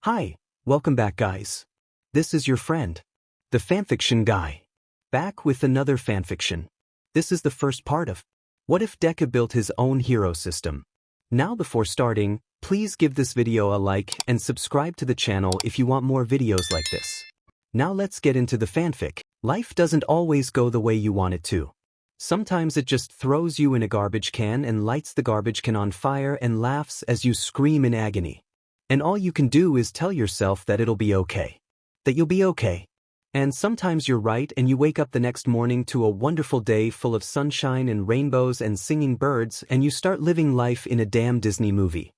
Hi, welcome back guys. This is your friend, the fanfiction guy. Back with another fanfiction. This is the first part of What if Deku built his own hero system? Now before starting, please give this video a like and subscribe to the channel if you want more videos like this. Now let's get into the fanfic. Life doesn't always go the way you want it to. Sometimes it just throws you in a garbage can and lights the garbage can on fire and laughs as you scream in agony. And all you can do is tell yourself that it'll be okay. That you'll be okay. And sometimes you're right and you wake up the next morning to a wonderful day full of sunshine and rainbows and singing birds and you start living life in a damn Disney movie.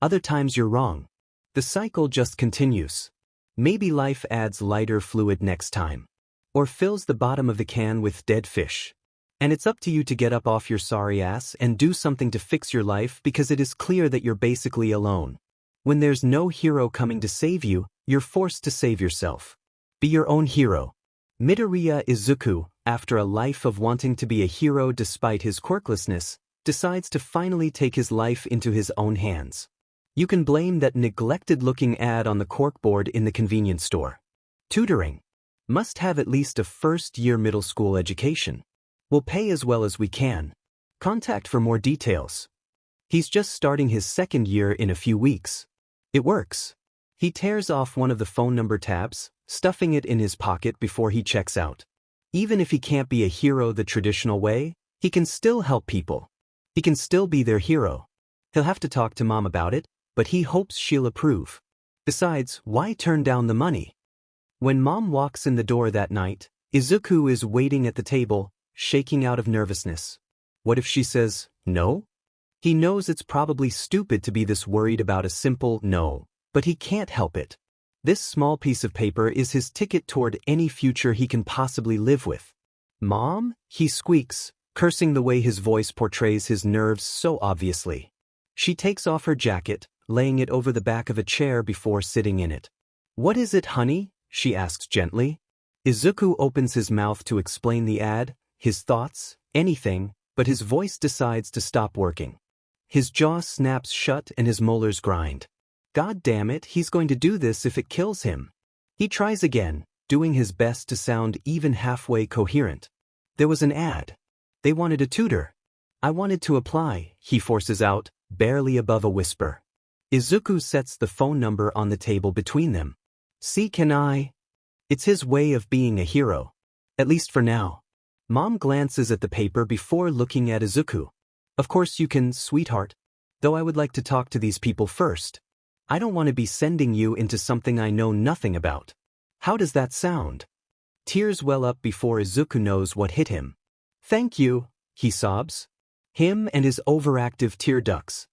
Other times you're wrong. The cycle just continues. Maybe life adds lighter fluid next time. Or fills the bottom of the can with dead fish. And it's up to you to get up off your sorry ass and do something to fix your life because it is clear that you're basically alone. When there's no hero coming to save you, you're forced to save yourself. Be your own hero. Midoriya Izuku, after a life of wanting to be a hero despite his quirklessness, decides to finally take his life into his own hands. You can blame that neglected-looking ad on the corkboard in the convenience store. Tutoring. Must have at least a first-year middle school education. We'll pay as well as we can. Contact for more details. He's just starting his second year in a few weeks. It works. He tears off one of the phone number tabs, stuffing it in his pocket before he checks out. Even if he can't be a hero the traditional way, he can still help people. He can still be their hero. He'll have to talk to Mom about it, but he hopes she'll approve. Besides, why turn down the money? When Mom walks in the door that night, Izuku is waiting at the table, shaking out of nervousness. What if she says, no? He knows it's probably stupid to be this worried about a simple no, but he can't help it. This small piece of paper is his ticket toward any future he can possibly live with. Mom? He squeaks, cursing the way his voice portrays his nerves so obviously. She takes off her jacket, laying it over the back of a chair before sitting in it. What is it, honey? She asks gently. Izuku opens his mouth to explain the ad, his thoughts, anything, but his voice decides to stop working. His jaw snaps shut and his molars grind. God damn it, he's going to do this if it kills him. He tries again, doing his best to sound even halfway coherent. There was an ad. They wanted a tutor. I wanted to apply, he forces out, barely above a whisper. Izuku sets the phone number on the table between them. See, can I? It's his way of being a hero. At least for now. Mom glances at the paper before looking at Izuku. Of course you can, sweetheart. Though I would like to talk to these people first. I don't want to be sending you into something I know nothing about. How does that sound? Tears well up before Izuku knows what hit him. Thank you, he sobs. Him and his overactive tear ducts.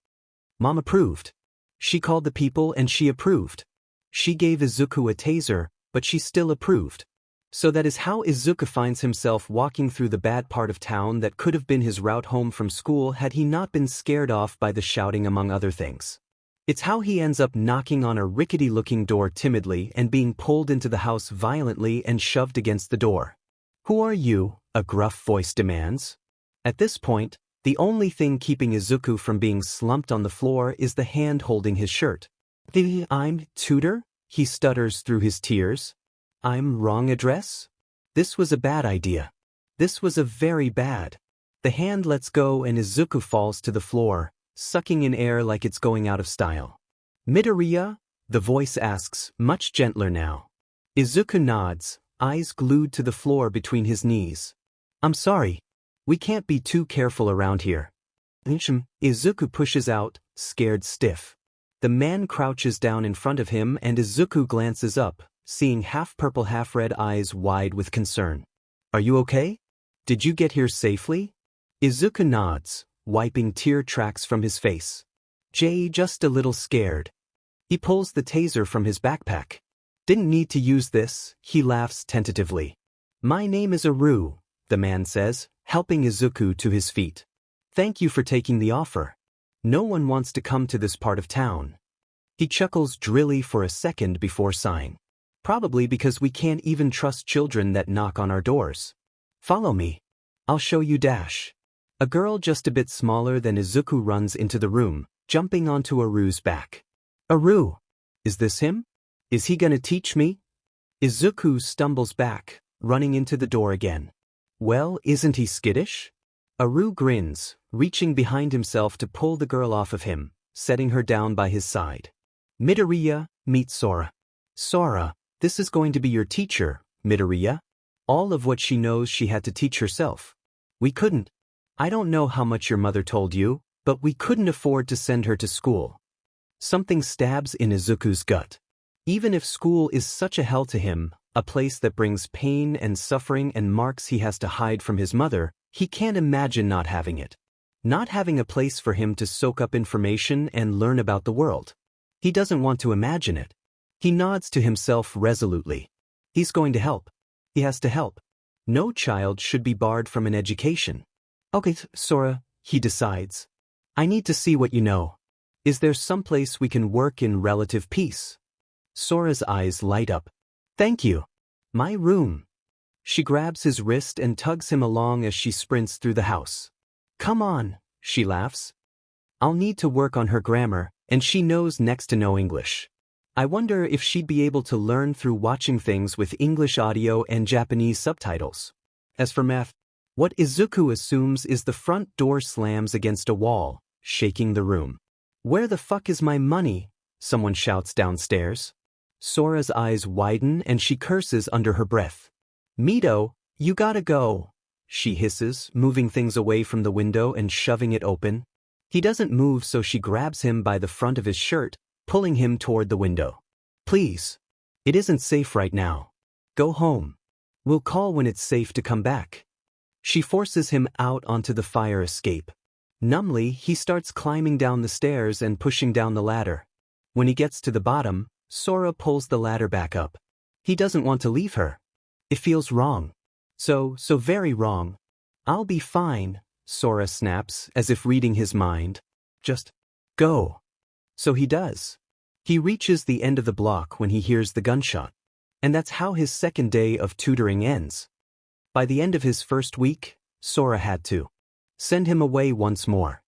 Mom approved. She called the people and she approved. She gave Izuku a taser, but she still approved. So that is how Izuku finds himself walking through the bad part of town that could have been his route home from school had he not been scared off by the shouting among other things. It's how he ends up knocking on a rickety-looking door timidly and being pulled into the house violently and shoved against the door. Who are you? A gruff voice demands. At this point, the only thing keeping Izuku from being slumped on the floor is the hand holding his shirt. I'm tutor? He stutters through his tears. I'm wrong address? This was a bad idea. This was a very bad. The hand lets go and Izuku falls to the floor, sucking in air like it's going out of style. Midoriya? The voice asks, much gentler now. Izuku nods, eyes glued to the floor between his knees. I'm sorry. We can't be too careful around here. Izuku pushes out, scared stiff. The man crouches down in front of him and Izuku glances up, seeing half-purple half-red eyes wide with concern. Are you okay? Did you get here safely? Izuku nods, wiping tear tracks from his face. Just a little scared. He pulls the taser from his backpack. Didn't need to use this, he laughs tentatively. My name is Aru, the man says, helping Izuku to his feet. Thank you for taking the offer. No one wants to come to this part of town. He chuckles drily for a second before sighing. Probably because we can't even trust children that knock on our doors. Follow me. I'll show you Dash. A girl just a bit smaller than Izuku runs into the room, jumping onto Aru's back. Aru! Is this him? Is he gonna teach me? Izuku stumbles back, running into the door again. Well, isn't he skittish? Aru grins, reaching behind himself to pull the girl off of him, setting her down by his side. Midoriya, meet Sora. Sora, this is going to be your teacher, Midoriya. All of what she knows she had to teach herself. We couldn't. I don't know how much your mother told you, but we couldn't afford to send her to school. Something stabs in Izuku's gut. Even if school is such a hell to him, a place that brings pain and suffering and marks he has to hide from his mother, he can't imagine not having it. Not having a place for him to soak up information and learn about the world. He doesn't want to imagine it. He nods to himself resolutely. He's going to help. He has to help. No child should be barred from an education. Okay, Sora, he decides. I need to see what you know. Is there someplace we can work in relative peace? Sora's eyes light up. Thank you. My room. She grabs his wrist and tugs him along as she sprints through the house. Come on, she laughs. I'll need to work on her grammar, and she knows next to no English. I wonder if she'd be able to learn through watching things with English audio and Japanese subtitles. As for math, what Izuku assumes is the front door slams against a wall, shaking the room. Where the fuck is my money? Someone shouts downstairs. Sora's eyes widen and she curses under her breath. Mito, you gotta go, she hisses, moving things away from the window and shoving it open. He doesn't move, so she grabs him by the front of his shirt, pulling him toward the window. Please. It isn't safe right now. Go home. We'll call when it's safe to come back. She forces him out onto the fire escape. Numbly, he starts climbing down the stairs and pushing down the ladder. When he gets to the bottom, Sora pulls the ladder back up. He doesn't want to leave her. It feels wrong. So very wrong. I'll be fine, Sora snaps, as if reading his mind. Just go. So he does. He reaches the end of the block when he hears the gunshot. And that's how his second day of tutoring ends. By the end of his first week, Sora had to send him away once more.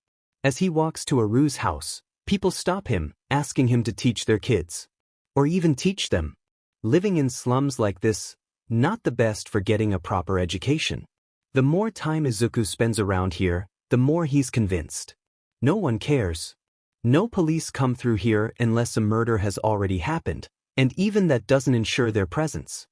As he walks to Aru's house, people stop him, asking him to teach their kids. Or even teach them. Living in slums like this, not the best for getting a proper education. The more time Izuku spends around here, the more he's convinced. No one cares. No police come through here unless a murder has already happened, and even that doesn't ensure their presence.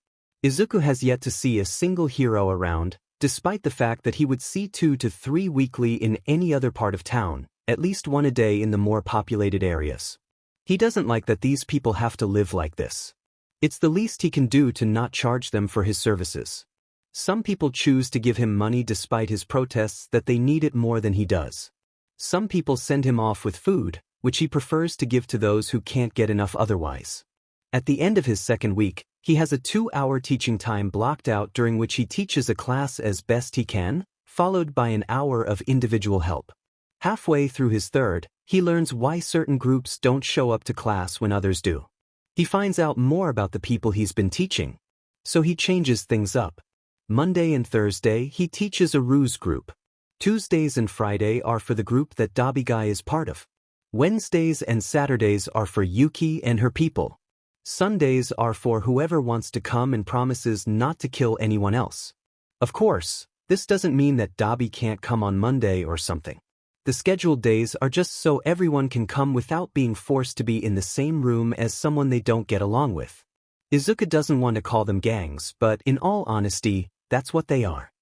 Izuku has yet to see a single hero around, despite the fact that he would see 2 to 3 weekly in any other part of town, at least one a day in the more populated areas. He doesn't like that these people have to live like this. It's the least he can do to not charge them for his services. Some people choose to give him money despite his protests that they need it more than he does. Some people send him off with food, which he prefers to give to those who can't get enough otherwise. At the end of his second week, he has a 2-hour teaching time blocked out during which he teaches a class as best he can, followed by an hour of individual help. Halfway through his third, he learns why certain groups don't show up to class when others do. He finds out more about the people he's been teaching. So he changes things up. Monday and Thursday, he teaches Aru's group. Tuesdays and Friday are for the group that Dabigai is part of. Wednesdays and Saturdays are for Yuki and her people. Sundays are for whoever wants to come and promises not to kill anyone else. Of course, this doesn't mean that Dabi can't come on Monday or something. The scheduled days are just so everyone can come without being forced to be in the same room as someone they don't get along with. Izuku doesn't want to call them gangs, but in all honesty, that's what they are.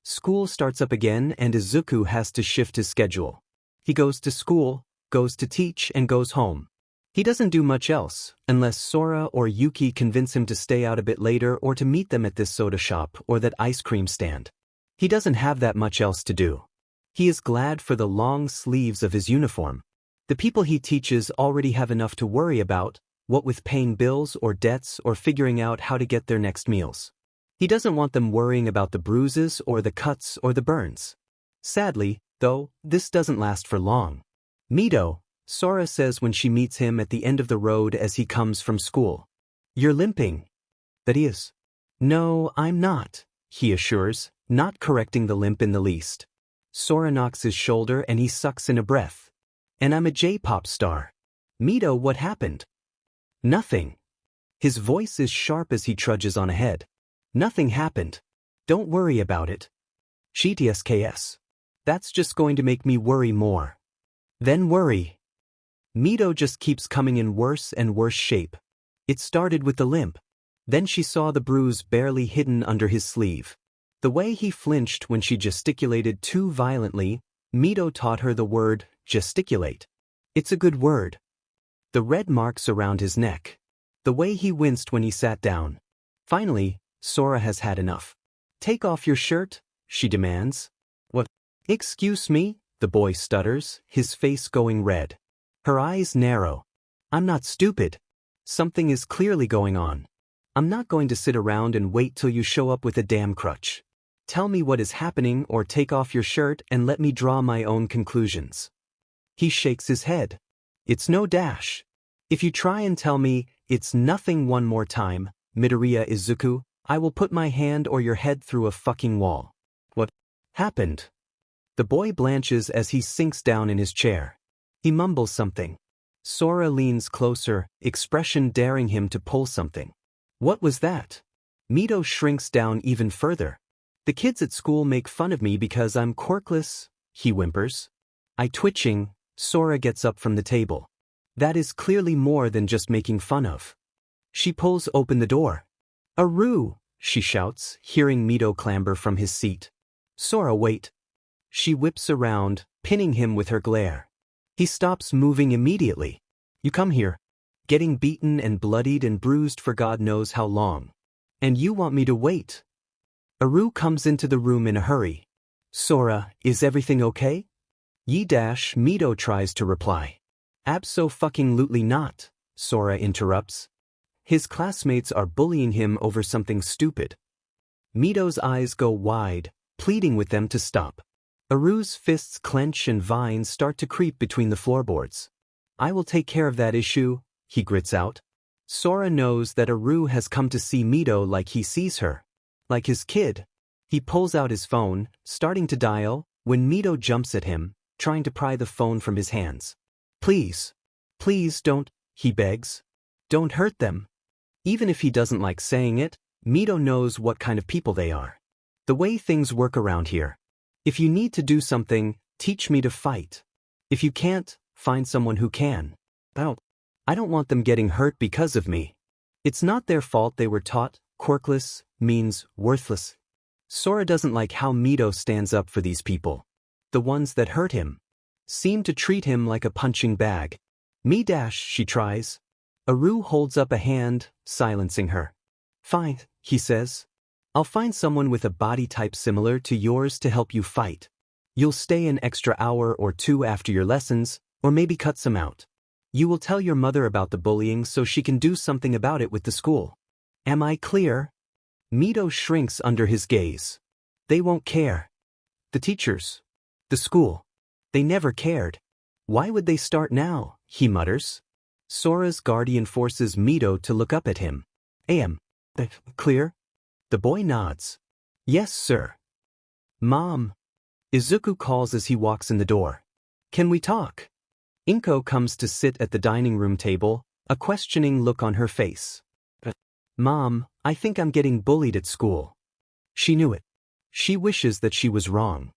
School starts up again and Izuku has to shift his schedule. He goes to school, goes to teach, and goes home. He doesn't do much else, unless Sora or Yuki convince him to stay out a bit later or to meet them at this soda shop or that ice cream stand. He doesn't have that much else to do. He is glad for the long sleeves of his uniform. The people he teaches already have enough to worry about, what with paying bills or debts or figuring out how to get their next meals. He doesn't want them worrying about the bruises or the cuts or the burns. Sadly, though, this doesn't last for long. Mito, Sora says when she meets him at the end of the road as he comes from school. You're limping. That is. No, I'm not, he assures, not correcting the limp in the least. Sora knocks his shoulder and he sucks in a breath. And I'm a J-pop star. Mito, what happened? Nothing. His voice is sharp as he trudges on ahead. Nothing happened. Don't worry about it. GTSKS. That's just going to make me worry more. Then worry. Mito just keeps coming in worse and worse shape. It started with the limp. Then she saw the bruise barely hidden under his sleeve. The way he flinched when she gesticulated too violently, Mito taught her the word, gesticulate. It's a good word. The red marks around his neck. The way he winced when he sat down. Finally, Sora has had enough. Take off your shirt, she demands. What? Excuse me, the boy stutters, his face going red. Her eyes narrow. I'm not stupid. Something is clearly going on. I'm not going to sit around and wait till you show up with a damn crutch. Tell me what is happening or take off your shirt and let me draw my own conclusions. He shakes his head. It's no dash. If you try and tell me it's nothing one more time, Midoriya Izuku, I will put my hand or your head through a fucking wall. What happened? The boy blanches as he sinks down in his chair. He mumbles something. Sora leans closer, expression daring him to pull something. What was that? Mito shrinks down even further. The kids at school make fun of me because I'm quirkless, he whimpers. I twitching, Sora gets up from the table. That is clearly more than just making fun of. She pulls open the door. Aru, she shouts, hearing Mito clamber from his seat. Sora, wait. She whips around, pinning him with her glare. He stops moving immediately. You come here. Getting beaten and bloodied and bruised for God knows how long. And you want me to wait? Aru comes into the room in a hurry. Sora, is everything okay? Mito tries to reply. Abso-fucking-lutely not, Sora interrupts. His classmates are bullying him over something stupid. Mito's eyes go wide, pleading with them to stop. Aru's fists clench and vines start to creep between the floorboards. I will take care of that issue, he grits out. Sora knows that Aru has come to see Mito like he sees her. Like his kid. He pulls out his phone, starting to dial, when Mito jumps at him, trying to pry the phone from his hands. Please. Please don't, he begs. Don't hurt them. Even if he doesn't like saying it, Mito knows what kind of people they are. The way things work around here. If you need to do something, teach me to fight. If you can't, find someone who can. I don't want them getting hurt because of me. It's not their fault they were taught, quirkless means worthless. Sora doesn't like how Mito stands up for these people. The ones that hurt him. Seem to treat him like a punching bag. She tries. Aru holds up a hand, silencing her. Fine, he says. I'll find someone with a body type similar to yours to help you fight. You'll stay an extra hour or two after your lessons, or maybe cut some out. You will tell your mother about the bullying so she can do something about it with the school. Am I clear? Mito shrinks under his gaze. They won't care. The teachers. The school. They never cared. Why would they start now, he mutters. Sora's guardian forces Mito to look up at him. Am. Clear? The boy nods. Yes, sir. Mom. Izuku calls as he walks in the door. Can we talk? Inko comes to sit at the dining room table, a questioning look on her face. Mom, I think I'm getting bullied at school. She knew it. She wishes that she was wrong.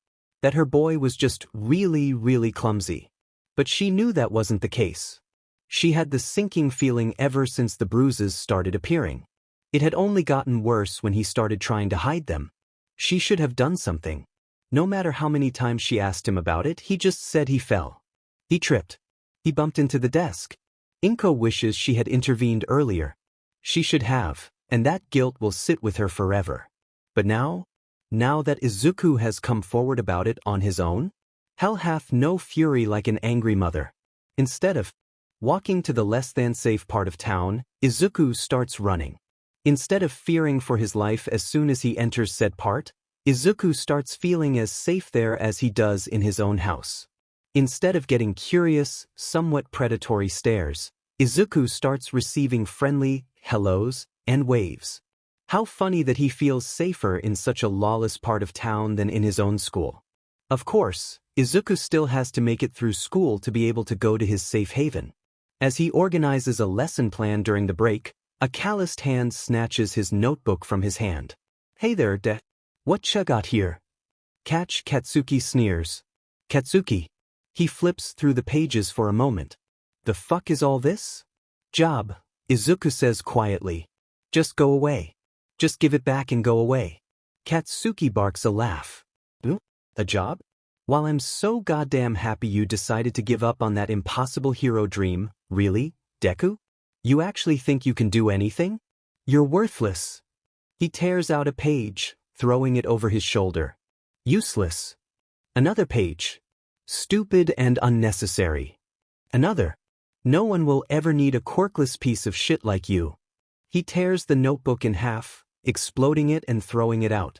That her boy was just really, really clumsy. But she knew that wasn't the case. She had the sinking feeling ever since the bruises started appearing. It had only gotten worse when he started trying to hide them. She should have done something. No matter how many times she asked him about it, he just said he fell. He tripped. He bumped into the desk. Inko wishes she had intervened earlier. She should have, and that guilt will sit with her forever. But now that Izuku has come forward about it on his own, hell hath no fury like an angry mother. Instead of walking to the less-than-safe part of town, Izuku starts running. Instead of fearing for his life as soon as he enters said part, Izuku starts feeling as safe there as he does in his own house. Instead of getting curious, somewhat predatory stares, Izuku starts receiving friendly hellos and waves. How funny that he feels safer in such a lawless part of town than in his own school. Of course, Izuku still has to make it through school to be able to go to his safe haven. As he organizes a lesson plan during the break, A calloused hand snatches his notebook from his hand. Hey there, what ya got here? Catch, Katsuki sneers. Katsuki. He flips through the pages for a moment. The fuck is all this? Job, Izuku says quietly. Just go away. Just give it back and go away. Katsuki barks a laugh. A job? While I'm so goddamn happy you decided to give up on that impossible hero dream, really, Deku? You actually think you can do anything? You're worthless. He tears out a page, throwing it over his shoulder. Useless. Another page. Stupid and unnecessary. Another. No one will ever need a quirkless piece of shit like you. He tears the notebook in half, exploding it and throwing it out.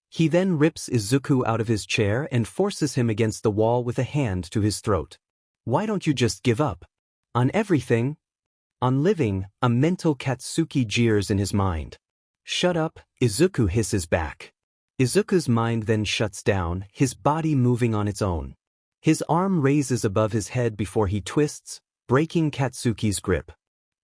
He then rips Izuku out of his chair and forces him against the wall with a hand to his throat. Why don't you just give up? On everything? On living, a mental Katsuki jeers in his mind. Shut up, Izuku hisses back. Izuku's mind then shuts down, his body moving on its own. His arm raises above his head before he twists, breaking Katsuki's grip.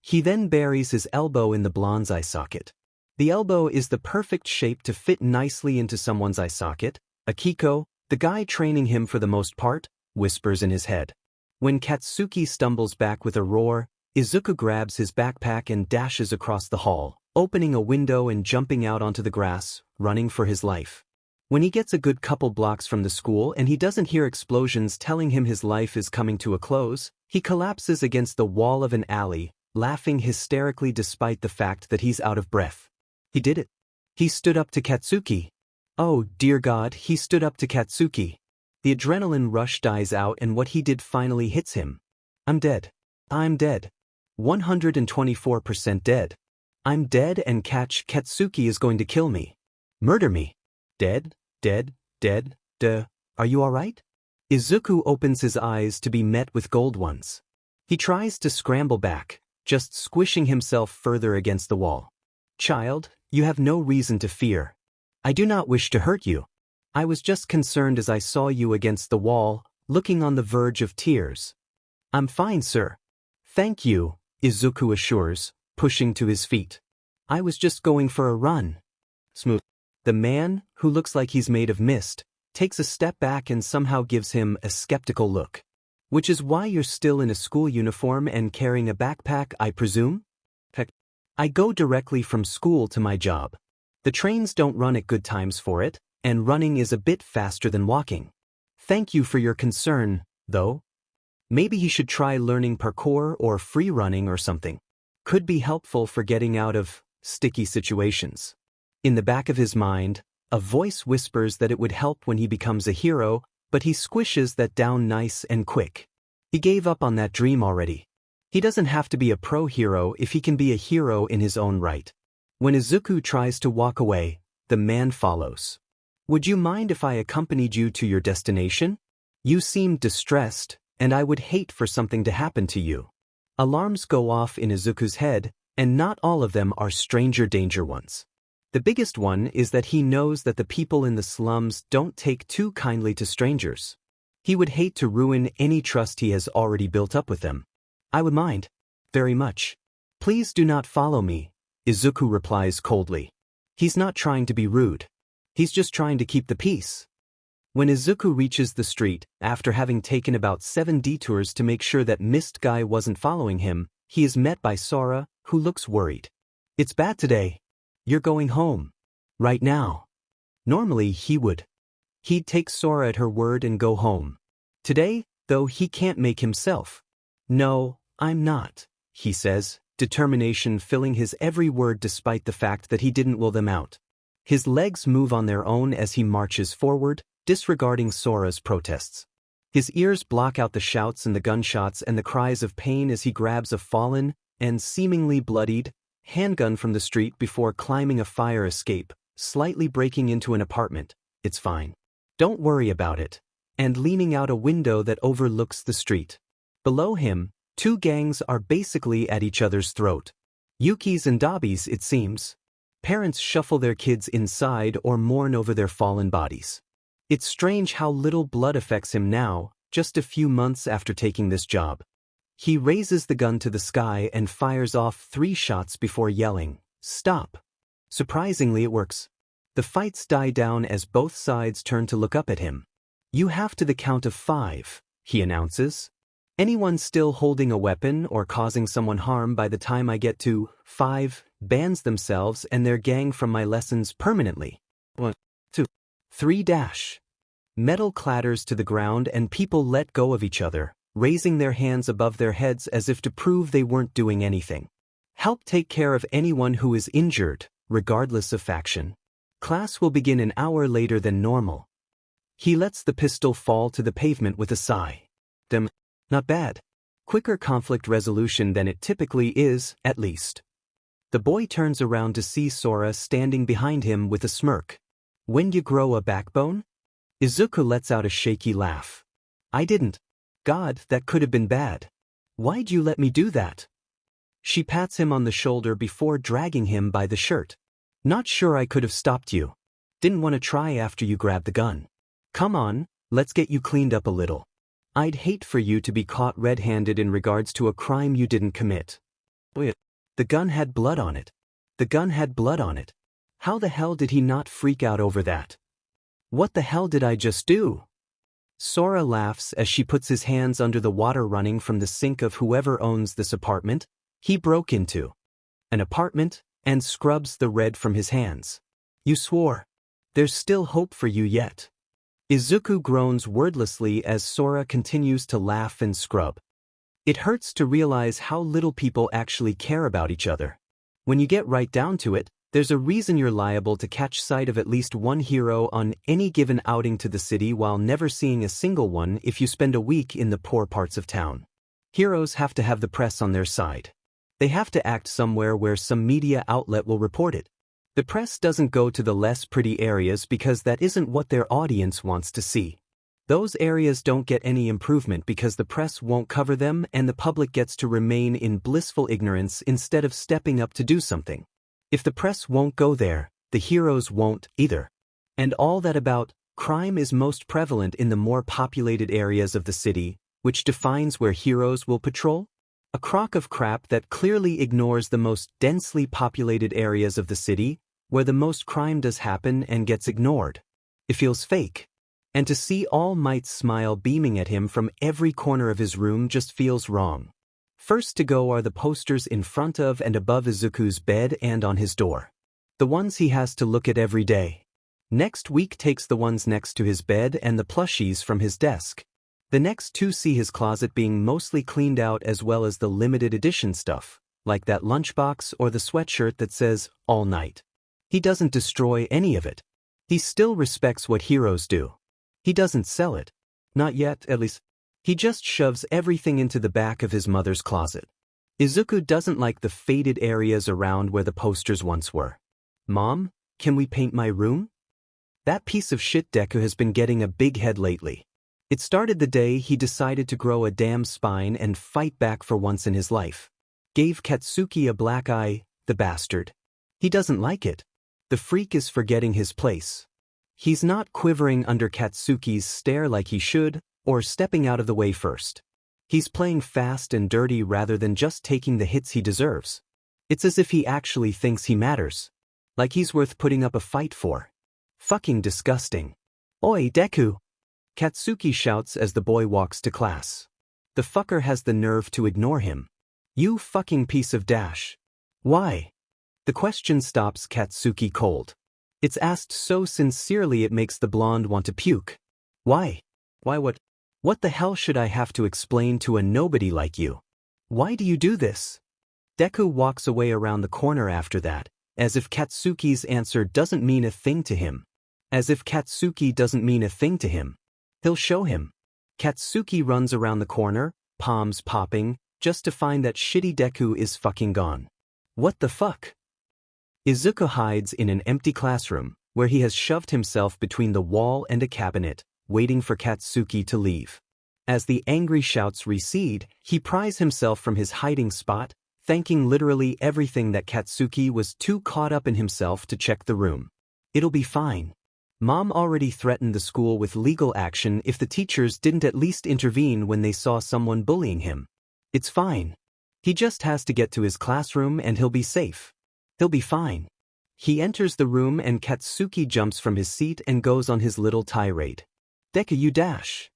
He then buries his elbow in the blonde's eye socket. The elbow is the perfect shape to fit nicely into someone's eye socket. Akiko, the guy training him for the most part, whispers in his head. When Katsuki stumbles back with a roar, Izuku grabs his backpack and dashes across the hall, opening a window and jumping out onto the grass, running for his life. When he gets a good couple blocks from the school and he doesn't hear explosions telling him his life is coming to a close, he collapses against the wall of an alley, laughing hysterically despite the fact that he's out of breath. He did it. He stood up to Katsuki. Oh, dear God, he stood up to Katsuki. The adrenaline rush dies out and what he did finally hits him. I'm dead. I'm dead. 124% dead. I'm dead and Katsuki is going to kill me. Murder me. Dead, dead, dead, are you alright? Izuku opens his eyes to be met with gold ones. He tries to scramble back, just squishing himself further against the wall. Child, you have no reason to fear. I do not wish to hurt you. I was just concerned as I saw you against the wall, looking on the verge of tears. I'm fine, sir. Thank you, Izuku assures, pushing to his feet. I was just going for a run. Smooth. The man, who looks like he's made of mist, takes a step back and somehow gives him a skeptical look. Which is why you're still in a school uniform and carrying a backpack, I presume? Heck, I go directly from school to my job. The trains don't run at good times for it, and running is a bit faster than walking. Thank you for your concern, though. Maybe he should try learning parkour or free running or something. Could be helpful for getting out of sticky situations. In the back of his mind, a voice whispers that it would help when he becomes a hero, but he squishes that down nice and quick. He gave up on that dream already. He doesn't have to be a pro hero if he can be a hero in his own right. When Izuku tries to walk away, the man follows. Would you mind if I accompanied you to your destination? You seem distressed, and I would hate for something to happen to you. Alarms go off in Izuku's head, and not all of them are stranger danger ones. The biggest one is that he knows that the people in the slums don't take too kindly to strangers. He would hate to ruin any trust he has already built up with them. I would mind. Very much. Please do not follow me, Izuku replies coldly. He's not trying to be rude. He's just trying to keep the peace. When Izuku reaches the street, after having taken about 7 detours to make sure that Mist Guy wasn't following him, he is met by Sora, who looks worried. It's bad today. You're going home. Right now. Normally he would. He'd take Sora at her word and go home. Today, though, he can't make himself. No, I'm not, he says, determination filling his every word despite the fact that he didn't will them out. His legs move on their own as he marches forward, disregarding Sora's protests. His ears block out the shouts and the gunshots and the cries of pain as he grabs a fallen, and seemingly bloodied, handgun from the street before climbing a fire escape, slightly breaking into an apartment. It's fine. Don't worry about it. And leaning out a window that overlooks the street. Below him, 2 gangs are basically at each other's throat. Yuki's and Dabi's, it seems. Parents shuffle their kids inside or mourn over their fallen bodies. It's strange how little blood affects him now, just a few months after taking this job. He raises the gun to the sky and fires off 3 shots before yelling, "Stop!" Surprisingly, it works. The fights die down as both sides turn to look up at him. "You have to the count of 5, he announces. "Anyone still holding a weapon or causing someone harm by the time I get to 5 bans themselves and their gang from my lessons permanently." 1, 2, 3 dash. Metal clatters to the ground and people let go of each other, raising their hands above their heads as if to prove they weren't doing anything. "Help take care of anyone who is injured, regardless of faction. Class will begin an hour later than normal." He lets the pistol fall to the pavement with a sigh. Not bad. Quicker conflict resolution than it typically is, at least. The boy turns around to see Sora standing behind him with a smirk. "When you grow a backbone?" Izuku lets out a shaky laugh. "I didn't. God, that could have been bad. Why'd you let me do that?" She pats him on the shoulder before dragging him by the shirt. "Not sure I could have stopped you. Didn't want to try after you grabbed the gun. Come on, let's get you cleaned up a little. I'd hate for you to be caught red-handed in regards to a crime you didn't commit." Wait, the gun had blood on it. The gun had blood on it. How the hell did he not freak out over that? "What the hell did I just do?" Sora laughs as she puts his hands under the water running from the sink of whoever owns this apartment. He broke into an apartment and scrubs the red from his hands. "You swore. There's still hope for you yet." Izuku groans wordlessly as Sora continues to laugh and scrub. It hurts to realize how little people actually care about each other. When you get right down to it, there's a reason you're liable to catch sight of at least one hero on any given outing to the city while never seeing a single one if you spend a week in the poor parts of town. Heroes have to have the press on their side. They have to act somewhere where some media outlet will report it. The press doesn't go to the less pretty areas because that isn't what their audience wants to see. Those areas don't get any improvement because the press won't cover them and the public gets to remain in blissful ignorance instead of stepping up to do something. If the press won't go there, the heroes won't either. And all that about crime is most prevalent in the more populated areas of the city, which defines where heroes will patrol. A crock of crap that clearly ignores the most densely populated areas of the city, where the most crime does happen and gets ignored. It feels fake. And to see All Might's smile beaming at him from every corner of his room just feels wrong. First to go are the posters in front of and above Izuku's bed and on his door. The ones he has to look at every day. Next week takes the ones next to his bed and the plushies from his desk. The next 2 see his closet being mostly cleaned out as well as the limited edition stuff, like that lunchbox or the sweatshirt that says, "All Night." He doesn't destroy any of it. He still respects what heroes do. He doesn't sell it. Not yet, at least. He just shoves everything into the back of his mother's closet. Izuku doesn't like the faded areas around where the posters once were. "Mom, can we paint my room?" That piece of shit Deku has been getting a big head lately. It started the day he decided to grow a damn spine and fight back for once in his life. Gave Katsuki a black eye, the bastard. He doesn't like it. The freak is forgetting his place. He's not quivering under Katsuki's stare like he should, or stepping out of the way first. He's playing fast and dirty rather than just taking the hits he deserves. It's as if he actually thinks he matters. Like he's worth putting up a fight for. Fucking disgusting. "Oi, Deku!" Katsuki shouts as the boy walks to class. The fucker has the nerve to ignore him. "You fucking piece of dash." "Why?" The question stops Katsuki cold. It's asked so sincerely it makes the blonde want to puke. "Why? Why what? What the hell should I have to explain to a nobody like you? Why do you do this?" Deku walks away around the corner after that, as if Katsuki's answer doesn't mean a thing to him. As if Katsuki doesn't mean a thing to him. He'll show him. Katsuki runs around the corner, palms popping, just to find that shitty Deku is fucking gone. What the fuck? Izuku hides in an empty classroom, where he has shoved himself between the wall and a cabinet, waiting for Katsuki to leave. As the angry shouts recede, he pries himself from his hiding spot, thanking literally everything that Katsuki was too caught up in himself to check the room. It'll be fine. Mom already threatened the school with legal action if the teachers didn't at least intervene when they saw someone bullying him. It's fine. He just has to get to his classroom and he'll be safe. He'll be fine. He enters the room and Katsuki jumps from his seat and goes on his little tirade. Deku, you dash.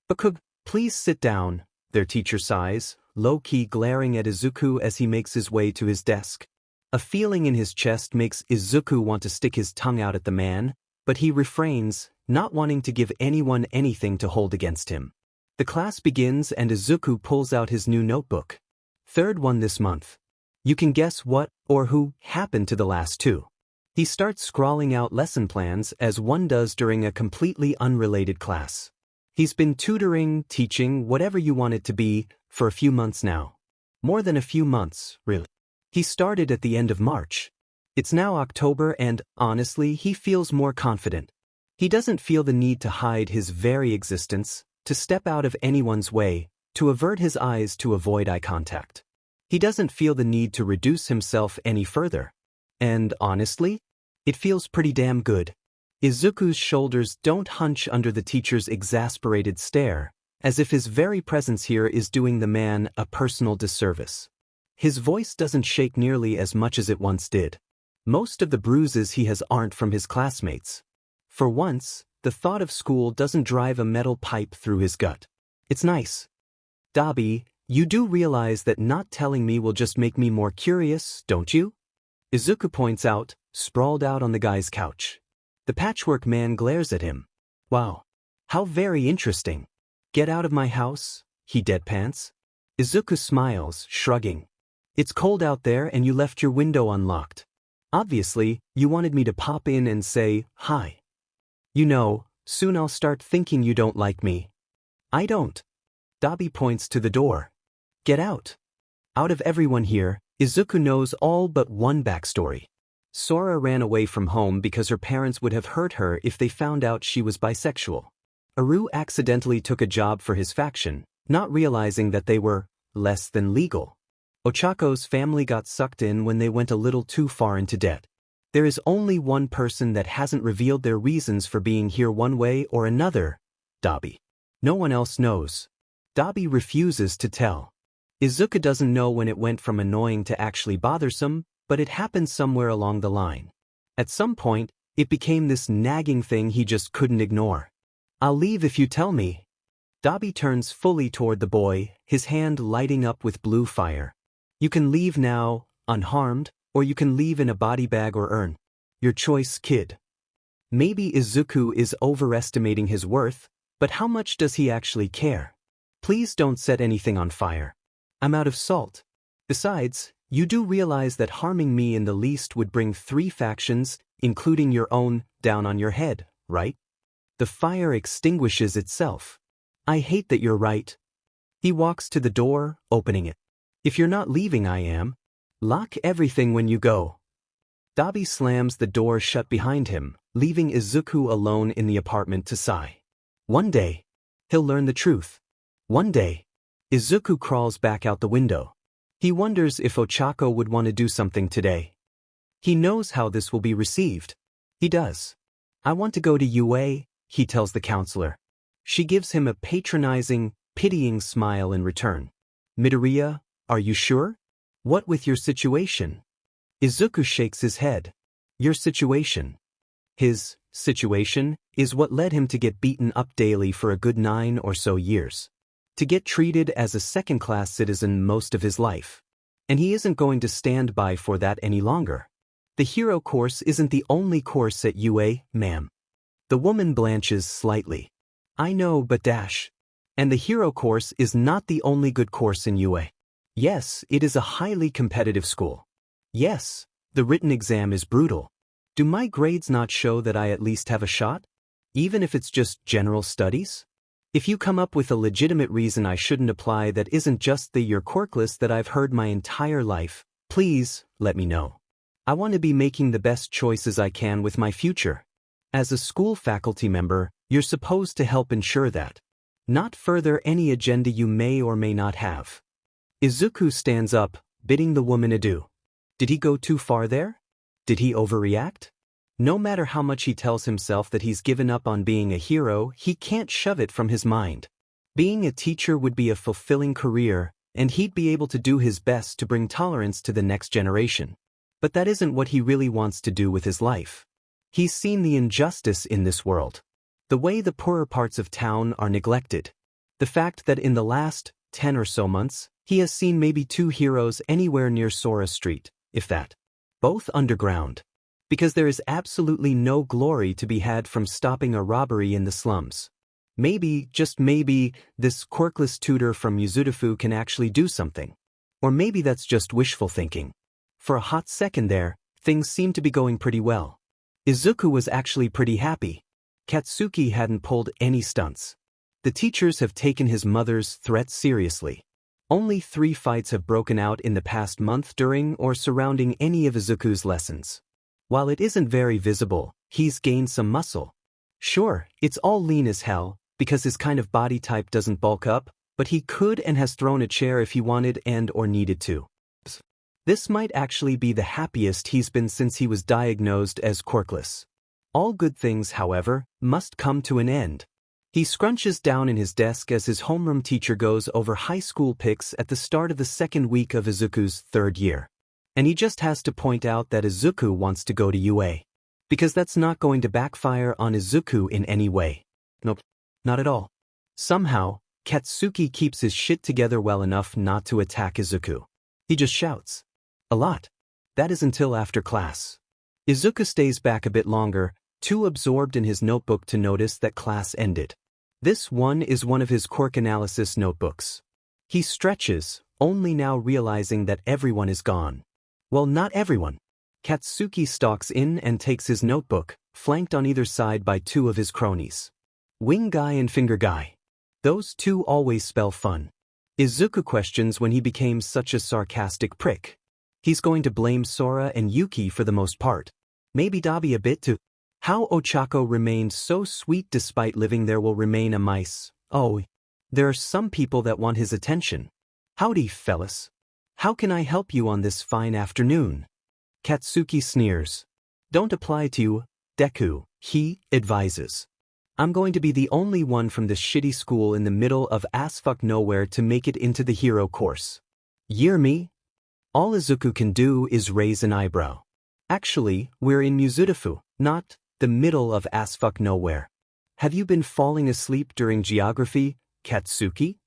Bakug, please sit down, their teacher sighs, low-key glaring at Izuku as he makes his way to his desk. A feeling in his chest makes Izuku want to stick his tongue out at the man, but he refrains, not wanting to give anyone anything to hold against him. The class begins and Izuku pulls out his new notebook. Third one this month. You can guess what or who happened to the last two. He starts scrawling out lesson plans as one does during a completely unrelated class. He's been tutoring, teaching, whatever you want it to be, for a few months now. More than a few months, really. He started at the end of March. It's now October and, honestly, he feels more confident. He doesn't feel the need to hide his very existence, to step out of anyone's way, to avert his eyes to avoid eye contact. He doesn't feel the need to reduce himself any further. And honestly, it feels pretty damn good. Izuku's shoulders don't hunch under the teacher's exasperated stare, as if his very presence here is doing the man a personal disservice. His voice doesn't shake nearly as much as it once did. Most of the bruises he has aren't from his classmates. For once, the thought of school doesn't drive a metal pipe through his gut. It's nice. Dabi, you do realize that not telling me will just make me more curious, don't you? Izuku points out, sprawled out on the guy's couch. The patchwork man glares at him. Wow. How very interesting. Get out of my house, he deadpans. Izuku smiles, shrugging. It's cold out there and you left your window unlocked. Obviously, you wanted me to pop in and say, hi. You know, soon I'll start thinking you don't like me. I don't. Dabi points to the door. Get out. Out of everyone here, Izuku knows all but one backstory. Sora ran away from home because her parents would have hurt her if they found out she was bisexual. Aru accidentally took a job for his faction, not realizing that they were less than legal. Ochako's family got sucked in when they went a little too far into debt. There is only one person that hasn't revealed their reasons for being here one way or another, Dabi. No one else knows. Dabi refuses to tell. Izuku doesn't know when it went from annoying to actually bothersome, but it happened somewhere along the line. At some point, it became this nagging thing he just couldn't ignore. I'll leave if you tell me. Dabi turns fully toward the boy, his hand lighting up with blue fire. You can leave now, unharmed, or you can leave in a body bag or urn. Your choice, kid. Maybe Izuku is overestimating his worth, but how much does he actually care? Please don't set anything on fire. I'm out of salt. Besides, you do realize that harming me in the least would bring 3 factions, including your own, down on your head, right? The fire extinguishes itself. I hate that you're right. He walks to the door, opening it. If you're not leaving, I am. Lock everything when you go. Dabi slams the door shut behind him, leaving Izuku alone in the apartment to sigh. One day, he'll learn the truth. One day, Izuku crawls back out the window. He wonders if Ochako would want to do something today. He knows how this will be received. He does. I want to go to UA, he tells the counselor. She gives him a patronizing, pitying smile in return. Midoriya, are you sure? What with your situation? Izuku shakes his head. Your situation. His situation is what led him to get beaten up daily for a good 9 or so years. To get treated as a second-class citizen most of his life. And he isn't going to stand by for that any longer. The hero course isn't the only course at UA, ma'am. The woman blanches slightly. I know, but dash. And the hero course is not the only good course in UA. Yes, it is a highly competitive school. Yes, the written exam is brutal. Do my grades not show that I at least have a shot? Even if it's just general studies? If you come up with a legitimate reason I shouldn't apply that isn't just the your quirkless that I've heard my entire life, please, let me know. I want to be making the best choices I can with my future. As a school faculty member, you're supposed to help ensure that. Not further any agenda you may or may not have. Izuku stands up, bidding the woman adieu. Did he go too far there? Did he overreact? No matter how much he tells himself that he's given up on being a hero, he can't shove it from his mind. Being a teacher would be a fulfilling career, and he'd be able to do his best to bring tolerance to the next generation. But that isn't what he really wants to do with his life. He's seen the injustice in this world. The way the poorer parts of town are neglected. The fact that in the last 10 or so months, he has seen maybe 2 heroes anywhere near Sora Street, if that. Both underground. Because there is absolutely no glory to be had from stopping a robbery in the slums. Maybe, just maybe, this quirkless tutor from Yuzurifu can actually do something. Or maybe that's just wishful thinking. For a hot second there, things seemed to be going pretty well. Izuku was actually pretty happy. Katsuki hadn't pulled any stunts. The teachers have taken his mother's threats seriously. Only 3 fights have broken out in the past month during or surrounding any of Izuku's lessons. While it isn't very visible, he's gained some muscle. Sure, it's all lean as hell, because his kind of body type doesn't bulk up, but he could and has thrown a chair if he wanted and or needed to. This might actually be the happiest he's been since he was diagnosed as quirkless. All good things, however, must come to an end. He scrunches down in his desk as his homeroom teacher goes over high school pics at the start of the 2nd week of Izuku's 3rd year. And he just has to point out that Izuku wants to go to UA. Because that's not going to backfire on Izuku in any way. Nope, not at all. Somehow, Katsuki keeps his shit together well enough not to attack Izuku. He just shouts. A lot. That is until after class. Izuku stays back a bit longer, too absorbed in his notebook to notice that class ended. This one is one of his quirk analysis notebooks. He stretches, only now realizing that everyone is gone. Well, not everyone. Katsuki stalks in and takes his notebook, flanked on either side by 2 of his cronies. Wing Guy and Finger Guy. Those 2 always spell fun. Izuku questions when he became such a sarcastic prick. He's going to blame Sora and Yuki for the most part. Maybe Dabi a bit too. How Ochako remained so sweet despite living there will remain a mice. Oh, there are some people that want his attention. Howdy, fellas. How can I help you on this fine afternoon? Katsuki sneers. Don't apply to you, Deku, he advises. I'm going to be the only one from this shitty school in the middle of ass-fuck nowhere to make it into the hero course. Year me? All Izuku can do is raise an eyebrow. Actually, we're in Muzurifu, not the middle of ass-fuck nowhere. Have you been falling asleep during geography, Katsuki?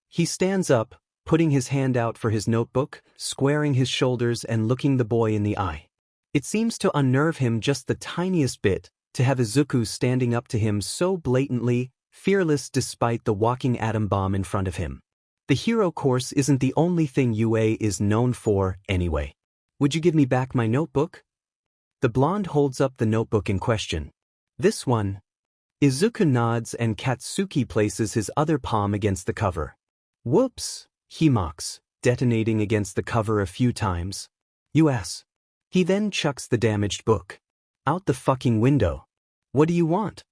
He stands up, putting his hand out for his notebook, squaring his shoulders and looking the boy in the eye. It seems to unnerve him just the tiniest bit, to have Izuku standing up to him so blatantly, fearless despite the walking atom bomb in front of him. The hero course isn't the only thing UA is known for, anyway. Would you give me back my notebook? The blonde holds up the notebook in question. This one. Izuku nods and Katsuki places his other palm against the cover. Whoops, he mocks, detonating against the cover a few times. US. He then chucks the damaged book. Out the fucking window. What do you want?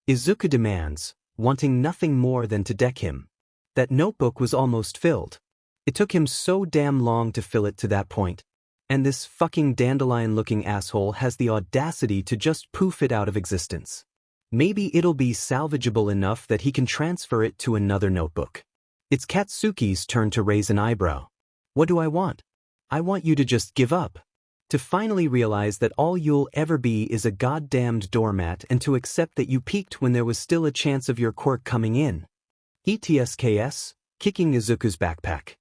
Izuku demands, wanting nothing more than to deck him. That notebook was almost filled. It took him so damn long to fill it to that point. And this fucking dandelion-looking asshole has the audacity to just poof it out of existence. Maybe it'll be salvageable enough that he can transfer it to another notebook. It's Katsuki's turn to raise an eyebrow. What do I want? I want you to just give up. To finally realize that all you'll ever be is a goddamned doormat and to accept that you peaked when there was still a chance of your quirk coming in. ETSKS, kicking Izuku's backpack.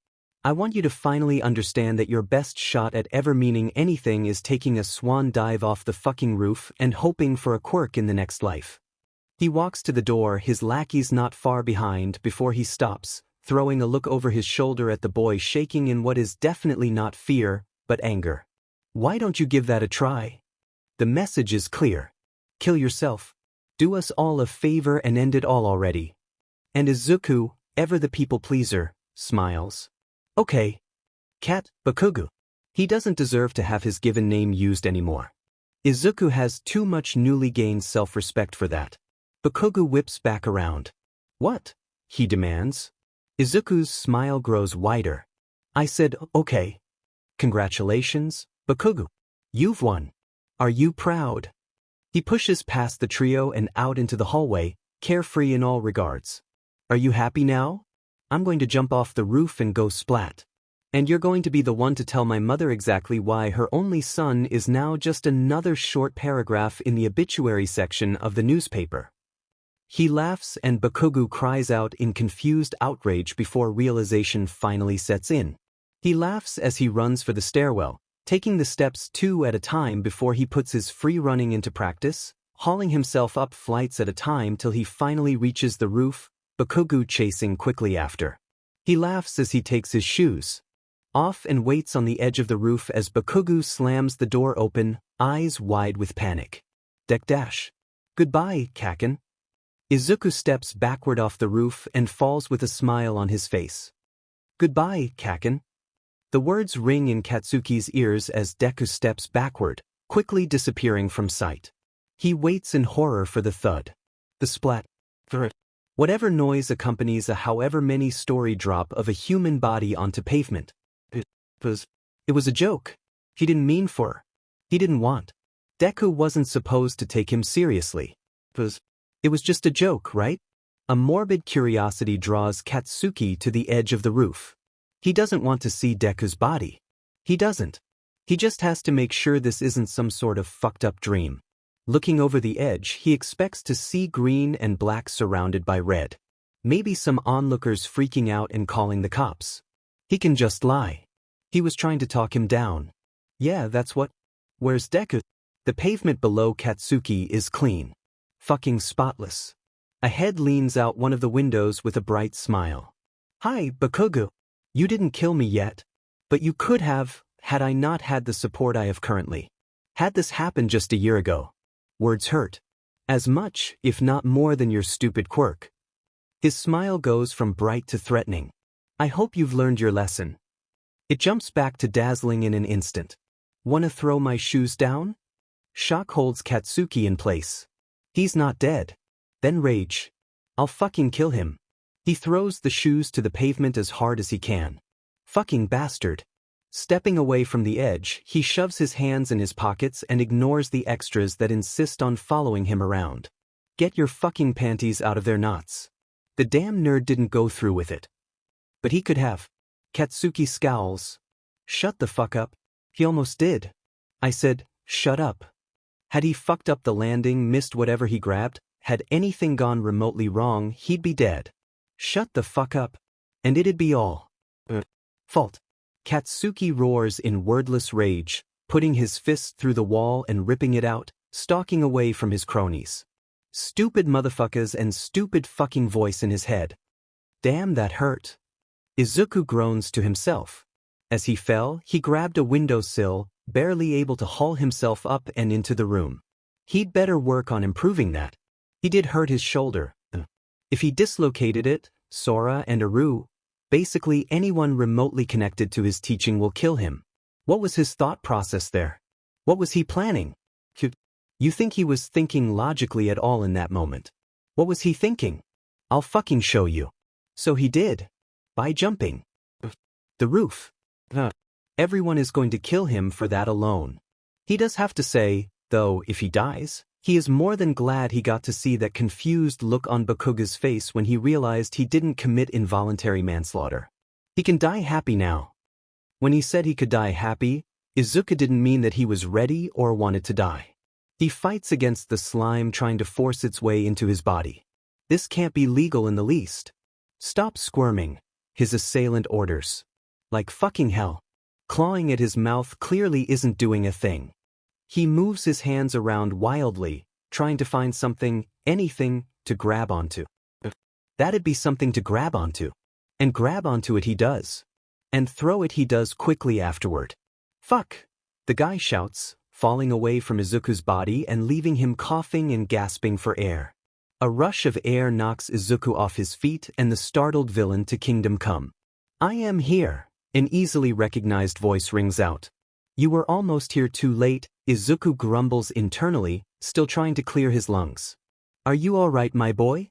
I want you to finally understand that your best shot at ever meaning anything is taking a swan dive off the fucking roof and hoping for a quirk in the next life. He walks to the door, his lackeys not far behind, before he stops, throwing a look over his shoulder at the boy shaking in what is definitely not fear, but anger. Why don't you give that a try? The message is clear. Kill yourself. Do us all a favor and end it all already. And Izuku, ever the people pleaser, smiles. Okay. Cat, Bakugu. He doesn't deserve to have his given name used anymore. Izuku has too much newly gained self-respect for that. Bakugu whips back around. What? He demands. Izuku's smile grows wider. I said, okay. Congratulations, Bakugu. You've won. Are you proud? He pushes past the trio and out into the hallway, carefree in all regards. Are you happy now? I'm going to jump off the roof and go splat. And you're going to be the one to tell my mother exactly why her only son is now just another short paragraph in the obituary section of the newspaper. He laughs and Bakugo cries out in confused outrage before realization finally sets in. He laughs as he runs for the stairwell, taking the steps 2 at a time before he puts his free running into practice, hauling himself up flights at a time till he finally reaches the roof, Bakugo chasing quickly after. He laughs as he takes his shoes off and waits on the edge of the roof as Bakugo slams the door open, eyes wide with panic. Dash. Goodbye, Kaken. Izuku steps backward off the roof and falls with a smile on his face. Goodbye, Kaken. The words ring in Katsuki's ears as Deku steps backward, quickly disappearing from sight. He waits in horror for the thud. The splat. Whatever noise accompanies a however many story drop of a human body onto pavement. It was a joke. He didn't mean for. He didn't want. Deku wasn't supposed to take him seriously. It was just a joke, right? A morbid curiosity draws Katsuki to the edge of the roof. He doesn't want to see Deku's body. He doesn't. He just has to make sure this isn't some sort of fucked up dream. Looking over the edge, he expects to see green and black surrounded by red. Maybe some onlookers freaking out and calling the cops. He can just lie. He was trying to talk him down. Yeah, that's what. Where's Deku? The pavement below Katsuki is clean. Fucking spotless. A head leans out one of the windows with a bright smile. Hi, Bakugo. You didn't kill me yet. But you could have, had I not had the support I have currently. Had this happened just a year ago. Words hurt. As much, if not more than your stupid quirk. His smile goes from bright to threatening. I hope you've learned your lesson. It jumps back to dazzling in an instant. Wanna throw my shoes down? Shock holds Katsuki in place. He's not dead. Then rage. I'll fucking kill him. He throws the shoes to the pavement as hard as he can. Fucking bastard. Stepping away from the edge, he shoves his hands in his pockets and ignores the extras that insist on following him around. Get your fucking panties out of their knots. The damn nerd didn't go through with it. But he could have. Katsuki scowls. Shut the fuck up. He almost did. I said, shut up. Had he fucked up the landing, missed whatever he grabbed, had anything gone remotely wrong, he'd be dead. Shut the fuck up. And it'd be all. Fault. Katsuki roars in wordless rage, putting his fist through the wall and ripping it out, stalking away from his cronies. Stupid motherfuckers and stupid fucking voice in his head. Damn, that hurt. Izuku groans to himself. As he fell, he grabbed a windowsill, barely able to haul himself up and into the room. He'd better work on improving that. He did hurt his shoulder. If he dislocated it, Sora and Aru, basically anyone remotely connected to his teaching will kill him. What was his thought process there? What was he planning? You think he was thinking logically at all in that moment? What was he thinking? I'll fucking show you. So he did. By jumping. The roof. Everyone is going to kill him for that alone. He does have to say, though, if he dies, he is more than glad he got to see that confused look on Bakugo's face when he realized he didn't commit involuntary manslaughter. He can die happy now. When he said he could die happy, Izuku didn't mean that he was ready or wanted to die. He fights against the slime trying to force its way into his body. This can't be legal in the least. Stop squirming, his assailant orders. Like fucking hell. Clawing at his mouth clearly isn't doing a thing. He moves his hands around wildly, trying to find something, anything, to grab onto. That'd be something to grab onto. And grab onto it he does. And throw it he does quickly afterward. Fuck! The guy shouts, falling away from Izuku's body and leaving him coughing and gasping for air. A rush of air knocks Izuku off his feet and the startled villain to kingdom come. I am here, an easily recognized voice rings out. You were almost here too late, Izuku grumbles internally, still trying to clear his lungs. Are you all right, my boy?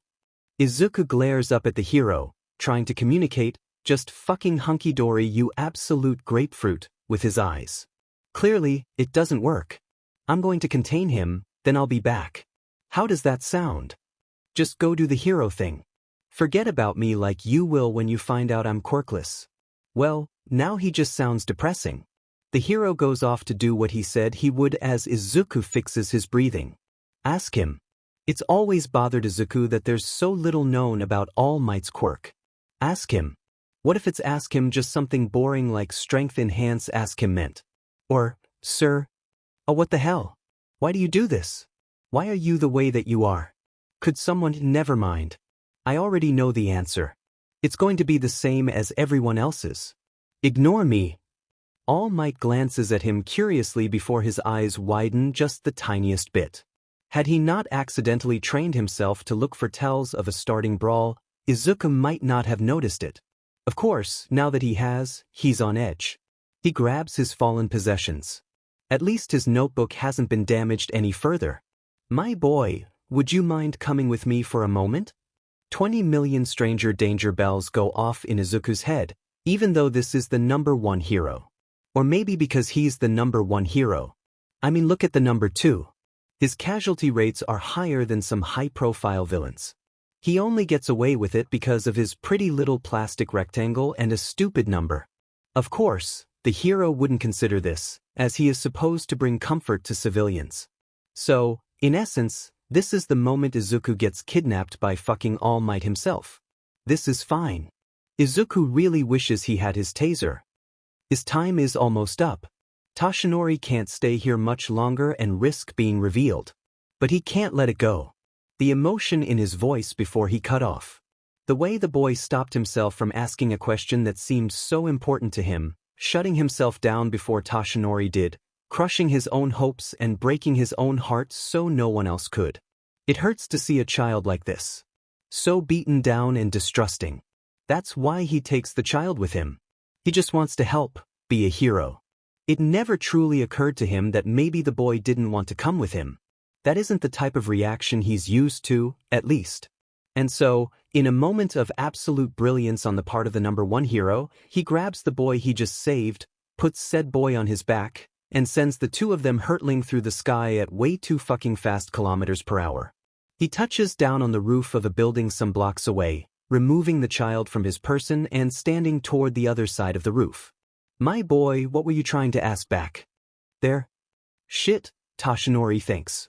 Izuku glares up at the hero, trying to communicate, just fucking hunky-dory you absolute grapefruit, with his eyes. Clearly, it doesn't work. I'm going to contain him, then I'll be back. How does that sound? Just go do the hero thing. Forget about me like you will when you find out I'm quirkless. Well, now he just sounds depressing. The hero goes off to do what he said he would as Izuku fixes his breathing. Ask him. It's always bothered Izuku that there's so little known about All Might's quirk. Ask him. What if it's ask him just something boring like strength enhance ask him meant? Or, sir? Oh, what the hell? Why do you do this? Why are you the way that you are? Could someone never mind? I already know the answer. It's going to be the same as everyone else's. Ignore me. All Might glances at him curiously before his eyes widen just the tiniest bit. Had he not accidentally trained himself to look for tells of a starting brawl, Izuku might not have noticed it. Of course, now that he has, he's on edge. He grabs his fallen possessions. At least his notebook hasn't been damaged any further. My boy, would you mind coming with me for a moment? 20 million stranger danger bells go off in Izuku's head, even though this is the #1 hero. Or maybe because he's the #1 hero. I mean, look at the number 2. His casualty rates are higher than some high-profile villains. He only gets away with it because of his pretty little plastic rectangle and a stupid number. Of course, the hero wouldn't consider this, as he is supposed to bring comfort to civilians. So, in essence, this is the moment Izuku gets kidnapped by fucking All Might himself. This is fine. Izuku really wishes he had his taser. His time is almost up. Toshinori can't stay here much longer and risk being revealed. But he can't let it go. The emotion in his voice before he cut off. The way the boy stopped himself from asking a question that seemed so important to him, shutting himself down before Toshinori did, crushing his own hopes and breaking his own heart so no one else could. It hurts to see a child like this. So beaten down and distrusting. That's why he takes the child with him. He just wants to help, be a hero. It never truly occurred to him that maybe the boy didn't want to come with him. That isn't the type of reaction he's used to, at least. And so, in a moment of absolute brilliance on the part of the #1 hero, he grabs the boy he just saved, puts said boy on his back, and sends the two of them hurtling through the sky at way too fucking fast kilometers per hour. He touches down on the roof of a building some blocks away, removing the child from his person and standing toward the other side of the roof. My boy, what were you trying to ask back? There? Shit, Toshinori thinks.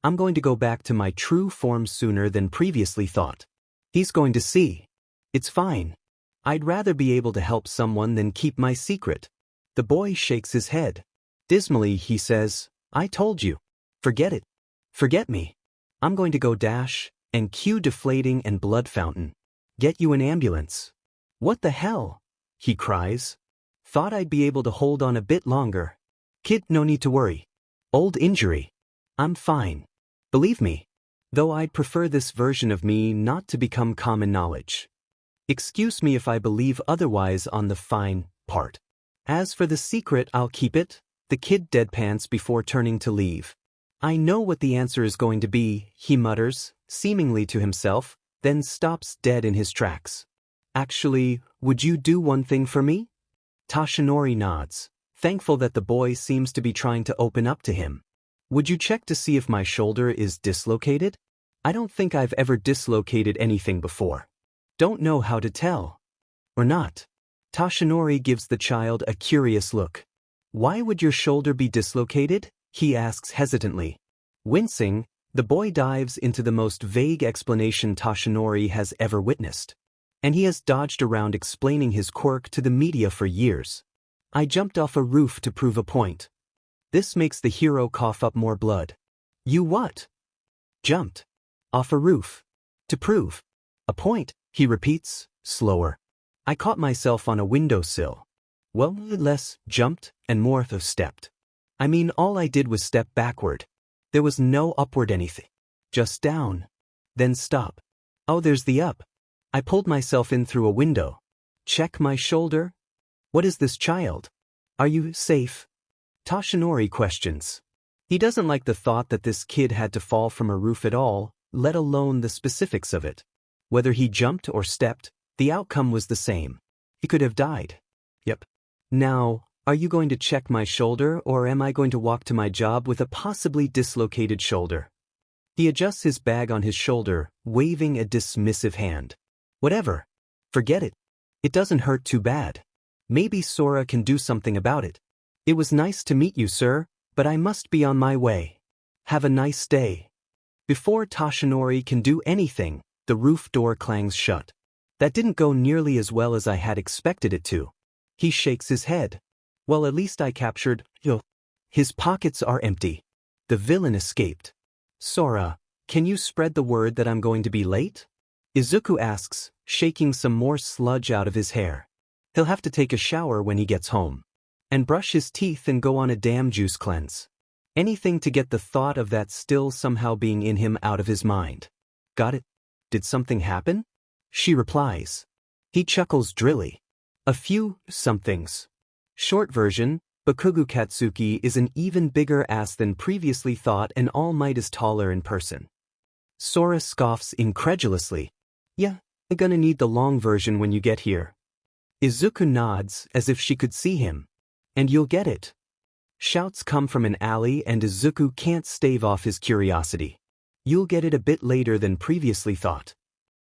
I'm going to go back to my true form sooner than previously thought. He's going to see. It's fine. I'd rather be able to help someone than keep my secret. The boy shakes his head. Dismally, he says, I told you. Forget it. Forget me. I'm going to go dash, and cue deflating and blood fountain. Get you an ambulance. What the hell? He cries. Thought I'd be able to hold on a bit longer. Kid, no need to worry. Old injury. I'm fine. Believe me. Though I'd prefer this version of me not to become common knowledge. Excuse me if I believe otherwise on the fine part. As for the secret, I'll keep it, the kid deadpans before turning to leave. I know what the answer is going to be, he mutters, seemingly to himself, then stops dead in his tracks. Actually, would you do one thing for me? Toshinori nods, thankful that the boy seems to be trying to open up to him. Would you check to see if my shoulder is dislocated? I don't think I've ever dislocated anything before. Don't know how to tell. Or not. Toshinori gives the child a curious look. Why would your shoulder be dislocated? He asks hesitantly. Wincing, the boy dives into the most vague explanation Toshinori has ever witnessed. And he has dodged around explaining his quirk to the media for years. I jumped off a roof to prove a point. This makes the hero cough up more blood. You what? Jumped. Off a roof. To prove. A point, he repeats, slower. I caught myself on a windowsill. Well, less jumped and more of stepped. I mean, all I did was step backward. There was no upward anything. Just down. Then stop. Oh, there's the up. I pulled myself in through a window. Check my shoulder? What is this child? Are you safe? Toshinori questions. He doesn't like the thought that this kid had to fall from a roof at all, let alone the specifics of it. Whether he jumped or stepped, the outcome was the same. He could have died. Yep. Now, are you going to check my shoulder or am I going to walk to my job with a possibly dislocated shoulder? He adjusts his bag on his shoulder, waving a dismissive hand. Whatever. Forget it. It doesn't hurt too bad. Maybe Sora can do something about it. It was nice to meet you, sir, but I must be on my way. Have a nice day. Before Toshinori can do anything, the roof door clangs shut. That didn't go nearly as well as I had expected it to. He shakes his head. Well, at least I captured, His pockets are empty. The villain escaped. Sora, can you spread the word that I'm going to be late? Izuku asks, shaking some more sludge out of his hair. He'll have to take a shower when he gets home. And brush his teeth and go on a damn juice cleanse. Anything to get the thought of that still somehow being in him out of his mind. Got it? Did something happen? She replies. He chuckles drily. A few somethings. Short version, Bakugo Katsuki is an even bigger ass than previously thought and All Might is taller in person. Sora scoffs incredulously. Yeah, I'm gonna need the long version when you get here. Izuku nods as if she could see him. And you'll get it. Shouts come from an alley and Izuku can't stave off his curiosity. You'll get it a bit later than previously thought.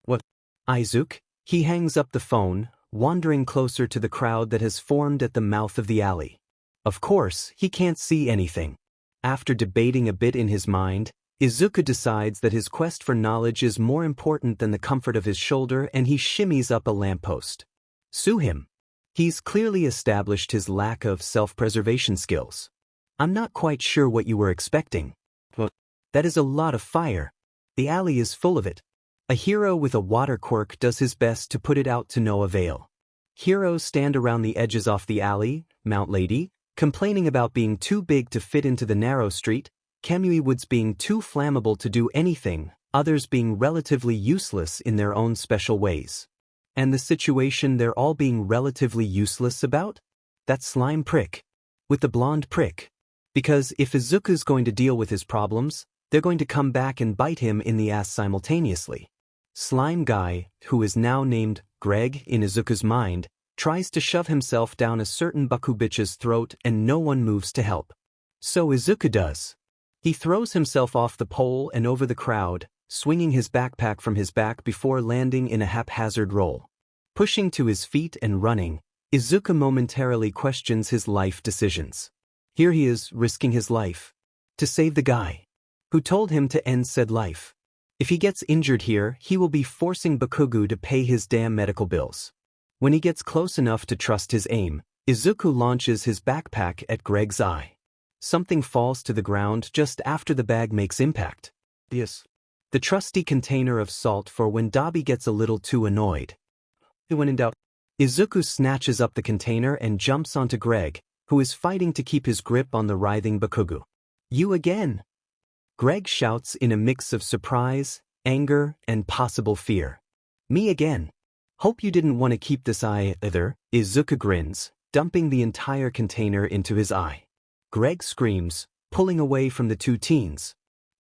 What? Izuku? He hangs up the phone, wandering closer to the crowd that has formed at the mouth of the alley. Of course, he can't see anything. After debating a bit in his mind, Izuku decides that his quest for knowledge is more important than the comfort of his shoulder and he shimmies up a lamppost. Sue him. He's clearly established his lack of self-preservation skills. I'm not quite sure what you were expecting. But that is a lot of fire. The alley is full of it. A hero with a water quirk does his best to put it out to no avail. Heroes stand around the edges off the alley, Mount Lady, complaining about being too big to fit into the narrow street, Kamui Woods being too flammable to do anything, others being relatively useless in their own special ways. And the situation they're all being relatively useless about? That slime prick. With the blonde prick. Because if Izuku's going to deal with his problems, they're going to come back and bite him in the ass simultaneously. Slime Guy, who is now named Greg in Izuku's mind, tries to shove himself down a certain Baku bitch's throat and no one moves to help. So Izuku does. He throws himself off the pole and over the crowd, swinging his backpack from his back before landing in a haphazard roll. Pushing to his feet and running, Izuku momentarily questions his life decisions. Here he is risking his life. To save the guy who told him to end said life. If he gets injured here, he will be forcing Bakugo to pay his damn medical bills. When he gets close enough to trust his aim, Izuku launches his backpack at Greg's eye. Something falls to the ground just after the bag makes impact. Yes. The trusty container of salt for when Dabi gets a little too annoyed. When in doubt, Izuku snatches up the container and jumps onto Greg, who is fighting to keep his grip on the writhing Bakugo. You again! Greg shouts in a mix of surprise, anger, and possible fear. Me again. Hope you didn't want to keep this eye either, Izuku grins, dumping the entire container into his eye. Greg screams, pulling away from the two teens.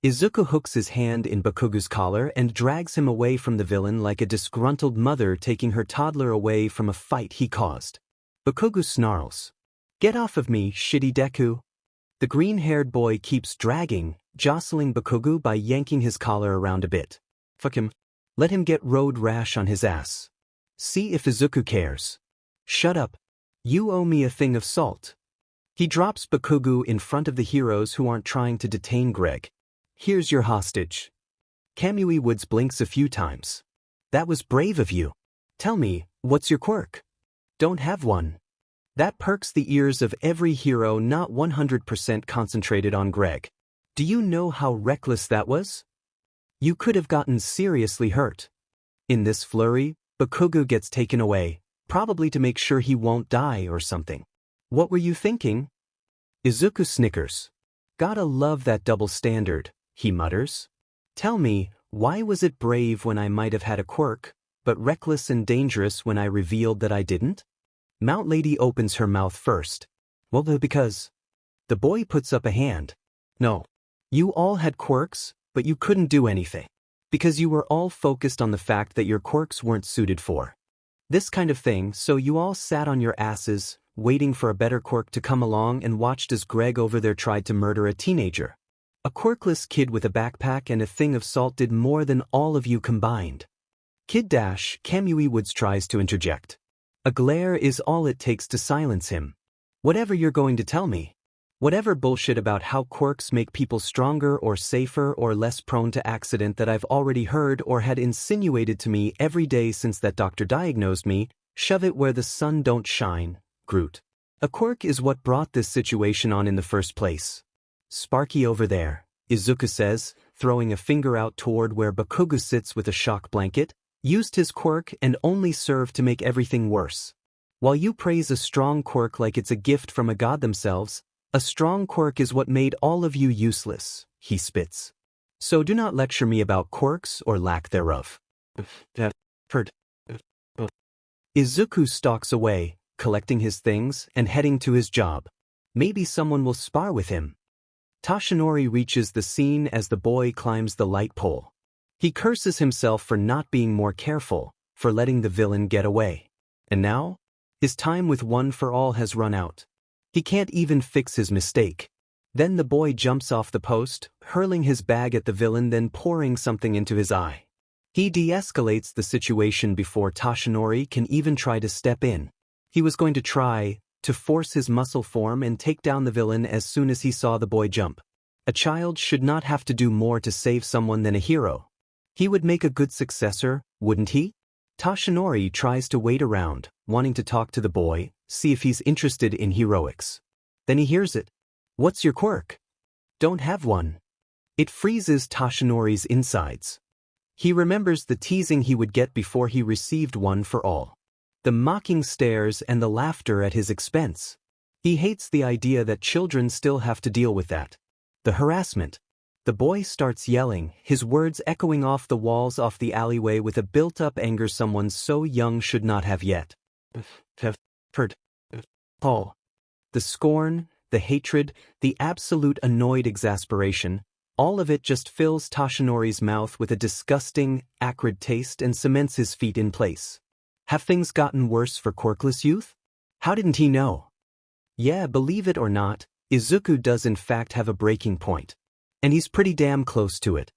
Izuku hooks his hand in Bakugo's collar and drags him away from the villain like a disgruntled mother taking her toddler away from a fight he caused. Bakugo snarls. Get off of me, shitty Deku. The green-haired boy keeps dragging, jostling Bakugo by yanking his collar around a bit. Fuck him. Let him get road rash on his ass. See if Izuku cares. Shut up. You owe me a thing of salt. He drops Bakugo in front of the heroes who aren't trying to detain Greg. Here's your hostage. Kamui Woods blinks a few times. That was brave of you. Tell me, what's your quirk? Don't have one. That perks the ears of every hero not 100% concentrated on Greg. Do you know how reckless that was? You could have gotten seriously hurt. In this flurry, Bakugo gets taken away, probably to make sure he won't die or something. What were you thinking? Izuku snickers. Gotta love that double standard, he mutters. Tell me, why was it brave when I might have had a quirk, but reckless and dangerous when I revealed that I didn't? Mount Lady opens her mouth first. Well, because... The boy puts up a hand. No. You all had quirks, but you couldn't do anything. Because you were all focused on the fact that your quirks weren't suited for this kind of thing, so you all sat on your asses, waiting for a better quirk to come along and watched as Greg over there tried to murder a teenager. A quirkless kid with a backpack and a thing of salt did more than all of you combined. Kid Dash, Kamui Woods tries to interject. A glare is all it takes to silence him. Whatever you're going to tell me. Whatever bullshit about how quirks make people stronger or safer or less prone to accident that I've already heard or had insinuated to me every day since that doctor diagnosed me, shove it where the sun don't shine, Groot. A quirk is what brought this situation on in the first place. Sparky over there, Izuku says, throwing a finger out toward where Bakugo sits with a shock blanket, used his quirk and only served to make everything worse. While you praise a strong quirk like it's a gift from a god themselves, a strong quirk is what made all of you useless, he spits. So do not lecture me about quirks or lack thereof. Izuku stalks away, collecting his things and heading to his job. Maybe someone will spar with him. Toshinori reaches the scene as the boy climbs the light pole. He curses himself for not being more careful, for letting the villain get away. And now? His time with One for All has run out. He can't even fix his mistake. Then the boy jumps off the post, hurling his bag at the villain, then pouring something into his eye. He de-escalates the situation before Toshinori can even try to step in. He was going to try to force his muscle form and take down the villain as soon as he saw the boy jump. A child should not have to do more to save someone than a hero. He would make a good successor, wouldn't he? Toshinori tries to wait around, wanting to talk to the boy, see if he's interested in heroics. Then he hears it. What's your quirk? Don't have one. It freezes Toshinori's insides. He remembers the teasing he would get before he received One for All. The mocking stares and the laughter at his expense. He hates the idea that children still have to deal with that. The harassment. The boy starts yelling, his words echoing off the walls off the alleyway with a built-up anger someone so young should not have yet. Heard. Paul. The scorn, the hatred, the absolute annoyed exasperation, all of it just fills Toshinori's mouth with a disgusting, acrid taste and cements his feet in place. Have things gotten worse for quirkless youth? How didn't he know? Yeah, believe it or not, Izuku does in fact have a breaking point. And he's pretty damn close to it.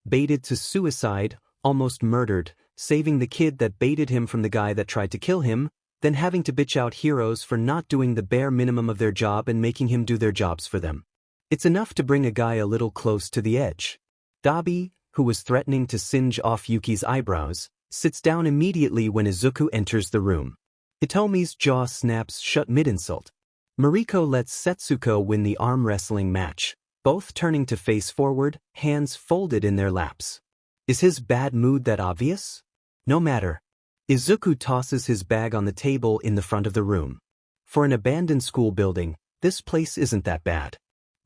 Baited to suicide, almost murdered, saving the kid that baited him from the guy that tried to kill him, then having to bitch out heroes for not doing the bare minimum of their job and making him do their jobs for them. It's enough to bring a guy a little close to the edge. Dabi, who was threatening to singe off Yuki's eyebrows, sits down immediately when Izuku enters the room. Hitomi's jaw snaps shut mid-insult. Mariko lets Setsuko win the arm wrestling match, both turning to face forward, hands folded in their laps. Is his bad mood that obvious? No matter. Izuku tosses his bag on the table in the front of the room. For an abandoned school building, this place isn't that bad.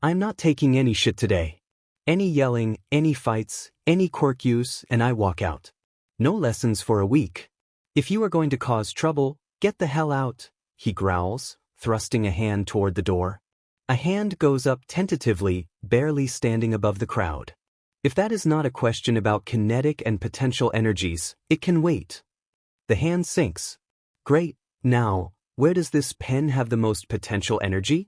I'm not taking any shit today. Any yelling, any fights, any quirk use, and I walk out. No lessons for a week. If you are going to cause trouble, get the hell out, he growls, thrusting a hand toward the door. A hand goes up tentatively, barely standing above the crowd. If that is not a question about kinetic and potential energies, it can wait. The hand sinks. Great, now, where does this pen have the most potential energy?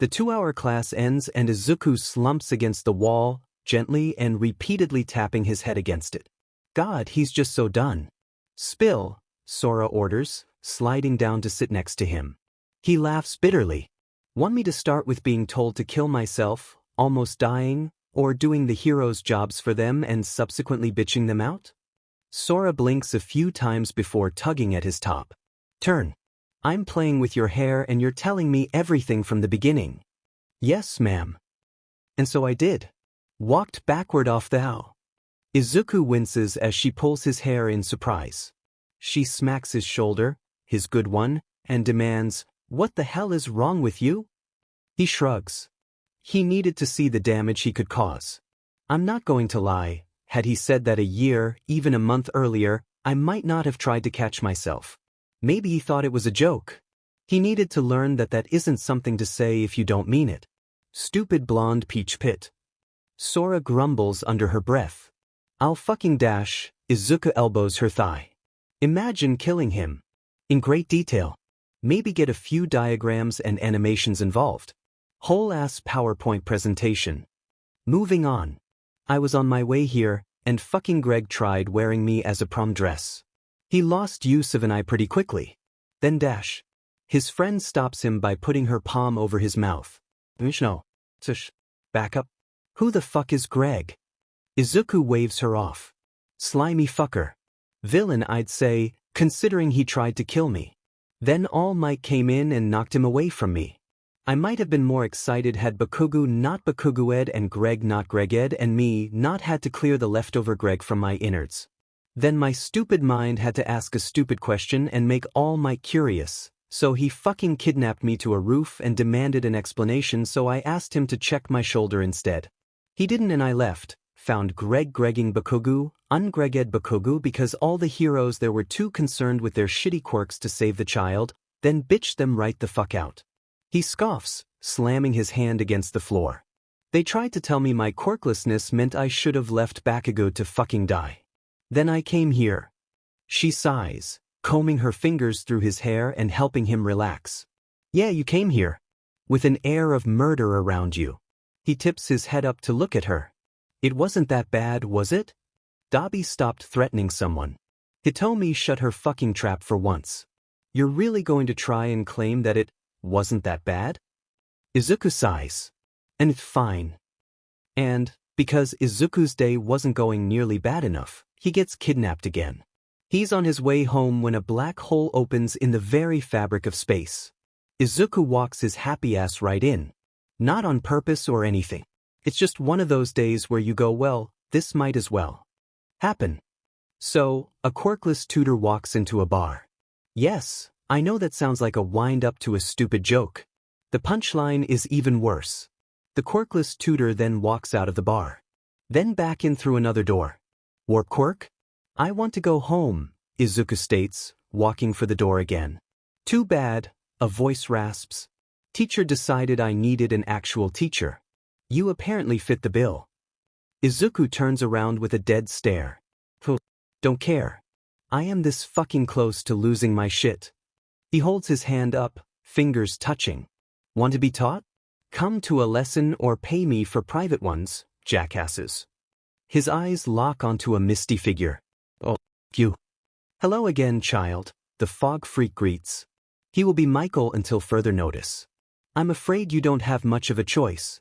The 2-hour class ends and Izuku slumps against the wall, gently and repeatedly tapping his head against it. God, he's just so done. Spill, Sora orders, sliding down to sit next to him. He laughs bitterly. Want me to start with being told to kill myself, almost dying, or doing the hero's jobs for them and subsequently bitching them out? Sora blinks a few times before tugging at his top. Turn. I'm playing with your hair and you're telling me everything from the beginning. Yes, ma'am. And so I did. Walked backward off the aisle. Izuku winces as she pulls his hair in surprise. She smacks his shoulder, his good one, and demands, "What the hell is wrong with you?" He shrugs. He needed to see the damage he could cause. I'm not going to lie, had he said that a year, even a month earlier, I might not have tried to catch myself. Maybe he thought it was a joke. He needed to learn that that isn't something to say if you don't mean it. Stupid blonde peach pit. Sora grumbles under her breath. I'll fucking dash. Izuku elbows her thigh. Imagine killing him. In great detail. Maybe get a few diagrams and animations involved. Whole-ass PowerPoint presentation. Moving on. I was on my way here, And fucking Greg tried wearing me as a prom dress. He lost use of an eye pretty quickly. Then dash. His friend stops him by putting her palm over his mouth. No. Tush. Back up. Who the fuck is Greg? Izuku waves her off. Slimy fucker. Villain, I'd say, considering he tried to kill me. Then All Might came in and knocked him away from me. I might have been more excited had Bakugu not Bakugued and Greg not Greged and me not had to clear the leftover Greg from my innards. Then my stupid mind had to ask a stupid question and make All Might curious, so he fucking kidnapped me to a roof and demanded an explanation, so I asked him to check my shoulder instead. He didn't and I left, found Greg Gregging Bakugu, ungreged Bakugu because all the heroes there were too concerned with their shitty quirks to save the child, then bitched them right the fuck out. He scoffs, slamming his hand against the floor. They tried to tell me my quirklessness meant I should have left Bakugo to fucking die. Then I came here. She sighs, combing her fingers through his hair and helping him relax. Yeah, you came here. With an air of murder around you. He tips his head up to look at her. It wasn't that bad, was it? Dabi stopped threatening someone. Hitomi shut her fucking trap for once. You're really going to try and claim that it wasn't that bad? Izuku sighs. And it's fine. And, because Izuku's day wasn't going nearly bad enough, he gets kidnapped again. He's on his way home when a black hole opens in the very fabric of space. Izuku walks his happy ass right in. Not on purpose or anything. It's just one of those days where you go, well, this might as well happen. So, a quirkless tutor walks into a bar. Yes, I know that sounds like a wind-up to a stupid joke. The punchline is even worse. The quirkless tutor then walks out of the bar. Then back in through another door. Warp quirk? I want to go home, Izuku states, walking for the door again. Too bad, a voice rasps. Teacher decided I needed an actual teacher. You apparently fit the bill. Izuku turns around with a dead stare. Don't care. I am this fucking close to losing my shit. He holds his hand up, fingers touching. Want to be taught? Come to a lesson or pay me for private ones, jackasses. His eyes lock onto a misty figure. Oh, you. Hello again, child, the fog freak greets. He will be Michael until further notice. I'm afraid you don't have much of a choice.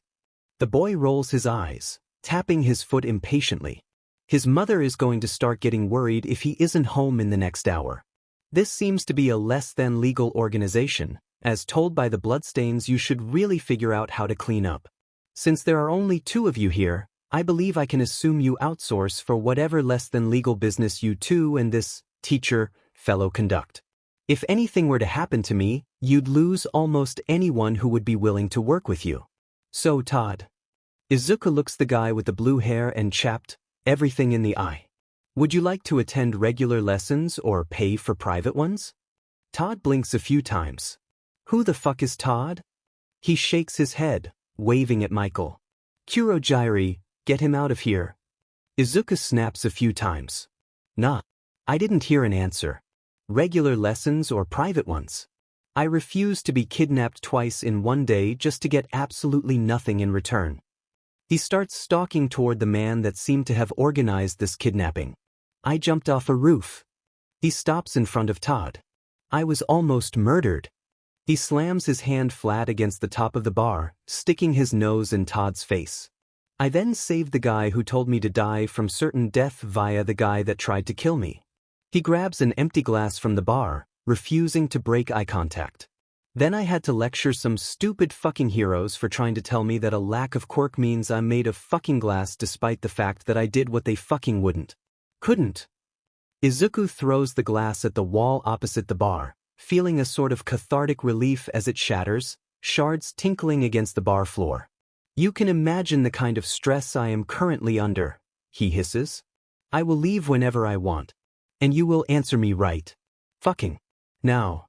The boy rolls his eyes, tapping his foot impatiently. His mother is going to start getting worried if he isn't home in the next hour. This seems to be a less-than-legal organization. As told by the bloodstains, you should really figure out how to clean up. Since there are only 2 of you here, I believe I can assume you outsource for whatever less-than-legal business you two and this teacher fellow conduct. If anything were to happen to me, you'd lose almost anyone who would be willing to work with you. So Todd. Izuku looks the guy with the blue hair and chapped, everything in the eye. Would you like to attend regular lessons or pay for private ones? Todd blinks a few times. Who the fuck is Todd? He shakes his head, waving at Michael. Kurogyri, get him out of here. Izuku snaps a few times. Nah. I didn't hear an answer. Regular lessons or private ones? I refuse to be kidnapped twice in one day just to get absolutely nothing in return. He starts stalking toward the man that seemed to have organized this kidnapping. I jumped off a roof. He stops in front of Todd. I was almost murdered. He slams his hand flat against the top of the bar, sticking his nose in Todd's face. I then saved the guy who told me to die from certain death via the guy that tried to kill me. He grabs an empty glass from the bar, refusing to break eye contact. Then I had to lecture some stupid fucking heroes for trying to tell me that a lack of quirk means I'm made of fucking glass despite the fact that I did what they fucking couldn't. Izuku throws the glass at the wall opposite the bar, feeling a sort of cathartic relief as it shatters, shards tinkling against the bar floor. You can imagine the kind of stress I am currently under, he hisses. I will leave whenever I want. And you will answer me right. Fucking. Now.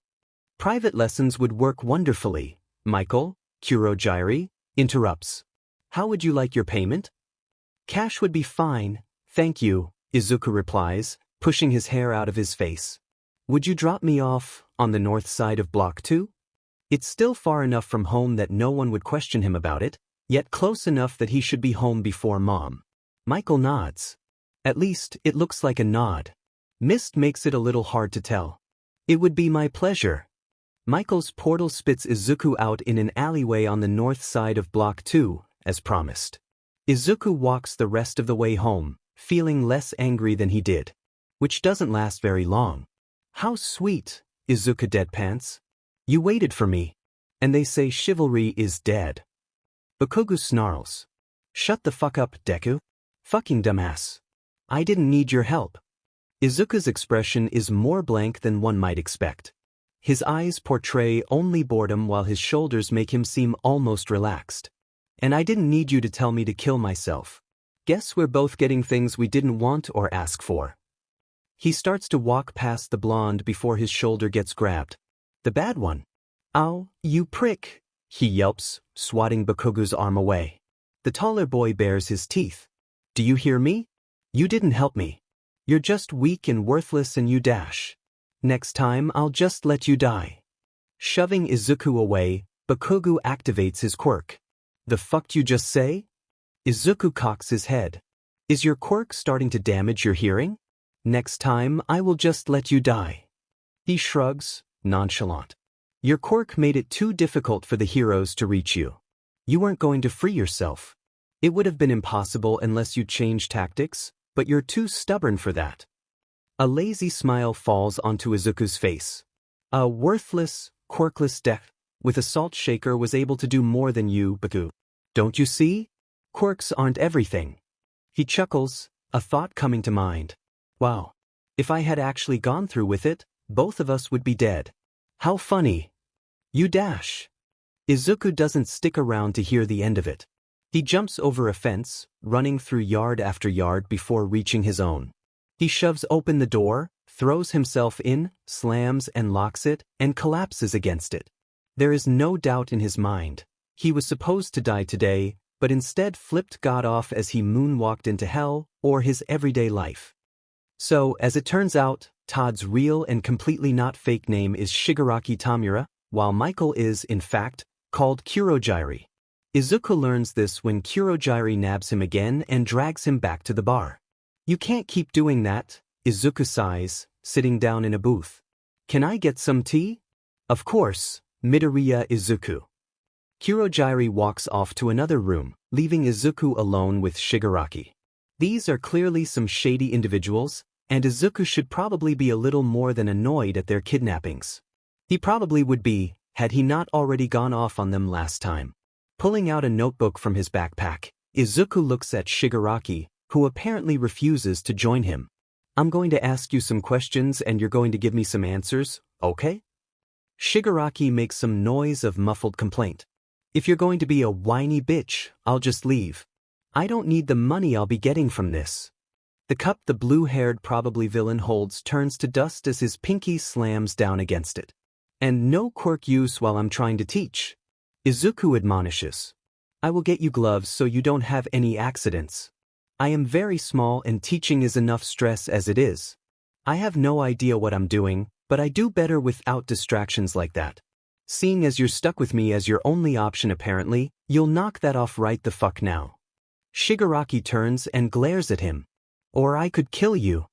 Private lessons would work wonderfully, Michael, Kurogyri, interrupts. How would you like your payment? Cash would be fine, thank you, Izuku replies, pushing his hair out of his face. Would you drop me off on the north side of Block 2? It's still far enough from home that no one would question him about it, yet close enough that he should be home before Mom. Michael nods. At least, it looks like a nod. Mist makes it a little hard to tell. It would be my pleasure. Michael's portal spits Izuku out in an alleyway on the north side of Block 2, as promised. Izuku walks the rest of the way home, feeling less angry than he did. Which doesn't last very long. How sweet, Izuku deadpants. You waited for me. And they say chivalry is dead. Bakugo snarls. Shut the fuck up, Deku. Fucking dumbass. I didn't need your help. Izuku's expression is more blank than one might expect. His eyes portray only boredom while his shoulders make him seem almost relaxed. And I didn't need you to tell me to kill myself. Guess we're both getting things we didn't want or ask for. He starts to walk past the blonde before his shoulder gets grabbed. The bad one. Ow, you prick, he yelps, swatting Bakugo's arm away. The taller boy bares his teeth. Do you hear me? You didn't help me. You're just weak and worthless and you dash. Next time I'll just let you die. Shoving Izuku away, Bakugo activates his quirk. The fuck you just say? Izuku cocks his head. Is your quirk starting to damage your hearing? Next time I will just let you die. He shrugs, nonchalant. Your quirk made it too difficult for the heroes to reach you. You weren't going to free yourself. It would have been impossible unless you changed tactics, but you're too stubborn for that. A lazy smile falls onto Izuku's face. A worthless, quirkless deck with a salt shaker was able to do more than you, Baku. Don't you see? Quirks aren't everything. He chuckles, a thought coming to mind. Wow. If I had actually gone through with it, both of us would be dead. How funny. You dash. Izuku doesn't stick around to hear the end of it. He jumps over a fence, running through yard after yard before reaching his own. He shoves open the door, throws himself in, slams and locks it, and collapses against it. There is no doubt in his mind. He was supposed to die today, but instead flipped God off as he moonwalked into hell, or his everyday life. So, as it turns out, Todd's real and completely not fake name is Shigaraki Tamura, while Michael is, in fact, called Kurogyri. Izuku learns this when Kurogyri nabs him again and drags him back to the bar. You can't keep doing that, Izuku sighs, sitting down in a booth. Can I get some tea? Of course, Midoriya Izuku. Kurogyri walks off to another room, leaving Izuku alone with Shigaraki. These are clearly some shady individuals, and Izuku should probably be a little more than annoyed at their kidnappings. He probably would be, had he not already gone off on them last time. Pulling out a notebook from his backpack, Izuku looks at Shigaraki, who apparently refuses to join him. I'm going to ask you some questions and you're going to give me some answers, okay? Shigaraki makes some noise of muffled complaint. If you're going to be a whiny bitch, I'll just leave. I don't need the money I'll be getting from this. The cup the blue-haired probably villain holds turns to dust as his pinky slams down against it. And no quirk use while I'm trying to teach. Izuku admonishes. I will get you gloves so you don't have any accidents. I am very small and teaching is enough stress as it is. I have no idea what I'm doing, but I do better without distractions like that. Seeing as you're stuck with me as your only option apparently, you'll knock that off right the fuck now. Shigaraki turns and glares at him. Or I could kill you.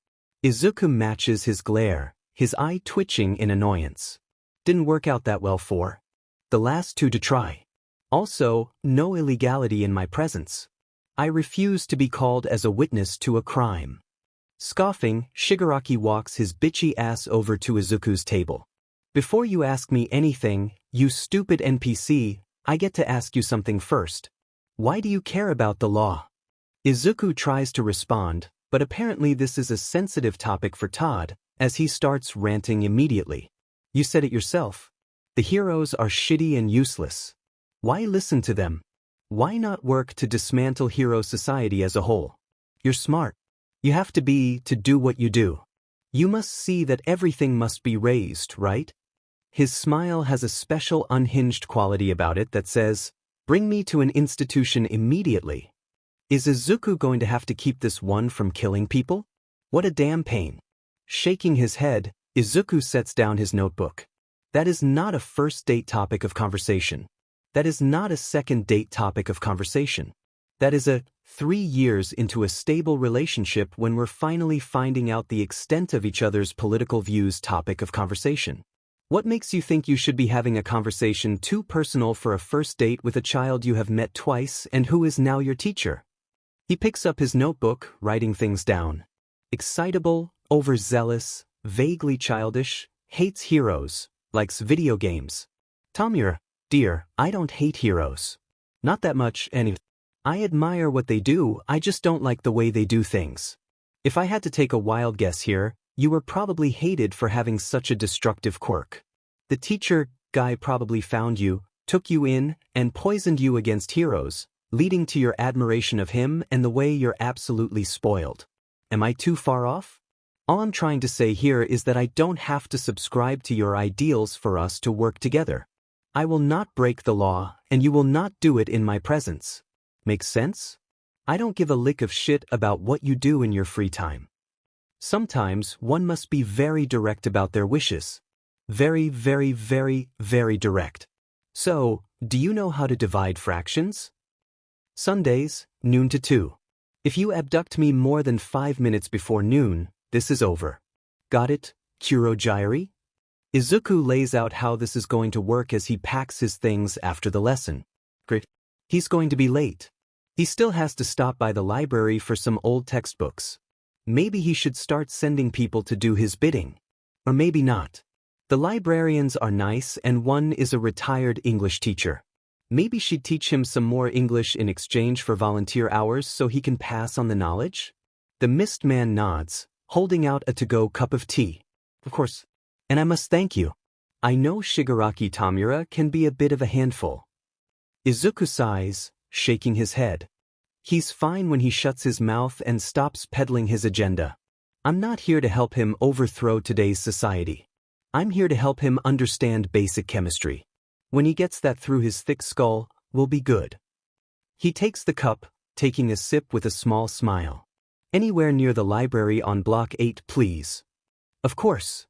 Izuku matches his glare, his eye twitching in annoyance. Didn't work out that well for the last two to try. Also, no illegality in my presence. I refuse to be called as a witness to a crime. Scoffing, Shigaraki walks his bitchy ass over to Izuku's table. Before you ask me anything, you stupid NPC, I get to ask you something first. Why do you care about the law? Izuku tries to respond, but apparently this is a sensitive topic for Todd, as he starts ranting immediately. You said it yourself. The heroes are shitty and useless. Why listen to them? Why not work to dismantle hero society as a whole? You're smart. You have to be to do what you do. You must see that everything must be raised, right? His smile has a special unhinged quality about it that says, bring me to an institution immediately. Is Izuku going to have to keep this one from killing people? What a damn pain. Shaking his head, Izuku sets down his notebook. That is not a first date topic of conversation. That is not a second date topic of conversation. That is a 3 years into a stable relationship when we're finally finding out the extent of each other's political views topic of conversation. What makes you think you should be having a conversation too personal for a first date with a child you have met twice and who is now your teacher? He picks up his notebook, writing things down. Excitable, overzealous, vaguely childish, hates heroes, likes video games. Tamura, dear, I don't hate heroes. Not that much, anyway. I admire what they do, I just don't like the way they do things. If I had to take a wild guess here, you were probably hated for having such a destructive quirk. The teacher guy probably found you, took you in, and poisoned you against heroes, leading to your admiration of him and the way you're absolutely spoiled. Am I too far off? All I'm trying to say here is that I don't have to subscribe to your ideals for us to work together. I will not break the law, and you will not do it in my presence. Makes sense? I don't give a lick of shit about what you do in your free time. Sometimes one must be very direct about their wishes. Very, very, very, very direct. So, do you know how to divide fractions? Sundays, noon to 2. If you abduct me more than 5 minutes before noon, this is over. Got it, Kurogyari? Izuku lays out how this is going to work as he packs his things after the lesson. Great. He's going to be late. He still has to stop by the library for some old textbooks. Maybe he should start sending people to do his bidding. Or maybe not. The librarians are nice and one is a retired English teacher. Maybe she'd teach him some more English in exchange for volunteer hours so he can pass on the knowledge? The mist man nods, holding out a to-go cup of tea. Of course. And I must thank you. I know Shigaraki Tamura can be a bit of a handful. Izuku sighs, shaking his head. He's fine when he shuts his mouth and stops peddling his agenda. I'm not here to help him overthrow today's society. I'm here to help him understand basic chemistry. When he gets that through his thick skull, we'll be good. He takes the cup, taking a sip with a small smile. Anywhere near the library on Block 8, please. Of course.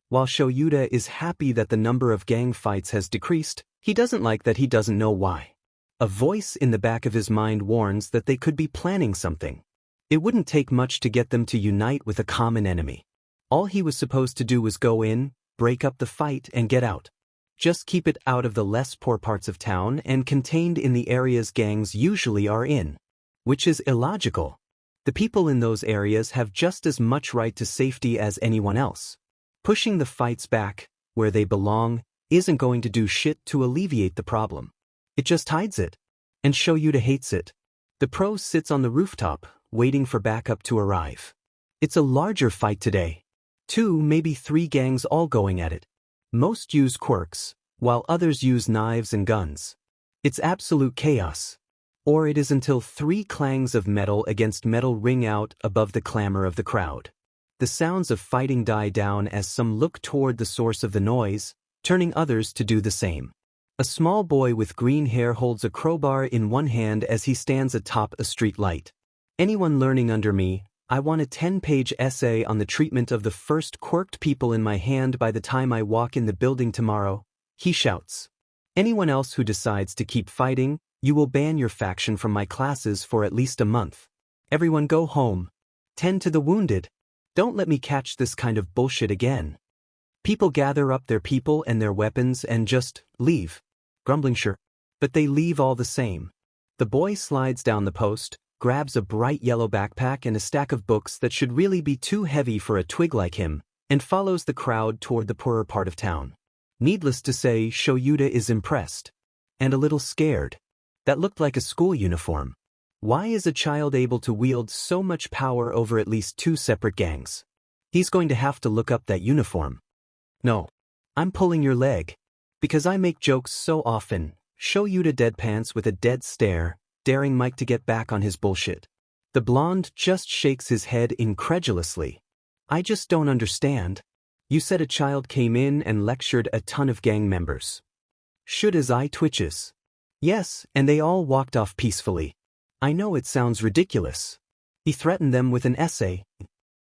While Shoyuta is happy that the number of gang fights has decreased, he doesn't like that he doesn't know why. A voice in the back of his mind warns that they could be planning something. It wouldn't take much to get them to unite with a common enemy. All he was supposed to do was go in, break up the fight and get out. Just keep it out of the less poor parts of town and contained in the areas gangs usually are in. Which is illogical. The people in those areas have just as much right to safety as anyone else. Pushing the fights back, where they belong, isn't going to do shit to alleviate the problem. It just hides it. And Shoyuta hates it. The pro sits on the rooftop, waiting for backup to arrive. It's a larger fight today. 2, maybe 3 gangs all going at it. Most use quirks, while others use knives and guns. It's absolute chaos. Or it is until 3 clangs of metal against metal ring out above the clamor of the crowd. The sounds of fighting die down as some look toward the source of the noise, turning others to do the same. A small boy with green hair holds a crowbar in one hand as he stands atop a street light. Anyone learning under me, I want a 10-page essay on the treatment of the first quirked people in my hand by the time I walk in the building tomorrow, he shouts. Anyone else who decides to keep fighting, you will ban your faction from my classes for at least a month. Everyone go home. Tend to the wounded. Don't let me catch this kind of bullshit again. People gather up their people and their weapons and just leave. Grumbling sure. But they leave all the same. The boy slides down the post, grabs a bright yellow backpack and a stack of books that should really be too heavy for a twig like him, and follows the crowd toward the poorer part of town. Needless to say, Shoyuta is impressed. And a little scared. That looked like a school uniform. Why is a child able to wield so much power over at least 2 separate gangs? He's going to have to look up that uniform. No. I'm pulling your leg. Because I make jokes so often, Shoyuta deadpants with a dead stare, daring Mike to get back on his bullshit. The blonde just shakes his head incredulously. I just don't understand. You said a child came in and lectured a ton of gang members. Shuta's eye twitches. Yes, and they all walked off peacefully. I know it sounds ridiculous. He threatened them with an essay.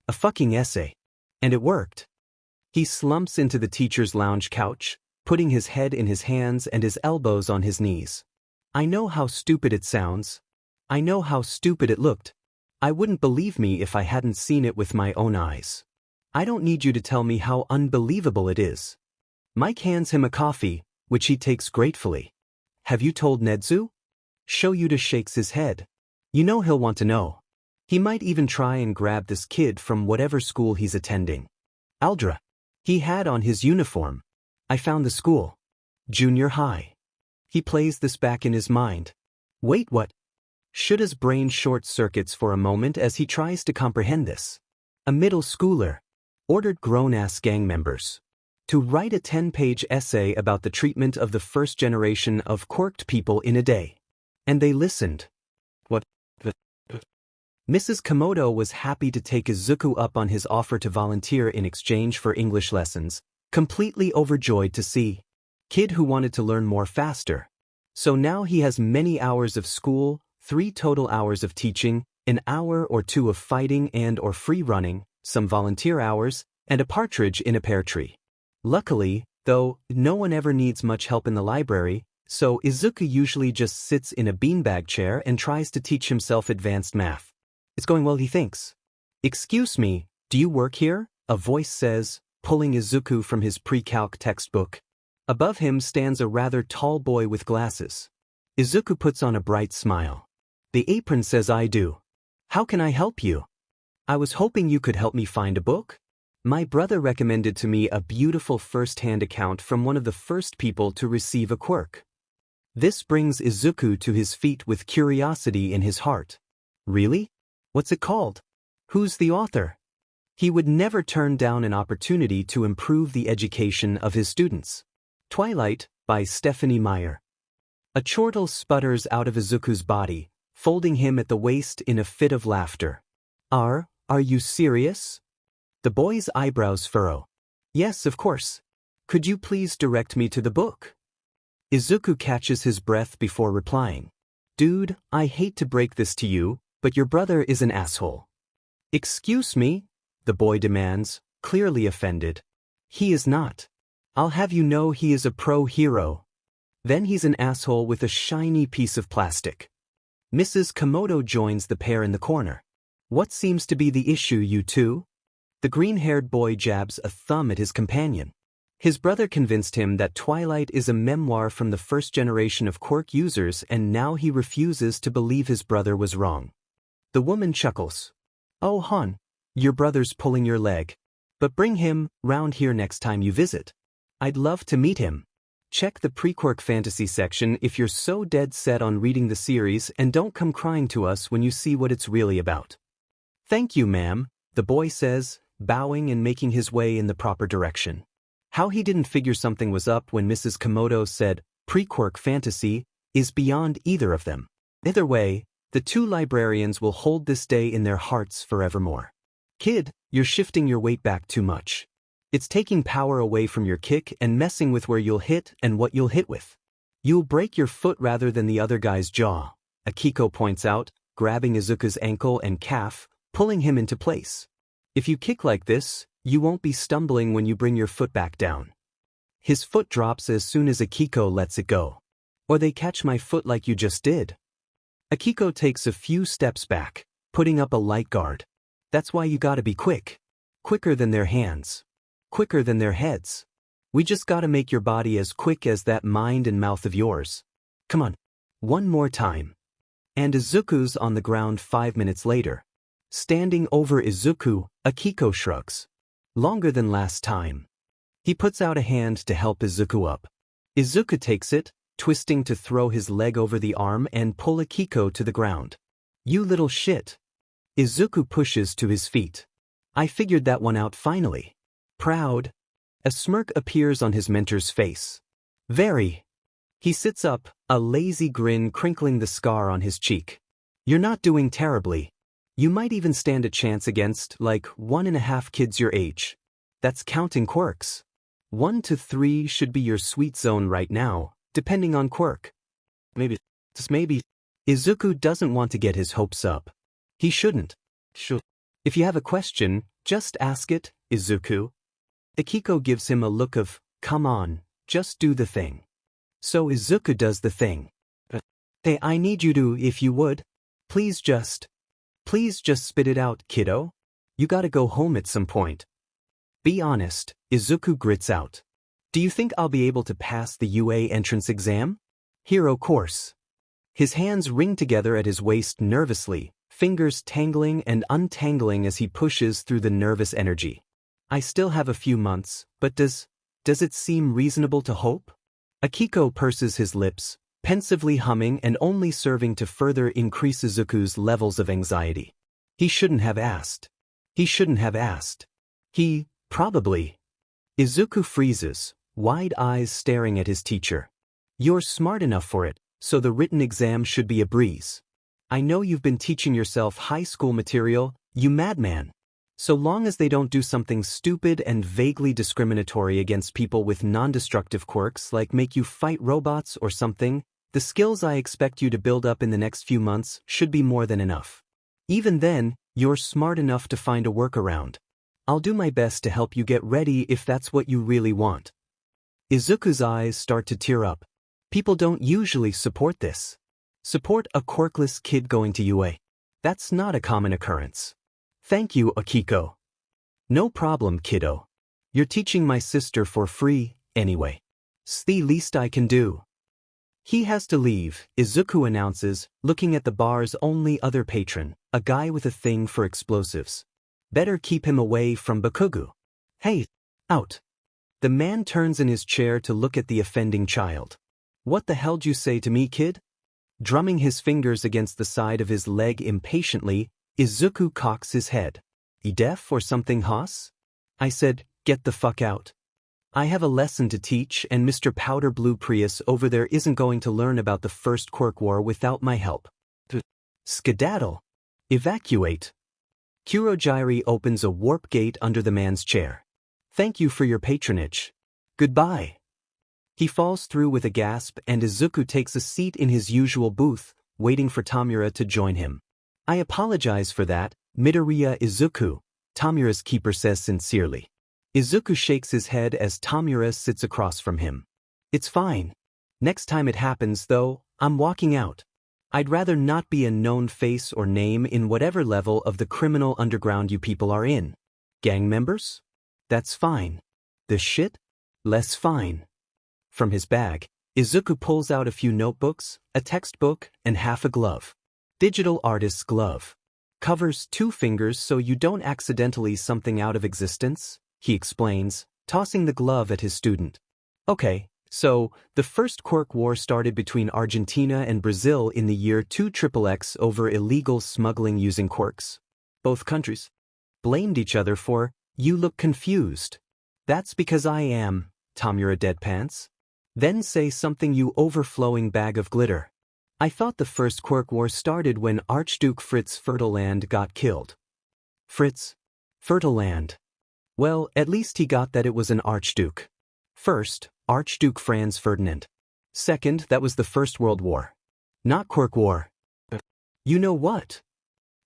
A fucking essay. And it worked. He slumps into the teacher's lounge couch, putting his head in his hands and his elbows on his knees. I know how stupid it sounds. I know how stupid it looked. I wouldn't believe me if I hadn't seen it with my own eyes. I don't need you to tell me how unbelievable it is. Mike hands him a coffee, which he takes gratefully. Have you told Nedzu? Shoyuta shakes his head. You know he'll want to know. He might even try and grab this kid from whatever school he's attending. Aldra. He had on his uniform. I found the school. Junior high. He plays this back in his mind. Wait, what? Shuta's brain short-circuits for a moment as he tries to comprehend this. A middle schooler ordered grown-ass gang members to write a 10-page essay about the treatment of the first generation of quirked people in a day. And they listened. What? Mrs. Komodo was happy to take Izuku up on his offer to volunteer in exchange for English lessons, completely overjoyed to see. Kid who wanted to learn more faster. So now he has many hours of school, 3 total hours of teaching, an hour or 2 of fighting and or free running, some volunteer hours, and a partridge in a pear tree. Luckily, though, no one ever needs much help in the library, so Izuku usually just sits in a beanbag chair and tries to teach himself advanced math. It's going well, he thinks. Excuse me, do you work here? A voice says, pulling Izuku from his pre-calc textbook. Above him stands a rather tall boy with glasses. Izuku puts on a bright smile. The apron says I do. How can I help you? I was hoping you could help me find a book. My brother recommended to me a beautiful first-hand account from one of the first people to receive a quirk. This brings Izuku to his feet with curiosity in his heart. Really? What's it called? Who's the author? He would never turn down an opportunity to improve the education of his students. Twilight, by Stephanie Meyer. A chortle sputters out of Izuku's body, folding him at the waist in a fit of laughter. Are you serious? The boy's eyebrows furrow. Yes, of course. Could you please direct me to the book? Izuku catches his breath before replying. Dude, I hate to break this to you, but your brother is an asshole. Excuse me? The boy demands, clearly offended. He is not. I'll have you know he is a pro-hero. Then he's an asshole with a shiny piece of plastic. Mrs. Komodo joins the pair in the corner. What seems to be the issue, you two? The green-haired boy jabs a thumb at his companion. His brother convinced him that Twilight is a memoir from the first generation of quirk users, and now he refuses to believe his brother was wrong. The woman chuckles. Oh, hon, your brother's pulling your leg. But bring him round here next time you visit. I'd love to meet him. Check the pre-quirk fantasy section if you're so dead set on reading the series, and don't come crying to us when you see what it's really about. Thank you, ma'am, the boy says, bowing and making his way in the proper direction. How he didn't figure something was up when Mrs. Komodo said, pre-quirk fantasy, is beyond either of them. Either way, the two librarians will hold this day in their hearts forevermore. Kid, you're shifting your weight back too much. It's taking power away from your kick and messing with where you'll hit and what you'll hit with. You'll break your foot rather than the other guy's jaw, Akiko points out, grabbing Izuku's ankle and calf, pulling him into place. If you kick like this, you won't be stumbling when you bring your foot back down. His foot drops as soon as Akiko lets it go. Or they catch my foot like you just did. Akiko takes a few steps back, putting up a light guard. That's why you gotta be quick. Quicker than their hands. Quicker than their heads. We just gotta make your body as quick as that mind and mouth of yours. Come on. One more time. And Izuku's on the ground 5 minutes later. Standing over Izuku, Akiko shrugs. Longer than last time. He puts out a hand to help Izuku up. Izuku takes it, twisting to throw his leg over the arm and pull Akiko to the ground. You little shit. Izuku pushes to his feet. I figured that one out finally. Proud. A smirk appears on his mentor's face. Very. He sits up, a lazy grin crinkling the scar on his cheek. You're not doing terribly. You might even stand a chance against, like, 1.5 kids your age. That's counting quirks. 1 to 3 should be your sweet zone right now, depending on quirk. Maybe, just maybe. Izuku doesn't want to get his hopes up. He shouldn't. If you have a question, just ask it, Izuku. Akiko gives him a look of, come on, just do the thing. So Izuku does the thing. Hey, I need you to, if you would. Please just spit it out, kiddo. You gotta go home at some point. Be honest, Izuku grits out. Do you think I'll be able to pass the UA entrance exam? Hero course. His hands ring together at his waist nervously, fingers tangling and untangling as he pushes through the nervous energy. I still have a few months, but does it seem reasonable to hope? Akiko purses his lips, pensively humming and only serving to further increase Izuku's levels of anxiety. He shouldn't have asked. He, probably. Izuku freezes, wide eyes staring at his teacher. You're smart enough for it, so the written exam should be a breeze. I know you've been teaching yourself high school material, you madman. So long as they don't do something stupid and vaguely discriminatory against people with non-destructive quirks like make you fight robots or something, the skills I expect you to build up in the next few months should be more than enough. Even then, you're smart enough to find a workaround. I'll do my best to help you get ready if that's what you really want. Izuku's eyes start to tear up. People don't usually support this. Support a quirkless kid going to UA. That's not a common occurrence. Thank you, Akiko. No problem, kiddo. You're teaching my sister for free, anyway. It's the least I can do. He has to leave, Izuku announces, looking at the bar's only other patron, a guy with a thing for explosives. Better keep him away from Bakugo. Hey, out. The man turns in his chair to look at the offending child. What the hell'd you say to me, kid? Drumming his fingers against the side of his leg impatiently, Izuku cocks his head. You deaf or something, hoss? I said, get the fuck out. I have a lesson to teach and Mr. Powder Blue Prius over there isn't going to learn about the First Quirk War without my help. Skedaddle. Evacuate. Kurogyri opens a warp gate under the man's chair. Thank you for your patronage. Goodbye. He falls through with a gasp and Izuku takes a seat in his usual booth, waiting for Tamura to join him. I apologize for that, Midoriya Izuku, Tamura's keeper says sincerely. Izuku shakes his head as Tamura sits across from him. It's fine. Next time it happens, though, I'm walking out. I'd rather not be a known face or name in whatever level of the criminal underground you people are in. Gang members? That's fine. The shit? Less fine. From his bag, Izuku pulls out a few notebooks, a textbook, and half a glove. Digital artist's glove. Covers 2 fingers so you don't accidentally something out of existence, he explains, tossing the glove at his student. Okay, so, the First Quirk War started between Argentina and Brazil in the year 2XX over illegal smuggling using quirks. Both countries blamed each other for, you look confused. That's because I am, Tamura deadpants. Then say something, you overflowing bag of glitter. I thought the First Quirk War started when Archduke Fritz Fertiland got killed. Fritz? Fertiland. Well, at least he got that it was an archduke. First, Archduke Franz Ferdinand. Second, that was the First World War. Not Quirk War. You know what?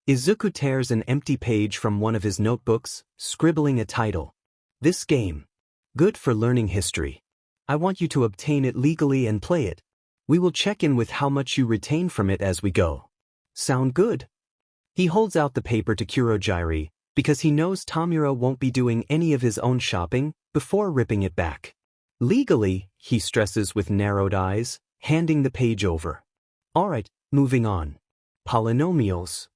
Izuku tears an empty page from one of his notebooks, scribbling a title. This game. Good for learning history. I want you to obtain it legally and play it. We will check in with how much you retain from it as we go. Sound good? He holds out the paper to Kurogyri, because he knows Tamura won't be doing any of his own shopping, before ripping it back. Legally, he stresses with narrowed eyes, handing the page over. Alright, moving on. Polynomials.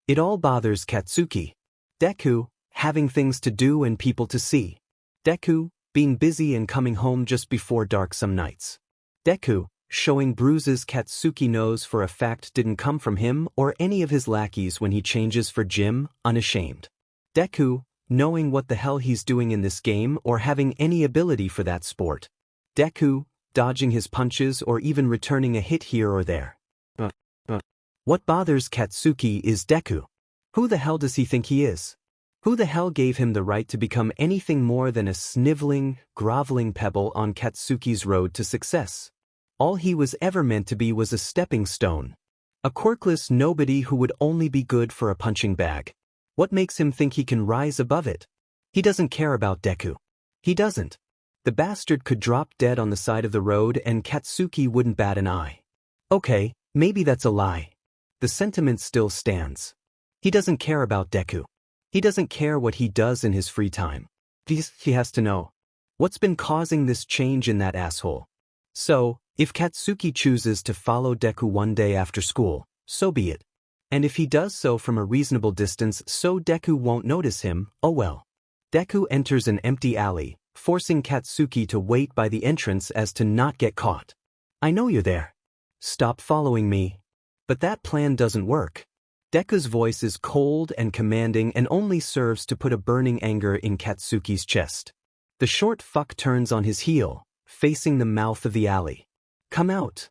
It all bothers Katsuki. Deku, having things to do and people to see. Deku, being busy and coming home just before dark some nights. Deku, showing bruises Katsuki knows for a fact didn't come from him or any of his lackeys when he changes for gym, unashamed. Deku, knowing what the hell he's doing in this game or having any ability for that sport. Deku, dodging his punches or even returning a hit here or there. What bothers Katsuki is Deku. Who the hell does he think he is? Who the hell gave him the right to become anything more than a sniveling, groveling pebble on Katsuki's road to success? All he was ever meant to be was a stepping stone. A quirkless nobody who would only be good for a punching bag. What makes him think he can rise above it? He doesn't care about Deku. He doesn't. The bastard could drop dead on the side of the road and Katsuki wouldn't bat an eye. Okay, maybe that's a lie. the sentiment still stands. He doesn't care about Deku. He doesn't care what he does in his free time. He has to know what's been causing this change in that asshole. So, if Katsuki chooses to follow Deku one day after school, so be it. And if he does so from a reasonable distance so Deku won't notice him, oh well. Deku enters an empty alley, forcing Katsuki to wait by the entrance as to not get caught. I know you're there. Stop following me. But that plan doesn't work. Deku's voice is cold and commanding and only serves to put a burning anger in Katsuki's chest. The short fuck turns on his heel, facing the mouth of the alley. Come out.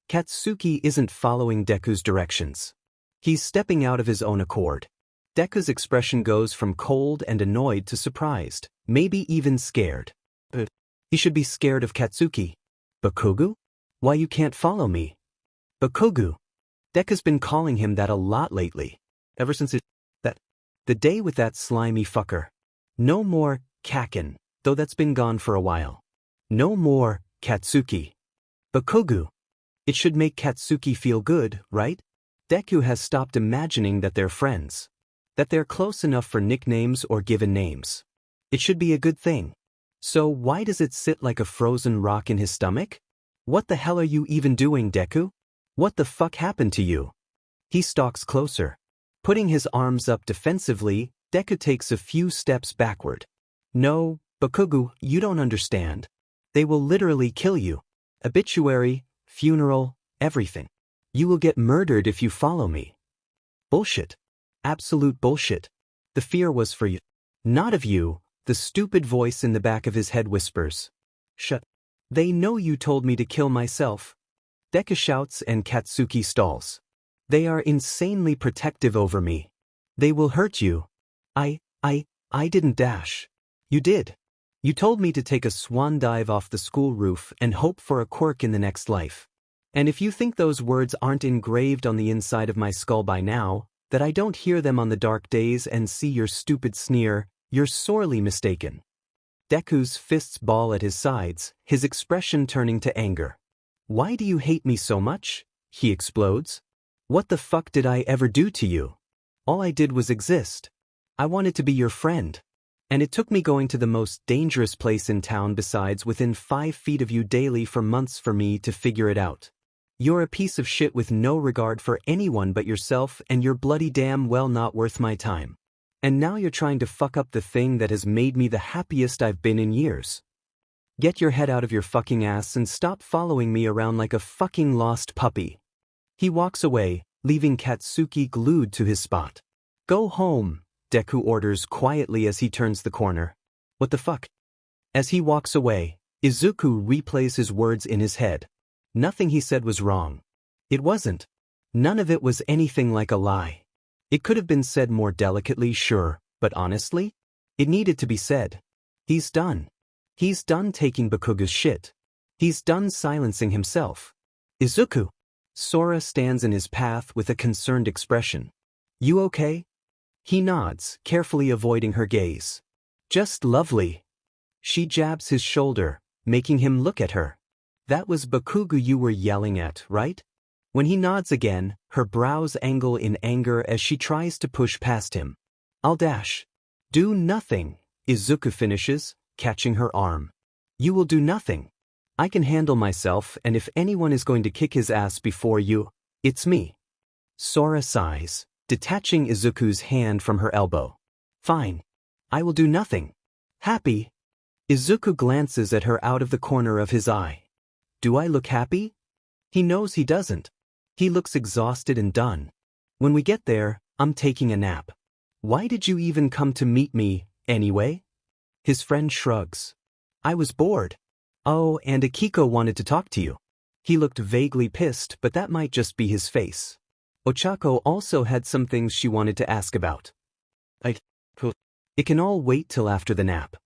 Katsuki isn't following Deku's directions. He's stepping out of his own accord. Deku's expression goes from cold and annoyed to surprised, maybe even scared. But he should be scared of Katsuki. Bakugo? Why you can't follow me? Bakugo. Deku's been calling him that a lot lately. Ever since the day with that slimy fucker. No more Kaken, though that's been gone for a while. No more Katsuki. Bakugo. It should make Katsuki feel good, right? Deku has stopped imagining that they're friends. That they're close enough for nicknames or given names. It should be a good thing. So why does it sit like a frozen rock in his stomach? What the hell are you even doing, Deku? What the fuck happened to you? He stalks closer. Putting his arms up defensively, Deku takes a few steps backward. No, Bakugo, you don't understand. They will literally kill you. Obituary, funeral, everything. You will get murdered if you follow me. Bullshit. Absolute bullshit. The fear was for you. Not of you, the stupid voice in the back of his head whispers. Shut. They know you told me to kill myself. Deku shouts and Katsuki stalls. They are insanely protective over me. They will hurt you. I didn't dash. You did. You told me to take a swan dive off the school roof and hope for a quirk in the next life. And if you think those words aren't engraved on the inside of my skull by now, that I don't hear them on the dark days and see your stupid sneer, you're sorely mistaken. Deku's fists ball at his sides, his expression turning to anger. Why do you hate me so much? He explodes. What the fuck did I ever do to you? All I did was exist. I wanted to be your friend. And it took me going to the most dangerous place in town besides within 5 feet of you daily for months for me to figure it out. You're a piece of shit with no regard for anyone but yourself and you're bloody damn well not worth my time. And now you're trying to fuck up the thing that has made me the happiest I've been in years. Get your head out of your fucking ass and stop following me around like a fucking lost puppy. He walks away, leaving Katsuki glued to his spot. Go home, Deku orders quietly as he turns the corner. What the fuck? As he walks away, Izuku replays his words in his head. Nothing he said was wrong. It wasn't. None of it was anything like a lie. It could have been said more delicately, sure, but honestly? It needed to be said. He's done. He's done taking Bakugo's shit. He's done silencing himself. Izuku. Sora stands in his path with a concerned expression. You okay? He nods, carefully avoiding her gaze. Just lovely. She jabs his shoulder, making him look at her. That was Bakugo you were yelling at, right? When he nods again, her brows angle in anger as she tries to push past him. I'll dash. Do nothing, Izuku finishes, catching her arm. You will do nothing. I can handle myself and if anyone is going to kick his ass before you, it's me. Sora sighs, detaching Izuku's hand from her elbow. Fine. I will do nothing. Happy? Izuku glances at her out of the corner of his eye. Do I look happy? He knows he doesn't. He looks exhausted and done. When we get there, I'm taking a nap. Why did you even come to meet me, anyway? His friend shrugs. I was bored. Oh, and Akiko wanted to talk to you. He looked vaguely pissed, but that might just be his face. Ochako also had some things she wanted to ask about. It can all wait till after the nap.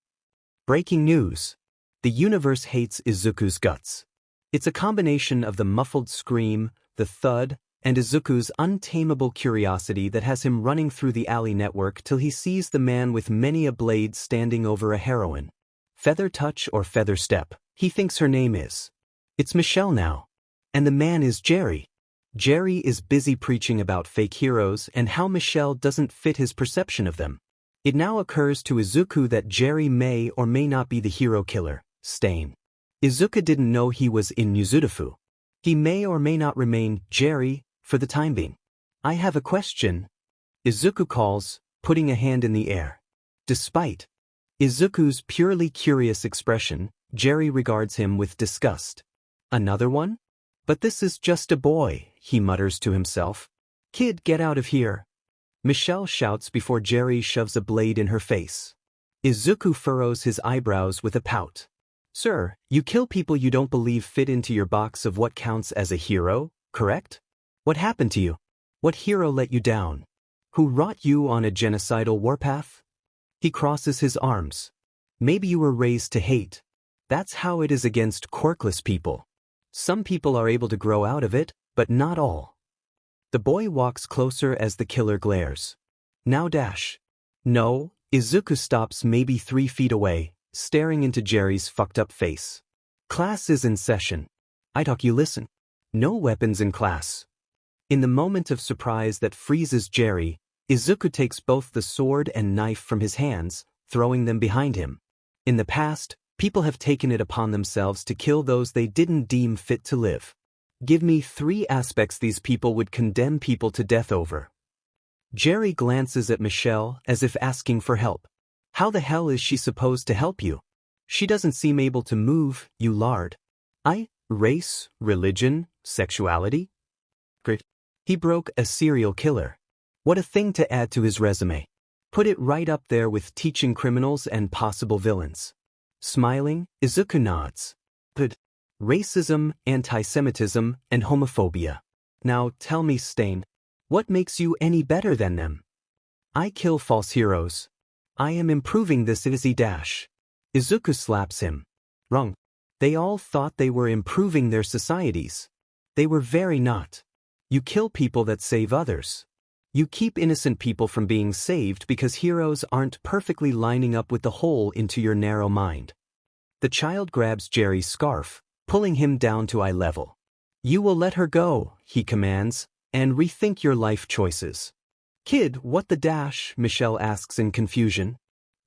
Breaking news. The universe hates Izuku's guts. It's a combination of the muffled scream, the thud, and Izuku's untamable curiosity that has him running through the alley network till he sees the man with many a blade standing over a heroine. Feather touch or feather step, he thinks her name is. It's Michelle now. And the man is Jerry. Jerry is busy preaching about fake heroes and how Michelle doesn't fit his perception of them. It now occurs to Izuku that Jerry may or may not be the hero killer, Stain. Izuku didn't know he was in Yuzurifu. He may or may not remain Jerry for the time being. I have a question. Izuku calls, putting a hand in the air. Despite Izuku's purely curious expression, Jerry regards him with disgust. Another one? But this is just a boy, he mutters to himself. Kid, get out of here. Michelle shouts before Jerry shoves a blade in her face. Izuku furrows his eyebrows with a pout. Sir, you kill people you don't believe fit into your box of what counts as a hero, correct? What happened to you? What hero let you down? Who wrought you on a genocidal warpath? He crosses his arms. Maybe you were raised to hate. That's how it is against quirkless people. Some people are able to grow out of it, but not all. The boy walks closer as the killer glares. Now dash. No, Izuku stops maybe 3 feet away, staring into Jerry's fucked up face. Class is in session. I talk, you listen. No weapons in class. In the moment of surprise that freezes Jerry, Izuku takes both the sword and knife from his hands, throwing them behind him. In the past, people have taken it upon themselves to kill those they didn't deem fit to live. Give me 3 aspects these people would condemn people to death over. Jerry glances at Michelle as if asking for help. How the hell is she supposed to help you? She doesn't seem able to move, you lard. Race, religion, sexuality? Great. He broke a serial killer. What a thing to add to his resume. Put it right up there with teaching criminals and possible villains. Smiling, Izuku nods. But racism, anti-Semitism, and homophobia. Now tell me, Stain, what makes you any better than them? I kill false heroes. I am improving this Izzy dash. Izuku slaps him. Wrong. They all thought they were improving their societies. They were very not. You kill people that save others. You keep innocent people from being saved because heroes aren't perfectly lining up with the hole into your narrow mind. The child grabs Jerry's scarf, pulling him down to eye level. You will let her go, he commands, and rethink your life choices. Kid, what the dash? Michelle asks in confusion.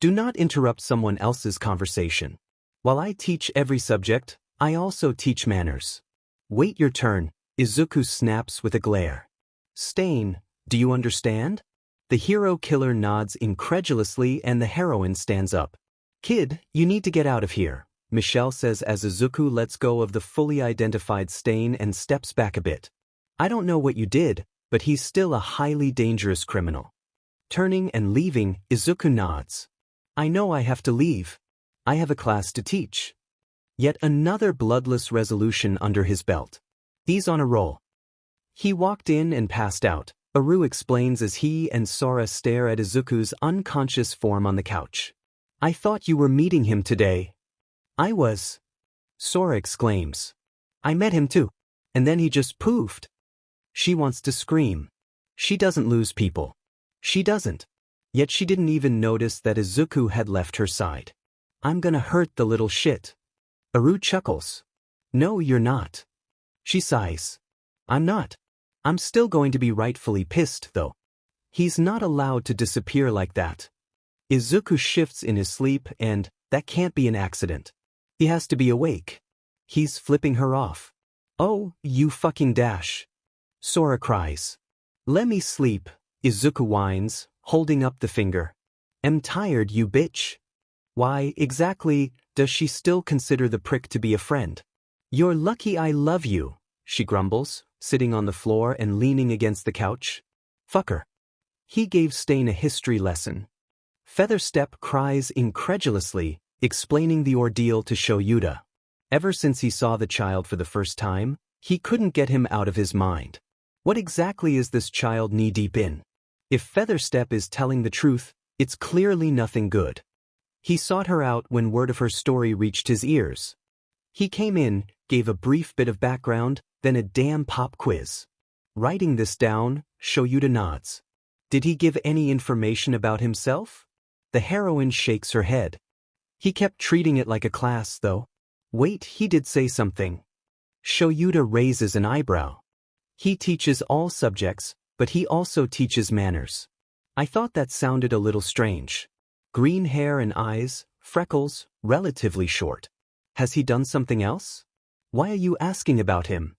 Do not interrupt someone else's conversation. While I teach every subject, I also teach manners. Wait your turn, Izuku snaps with a glare. Stain, do you understand? The hero killer nods incredulously and the heroine stands up. Kid, you need to get out of here, Michelle says as Izuku lets go of the fully identified Stain and steps back a bit. I don't know what you did, but he's still a highly dangerous criminal. Turning and leaving, Izuku nods. I know I have to leave. I have a class to teach. Yet another bloodless resolution under his belt. He's on a roll. He walked in and passed out, Aru explains as he and Sora stare at Izuku's unconscious form on the couch. I thought you were meeting him today. I was. Sora exclaims. I met him too. And then he just poofed. She wants to scream. She doesn't lose people. She doesn't. Yet she didn't even notice that Izuku had left her side. I'm gonna hurt the little shit. Aru chuckles. No, you're not. She sighs. I'm not. I'm still going to be rightfully pissed, though. He's not allowed to disappear like that. Izuku shifts in his sleep and, that can't be an accident. He has to be awake. He's flipping her off. Oh, you fucking dash. Sora cries. Let me sleep, Izuku whines, holding up the finger. Am tired, you bitch. Why, exactly, does she still consider the prick to be a friend? You're lucky I love you, she grumbles, sitting on the floor and leaning against the couch. Fucker. He gave Stain a history lesson. Featherstep cries incredulously, explaining the ordeal to Shoyuta. Ever since he saw the child for the first time, he couldn't get him out of his mind. What exactly is this child knee-deep in? If Featherstep is telling the truth, it's clearly nothing good. He sought her out when word of her story reached his ears. He came in, gave a brief bit of background, then a damn pop quiz. Writing this down, Shoyuta nods. Did he give any information about himself? The heroine shakes her head. He kept treating it like a class, though. Wait, he did say something. Shoyuta raises an eyebrow. He teaches all subjects, but he also teaches manners. I thought that sounded a little strange. Green hair and eyes, freckles, relatively short. Has he done something else? Why are you asking about him?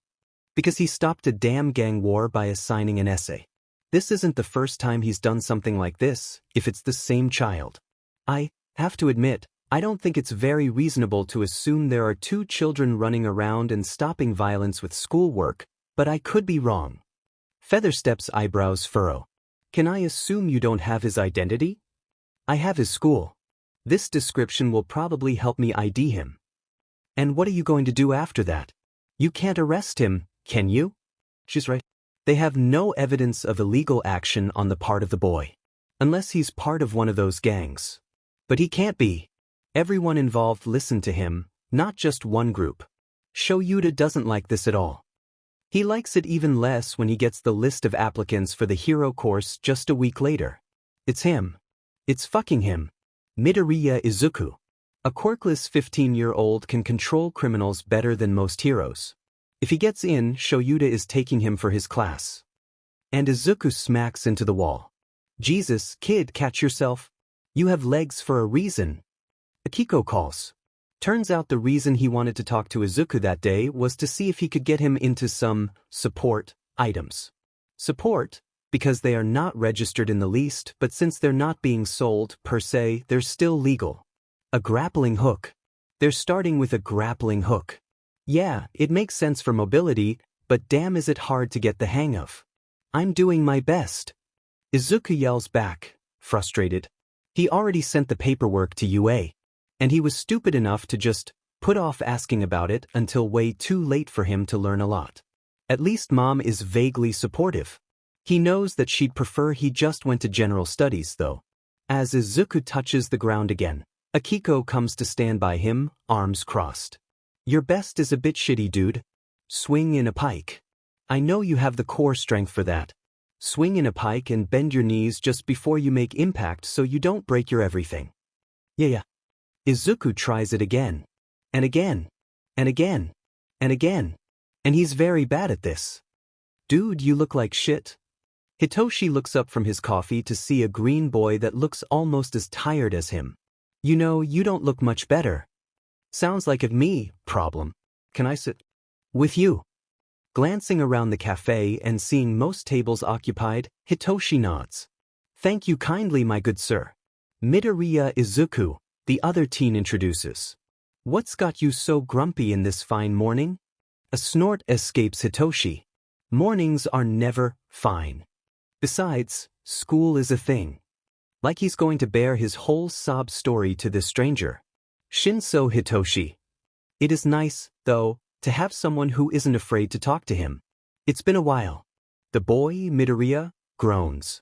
Because he stopped a damn gang war by assigning an essay. This isn't the first time he's done something like this, if it's the same child. I have to admit, I don't think it's very reasonable to assume there are two children running around and stopping violence with schoolwork, but I could be wrong. Featherstep's eyebrows furrow. Can I assume you don't have his identity? I have his school. This description will probably help me ID him. And what are you going to do after that? You can't arrest him, can you? She's right. They have no evidence of illegal action on the part of the boy. Unless he's part of one of those gangs. But he can't be. Everyone involved listened to him, not just one group. Shoyuta doesn't like this at all. He likes it even less when he gets the list of applicants for the hero course just a week later. It's him. It's fucking him. Midoriya Izuku. A quirkless 15-year-old can control criminals better than most heroes. If he gets in, Shoyuta is taking him for his class. And Izuku smacks into the wall. Jesus, kid, catch yourself. You have legs for a reason. Akiko calls. Turns out the reason he wanted to talk to Izuku that day was to see if he could get him into some support items. Support, because they are not registered in the least, but since they're not being sold, per se, they're still legal. A grappling hook. They're starting with a grappling hook. Yeah, it makes sense for mobility, but damn is it hard to get the hang of. I'm doing my best. Izuku yells back, frustrated. He already sent the paperwork to UA. And he was stupid enough to just put off asking about it until way too late for him to learn a lot. At least Mom is vaguely supportive. He knows that she'd prefer he just went to general studies though. As Izuku touches the ground again, Akiko comes to stand by him, arms crossed. Your best is a bit shitty, dude. Swing in a pike. I know you have the core strength for that. Swing in a pike and bend your knees just before you make impact so you don't break your everything. Yeah. Izuku tries it again. And again. And again. And again. And he's very bad at this. Dude, you look like shit. Hitoshi looks up from his coffee to see a green boy that looks almost as tired as him. You know, you don't look much better. Sounds like a me problem. Can I sit with you? Glancing around the cafe and seeing most tables occupied, Hitoshi nods. Thank you kindly, my good sir. Midoriya Izuku, the other teen introduces. What's got you so grumpy in this fine morning? A snort escapes Hitoshi. Mornings are never fine. Besides, school is a thing. Like he's going to bear his whole sob story to this stranger. Shinso Hitoshi. It is nice, though, to have someone who isn't afraid to talk to him. It's been a while. The boy, Midoriya, groans.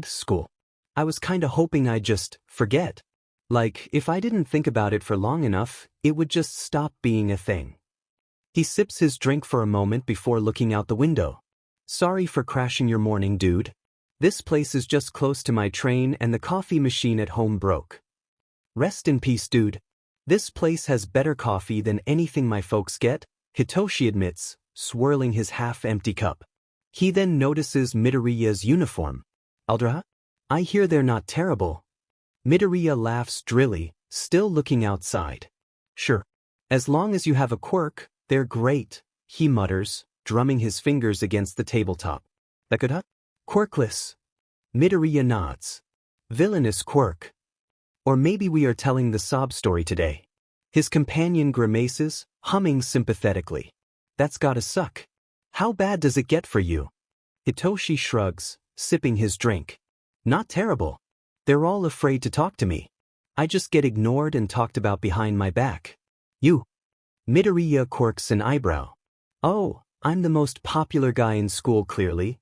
School. I was kinda hoping I'd just forget. Like, if I didn't think about it for long enough, it would just stop being a thing. He sips his drink for a moment before looking out the window. Sorry for crashing your morning, dude. This place is just close to my train and the coffee machine at home broke. Rest in peace, dude. This place has better coffee than anything my folks get, Hitoshi admits, swirling his half-empty cup. He then notices Midoriya's uniform. Aldraha? I hear they're not terrible. Midoriya laughs drily, still looking outside. Sure. As long as you have a quirk, they're great, he mutters, drumming his fingers against the tabletop. Deku? Quirkless. Midoriya nods. Villainous quirk. Or maybe we are telling the sob story today. His companion grimaces, humming sympathetically. That's gotta suck. How bad does it get for you? Hitoshi shrugs, sipping his drink. Not terrible. They're all afraid to talk to me. I just get ignored and talked about behind my back. You. Midoriya quirks an eyebrow. Oh, I'm the most popular guy in school, clearly.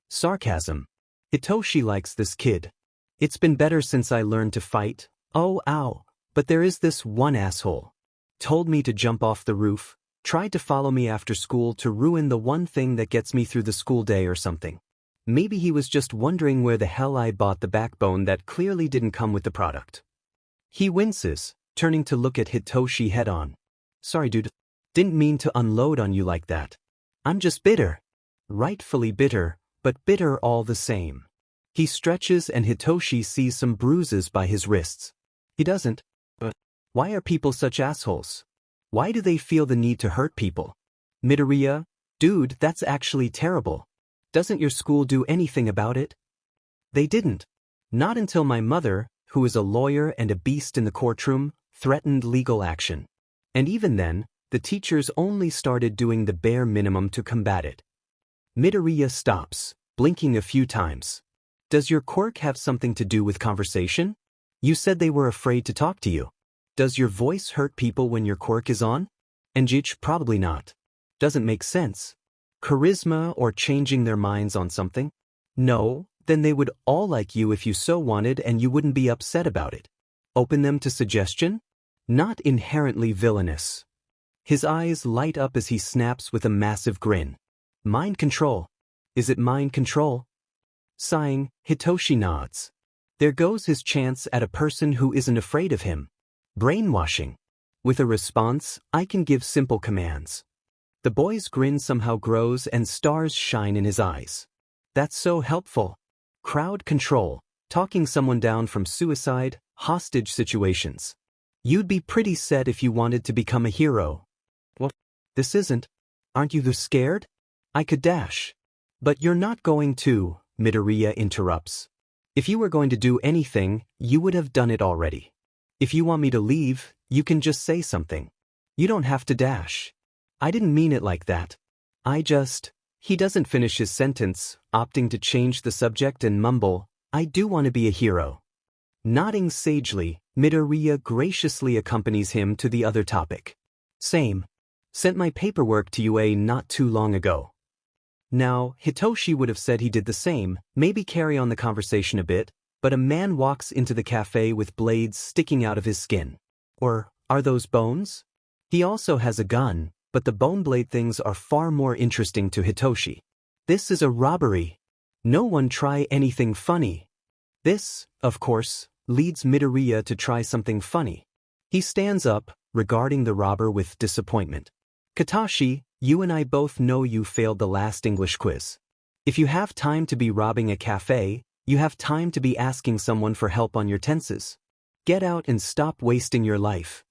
Sarcasm. Hitoshi likes this kid. It's been better since I learned to fight. Oh, ow. But there is this one asshole. Told me to jump off the roof, tried to follow me after school to ruin the one thing that gets me through the school day or something. Maybe he was just wondering where the hell I bought the backbone that clearly didn't come with the product. He winces, turning to look at Hitoshi head-on. Sorry, dude. Didn't mean to unload on you like that. I'm just bitter. Rightfully bitter, but bitter all the same. He stretches and Hitoshi sees some bruises by his wrists. He doesn't. But why are people such assholes? Why do they feel the need to hurt people? Midoriya, dude, that's actually terrible. Doesn't your school do anything about it? They didn't. Not until my mother, who is a lawyer and a beast in the courtroom, threatened legal action. And even then, the teachers only started doing the bare minimum to combat it. Midoriya stops, blinking a few times. Does your quirk have something to do with conversation? You said they were afraid to talk to you. Does your voice hurt people when your quirk is on? Njich, probably not. Doesn't make sense. Charisma or changing their minds on something? No, then they would all like you if you so wanted and you wouldn't be upset about it. Open them to suggestion? Not inherently villainous. His eyes light up as he snaps with a massive grin. Mind control. Is it mind control? Sighing, Hitoshi nods. There goes his chance at a person who isn't afraid of him. Brainwashing. With a response, I can give simple commands. The boy's grin somehow grows and stars shine in his eyes. That's so helpful. Crowd control. Talking someone down from suicide, hostage situations. You'd be pretty set if you wanted to become a hero. What? This isn't. Aren't you scared? I could dash. But you're not going to, Midoriya interrupts. If you were going to do anything, you would have done it already. If you want me to leave, you can just say something. You don't have to dash. I didn't mean it like that. He doesn't finish his sentence, opting to change the subject and mumble, I do want to be a hero. Nodding sagely, Midoriya graciously accompanies him to the other topic. Same. Sent my paperwork to UA not too long ago. Now, Hitoshi would have said he did the same, maybe carry on the conversation a bit, but a man walks into the cafe with blades sticking out of his skin. Or, are those bones? He also has a gun, but the bone blade things are far more interesting to Hitoshi. This is a robbery. No one try anything funny. This, of course, leads Midoriya to try something funny. He stands up, regarding the robber with disappointment. Katashi, you and I both know you failed the last English quiz. If you have time to be robbing a cafe, you have time to be asking someone for help on your tenses. Get out and stop wasting your life.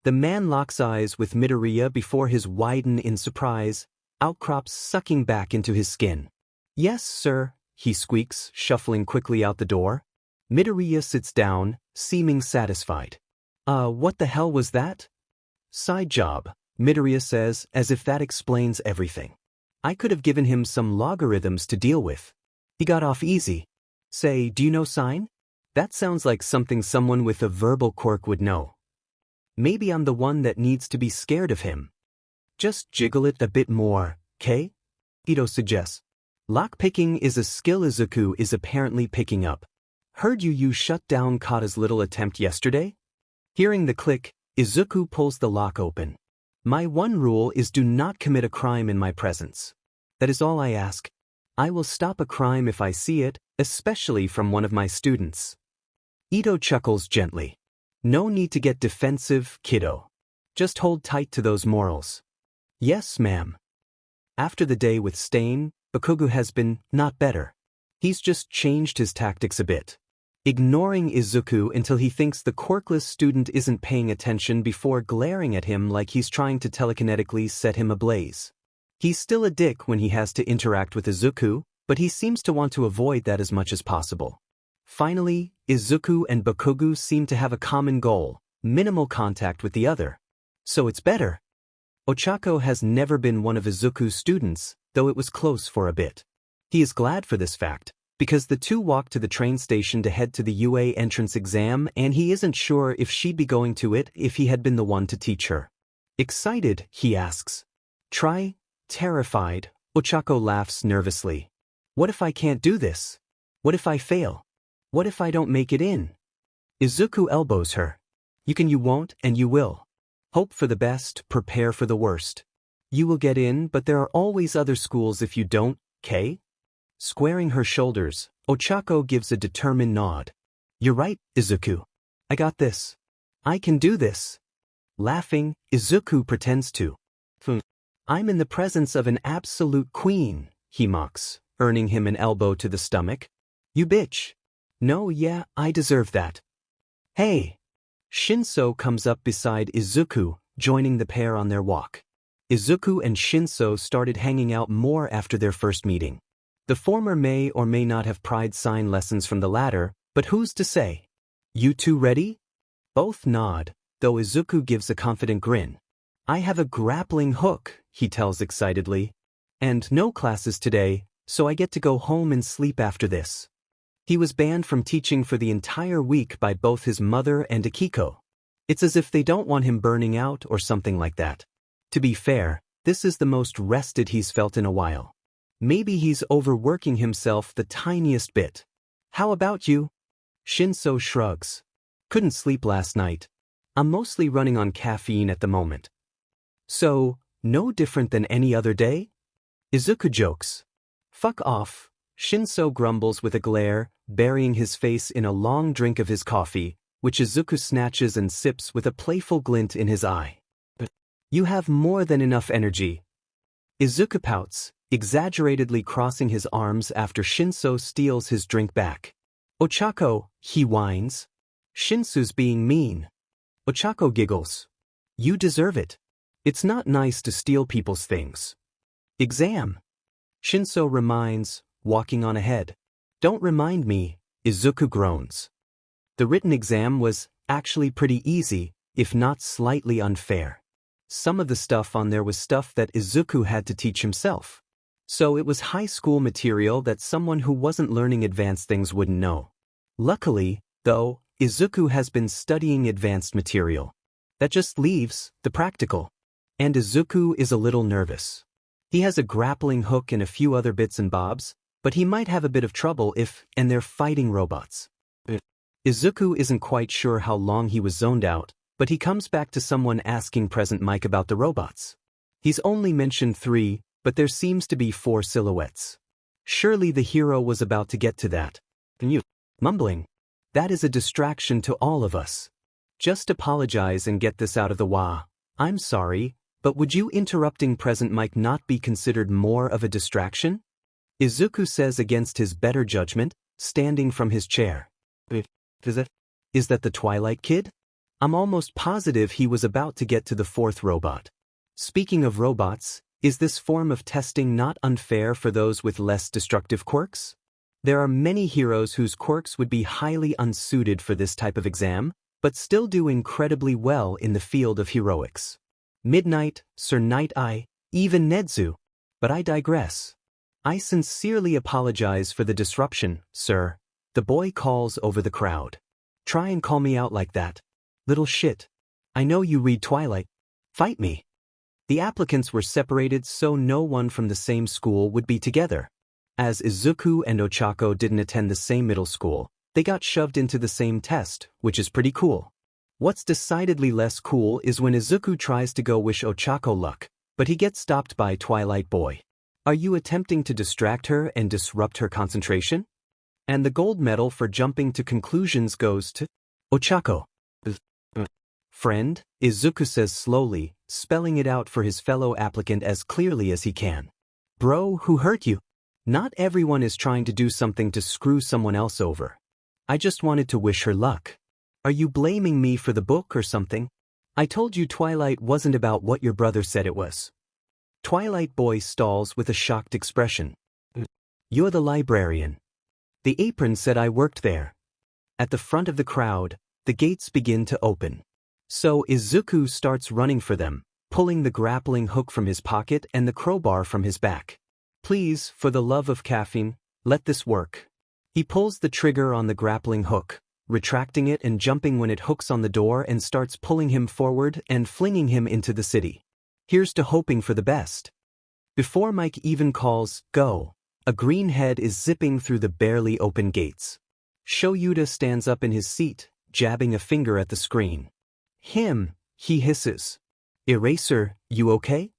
The man locks eyes with Midoriya before his widen in surprise, outcrops sucking back into his skin. Yes, sir, he squeaks, shuffling quickly out the door. Midoriya sits down, seeming satisfied. What the hell was that? Side job, Midoriya says, as if that explains everything. I could have given him some logarithms to deal with. He got off easy. Say, do you know sign? That sounds like something someone with a verbal quirk would know. Maybe I'm the one that needs to be scared of him. Just jiggle it a bit more, K? Ito suggests. Lockpicking is a skill Izuku is apparently picking up. Heard you shut down Kata's little attempt yesterday? Hearing the click, Izuku pulls the lock open. My one rule is do not commit a crime in my presence. That is all I ask. I will stop a crime if I see it, especially from one of my students. Ito chuckles gently. No need to get defensive, kiddo. Just hold tight to those morals. Yes, ma'am. After the day with Stain, Bakugo has been not better. He's just changed his tactics a bit. Ignoring Izuku until he thinks the quirkless student isn't paying attention before glaring at him like he's trying to telekinetically set him ablaze. He's still a dick when he has to interact with Izuku, but he seems to want to avoid that as much as possible. Finally, Izuku and Bakugo seem to have a common goal, minimal contact with the other. So it's better. Ochako has never been one of Izuku's students, though it was close for a bit. He is glad for this fact, because the two walk to the train station to head to the UA entrance exam and he isn't sure if she'd be going to it if he had been the one to teach her. Excited, he asks. Try? Terrified, Ochako laughs nervously. What if I can't do this? What if I fail? What if I don't make it in? Izuku elbows her. You won't, and you will. Hope for the best, prepare for the worst. You will get in, but there are always other schools if you don't, K? Squaring her shoulders, Ochako gives a determined nod. You're right, Izuku. I got this. I can do this. Laughing, Izuku pretends to. I'm in the presence of an absolute queen, he mocks, earning him an elbow to the stomach. You bitch. No, yeah, I deserve that. Hey! Shinso comes up beside Izuku, joining the pair on their walk. Izuku and Shinso started hanging out more after their first meeting. The former may or may not have pried sign lessons from the latter, but who's to say? You two ready? Both nod, though Izuku gives a confident grin. I have a grappling hook, he tells excitedly. And no classes today, so I get to go home and sleep after this. He was banned from teaching for the entire week by both his mother and Akiko. It's as if they don't want him burning out or something like that. To be fair, this is the most rested he's felt in a while. Maybe he's overworking himself the tiniest bit. How about you? Shinso shrugs. Couldn't sleep last night. I'm mostly running on caffeine at the moment. So, no different than any other day? Izuku jokes. Fuck off. Shinso grumbles with a glare, burying his face in a long drink of his coffee, which Izuku snatches and sips with a playful glint in his eye. But you have more than enough energy. Izuku pouts, exaggeratedly crossing his arms after Shinso steals his drink back. Ochako, he whines. Shinso's being mean. Ochako giggles. You deserve it. It's not nice to steal people's things. Exam. Shinso reminds, walking on ahead. Don't remind me, Izuku groans. The written exam was actually pretty easy, if not slightly unfair. Some of the stuff on there was stuff that Izuku had to teach himself. So it was high school material that someone who wasn't learning advanced things wouldn't know. Luckily, though, Izuku has been studying advanced material. That just leaves the practical. And Izuku is a little nervous. He has a grappling hook and a few other bits and bobs, but he might have a bit of trouble and they're fighting robots. Izuku isn't quite sure how long he was zoned out, but he comes back to someone asking Present Mike about the robots. He's only mentioned 3, but there seems to be 4 silhouettes. Surely the hero was about to get to that. Mumbling. That is a distraction to all of us. Just apologize and get this out of the way. I'm sorry, but would you interrupting Present Mike not be considered more of a distraction? Izuku says against his better judgment, standing from his chair. Is that the Twilight Kid? I'm almost positive he was about to get to the 4th robot. Speaking of robots, is this form of testing not unfair for those with less destructive quirks? There are many heroes whose quirks would be highly unsuited for this type of exam, but still do incredibly well in the field of heroics. Midnight, Sir Night-Eye, even Nedzu. But I digress. I sincerely apologize for the disruption, sir. The boy calls over the crowd. Try and call me out like that. Little shit. I know you read Twilight. Fight me. The applicants were separated so no one from the same school would be together. As Izuku and Ochako didn't attend the same middle school, they got shoved into the same test, which is pretty cool. What's decidedly less cool is when Izuku tries to go wish Ochako luck, but he gets stopped by Twilight Boy. Are you attempting to distract her and disrupt her concentration? And the gold medal for jumping to conclusions goes to Ochako. Friend, Izuku says slowly, spelling it out for his fellow applicant as clearly as he can. Bro, who hurt you? Not everyone is trying to do something to screw someone else over. I just wanted to wish her luck. Are you blaming me for the book or something? I told you Twilight wasn't about what your brother said it was. Twilight Boy stalls with a shocked expression. You're the librarian. The apron said I worked there. At the front of the crowd, the gates begin to open. So Izuku starts running for them, pulling the grappling hook from his pocket and the crowbar from his back. Please, for the love of caffeine, let this work. He pulls the trigger on the grappling hook, retracting it and jumping when it hooks on the door and starts pulling him forward and flinging him into the city. Here's to hoping for the best. Before Mike even calls, go, a green head is zipping through the barely open gates. Shoyuta stands up in his seat, jabbing a finger at the screen. Him, he hisses. Eraser, you okay?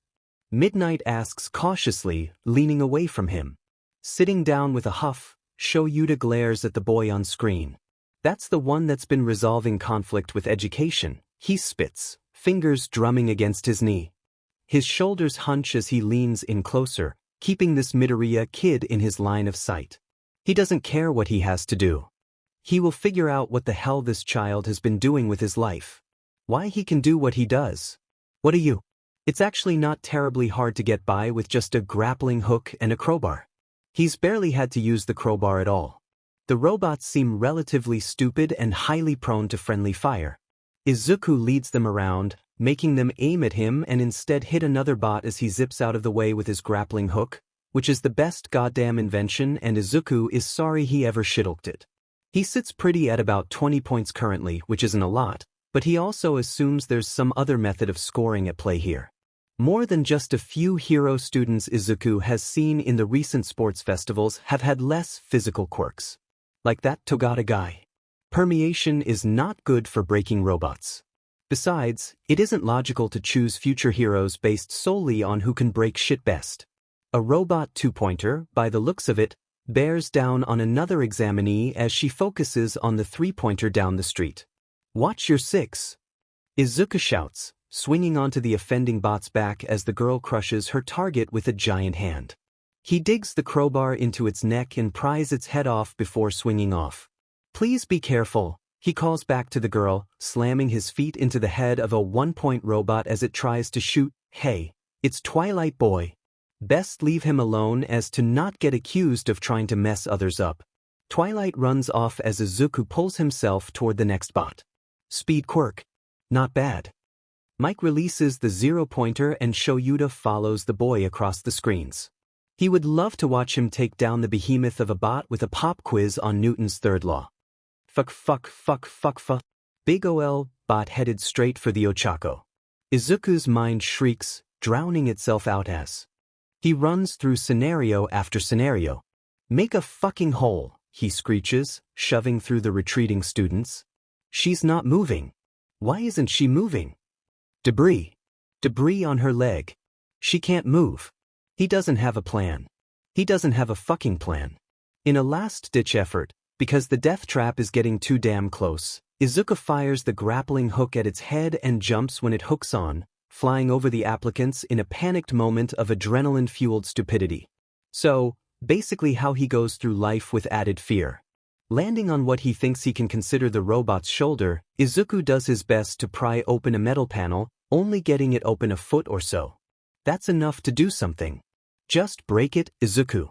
Midnight asks cautiously, leaning away from him. Sitting down with a huff, Shoyuta glares at the boy on screen. That's the one that's been resolving conflict with education, he spits, fingers drumming against his knee. His shoulders hunch as he leans in closer, keeping this Midoriya kid in his line of sight. He doesn't care what he has to do. He will figure out what the hell this child has been doing with his life. Why he can do what he does. What are you? It's actually not terribly hard to get by with just a grappling hook and a crowbar. He's barely had to use the crowbar at all. The robots seem relatively stupid and highly prone to friendly fire. Izuku leads them around, making them aim at him and instead hit another bot as he zips out of the way with his grappling hook, which is the best goddamn invention, and Izuku is sorry he ever shithooked it. He sits pretty at about 20 points currently, which isn't a lot, but he also assumes there's some other method of scoring at play here. More than just a few hero students Izuku has seen in the recent sports festivals have had less physical quirks. Like that Togata guy. Permeation is not good for breaking robots. Besides, it isn't logical to choose future heroes based solely on who can break shit best. A robot two-pointer, by the looks of it, bears down on another examinee as she focuses on the three-pointer down the street. Watch your six. Izuku shouts, swinging onto the offending bot's back as the girl crushes her target with a giant hand. He digs the crowbar into its neck and pries its head off before swinging off. Please be careful, he calls back to the girl, slamming his feet into the head of a one-point robot as it tries to shoot. Hey, it's Twilight Boy. Best leave him alone as to not get accused of trying to mess others up. Twilight runs off as Izuku pulls himself toward the next bot. Speed quirk. Not bad. Mike releases the zero-pointer and Shoyuta follows the boy across the screens. He would love to watch him take down the behemoth of a bot with a pop quiz on Newton's third law. Fuck. Big OL bot headed straight for the Ochako. Izuku's mind shrieks, drowning itself out as he runs through scenario after scenario. Make a fucking hole, he screeches, shoving through the retreating students. She's not moving. Why isn't she moving? Debris. Debris on her leg. She can't move. He doesn't have a plan. He doesn't have a fucking plan. In a last-ditch effort, because the death trap is getting too damn close, Izuku fires the grappling hook at its head and jumps when it hooks on, flying over the applicants in a panicked moment of adrenaline-fueled stupidity. So, basically how he goes through life with added fear. Landing on what he thinks he can consider the robot's shoulder, Izuku does his best to pry open a metal panel, only getting it open a foot or so. That's enough to do something. Just break it, Izuku.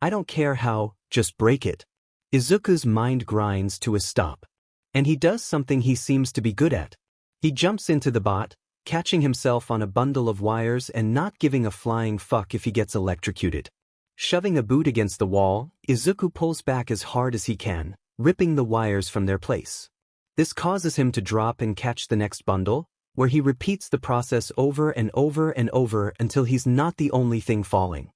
I don't care how, just break it. Izuku's mind grinds to a stop. And he does something he seems to be good at. He jumps into the bot, catching himself on a bundle of wires and not giving a flying fuck if he gets electrocuted. Shoving a boot against the wall, Izuku pulls back as hard as he can, ripping the wires from their place. This causes him to drop and catch the next bundle, where he repeats the process over and over and over until he's not the only thing falling.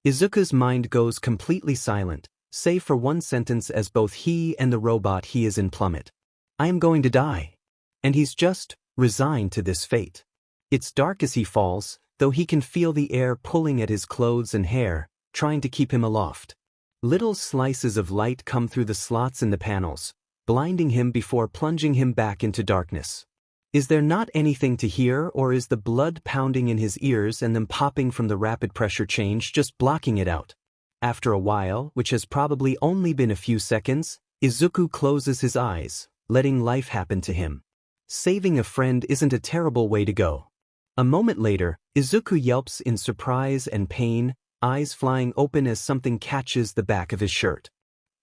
Izuku's mind goes completely silent, save for one sentence as both he and the robot he is in plummet. I am going to die. And he's just resigned to this fate. It's dark as he falls, though he can feel the air pulling at his clothes and hair, trying to keep him aloft. Little slices of light come through the slots in the panels, blinding him before plunging him back into darkness. Is there not anything to hear, or is the blood pounding in his ears and them popping from the rapid pressure change just blocking it out? After a while, which has probably only been a few seconds, Izuku closes his eyes, letting life happen to him. Saving a friend isn't a terrible way to go. A moment later, Izuku yelps in surprise and pain, eyes flying open as something catches the back of his shirt.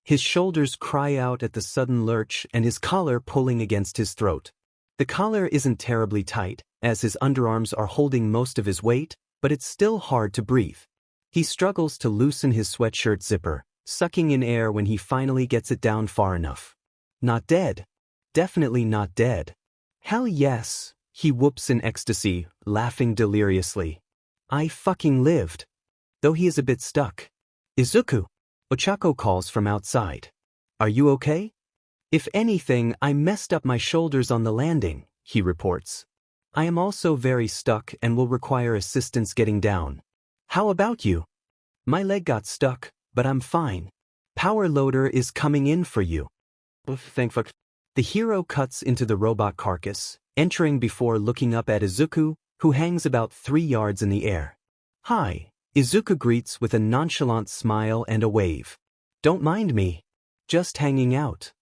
His shoulders cry out at the sudden lurch and his collar pulling against his throat. The collar isn't terribly tight, as his underarms are holding most of his weight, but it's still hard to breathe. He struggles to loosen his sweatshirt zipper, sucking in air when he finally gets it down far enough. Not dead. Definitely not dead. Hell yes, he whoops in ecstasy, laughing deliriously. I fucking lived. Though he is a bit stuck. Izuku. Ochako calls from outside. Are you okay? If anything, I messed up my shoulders on the landing, he reports. I am also very stuck and will require assistance getting down. How about you? My leg got stuck, but I'm fine. Power loader is coming in for you. Thank fuck. The hero cuts into the robot carcass, entering before looking up at Izuku, who hangs about 3 yards in the air. Hi, Izuku greets with a nonchalant smile and a wave. Don't mind me. Just hanging out.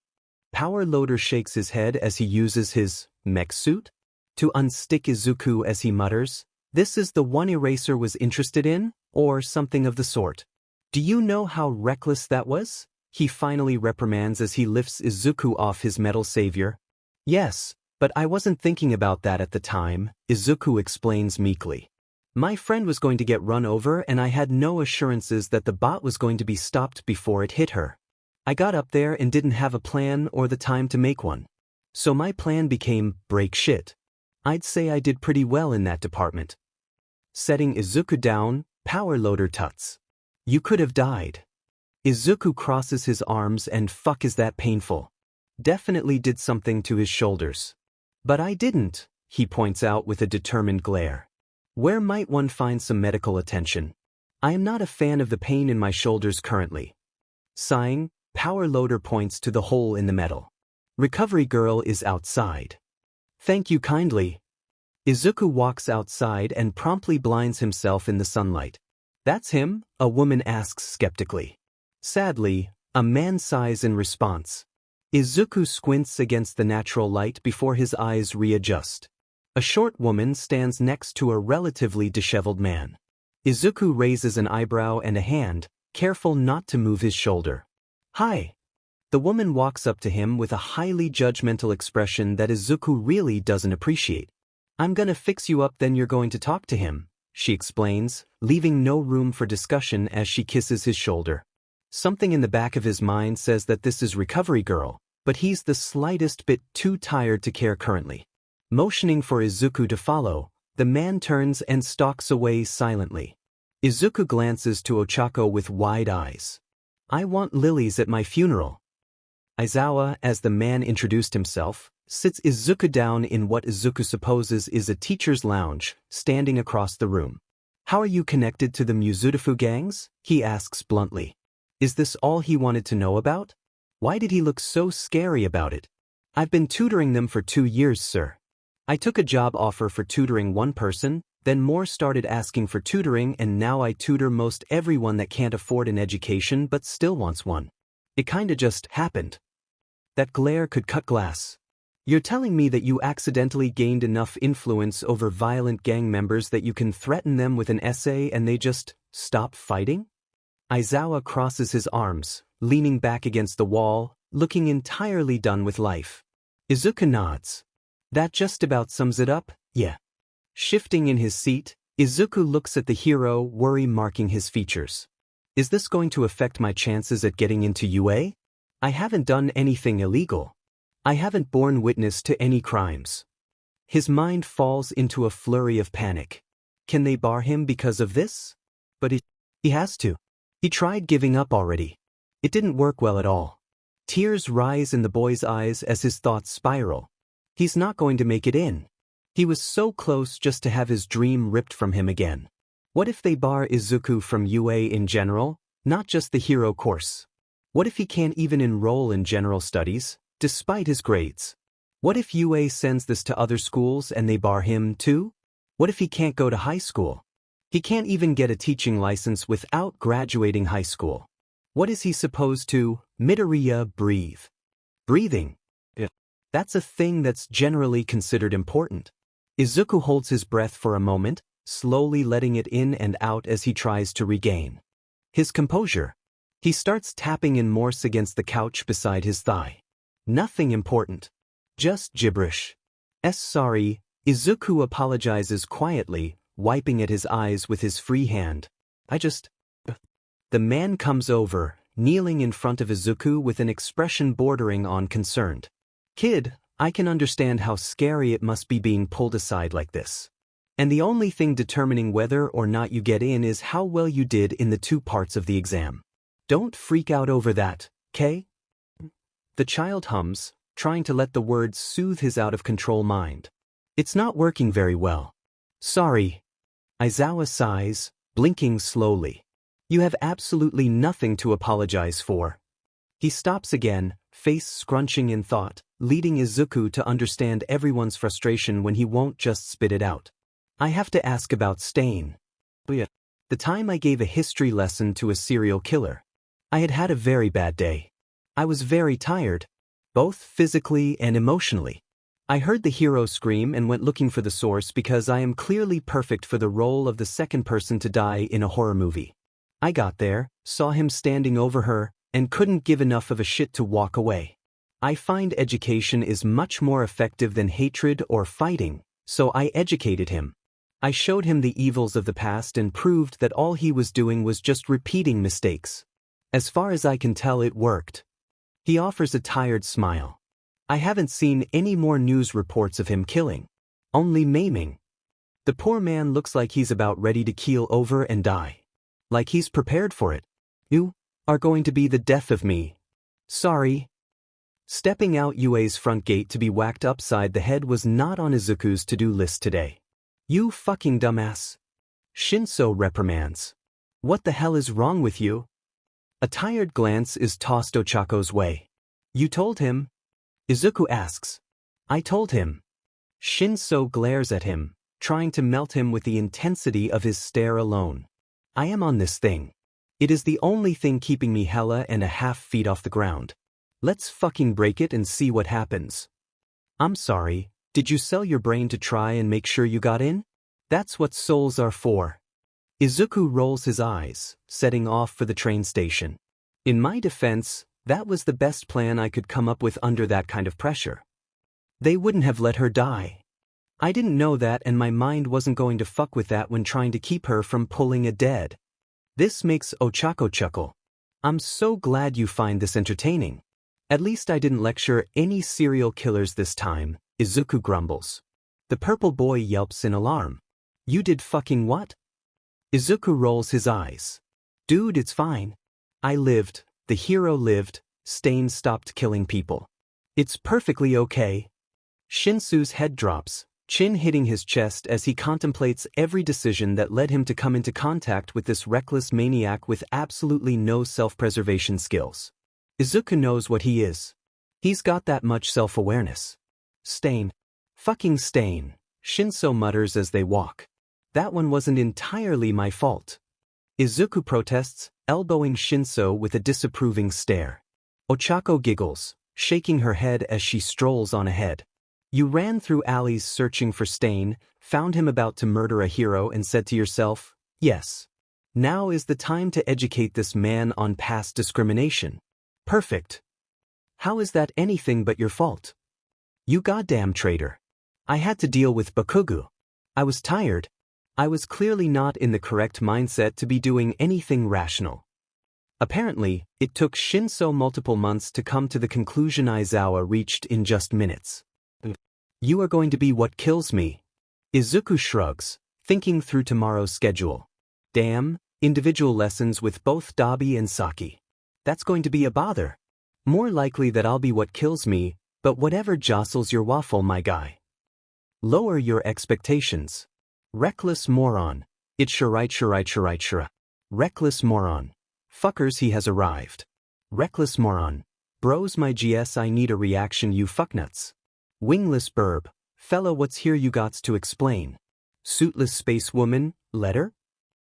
Power Loader shakes his head as he uses his mech suit to unstick Izuku as he mutters, "This is the one Eraser was interested in?" Or something of the sort. "Do you know how reckless that was?" he finally reprimands as he lifts Izuku off his metal savior. "Yes, but I wasn't thinking about that at the time," Izuku explains meekly. "My friend was going to get run over and I had no assurances that the bot was going to be stopped before it hit her. I got up there and didn't have a plan or the time to make one. So my plan became break shit. I'd say I did pretty well in that department." Setting Izuku down, Power Loader tuts. "You could have died." Izuku crosses his arms and fuck is that painful. Definitely did something to his shoulders. "But I didn't," he points out with a determined glare. "Where might one find some medical attention? I am not a fan of the pain in my shoulders currently." Sighing, Power Loader points to the hole in the metal. Recovery Girl is outside. "Thank you kindly." Izuku walks outside and promptly blinds himself in the sunlight. "That's him?" a woman asks skeptically. Sadly, a man sighs in response. Izuku squints against the natural light before his eyes readjust. A short woman stands next to a relatively disheveled man. Izuku raises an eyebrow and a hand, careful not to move his shoulder. "Hi." The woman walks up to him with a highly judgmental expression that Izuku really doesn't appreciate. "I'm gonna fix you up, then you're going to talk to him," she explains, leaving no room for discussion as she kisses his shoulder. Something in the back of his mind says that this is Recovery Girl, but he's the slightest bit too tired to care currently. Motioning for Izuku to follow, the man turns and stalks away silently. Izuku glances to Ochako with wide eyes. "I want lilies at my funeral." Aizawa, as the man introduced himself, sits Izuku down in what Izuku supposes is a teacher's lounge, standing across the room. "How are you connected to the Muzutafu gangs?" he asks bluntly. Is this all he wanted to know about? Why did he look so scary about it? "I've been tutoring them for 2 years, sir. I took a job offer for tutoring one person, then more started asking for tutoring, and now I tutor most everyone that can't afford an education but still wants one. It kinda just happened." That glare could cut glass. "You're telling me that you accidentally gained enough influence over violent gang members that you can threaten them with an essay and they just stop fighting?" Aizawa crosses his arms, leaning back against the wall, looking entirely done with life. Izuku nods. "That just about sums it up, yeah." Shifting in his seat, Izuku looks at the hero, worry marking his features. "Is this going to affect my chances at getting into UA? I haven't done anything illegal. I haven't borne witness to any crimes." His mind falls into a flurry of panic. Can they bar him because of this? But he has to. He tried giving up already. It didn't work well at all. Tears rise in the boy's eyes as his thoughts spiral. He's not going to make it in. He was so close just to have his dream ripped from him again. What if they bar Izuku from UA in general, not just the hero course? What if he can't even enroll in general studies, despite his grades? What if UA sends this to other schools and they bar him too? What if he can't go to high school? He can't even get a teaching license without graduating high school. What is he supposed to, Midoriya, breathe? Breathing. That's a thing that's generally considered important. Izuku holds his breath for a moment, slowly letting it in and out as he tries to regain his composure. He starts tapping in Morse against the couch beside his thigh. Nothing important. Just gibberish. Sorry, Izuku apologizes quietly, wiping at his eyes with his free hand. The man comes over, kneeling in front of Izuku with an expression bordering on concerned. "Kid, I can understand how scary it must be being pulled aside like this. And the only thing determining whether or not you get in is how well you did in the 2 parts of the exam. Don't freak out over that, 'kay?" The child hums, trying to let the words soothe his out-of-control mind. "It's not working very well." "Sorry." Aizawa sighs, blinking slowly. "You have absolutely nothing to apologize for." He stops again, face scrunching in thought, leading Izuku to understand everyone's frustration when he won't just spit it out. "I have to ask about Stain." The time I gave a history lesson to a serial killer. I had had a very bad day. I was very tired, both physically and emotionally. I heard the hero scream and went looking for the source because I am clearly perfect for the role of the second person to die in a horror movie. I got there, saw him standing over her, and couldn't give enough of a shit to walk away. I find education is much more effective than hatred or fighting, so I educated him. I showed him the evils of the past and proved that all he was doing was just repeating mistakes. As far as I can tell, it worked. He offers a tired smile. I haven't seen any more news reports of him killing. Only maiming. The poor man looks like he's about ready to keel over and die. Like he's prepared for it. You are going to be the death of me. Sorry. Stepping out Yue's front gate to be whacked upside the head was not on Izuku's to-do list today. You fucking dumbass. Shinso reprimands. What the hell is wrong with you? A tired glance is tossed Ochako's way. You told him? Izuku asks. I told him. Shinso glares at him, trying to melt him with the intensity of his stare alone. I am on this thing. It is the only thing keeping me hella and a half feet off the ground. Let's fucking break it and see what happens. I'm sorry, did you sell your brain to try and make sure you got in? That's what souls are for. Izuku rolls his eyes, setting off for the train station. In my defense, that was the best plan I could come up with under that kind of pressure. They wouldn't have let her die. I didn't know that, and my mind wasn't going to fuck with that when trying to keep her from pulling a dead. This makes Ochako chuckle. I'm so glad you find this entertaining. At least I didn't lecture any serial killers this time, Izuku grumbles. The purple boy yelps in alarm. You did fucking what? Izuku rolls his eyes. Dude, it's fine. I lived, the hero lived, Stain stopped killing people. It's perfectly okay. Shinsu's head drops, chin hitting his chest as he contemplates every decision that led him to come into contact with this reckless maniac with absolutely no self-preservation skills. Izuku knows what he is. He's got that much self-awareness. Stain. Fucking Stain, Shinso mutters as they walk. That one wasn't entirely my fault. Izuku protests, elbowing Shinso with a disapproving stare. Ochako giggles, shaking her head as she strolls on ahead. You ran through alleys searching for Stain, found him about to murder a hero and said to yourself, yes. Now is the time to educate this man on past discrimination. Perfect. How is that anything but your fault? You goddamn traitor. I had to deal with Bakugu. I was tired. I was clearly not in the correct mindset to be doing anything rational. Apparently, it took Shinso multiple months to come to the conclusion Aizawa reached in just minutes. You are going to be what kills me. Izuku shrugs, thinking through tomorrow's schedule. Damn, individual lessons with both Dabi and Saki. That's going to be a bother. More likely that I'll be what kills me, but whatever jostles your waffle, my guy. Lower your expectations. Reckless moron. It's shura. Reckless moron. Fuckers, he has arrived. Reckless moron. Bros, my GS, I need a reaction, you fucknuts. Wingless burb. Fella, what's here you gots to explain? Suitless space woman, letter?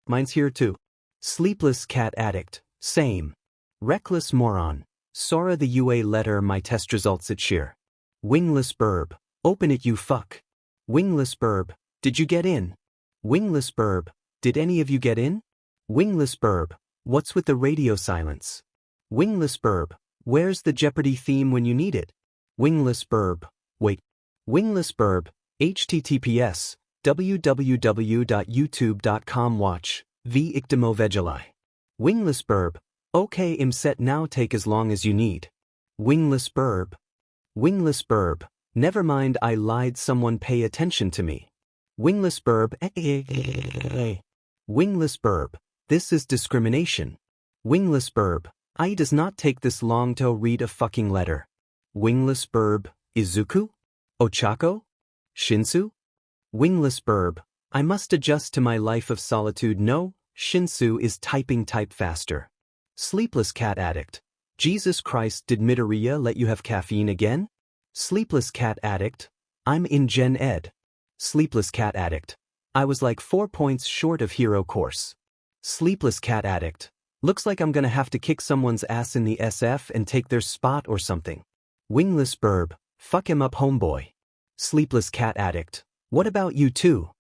Mine's here too. Sleepless cat addict, same. Reckless moron. Sora the UA letter, my test results at sheer. Wingless burb. Open it, you fuck. Wingless burb. Did you get in? Wingless burb. Did any of you get in? Wingless burb. What's with the radio silence? Wingless burb. Where's the Jeopardy theme when you need it? Wingless burb. Wait. Wingless burb. https www.youtube.com watch v ictimovegelai. Wingless burb. Okay, I'm set now, take as long as you need. Wingless burb. Wingless burb. Never mind, I lied, someone pay attention to me. Wingless burb. Wingless burb. This is discrimination. Wingless burb. I does not take this long to read a fucking letter. Wingless burb. Izuku? Ochako? Shinsu? Wingless burb. I must adjust to my life of solitude. No, Shinsu is typing type faster. Sleepless cat addict. Jesus Christ, did Midoriya let you have caffeine again? Sleepless cat addict. I'm in Gen Ed. Sleepless cat addict. I was like 4 points short of hero course. Sleepless cat addict. Looks like I'm gonna have to kick someone's ass in the SF and take their spot or something. Wingless burb. Fuck him up homeboy. Sleepless cat addict. What about you too?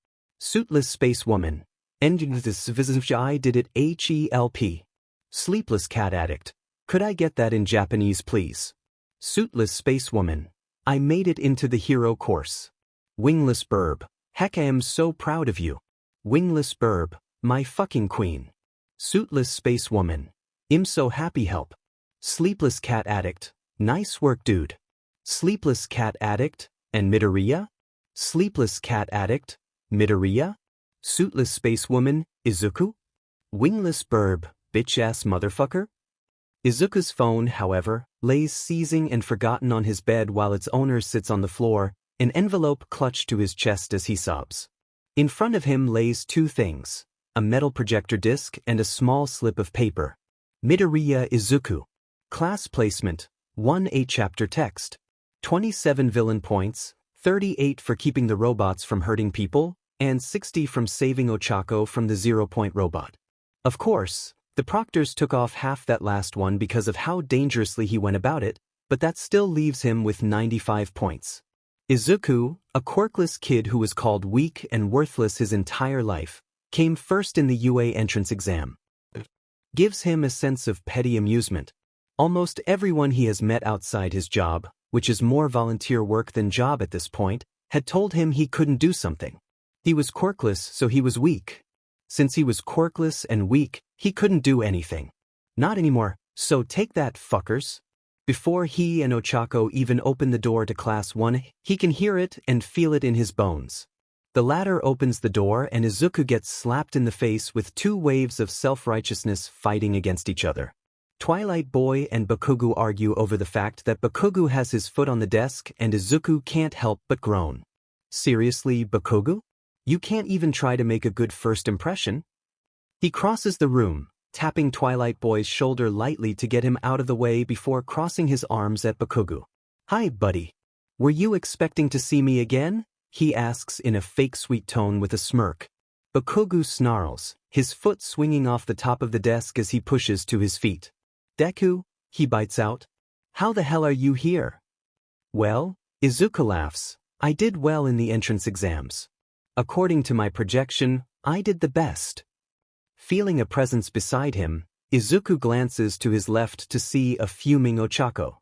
Suitless space woman. Ending this I did it HELP. Sleepless cat addict. Could I get that in Japanese please? Suitless space woman. I made it into the hero course. Wingless burb. Heck, I am so proud of you. Wingless burb. My fucking queen. Suitless space woman. I'm so happy help. Sleepless cat addict. Nice work dude. Sleepless cat addict. And Midoriya? Sleepless cat addict. Midoriya? Suitless space woman. Izuku? Wingless burb. Bitch ass motherfucker? Izuku's phone, however, lays seizing and forgotten on his bed while its owner sits on the floor, an envelope clutched to his chest as he sobs. In front of him lays two things, a metal projector disc and a small slip of paper. Midoriya Izuku. Class placement, 1A chapter text. 27 villain points, 38 for keeping the robots from hurting people, and 60 from saving Ochako from the 0-point robot. Of course, the proctors took off half that last one because of how dangerously he went about it, but that still leaves him with 95 points. Izuku, a quirkless kid who was called weak and worthless his entire life, came first in the UA entrance exam. Gives him a sense of petty amusement. Almost everyone he has met outside his job, which is more volunteer work than job at this point, had told him he couldn't do something. He was quirkless, so he was weak. Since he was quirkless and weak, he couldn't do anything. Not anymore, so take that, fuckers. Before he and Ochako even open the door to Class 1, he can hear it and feel it in his bones. The latter opens the door and Izuku gets slapped in the face with two waves of self-righteousness fighting against each other. Twilight Boy and Bakugu argue over the fact that Bakugu has his foot on the desk and Izuku can't help but groan. Seriously, Bakugu? You can't even try to make a good first impression? He crosses the room, tapping Twilight Boy's shoulder lightly to get him out of the way before crossing his arms at Bakugu. Hi, buddy. Were you expecting to see me again? He asks in a fake sweet tone with a smirk. Bakugu snarls, his foot swinging off the top of the desk as he pushes to his feet. Deku, he bites out. How the hell are you here? Well, Izuku laughs. I did well in the entrance exams. According to my projection, I did the best. Feeling a presence beside him, Izuku glances to his left to see a fuming Ochako.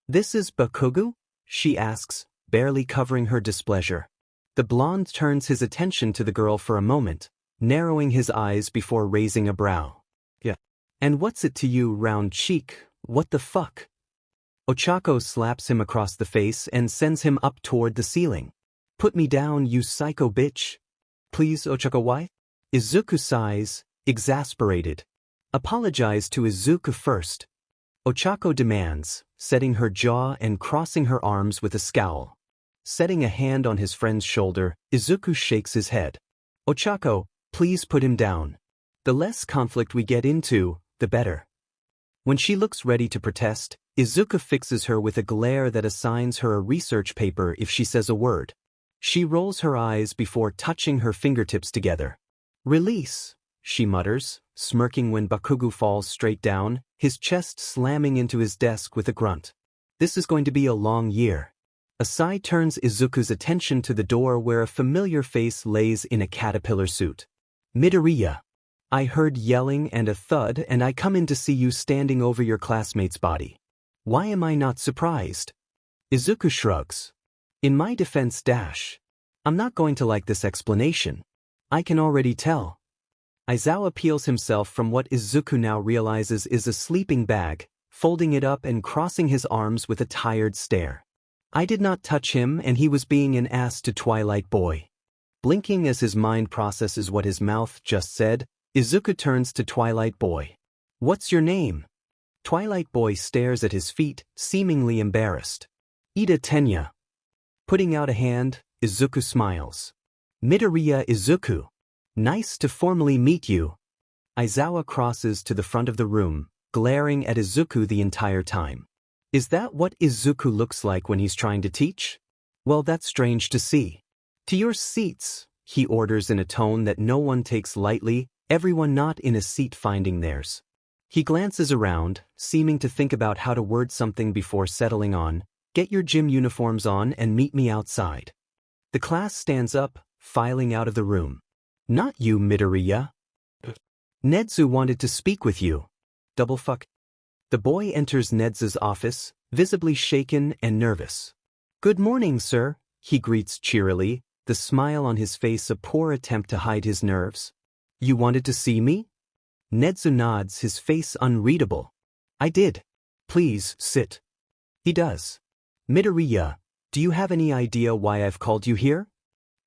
This is Bakugu? She asks, barely covering her displeasure. The blonde turns his attention to the girl for a moment, narrowing his eyes before raising a brow. Yeah. And what's it to you, round cheek? What the fuck? Ochako slaps him across the face and sends him up toward the ceiling. Put me down, you psycho bitch. Please, Ochako, why? Izuku sighs, exasperated. Apologize to Izuku first. Ochako demands, setting her jaw and crossing her arms with a scowl. Setting a hand on his friend's shoulder, Izuku shakes his head. Ochako, please put him down. The less conflict we get into, the better. When she looks ready to protest, Izuku fixes her with a glare that assigns her a research paper if she says a word. She rolls her eyes before touching her fingertips together. Release, she mutters, smirking when Bakugu falls straight down, his chest slamming into his desk with a grunt. This is going to be a long year. A sigh turns Izuku's attention to the door where a familiar face lays in a caterpillar suit. Midoriya. I heard yelling and a thud and I come in to see you standing over your classmate's body. Why am I not surprised? Izuku shrugs. In my defense dash. I'm not going to like this explanation. I can already tell. Aizawa peels himself from what Izuku now realizes is a sleeping bag, folding it up and crossing his arms with a tired stare. I did not touch him and he was being an ass to Twilight Boy. Blinking as his mind processes what his mouth just said, Izuku turns to Twilight Boy. What's your name? Twilight Boy stares at his feet, seemingly embarrassed. Ida Tenya. Putting out a hand, Izuku smiles. Midoriya Izuku. Nice to formally meet you. Aizawa crosses to the front of the room, glaring at Izuku the entire time. Is that what Izuku looks like when he's trying to teach? Well, that's strange to see. To your seats, he orders in a tone that no one takes lightly, everyone not in a seat finding theirs. He glances around, seeming to think about how to word something before settling on, "Get your gym uniforms on and meet me outside." The class stands up, filing out of the room. "Not you, Midoriya. Nedzu wanted to speak with you." Double fuck. The boy enters Nedzu's office, visibly shaken and nervous. "Good morning, sir," he greets cheerily, the smile on his face a poor attempt to hide his nerves. "You wanted to see me?" Nedzu nods, his face unreadable. "I did. Please, sit." He does. "Midoriya, do you have any idea why I've called you here?"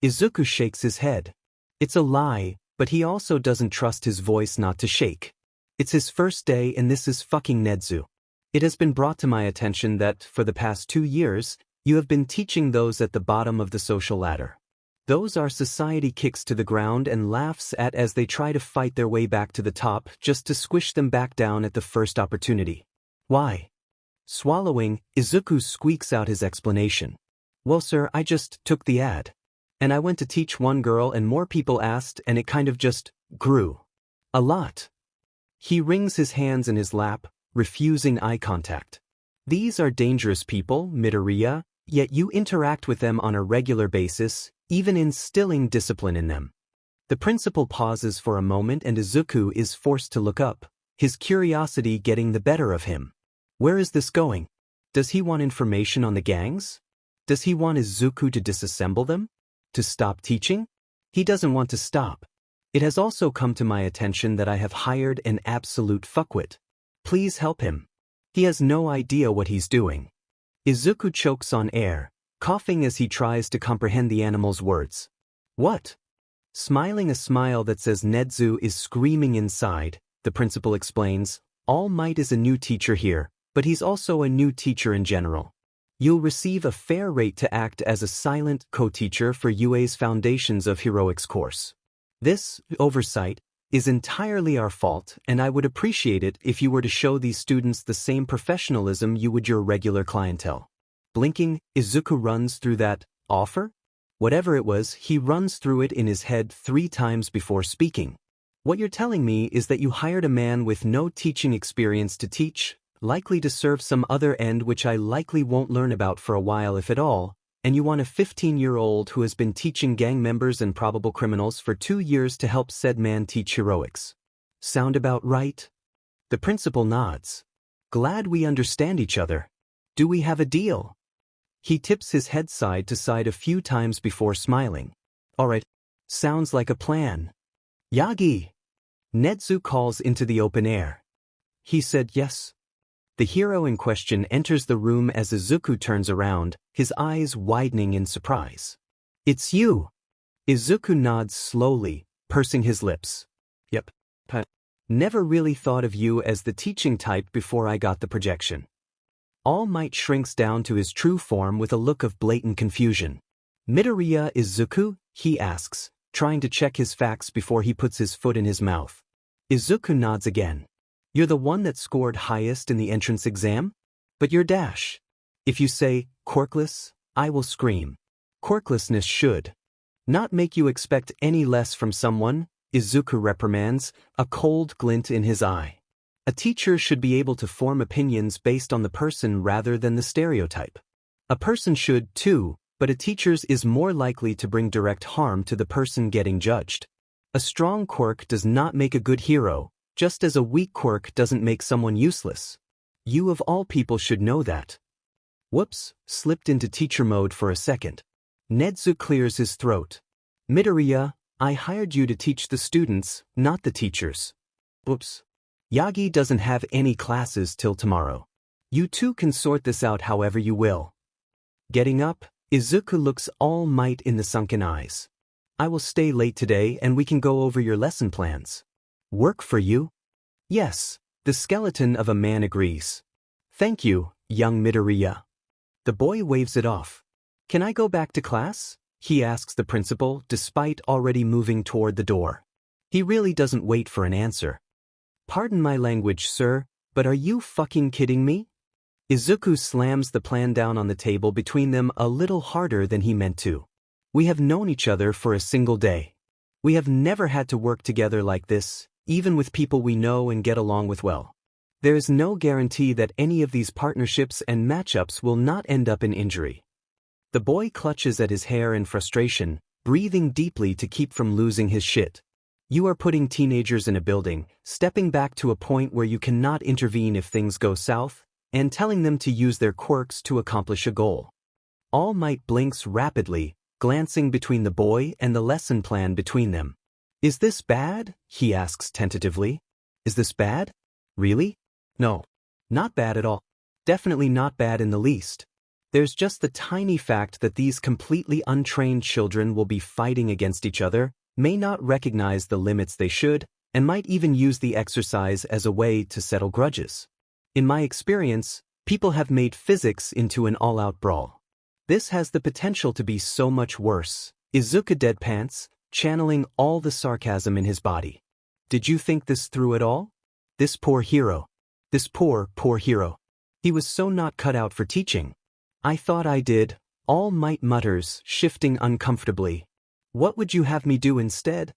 Izuku shakes his head. It's a lie, but he also doesn't trust his voice not to shake. It's his first day and this is fucking Nedzu. "It has been brought to my attention that, for the past 2 years, you have been teaching those at the bottom of the social ladder. Those our society kicks to the ground and laughs at as they try to fight their way back to the top just to squish them back down at the first opportunity. Why?" Swallowing, Izuku squeaks out his explanation. "Well, sir, I just took the ad. And I went to teach one girl and more people asked and it kind of just grew. A lot." He wrings his hands in his lap, refusing eye contact. "These are dangerous people, Midoriya, yet you interact with them on a regular basis, even instilling discipline in them." The principal pauses for a moment and Izuku is forced to look up, his curiosity getting the better of him. Where is this going? Does he want information on the gangs? Does he want Izuku to disassemble them? To stop teaching? He doesn't want to stop. It has also come to my attention that I have hired an absolute fuckwit. Please help him. He has no idea what he's doing. Izuku chokes on air, coughing as he tries to comprehend the animal's words. "What?" Smiling a smile that says Nedzu is screaming inside, the principal explains, "All Might is a new teacher here, but he's also a new teacher in general. You'll receive a fair rate to act as a silent co-teacher for UA's Foundations of Heroics course. This oversight is entirely our fault, and I would appreciate it if you were to show these students the same professionalism you would your regular clientele." Blinking, Izuku runs through that offer? Whatever it was, he runs through it in his head 3 times before speaking. "What you're telling me is that you hired a man with no teaching experience to teach, likely to serve some other end which I likely won't learn about for a while if at all, and you want a 15-year-old who has been teaching gang members and probable criminals for 2 years to help said man teach heroics. Sound about right?" The principal nods. "Glad we understand each other. Do we have a deal?" He tips his head side to side a few times before smiling. "All right. Sounds like a plan." "Yagi!" Nedzu calls into the open air. He said yes. The hero in question enters the room as Izuku turns around, his eyes widening in surprise. "It's you!" Izuku nods slowly, pursing his lips. "Yep. Never really thought of you as the teaching type before I got the projection." All Might shrinks down to his true form with a look of blatant confusion. "Midoriya Izuku?" he asks, trying to check his facts before he puts his foot in his mouth. Izuku nods again. "You're the one that scored highest in the entrance exam? But you're dash. If you say, quirkless, I will scream. Quirklessness should not make you expect any less from someone," Izuku reprimands, a cold glint in his eye. "A teacher should be able to form opinions based on the person rather than the stereotype. A person should, too, but a teacher's is more likely to bring direct harm to the person getting judged. A strong quirk does not make a good hero, just as a weak quirk doesn't make someone useless. You of all people should know that." Whoops, slipped into teacher mode for a second. Nedzu clears his throat. "Midoriya, I hired you to teach the students, not the teachers." Whoops. "Yagi doesn't have any classes till tomorrow. You two can sort this out however you will." Getting up, Izuku looks All Might in the sunken eyes. "I will stay late today and we can go over your lesson plans." "Work for you?" "Yes," the skeleton of a man agrees. "Thank you, young Midoriya." The boy waves it off. "Can I go back to class?" he asks the principal, despite already moving toward the door. He really doesn't wait for an answer. "Pardon my language, sir, but are you fucking kidding me?" Izuku slams the plan down on the table between them a little harder than he meant to. "We have known each other for a single day. We have never had to work together like this, even with people we know and get along with well. There is no guarantee that any of these partnerships and matchups will not end up in injury. The boy clutches at his hair in frustration, breathing deeply to keep from losing his shit. You are putting teenagers in a building, stepping back to a point where you cannot intervene if things go south, and telling them to use their quirks to accomplish a goal. All Might blinks rapidly, glancing between the boy and the lesson plan between them. Is this bad? He asks tentatively. Is this bad? Really? No. Not bad at all. Definitely not bad in the least. There's just the tiny fact that these completely untrained children will be fighting against each other, may not recognize the limits they should, and might even use the exercise as a way to settle grudges. In my experience, people have made physics into an all-out brawl. This has the potential to be so much worse. Izuku deadpants, channeling all the sarcasm in his body. Did you think this through at all? This poor hero. This poor hero. He was so not cut out for teaching. I thought I did. All Might mutters, shifting uncomfortably. What would you have me do instead?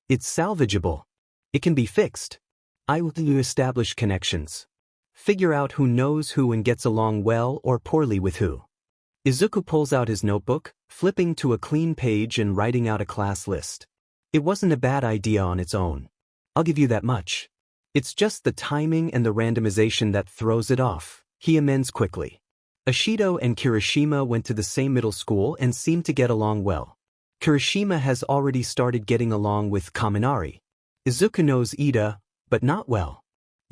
It's salvageable. It can be fixed. I will establish connections. Figure out who knows who and gets along well or poorly with who. Izuku pulls out his notebook, flipping to a clean page and writing out a class list. It wasn't a bad idea on its own. I'll give you that much. It's just the timing and the randomization that throws it off, he amends quickly. Ashido and Kirishima went to the same middle school and seemed to get along well. Kirishima has already started getting along with Kaminari. Izuku knows Ida, but not well.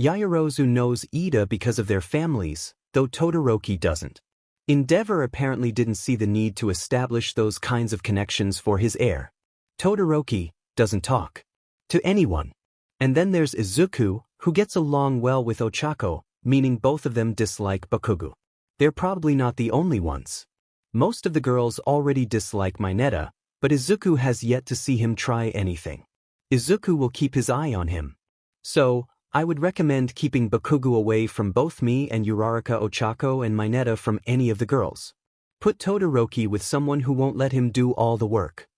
Yaoyorozu knows Ida because of their families, though Todoroki doesn't. Endeavor apparently didn't see the need to establish those kinds of connections for his heir. Todoroki doesn't talk to anyone. And then there's Izuku, who gets along well with Ochako, meaning both of them dislike Bakugo. They're probably not the only ones. Most of the girls already dislike Mineta, but Izuku has yet to see him try anything. Izuku will keep his eye on him. So, I would recommend keeping Bakugo away from both me and Uraraka Ochako and Mineta from any of the girls. Put Todoroki with someone who won't let him do all the work.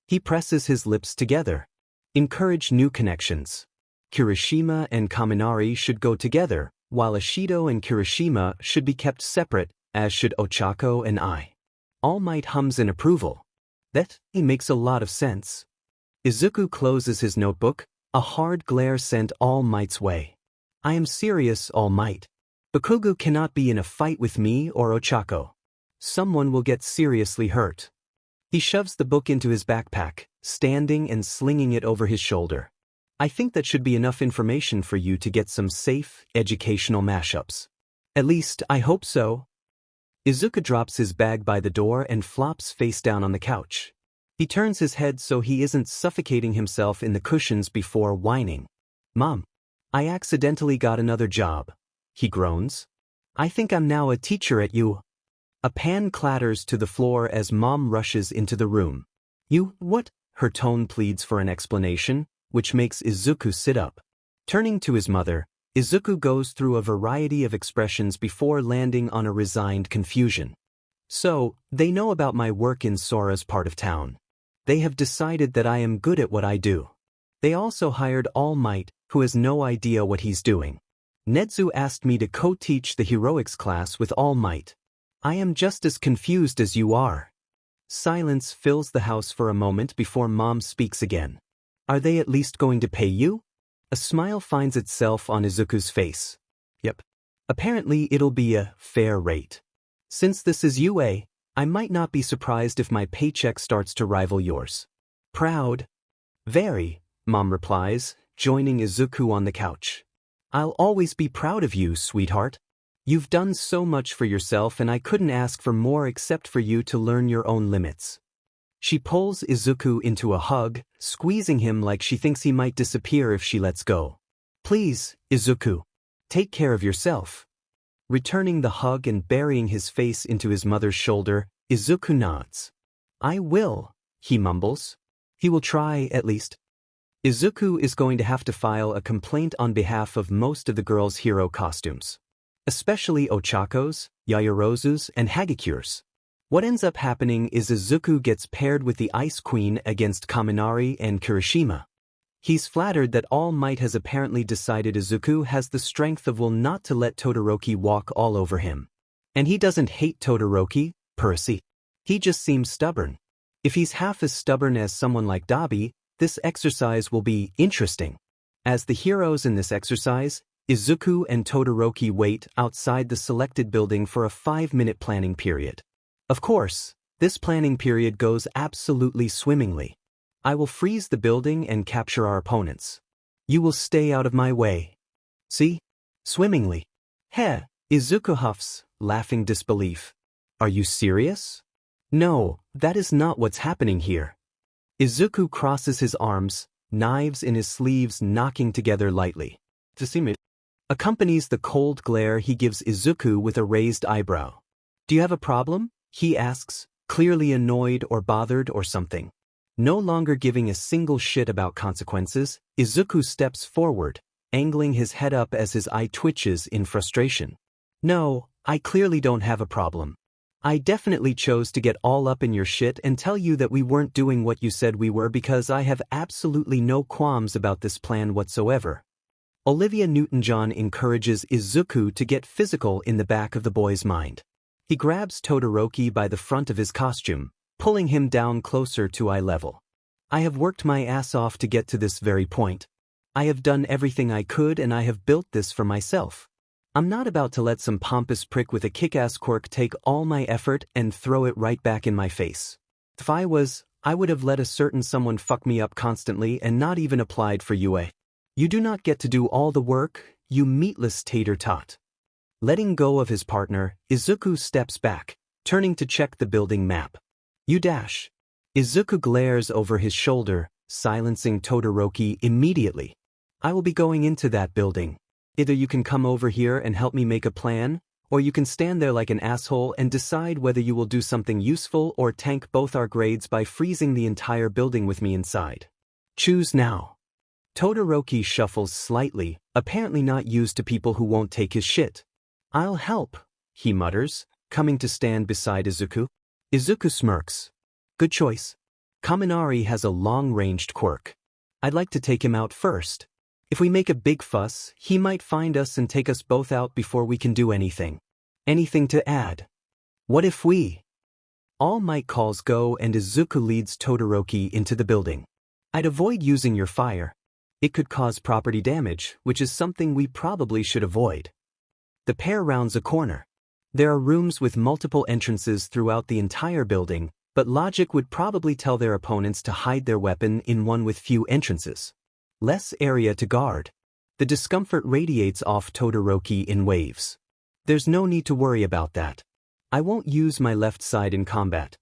He presses his lips together. Encourage new connections. Kirishima and Kaminari should go together, while Ashido and Kirishima should be kept separate, as should Ochako and I. All Might hums in approval. That makes a lot of sense. Izuku closes his notebook, a hard glare sent All Might's way. I am serious, All Might. Bakugo cannot be in a fight with me or Ochako. Someone will get seriously hurt. He shoves the book into his backpack, standing and slinging it over his shoulder. I think that should be enough information for you to get some safe, educational mashups. At least, I hope so. Izuku drops his bag by the door and flops face down on the couch. He turns his head so he isn't suffocating himself in the cushions before whining. Mom, I accidentally got another job. He groans. I think I'm now a teacher at you. A pan clatters to the floor as Mom rushes into the room. You, what? Her tone pleads for an explanation, which makes Izuku sit up. Turning to his mother, Izuku goes through a variety of expressions before landing on a resigned confusion. So, they know about my work in Sora's part of town. They have decided that I am good at what I do. They also hired All Might, who has no idea what he's doing. Netsu asked me to co-teach the heroics class with All Might. I am just as confused as you are. Silence fills the house for a moment before Mom speaks again. Are they at least going to pay you? A smile finds itself on Izuku's face. Yep. Apparently it'll be a fair rate. Since this is UA, I might not be surprised if my paycheck starts to rival yours. Proud? Very, Mom replies, joining Izuku on the couch. I'll always be proud of you, sweetheart. You've done so much for yourself and I couldn't ask for more except for you to learn your own limits. She pulls Izuku into a hug, squeezing him like she thinks he might disappear if she lets go. Please, Izuku. Take care of yourself. Returning the hug and burying his face into his mother's shoulder, Izuku nods. I will, he mumbles. He will try, at least. Izuku is going to have to file a complaint on behalf of most of the girls' hero costumes. Especially Ochako's, Yaoyorozu's, and Hagikyure's. What ends up happening is Izuku gets paired with the Ice Queen against Kaminari and Kirishima. He's flattered that All Might has apparently decided Izuku has the strength of will not to let Todoroki walk all over him. And he doesn't hate Todoroki, per se. He just seems stubborn. If he's half as stubborn as someone like Dabi, this exercise will be interesting. As the heroes in this exercise, Izuku and Todoroki wait outside the selected building for a 5-minute planning period. Of course, this planning period goes absolutely swimmingly. I will freeze the building and capture our opponents. You will stay out of my way. See? Swimmingly. Heh, Izuku huffs, laughing disbelief. Are you serious? No, that is not what's happening here. Izuku crosses his arms, knives in his sleeves knocking together lightly. Tsushima accompanies the cold glare he gives Izuku with a raised eyebrow. Do you have a problem? He asks, clearly annoyed or bothered or something. No longer giving a single shit about consequences, Izuku steps forward, angling his head up as his eye twitches in frustration. No, I clearly don't have a problem. I definitely chose to get all up in your shit and tell you that we weren't doing what you said we were because I have absolutely no qualms about this plan whatsoever. Olivia Newton-John encourages Izuku to get physical in the back of the boy's mind. He grabs Todoroki by the front of his costume, pulling him down closer to eye level. I have worked my ass off to get to this very point. I have done everything I could and I have built this for myself. I'm not about to let some pompous prick with a kick-ass quirk take all my effort and throw it right back in my face. If I was, I would have let a certain someone fuck me up constantly and not even applied for UA. You do not get to do all the work, you meatless tater-tot. Letting go of his partner, Izuku steps back, turning to check the building map. You dash. Izuku glares over his shoulder, silencing Todoroki immediately. I will be going into that building. Either you can come over here and help me make a plan, or you can stand there like an asshole and decide whether you will do something useful or tank both our grades by freezing the entire building with me inside. Choose now. Todoroki shuffles slightly, apparently not used to people who won't take his shit. I'll help, he mutters, coming to stand beside Izuku. Izuku smirks. Good choice. Kaminari has a long-ranged quirk. I'd like to take him out first. If we make a big fuss, he might find us and take us both out before we can do anything. Anything to add? What if we? All Might calls go and Izuku leads Todoroki into the building. I'd avoid using your fire. It could cause property damage, which is something we probably should avoid. The pair rounds a corner. There are rooms with multiple entrances throughout the entire building, but logic would probably tell their opponents to hide their weapon in one with few entrances. Less area to guard. The discomfort radiates off Todoroki in waves. There's no need to worry about that. I won't use my left side in combat.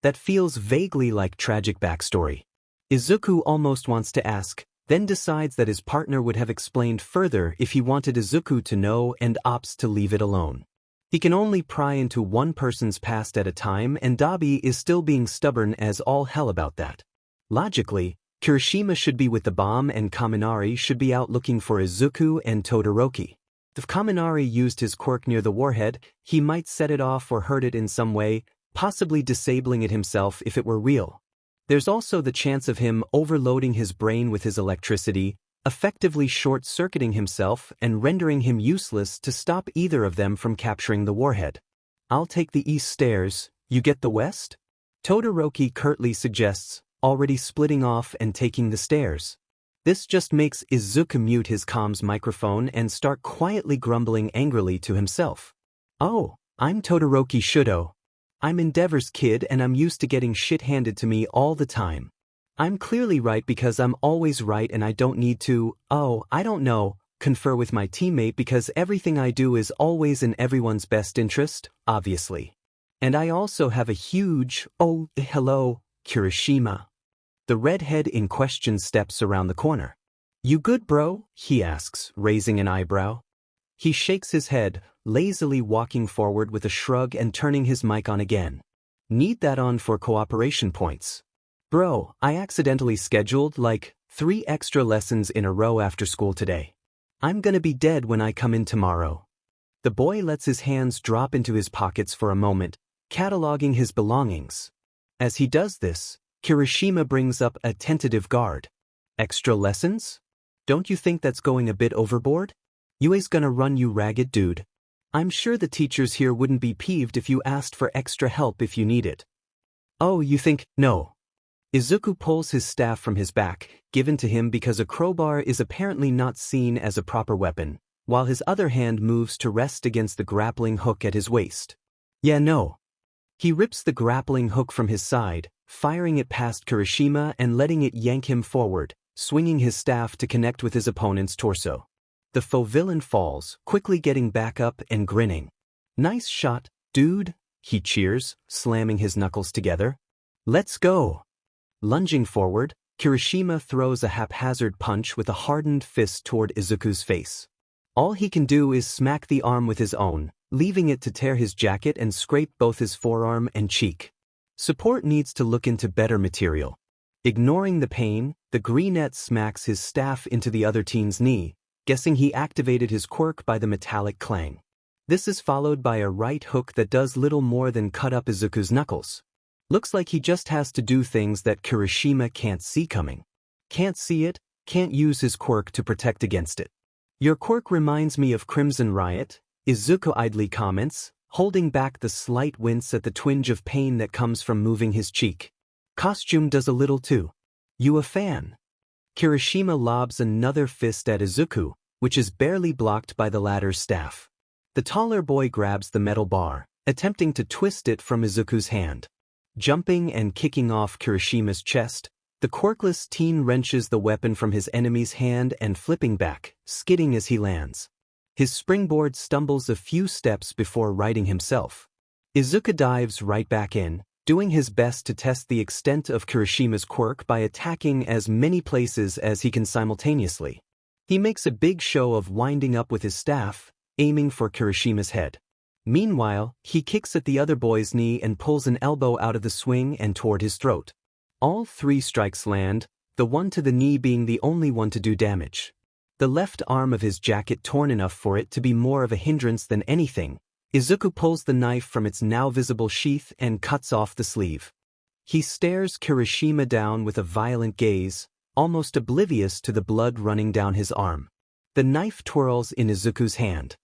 That feels vaguely like tragic backstory. Izuku almost wants to ask, then decides that his partner would have explained further if he wanted Izuku to know and opts to leave it alone. He can only pry into one person's past at a time and Dabi is still being stubborn as all hell about that. Logically, Kirishima should be with the bomb and Kaminari should be out looking for Izuku and Todoroki. If Kaminari used his quirk near the warhead, he might set it off or hurt it in some way, possibly disabling it himself if it were real. There's also the chance of him overloading his brain with his electricity, effectively short-circuiting himself and rendering him useless to stop either of them from capturing the warhead. I'll take the east stairs, you get the west? Todoroki curtly suggests, already splitting off and taking the stairs. This just makes Izuku mute his comms microphone and start quietly grumbling angrily to himself. Oh, I'm Todoroki Shudo. I'm Endeavor's kid and I'm used to getting shit handed to me all the time. I'm clearly right because I'm always right and I don't need to, I don't know, confer with my teammate because everything I do is always in everyone's best interest, obviously. And I also have a huge, hello, Kirishima. The redhead in question steps around the corner. You good, bro? He asks, raising an eyebrow. He shakes his head, lazily walking forward with a shrug and turning his mic on again. Need that on for cooperation points. Bro, I accidentally scheduled, 3 extra lessons in a row after school today. I'm gonna be dead when I come in tomorrow. The boy lets his hands drop into his pockets for a moment, cataloging his belongings. As he does this, Kirishima brings up a tentative guard. Extra lessons? Don't you think that's going a bit overboard? Yue's gonna run you ragged, dude. I'm sure the teachers here wouldn't be peeved if you asked for extra help if you need it. Oh, you think? No. Izuku pulls his staff from his back, given to him because a crowbar is apparently not seen as a proper weapon, while his other hand moves to rest against the grappling hook at his waist. Yeah, no. He rips the grappling hook from his side, firing it past Kirishima and letting it yank him forward, swinging his staff to connect with his opponent's torso. The faux villain falls, quickly getting back up and grinning. Nice shot, dude, he cheers, slamming his knuckles together. Let's go. Lunging forward, Kirishima throws a haphazard punch with a hardened fist toward Izuku's face. All he can do is smack the arm with his own, leaving it to tear his jacket and scrape both his forearm and cheek. Support needs to look into better material. Ignoring the pain, the greenette smacks his staff into the other teen's knee, guessing he activated his quirk by the metallic clang. This is followed by a right hook that does little more than cut up Izuku's knuckles. Looks like he just has to do things that Kirishima can't see coming. Can't see it, can't use his quirk to protect against it. Your quirk reminds me of Crimson Riot, Izuku idly comments, holding back the slight wince at the twinge of pain that comes from moving his cheek. Costume does a little too. You a fan? Kirishima lobs another fist at Izuku, which is barely blocked by the latter's staff. The taller boy grabs the metal bar, attempting to twist it from Izuku's hand. Jumping and kicking off Kirishima's chest, the quirkless teen wrenches the weapon from his enemy's hand and flipping back, skidding as he lands. His springboard stumbles a few steps before righting himself. Izuku dives right back in, doing his best to test the extent of Kirishima's quirk by attacking as many places as he can simultaneously. He makes a big show of winding up with his staff, aiming for Kirishima's head. Meanwhile, he kicks at the other boy's knee and pulls an elbow out of the swing and toward his throat. All three strikes land, the one to the knee being the only one to do damage. The left arm of his jacket torn enough for it to be more of a hindrance than anything. Izuku pulls the knife from its now visible sheath and cuts off the sleeve. He stares Kirishima down with a violent gaze, almost oblivious to the blood running down his arm. The knife twirls in Izuku's hand.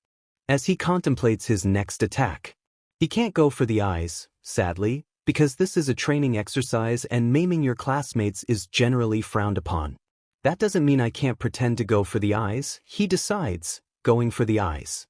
As he contemplates his next attack, he can't go for the eyes, sadly, because this is a training exercise and maiming your classmates is generally frowned upon. That doesn't mean I can't pretend to go for the eyes, he decides, going for the eyes.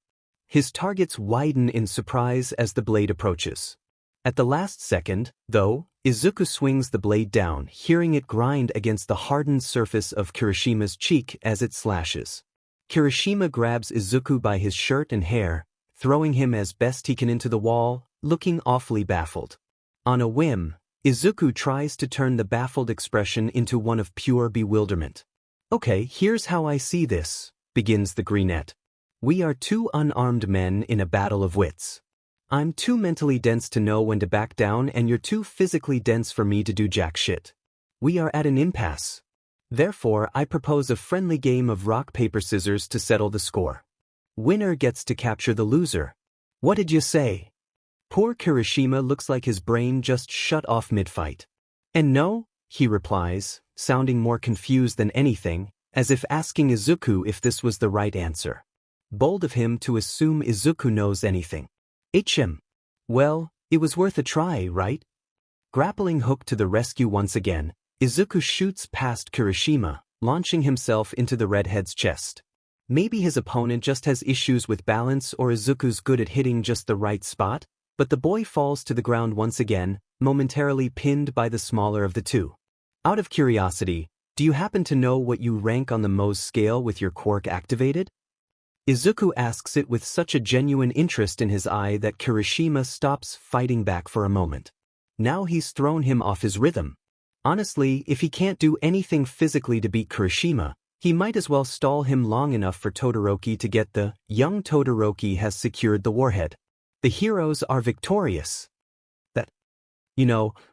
His targets widen in surprise as the blade approaches. At the last second, though, Izuku swings the blade down, hearing it grind against the hardened surface of Kirishima's cheek as it slashes. Kirishima grabs Izuku by his shirt and hair, throwing him as best he can into the wall, looking awfully baffled. On a whim, Izuku tries to turn the baffled expression into one of pure bewilderment. Okay, here's how I see this, begins the greenette. We are two unarmed men in a battle of wits. I'm too mentally dense to know when to back down and you're too physically dense for me to do jack shit. We are at an impasse. Therefore, I propose a friendly game of rock, paper, scissors to settle the score. Winner gets to capture the loser. What did you say? Poor Kirishima looks like his brain just shut off mid-fight. And no, he replies, sounding more confused than anything, as if asking Izuku if this was the right answer. Bold of him to assume Izuku knows anything. Well, it was worth a try, right? Grappling hook to the rescue once again, Izuku shoots past Kirishima, launching himself into the redhead's chest. Maybe his opponent just has issues with balance or Izuku's good at hitting just the right spot, but the boy falls to the ground once again, momentarily pinned by the smaller of the two. Out of curiosity, do you happen to know what you rank on the Mohs scale with your quirk activated? Izuku asks it with such a genuine interest in his eye that Kirishima stops fighting back for a moment. Now he's thrown him off his rhythm. Honestly, if he can't do anything physically to beat Kirishima, he might as well stall him long enough for Todoroki to get the young Todoroki has secured the warhead. The heroes are victorious.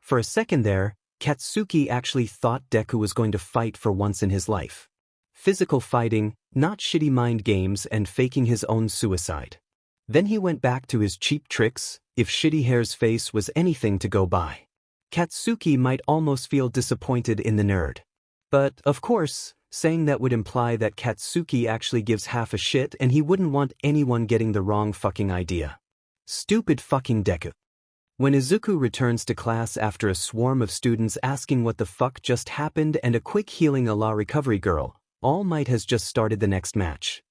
For a second there, Katsuki actually thought Deku was going to fight for once in his life. Physical fighting, not shitty mind games and faking his own suicide. Then he went back to his cheap tricks, if Shitty Hair's face was anything to go by. Katsuki might almost feel disappointed in the nerd. But, of course, saying that would imply that Katsuki actually gives half a shit and he wouldn't want anyone getting the wrong fucking idea. Stupid fucking Deku. When Izuku returns to class after a swarm of students asking what the fuck just happened and a quick healing a la Recovery Girl, All Might has just started the next match.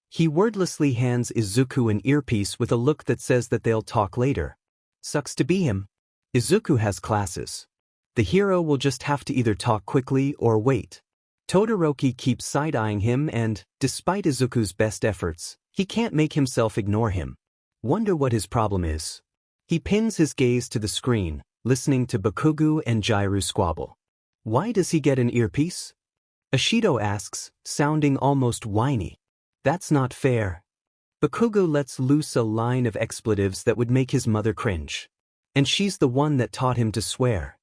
He wordlessly hands Izuku an earpiece with a look that says that they'll talk later. Sucks to be him. Izuku has classes. The hero will just have to either talk quickly or wait. Todoroki keeps side-eyeing him and, despite Izuku's best efforts, he can't make himself ignore him. Wonder what his problem is. He pins his gaze to the screen, listening to Bakugo and Jairu squabble. Why does he get an earpiece? Ashido asks, sounding almost whiny. That's not fair. Bakugo lets loose a line of expletives that would make his mother cringe. And she's the one that taught him to swear.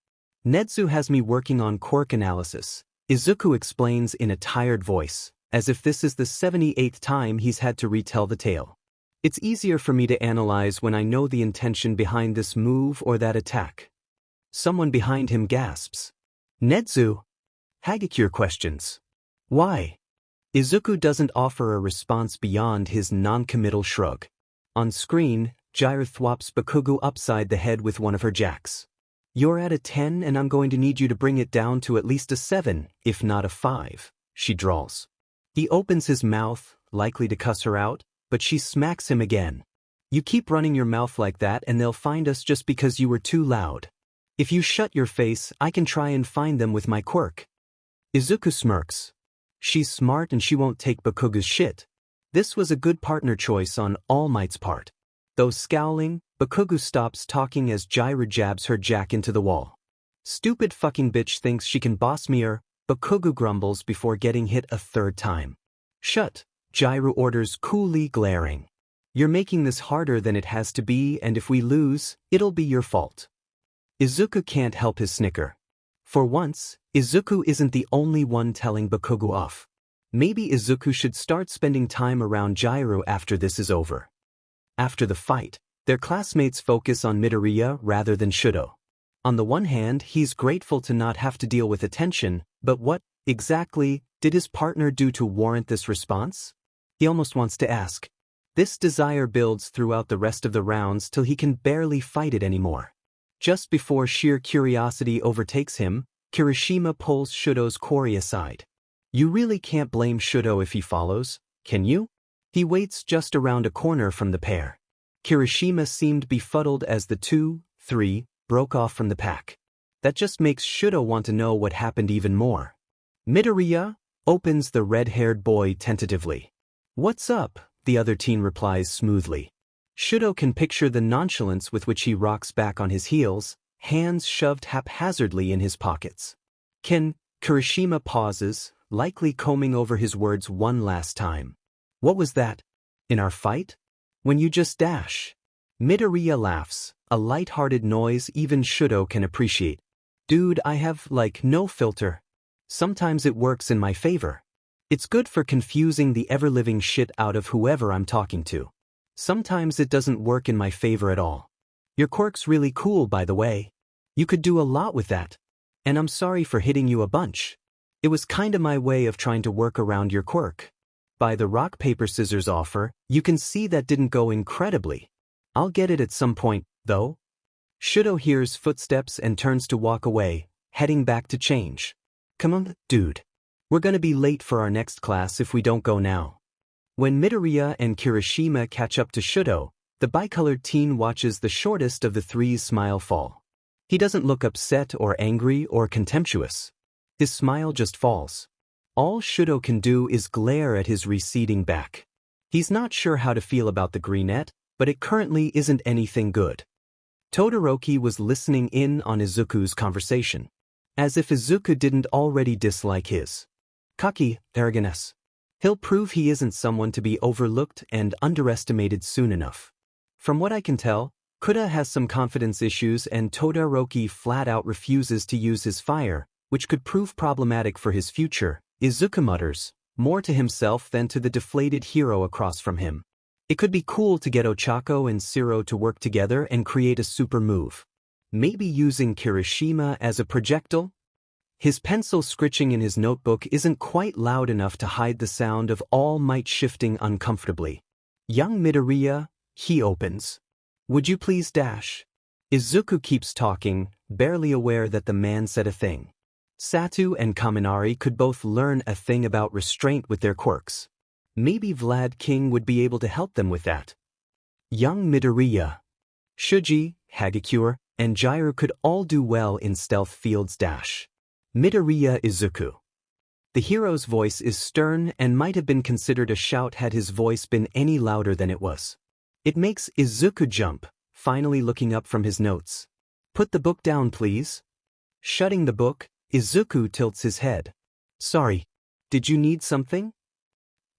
Netsu has me working on quirk analysis, Izuku explains in a tired voice, as if this is the 78th time he's had to retell the tale. It's easier for me to analyze when I know the intention behind this move or that attack. Someone behind him gasps. Netsu? Hagakure questions. Why? Izuku doesn't offer a response beyond his non-committal shrug. On screen, Jairu thwops Bakugo upside the head with one of her jacks. You're at a 10 and I'm going to need you to bring it down to at least a 7, if not a 5, she drawls. He opens his mouth, likely to cuss her out, but she smacks him again. You keep running your mouth like that and they'll find us just because you were too loud. If you shut your face, I can try and find them with my quirk. Izuku smirks. She's smart and she won't take Bakugo's shit. This was a good partner choice on All Might's part. Though scowling, Bakugo stops talking as Jairu jabs her jack into the wall. Stupid fucking bitch thinks she can boss me her, Bakugo grumbles before getting hit a third time. Shut, Jairu orders coolly, glaring. You're making this harder than it has to be and if we lose, it'll be your fault. Izuku can't help his snicker. For once, Izuku isn't the only one telling Bakugo off. Maybe Izuku should start spending time around Jairu after this is over. After the fight, their classmates focus on Midoriya rather than Shudo. On the one hand, he's grateful to not have to deal with attention, but what, exactly, did his partner do to warrant this response? He almost wants to ask. This desire builds throughout the rest of the rounds till he can barely fight it anymore. Just before sheer curiosity overtakes him, Kirishima pulls Shudo's quarry aside. You really can't blame Shudo if he follows, can you? He waits just around a corner from the pair. Kirishima seemed befuddled as the 2-3 broke off from the pack. That just makes Shudo want to know what happened even more. Midoriya? Opens the red-haired boy tentatively. What's up? The other teen replies smoothly. Shudo can picture the nonchalance with which he rocks back on his heels, hands shoved haphazardly in his pockets. Kirishima pauses, likely combing over his words one last time. What was that? In our fight? When you just dash? Midoriya laughs, a light-hearted noise even Shudo can appreciate. Dude, I have, no filter. Sometimes it works in my favor. It's good for confusing the ever-living shit out of whoever I'm talking to. Sometimes it doesn't work in my favor at all. Your quirk's really cool, by the way. You could do a lot with that. And I'm sorry for hitting you a bunch. It was kinda my way of trying to work around your quirk. By the rock-paper-scissors offer, you can see that didn't go incredibly. I'll get it at some point, though. Shudo hears footsteps and turns to walk away, heading back to change. Come on, dude. We're gonna be late for our next class if we don't go now. When Midoriya and Kirishima catch up to Shudo, the bicolored teen watches the shortest of the three's smile fall. He doesn't look upset or angry or contemptuous. His smile just falls. All Shudo can do is glare at his receding back. He's not sure how to feel about the greenette, but it currently isn't anything good. Todoroki was listening in on Izuku's conversation, as if Izuku didn't already dislike his cocky arrogance. He'll prove he isn't someone to be overlooked and underestimated soon enough. From what I can tell, Kuda has some confidence issues and Todoroki flat out refuses to use his fire, which could prove problematic for his future. Izuku mutters, more to himself than to the deflated hero across from him. It could be cool to get Ochako and Siro to work together and create a super move. Maybe using Kirishima as a projectile? His pencil scritching in his notebook isn't quite loud enough to hide the sound of All Might shifting uncomfortably. Young Midoriya, he opens. Would you please dash? Izuku keeps talking, barely aware that the man said a thing. Satu and Kaminari could both learn a thing about restraint with their quirks. Maybe Vlad King would be able to help them with that. Young Midoriya, Shuji, Hagakure, and Jiru could all do well in Stealth Field's dash. Midoriya Izuku. The hero's voice is stern and might have been considered a shout had his voice been any louder than it was. It makes Izuku jump, finally looking up from his notes. Put the book down, please. Shutting the book, Izuku tilts his head. Sorry, did you need something?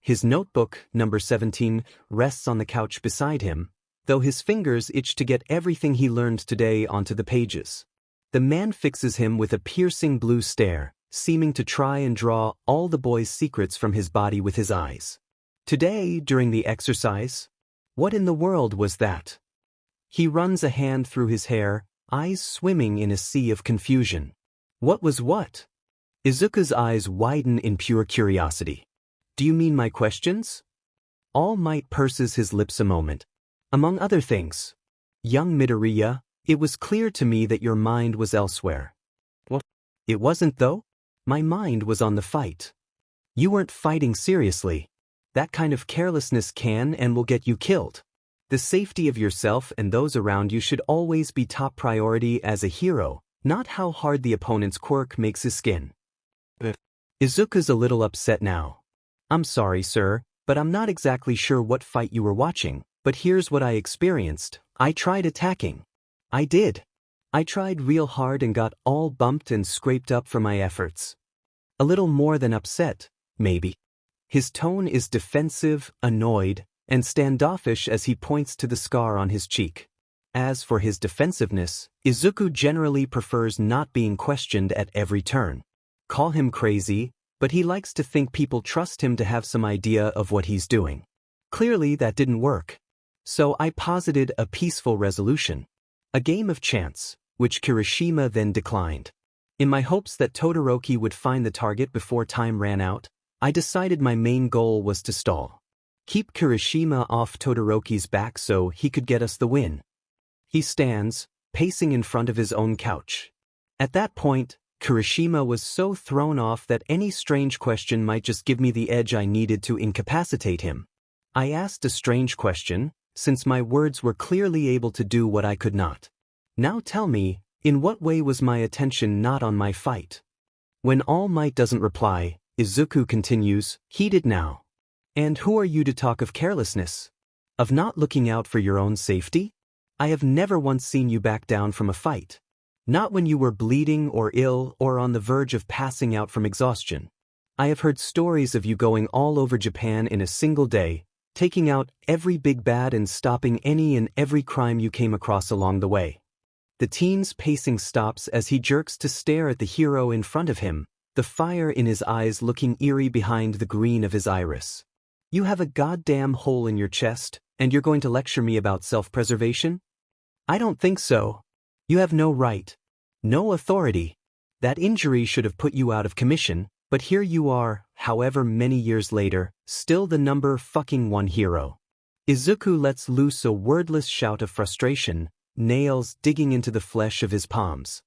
His notebook, number 17, rests on the couch beside him, though his fingers itch to get everything he learned today onto the pages. The man fixes him with a piercing blue stare, seeming to try and draw all the boy's secrets from his body with his eyes. Today, during the exercise? What in the world was that? He runs a hand through his hair, eyes swimming in a sea of confusion. What was what? Izuku's eyes widen in pure curiosity. Do you mean my questions? All Might purses his lips a moment. Among other things. Young Midoriya, it was clear to me that your mind was elsewhere. What? It wasn't though? My mind was on the fight. You weren't fighting seriously. That kind of carelessness can and will get you killed. The safety of yourself and those around you should always be top priority as a hero, not how hard the opponent's quirk makes his skin. Izuku's a little upset now. I'm sorry, sir, but I'm not exactly sure what fight you were watching, but here's what I experienced. I tried attacking. I did. I tried real hard and got all bumped and scraped up for my efforts. A little more than upset, maybe. His tone is defensive, annoyed, and standoffish as he points to the scar on his cheek. As for his defensiveness, Izuku generally prefers not being questioned at every turn. Call him crazy, but he likes to think people trust him to have some idea of what he's doing. Clearly that didn't work. So I posited a peaceful resolution. A game of chance, which Kirishima then declined. In my hopes that Todoroki would find the target before time ran out, I decided my main goal was to stall. Keep Kirishima off Todoroki's back so he could get us the win. He stands, pacing in front of his own couch. At that point, Kirishima was so thrown off that any strange question might just give me the edge I needed to incapacitate him. I asked a strange question, since my words were clearly able to do what I could not. Now tell me, in what way was my attention not on my fight? When All Might doesn't reply, Izuku continues, heated now. And who are you to talk of carelessness? Of not looking out for your own safety? I have never once seen you back down from a fight. Not when you were bleeding or ill or on the verge of passing out from exhaustion. I have heard stories of you going all over Japan in a single day, taking out every big bad and stopping any and every crime you came across along the way. The teen's pacing stops as he jerks to stare at the hero in front of him, the fire in his eyes looking eerie behind the green of his iris. You have a goddamn hole in your chest, and you're going to lecture me about self-preservation? I don't think so. You have no right. No authority. That injury should have put you out of commission, but here you are, however many years later, still the number fucking one hero. Izuku lets loose a wordless shout of frustration, nails digging into the flesh of his palms.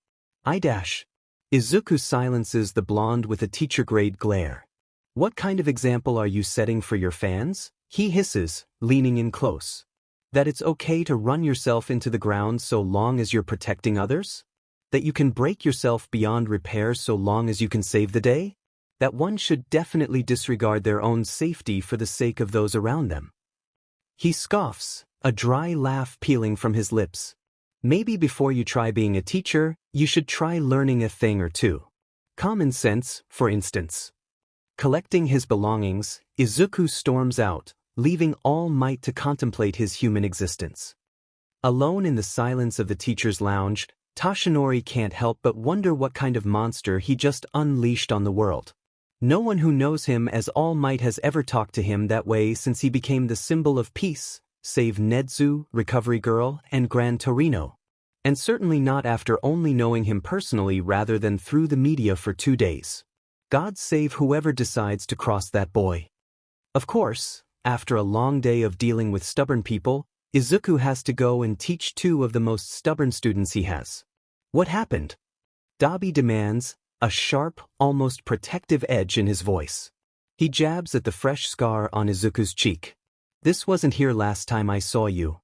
I dash. Izuku silences the blonde with a teacher-grade glare. What kind of example are you setting for your fans? He hisses, leaning in close. That it's okay to run yourself into the ground so long as you're protecting others? That you can break yourself beyond repair so long as you can save the day? That one should definitely disregard their own safety for the sake of those around them. He scoffs, a dry laugh peeling from his lips. Maybe before you try being a teacher, you should try learning a thing or two. Common sense, for instance. Collecting his belongings, Izuku storms out, leaving All Might to contemplate his human existence. Alone in the silence of the teacher's lounge, Toshinori can't help but wonder what kind of monster he just unleashed on the world. No one who knows him as All Might has ever talked to him that way since he became the symbol of peace, save Nezu, Recovery Girl, and Gran Torino. And certainly not after only knowing him personally rather than through the media for 2 days. God save whoever decides to cross that boy. Of course, after a long day of dealing with stubborn people, Izuku has to go and teach 2 of the most stubborn students he has. What happened? Dabi demands, a sharp, almost protective edge in his voice. He jabs at the fresh scar on Izuku's cheek. This wasn't here last time I saw you.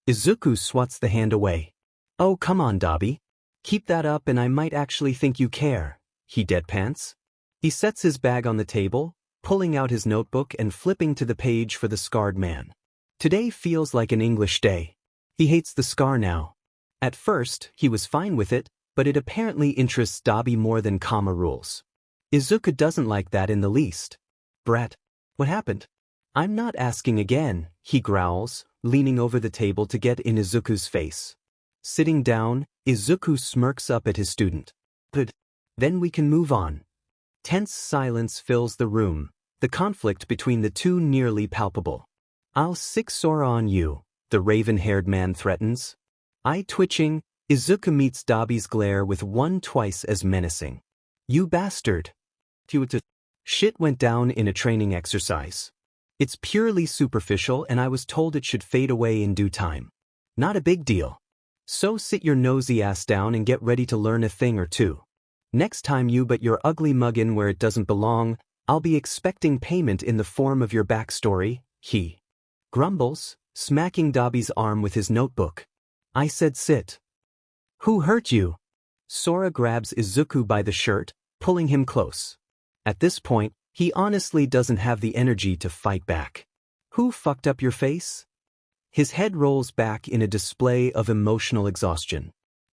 Izuku swats the hand away. Oh, come on, Dabi. Keep that up and I might actually think you care, he deadpants. He sets his bag on the table, pulling out his notebook and flipping to the page for the scarred man. Today feels like an English day. He hates the scar now. At first, he was fine with it, but it apparently interests Dabi more than comma rules. Izuku doesn't like that in the least. Brat, what happened? I'm not asking again, he growls, leaning over the table to get in Izuku's face. Sitting down, Izuku smirks up at his student. Good. Then we can move on. Tense silence fills the room, the conflict between the 2 nearly palpable. I'll sick Sora on you, the raven-haired man threatens. Eye twitching, Izuku meets Dabi's glare with one twice as menacing. You bastard. Shit went down in a training exercise. It's purely superficial and I was told it should fade away in due time. Not a big deal. So sit your nosy ass down and get ready to learn a thing or 2. Next time you put your ugly mug in where it doesn't belong, I'll be expecting payment in the form of your backstory, he grumbles, smacking Dabi's arm with his notebook. I said sit. Who hurt you? Sora grabs Izuku by the shirt, pulling him close. At this point, he honestly doesn't have the energy to fight back. Who fucked up your face? His head rolls back in a display of emotional exhaustion.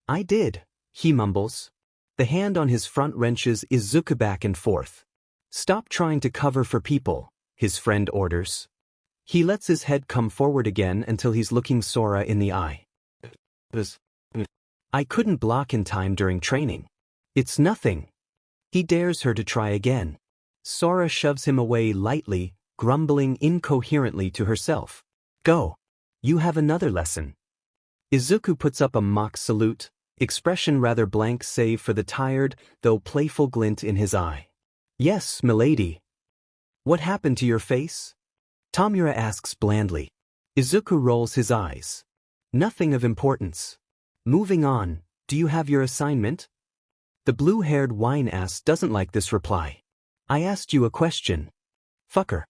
I did, he mumbles. The hand on his front wrenches Izuku back and forth. Stop trying to cover for people, his friend orders. He lets his head come forward again until he's looking Sora in the eye. I couldn't block in time during training. It's nothing. He dares her to try again. Sora shoves him away lightly, grumbling incoherently to herself. Go. You have another lesson. Izuku puts up a mock salute, expression rather blank save for the tired, though playful glint in his eye. Yes, milady. What happened to your face? Tamura asks blandly. Izuku rolls his eyes. Nothing of importance. Moving on, do you have your assignment? The blue-haired wine-ass doesn't like this reply. I asked you a question. Fucker.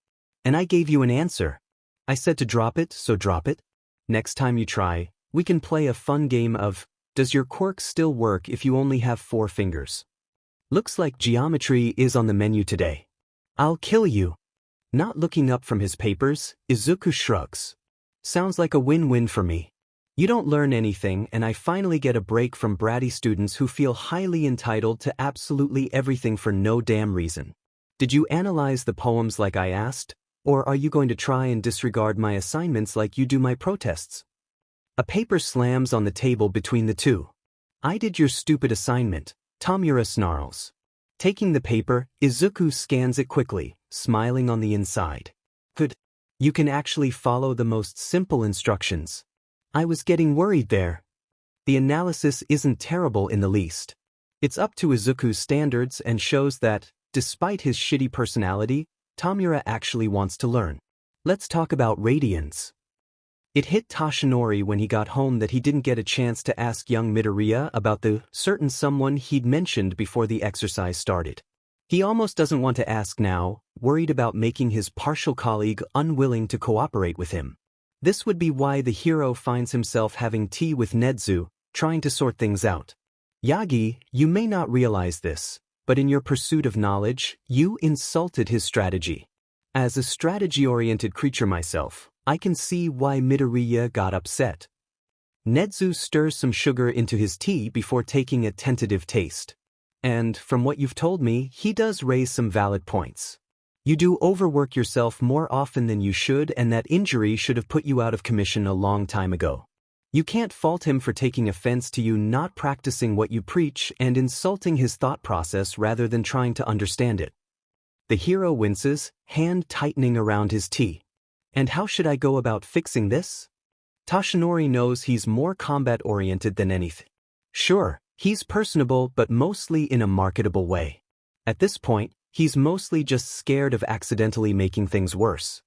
And I gave you an answer. I said to drop it, so drop it. Next time you try, we can play a fun game of, does your quirk still work if you only have 4 fingers? Looks like geometry is on the menu today. I'll kill you. Not looking up from his papers, Izuku shrugs. Sounds like a win-win for me. You don't learn anything and I finally get a break from bratty students who feel highly entitled to absolutely everything for no damn reason. Did you analyze the poems like I asked? Or are you going to try and disregard my assignments like you do my protests? A paper slams on the table between the 2. I did your stupid assignment, Tamura snarls. Taking the paper, Izuku scans it quickly, smiling on the inside. Good. You can actually follow the most simple instructions. I was getting worried there. The analysis isn't terrible in the least. It's up to Izuku's standards and shows that, despite his shitty personality, Tamura actually wants to learn. Let's talk about radians. It hit Toshinori when he got home that he didn't get a chance to ask young Midoriya about the certain someone he'd mentioned before the exercise started. He almost doesn't want to ask now, worried about making his partial colleague unwilling to cooperate with him. This would be why the hero finds himself having tea with Nezu, trying to sort things out. Yagi, you may not realize this, but in your pursuit of knowledge, you insulted his strategy. As a strategy-oriented creature myself, I can see why Midoriya got upset. Nezu stirs some sugar into his tea before taking a tentative taste. And, from what you've told me, he does raise some valid points. You do overwork yourself more often than you should, and that injury should have put you out of commission a long time ago. You can't fault him for taking offense to you not practicing what you preach and insulting his thought process rather than trying to understand it. The hero winces, hand tightening around his T. And how should I go about fixing this? Toshinori knows he's more combat-oriented than anything. Sure, he's personable but mostly in a marketable way. At this point, he's mostly just scared of accidentally making things worse.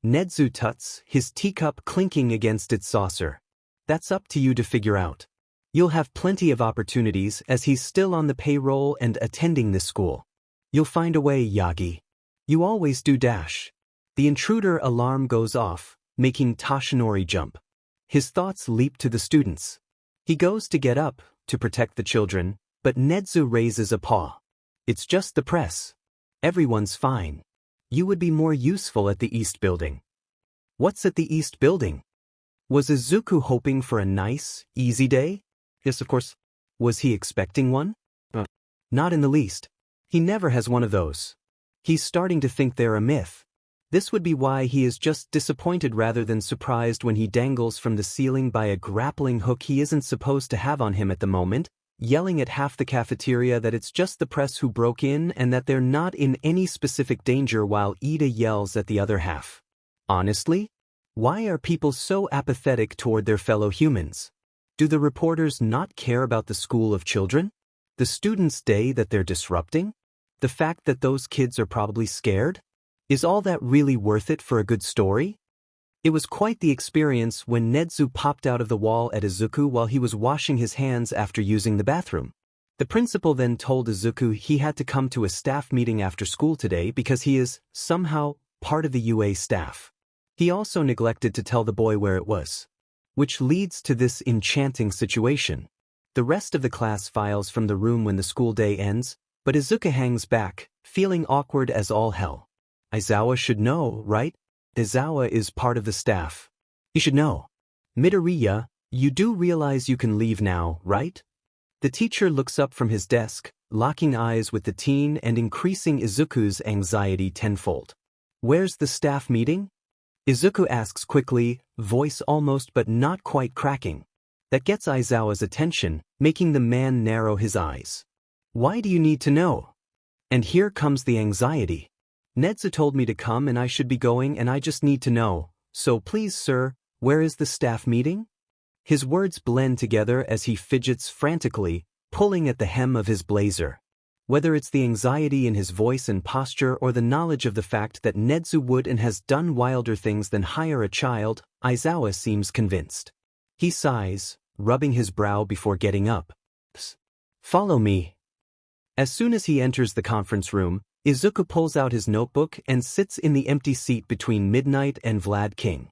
Nedzu tuts, his teacup clinking against its saucer. That's up to you to figure out. You'll have plenty of opportunities as he's still on the payroll and attending this school. You'll find a way, Yagi. You always do. The intruder alarm goes off, making Toshinori jump. His thoughts leap to the students. He goes to get up, to protect the children, but Nedzu raises a paw. It's just the press. Everyone's fine. You would be more useful at the East Building. What's at the East Building? Was Izuku hoping for a nice, easy day? Yes, of course. Was he expecting one? Not in the least. He never has one of those. He's starting to think they're a myth. This would be why he is just disappointed rather than surprised when he dangles from the ceiling by a grappling hook he isn't supposed to have on him at the moment, yelling at half the cafeteria that it's just the press who broke in and that they're not in any specific danger while Ida yells at the other half. Honestly? Why are people so apathetic toward their fellow humans? Do the reporters not care about the school of children? The students' day that they're disrupting? The fact that those kids are probably scared? Is all that really worth it for a good story? It was quite the experience when Nedzu popped out of the wall at Izuku while he was washing his hands after using the bathroom. The principal then told Izuku he had to come to a staff meeting after school today because he is, somehow, part of the UA staff. He also neglected to tell the boy where it was. Which leads to this enchanting situation. The rest of the class files from the room when the school day ends, but Izuku hangs back, feeling awkward as all hell. Aizawa should know, right? Aizawa is part of the staff. He should know. Midoriya, you do realize you can leave now, right? The teacher looks up from his desk, locking eyes with the teen and increasing Izuku's anxiety tenfold. Where's the staff meeting? Izuku asks quickly, voice almost but not quite cracking. That gets Aizawa's attention, making the man narrow his eyes. Why do you need to know? And here comes the anxiety. Nedzu told me to come and I should be going and I just need to know, so please sir, where is the staff meeting? His words blend together as he fidgets frantically, pulling at the hem of his blazer. Whether it's the anxiety in his voice and posture or the knowledge of the fact that Nedzu would and has done wilder things than hire a child, Aizawa seems convinced. He sighs, rubbing his brow before getting up. Follow me. As soon as he enters the conference room, Izuku pulls out his notebook and sits in the empty seat between Midnight and Vlad King.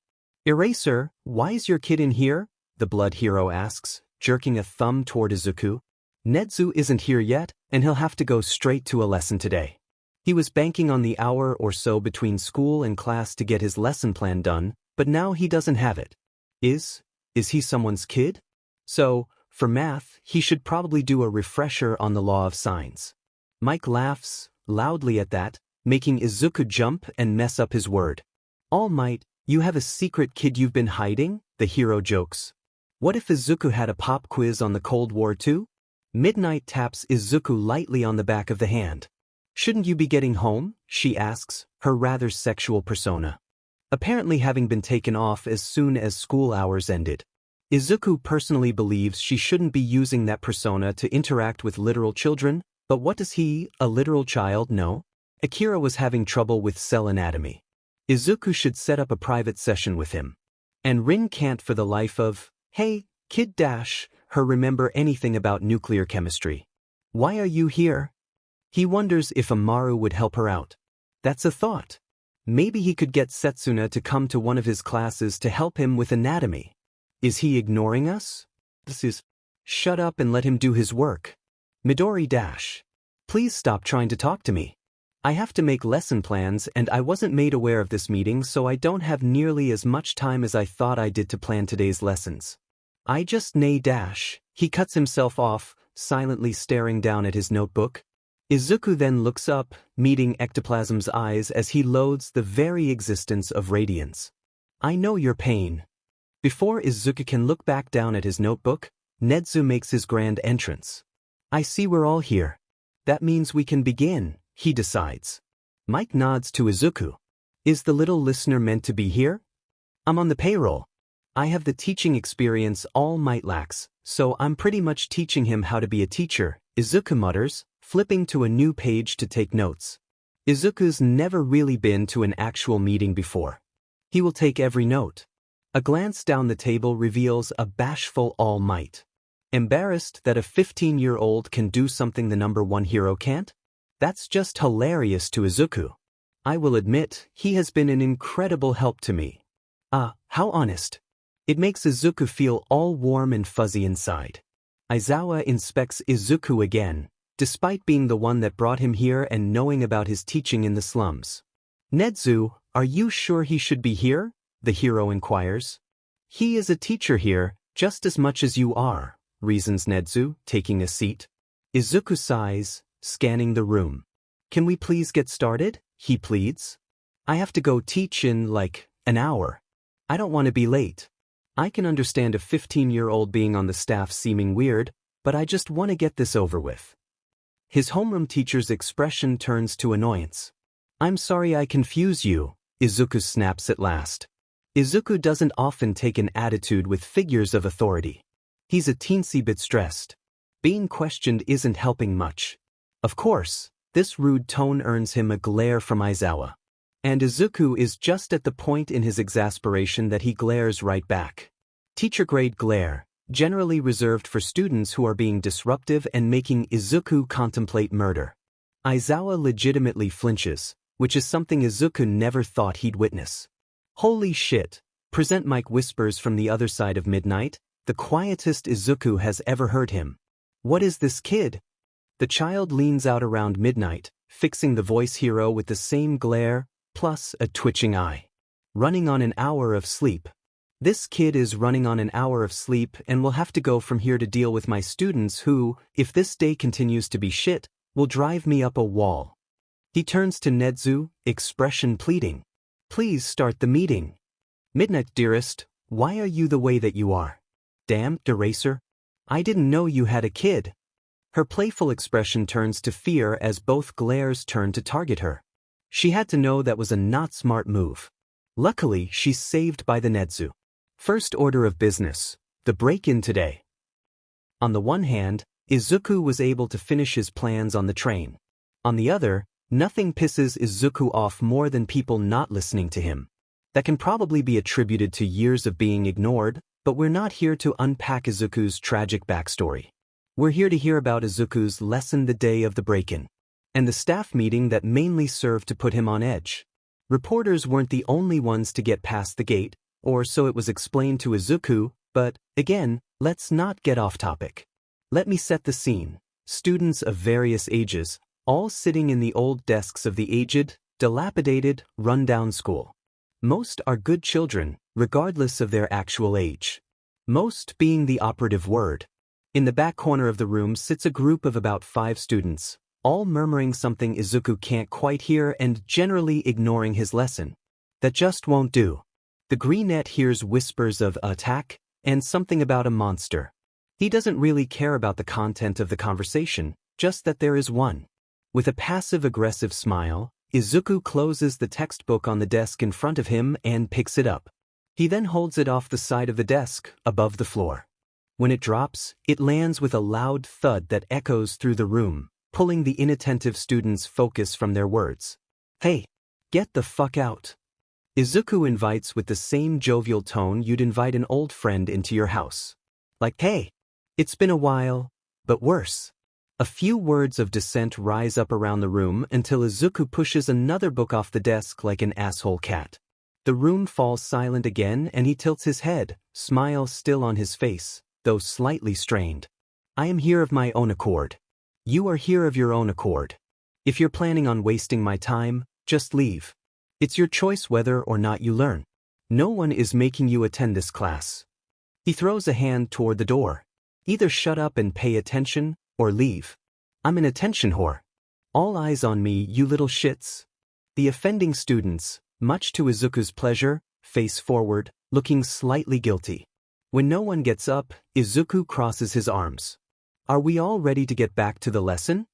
Eraser, why's your kid in here? The blood hero asks, jerking a thumb toward Izuku. Nedzu isn't here yet, and he'll have to go straight to a lesson today. He was banking on the hour or so between school and class to get his lesson plan done, but now he doesn't have it. Is he someone's kid? So, for math, he should probably do a refresher on the law of signs. Mike laughs loudly at that, making Izuku jump and mess up his word. All Might, you have a secret kid you've been hiding? The hero jokes. What if Izuku had a pop quiz on the Cold War too? Midnight taps Izuku lightly on the back of the hand. Shouldn't you be getting home? She asks, her rather sexual persona. Apparently having been taken off as soon as school hours ended. Izuku personally believes she shouldn't be using that persona to interact with literal children, but what does he, a literal child, know? Akira was having trouble with cell anatomy. Izuku should set up a private session with him. And Rin can't for the life of, hey, kid her remember anything about nuclear chemistry. Why are you here? He wonders if Amaru would help her out. That's a thought. Maybe he could get Setsuna to come to one of his classes to help him with anatomy. Is he ignoring us? Shut up and let him do his work. Midori please stop trying to talk to me. I have to make lesson plans and I wasn't made aware of this meeting so I don't have nearly as much time as I thought I did to plan today's lessons. I just nay. He cuts himself off, silently staring down at his notebook. Izuku then looks up, meeting Ectoplasm's eyes as he loathes the very existence of radiance. I know your pain. Before Izuku can look back down at his notebook, Nedzu makes his grand entrance. I see we're all here. That means we can begin, he decides. Mike nods to Izuku. Is the little listener meant to be here? I'm on the payroll. I have the teaching experience All Might lacks, so I'm pretty much teaching him how to be a teacher, Izuku mutters, flipping to a new page to take notes. Izuku's never really been to an actual meeting before. He will take every note. A glance down the table reveals a bashful All Might. Embarrassed that a 15-year-old can do something the number one hero can't? That's just hilarious to Izuku. I will admit, he has been an incredible help to me. How honest. It makes Izuku feel all warm and fuzzy inside. Aizawa inspects Izuku again, despite being the one that brought him here and knowing about his teaching in the slums. Nedzu, are you sure he should be here? The hero inquires. He is a teacher here, just as much as you are, reasons Nedzu, taking a seat. Izuku sighs, scanning the room. Can we please get started? He pleads. I have to go teach in, like, an hour. I don't want to be late. I can understand a 15-year-old being on the staff seeming weird, but I just want to get this over with. His homeroom teacher's expression turns to annoyance. I'm sorry I confuse you, Izuku snaps at last. Izuku doesn't often take an attitude with figures of authority. He's a teensy bit stressed. Being questioned isn't helping much. Of course, this rude tone earns him a glare from Aizawa. And Izuku is just at the point in his exasperation that he glares right back. Teacher-grade glare, generally reserved for students who are being disruptive and making Izuku contemplate murder. Aizawa legitimately flinches, which is something Izuku never thought he'd witness. Holy shit, Present Mike whispers from the other side of midnight, the quietest Izuku has ever heard him. What is this kid? The child leans out around midnight, fixing the voice hero with the same glare, plus a twitching eye. Running on an hour of sleep. This kid is running on an hour of sleep and will have to go from here to deal with my students who, if this day continues to be shit, will drive me up a wall. He turns to Nedzu, expression pleading. Please start the meeting. Midnight dearest, why are you the way that you are? Damn, Deracer. I didn't know you had a kid. Her playful expression turns to fear as both glares turn to target her. She had to know that was a not smart move. Luckily, she's saved by the Nedzu. First order of business, the break-in today. On the one hand, Izuku was able to finish his plans on the train. On the other, nothing pisses Izuku off more than people not listening to him. That can probably be attributed to years of being ignored, but we're not here to unpack Izuku's tragic backstory. We're here to hear about Izuku's lesson the day of the break-in, and the staff meeting that mainly served to put him on edge. Reporters weren't the only ones to get past the gate, or so it was explained to Izuku, but, again, let's not get off topic. Let me set the scene. Students of various ages, all sitting in the old desks of the aged, dilapidated, run-down school. Most are good children, regardless of their actual age. Most being the operative word. In the back corner of the room sits a group of about 5 students, all murmuring something Izuku can't quite hear and generally ignoring his lesson. That just won't do. The greenette hears whispers of attack and something about a monster. He doesn't really care about the content of the conversation, just that there is one. With a passive-aggressive smile, Izuku closes the textbook on the desk in front of him and picks it up. He then holds it off the side of the desk, above the floor. When it drops, it lands with a loud thud that echoes through the room, pulling the inattentive students' focus from their words. Hey, get the fuck out. Izuku invites with the same jovial tone you'd invite an old friend into your house. Like, hey, it's been a while, but worse. A few words of dissent rise up around the room until Izuku pushes another book off the desk like an asshole cat. The room falls silent again and he tilts his head, smile still on his face, though slightly strained. I am here of my own accord. You are here of your own accord. If you're planning on wasting my time, just leave. It's your choice whether or not you learn. No one is making you attend this class. He throws a hand toward the door. Either shut up and pay attention, or leave. I'm an attention whore. All eyes on me, you little shits. The offending students, much to Izuku's pleasure, face forward, looking slightly guilty. When no one gets up, Izuku crosses his arms. Are we all ready to get back to the lesson?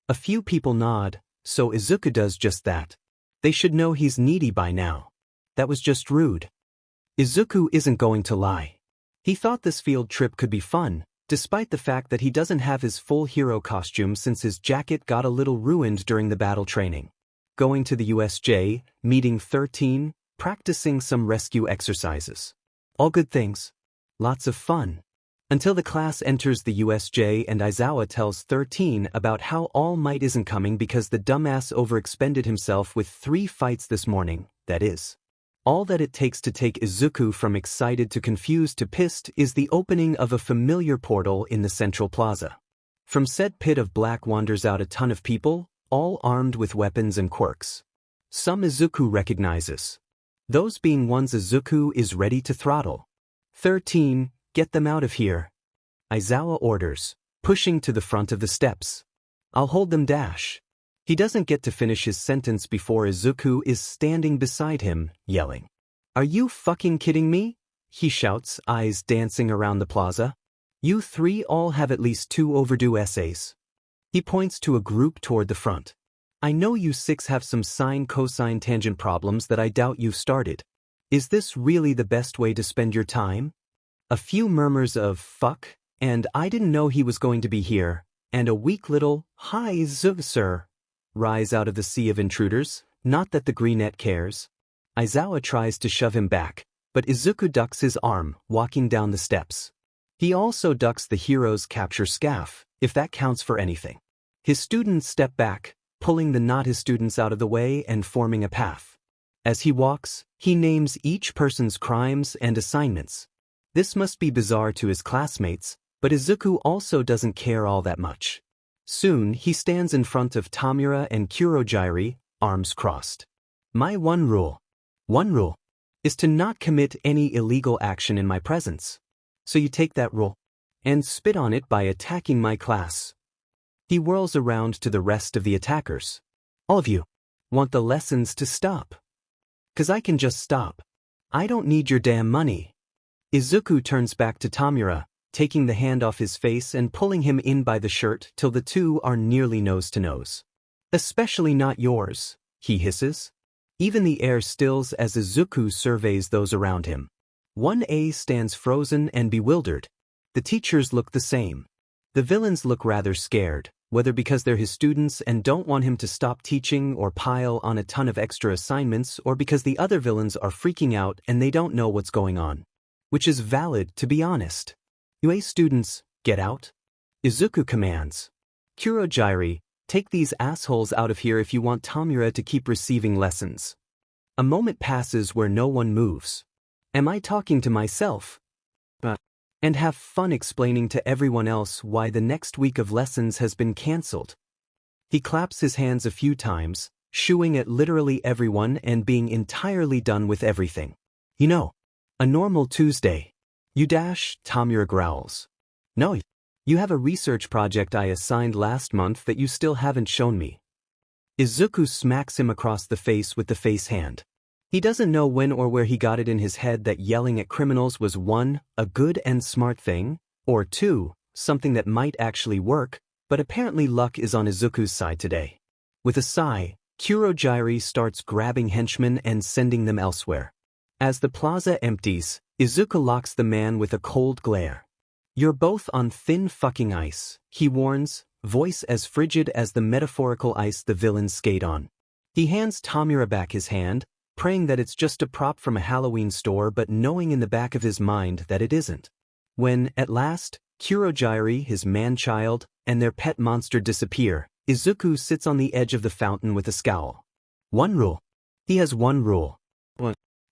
A few people nod, so Izuku does just that. They should know he's needy by now. That was just rude. Izuku isn't going to lie. He thought this field trip could be fun, despite the fact that he doesn't have his full hero costume since his jacket got a little ruined during the battle training. Going to the USJ, meeting 13, practicing some rescue exercises. All good things. Lots of fun. Until the class enters the USJ and Aizawa tells 13 about how All Might isn't coming because the dumbass overexpended himself with 3 fights this morning, that is. All that it takes to take Izuku from excited to confused to pissed is the opening of a familiar portal in the central plaza. From said pit of black wanders out a ton of people, all armed with weapons and quirks. Some Izuku recognizes. Those being ones Izuku is ready to throttle. 13, get them out of here. Aizawa orders, pushing to the front of the steps. I'll hold them dash. He doesn't get to finish his sentence before Izuku is standing beside him, yelling. Are you fucking kidding me? He shouts, eyes dancing around the plaza. You 3 all have at least 2 overdue essays. He points to a group toward the front. I know you 6 have some sine-cosine tangent problems that I doubt you've started. Is this really the best way to spend your time? A few murmurs of fuck, and I didn't know he was going to be here, and a weak little, hi sir, rise out of the sea of intruders, not that the greenette cares. Aizawa tries to shove him back, but Izuku ducks his arm, walking down the steps. He also ducks the hero's capture scaff, if that counts for anything. His students step back, pulling the not his students out of the way and forming a path. As he walks, he names each person's crimes and assignments. This must be bizarre to his classmates, but Izuku also doesn't care all that much. Soon, he stands in front of Tamura and Kurogyri, arms crossed. My one rule, is to not commit any illegal action in my presence. So you take that rule and spit on it by attacking my class. He whirls around to the rest of the attackers. All of you want the lessons to stop. 'Cause I can just stop. I don't need your damn money. Izuku turns back to Tamura, taking the hand off his face and pulling him in by the shirt till the two are nearly nose to nose. Especially not yours, he hisses. Even the air stills as Izuku surveys those around him. 1A stands frozen and bewildered. The teachers look the same. The villains look rather scared, whether because they're his students and don't want him to stop teaching or pile on a ton of extra assignments, or because the other villains are freaking out and they don't know what's going on. Which is valid, to be honest. UA students, get out. Izuku commands. Kurogyri, take these assholes out of here if you want Tamura to keep receiving lessons. A moment passes where no one moves. Am I talking to myself? And have fun explaining to everyone else why the next week of lessons has been cancelled. He claps his hands a few times, shooing at literally everyone and being entirely done with everything. You know, a normal Tuesday. You dash, Tamura growls. No, you have a research project I assigned last month that you still haven't shown me. Izuku smacks him across the face with the face hand. He doesn't know when or where he got it in his head that yelling at criminals was 1, a good and smart thing, or 2, something that might actually work, but apparently luck is on Izuku's side today. With a sigh, Kurogyri starts grabbing henchmen and sending them elsewhere. As the plaza empties, Izuku locks the man with a cold glare. You're both on thin fucking ice, he warns, voice as frigid as the metaphorical ice the villains skate on. He hands Tamura back his hand, praying that it's just a prop from a Halloween store but knowing in the back of his mind that it isn't. When, at last, Kurogyri, his man-child, and their pet monster disappear, Izuku sits on the edge of the fountain with a scowl. One rule. He has one rule.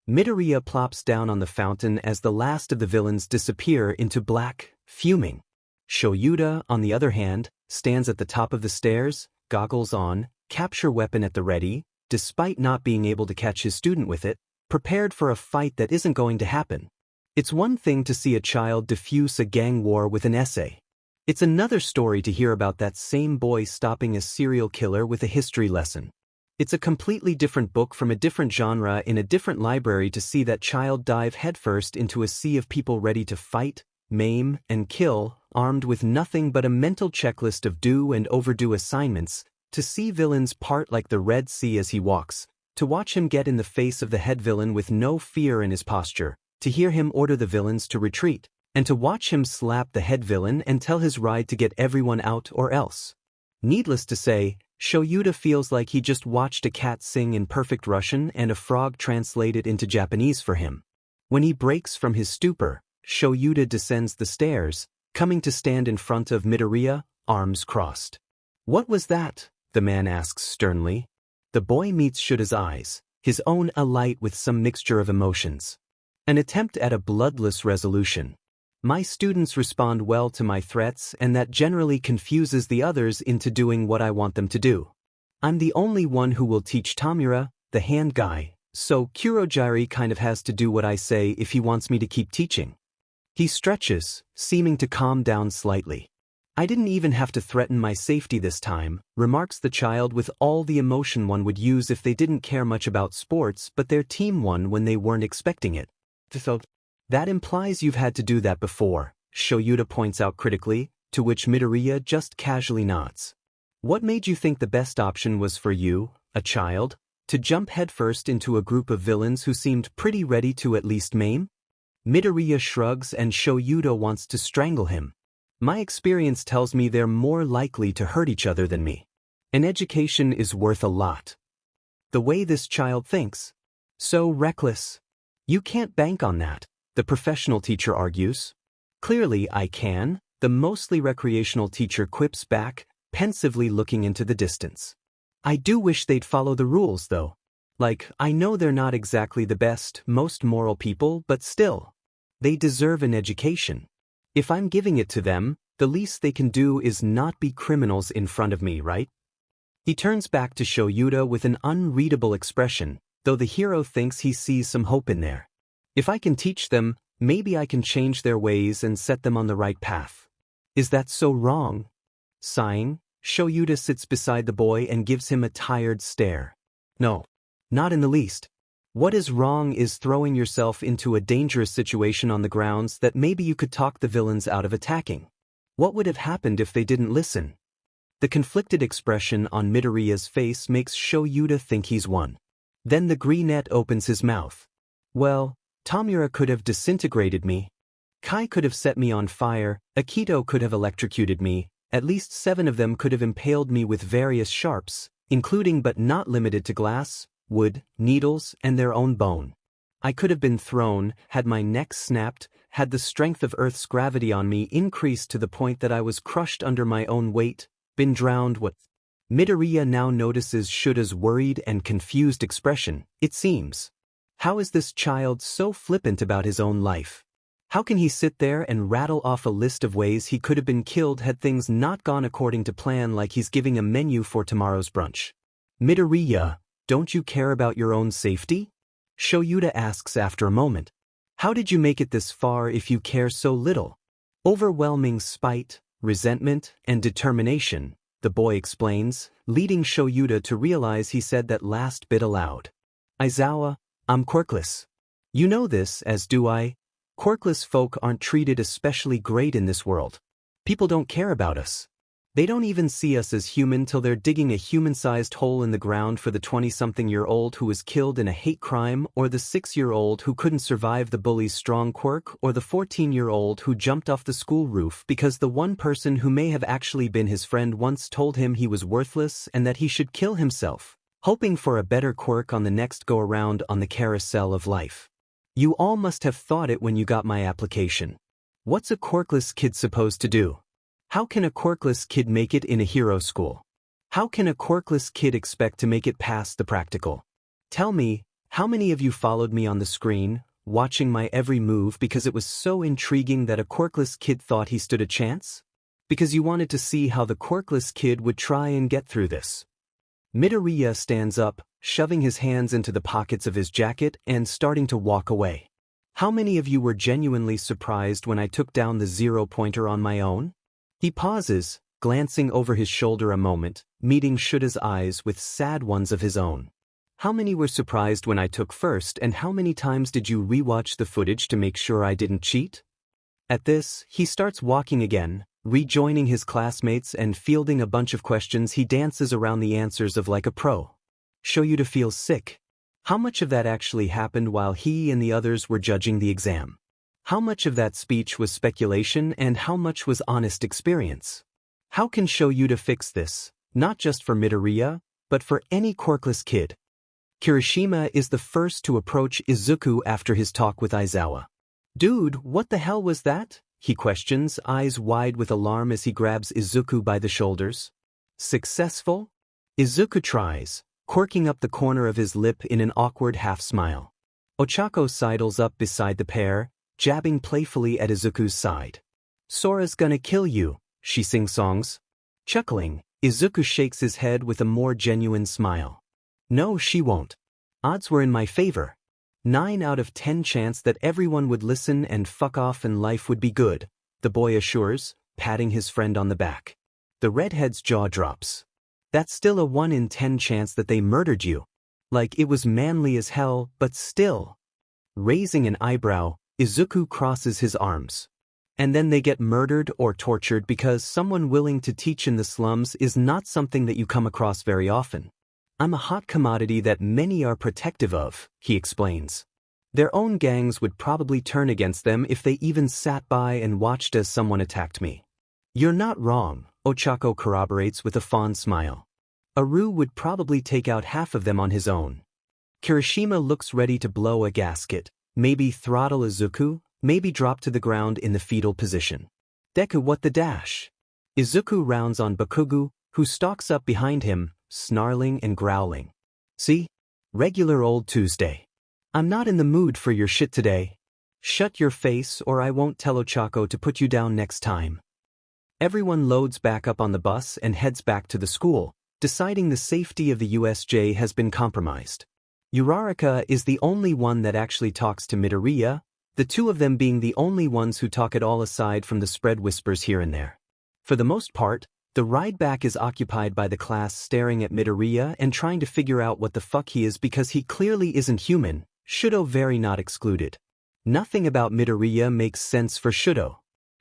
Midoriya plops down on the fountain as the last of the villains disappear into black, fuming. Shoyuda, on the other hand, stands at the top of the stairs, goggles on, capture weapon at the ready, despite not being able to catch his student with it, prepared for a fight that isn't going to happen. It's one thing to see a child diffuse a gang war with an essay. It's another story to hear about that same boy stopping a serial killer with a history lesson. It's a completely different book from a different genre in a different library to see that child dive headfirst into a sea of people ready to fight, maim, and kill, armed with nothing but a mental checklist of due and overdue assignments, to see villains part like the Red Sea as he walks, To watch him get in the face of the head villain with no fear in his posture, to hear him order the villains to retreat, and to watch him slap the head villain and tell his ride to get everyone out or else. Needless to say, Shoyuta feels like he just watched a cat sing in perfect Russian and a frog translate it into Japanese for him. When he breaks from his stupor, Shoyuta descends the stairs, coming to stand in front of Midoriya, arms crossed. "What was that?" the man asks sternly. The boy meets Shuta's eyes, his own alight with some mixture of emotions. An attempt at a bloodless resolution. My students respond well to my threats, and that generally confuses the others into doing what I want them to do. I'm the only one who will teach Tamura, the hand guy, so Kurogiri kind of has to do what I say if he wants me to keep teaching. He stretches, seeming to calm down slightly. "I didn't even have to threaten my safety this time," remarks the child with all the emotion one would use if they didn't care much about sports but their team won when they weren't expecting it. "So that implies you've had to do that before," Shoyuta points out critically, to which Midoriya just casually nods. "What made you think the best option was for you, a child, to jump headfirst into a group of villains who seemed pretty ready to at least maim?" Midoriya shrugs and Shoyuta wants to strangle him. "My experience tells me they're more likely to hurt each other than me. An education is worth a lot." The way this child thinks. So reckless. "You can't bank on that," the professional teacher argues. "Clearly I can," the mostly recreational teacher quips back, pensively looking into the distance. "I do wish they'd follow the rules though. Like, I know they're not exactly the best, most moral people, but still. They deserve an education. If I'm giving it to them, the least they can do is not be criminals in front of me, right?" He turns back to Shoyuta with an unreadable expression, though the hero thinks he sees some hope in there. "If I can teach them, maybe I can change their ways and set them on the right path. Is that so wrong?" Sighing, Shoyuta sits beside the boy and gives him a tired stare. "No, not in the least. What is wrong is throwing yourself into a dangerous situation on the grounds that maybe you could talk the villains out of attacking. What would have happened if they didn't listen?" The conflicted expression on Midoriya's face makes Shoyuta think he's won. Then the greenette opens his mouth. "Well, Tamura could have disintegrated me. Kai could have set me on fire, Akito could have electrocuted me, at least 7 of them could have impaled me with various sharps, including but not limited to glass, wood, needles, and their own bone. I could have been thrown, had my neck snapped, had the strength of Earth's gravity on me increased to the point that I was crushed under my own weight, been drowned what?" Midoriya now notices Shuta's worried and confused expression, it seems. How is this child so flippant about his own life? How can he sit there and rattle off a list of ways he could have been killed had things not gone according to plan, like he's giving a menu for tomorrow's brunch? "Midoriya, don't you care about your own safety?" Shoyuta asks after a moment. "How did you make it this far if you care so little?" "Overwhelming spite, resentment, and determination," the boy explains, leading Shoyuta to realize he said that last bit aloud. "Aizawa, I'm quirkless. You know this, as do I. Quirkless folk aren't treated especially great in this world. People don't care about us. They don't even see us as human till they're digging a human-sized hole in the ground for the 20-something-year-old who was killed in a hate crime, or the 6-year-old who couldn't survive the bully's strong quirk, or the 14-year-old who jumped off the school roof because the one person who may have actually been his friend once told him he was worthless and that he should kill himself, hoping for a better quirk on the next go-around on the carousel of life. You all must have thought it when you got my application. What's a quirkless kid supposed to do? How can a quirkless kid make it in a hero school? How can a quirkless kid expect to make it past the practical? Tell me, how many of you followed me on the screen, watching my every move because it was so intriguing that a quirkless kid thought he stood a chance? Because you wanted to see how the quirkless kid would try and get through this." Midoriya stands up, shoving his hands into the pockets of his jacket and starting to walk away. "How many of you were genuinely surprised when I took down the 0-pointer on my own?" He pauses, glancing over his shoulder a moment, meeting Shuta's eyes with sad ones of his own. "How many were surprised when I took first, and how many times did you rewatch the footage to make sure I didn't cheat?" At this, he starts walking again, rejoining his classmates and fielding a bunch of questions he dances around the answers of like a pro. Shoyuta feels sick. How much of that actually happened while he and the others were judging the exam? How much of that speech was speculation and how much was honest experience? How can Shoyuta fix this, not just for Midoriya, but for any quirkless kid? Kirishima is the first to approach Izuku after his talk with Aizawa. "Dude, what the hell was that?" he questions, eyes wide with alarm as he grabs Izuku by the shoulders. Successful? Izuku tries, quirking up the corner of his lip in an awkward half-smile. Ochako sidles up beside the pair, jabbing playfully at Izuku's side. "Sora's gonna kill you," she sing-songs. Chuckling, Izuku shakes his head with a more genuine smile. "No, she won't. Odds were in my favor. 9 out of 10 chance that everyone would listen and fuck off and life would be good," the boy assures, patting his friend on the back. The redhead's jaw drops. "That's still a 1 in 10 chance that they murdered you." Like it was manly as hell, but still. Raising an eyebrow, Izuku crosses his arms. And then they get murdered or tortured because someone willing to teach in the slums is not something that you come across very often. "I'm a hot commodity that many are protective of," he explains. "Their own gangs would probably turn against them if they even sat by and watched as someone attacked me." "You're not wrong," Ochako corroborates with a fond smile. "Aru would probably take out half of them on his own." Kirishima looks ready to blow a gasket, maybe throttle Izuku, maybe drop to the ground in the fetal position. "Deku, what the dash?" Izuku rounds on Bakugo, who stalks up behind him, snarling and growling. "See? Regular old Tuesday. I'm not in the mood for your shit today. Shut your face or I won't tell Ochako to put you down next time." Everyone loads back up on the bus and heads back to the school, deciding the safety of the USJ has been compromised. Uraraka is the only one that actually talks to Midoriya, the two of them being the only ones who talk at all aside from the spread whispers here and there. For the most part, the ride back is occupied by the class staring at Midoriya and trying to figure out what the fuck he is because he clearly isn't human, Shudo very not excluded. Nothing about Midoriya makes sense for Shudo.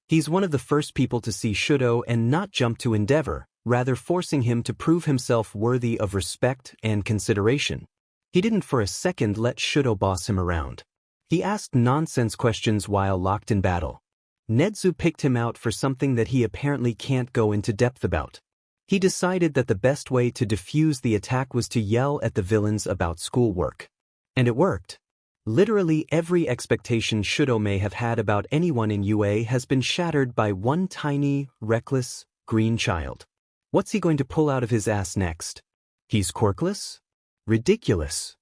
He's one of the first people to see Shudo and not jump to Endeavor, rather forcing him to prove himself worthy of respect and consideration. He didn't for a second let Shudo boss him around. He asked nonsense questions while locked in battle. Nedzu picked him out for something that he apparently can't go into depth about. He decided that the best way to defuse the attack was to yell at the villains about schoolwork. And it worked. Literally every expectation Shudo may have had about anyone in UA has been shattered by one tiny, reckless, green child. What's he going to pull out of his ass next? He's quirkless? Ridiculous.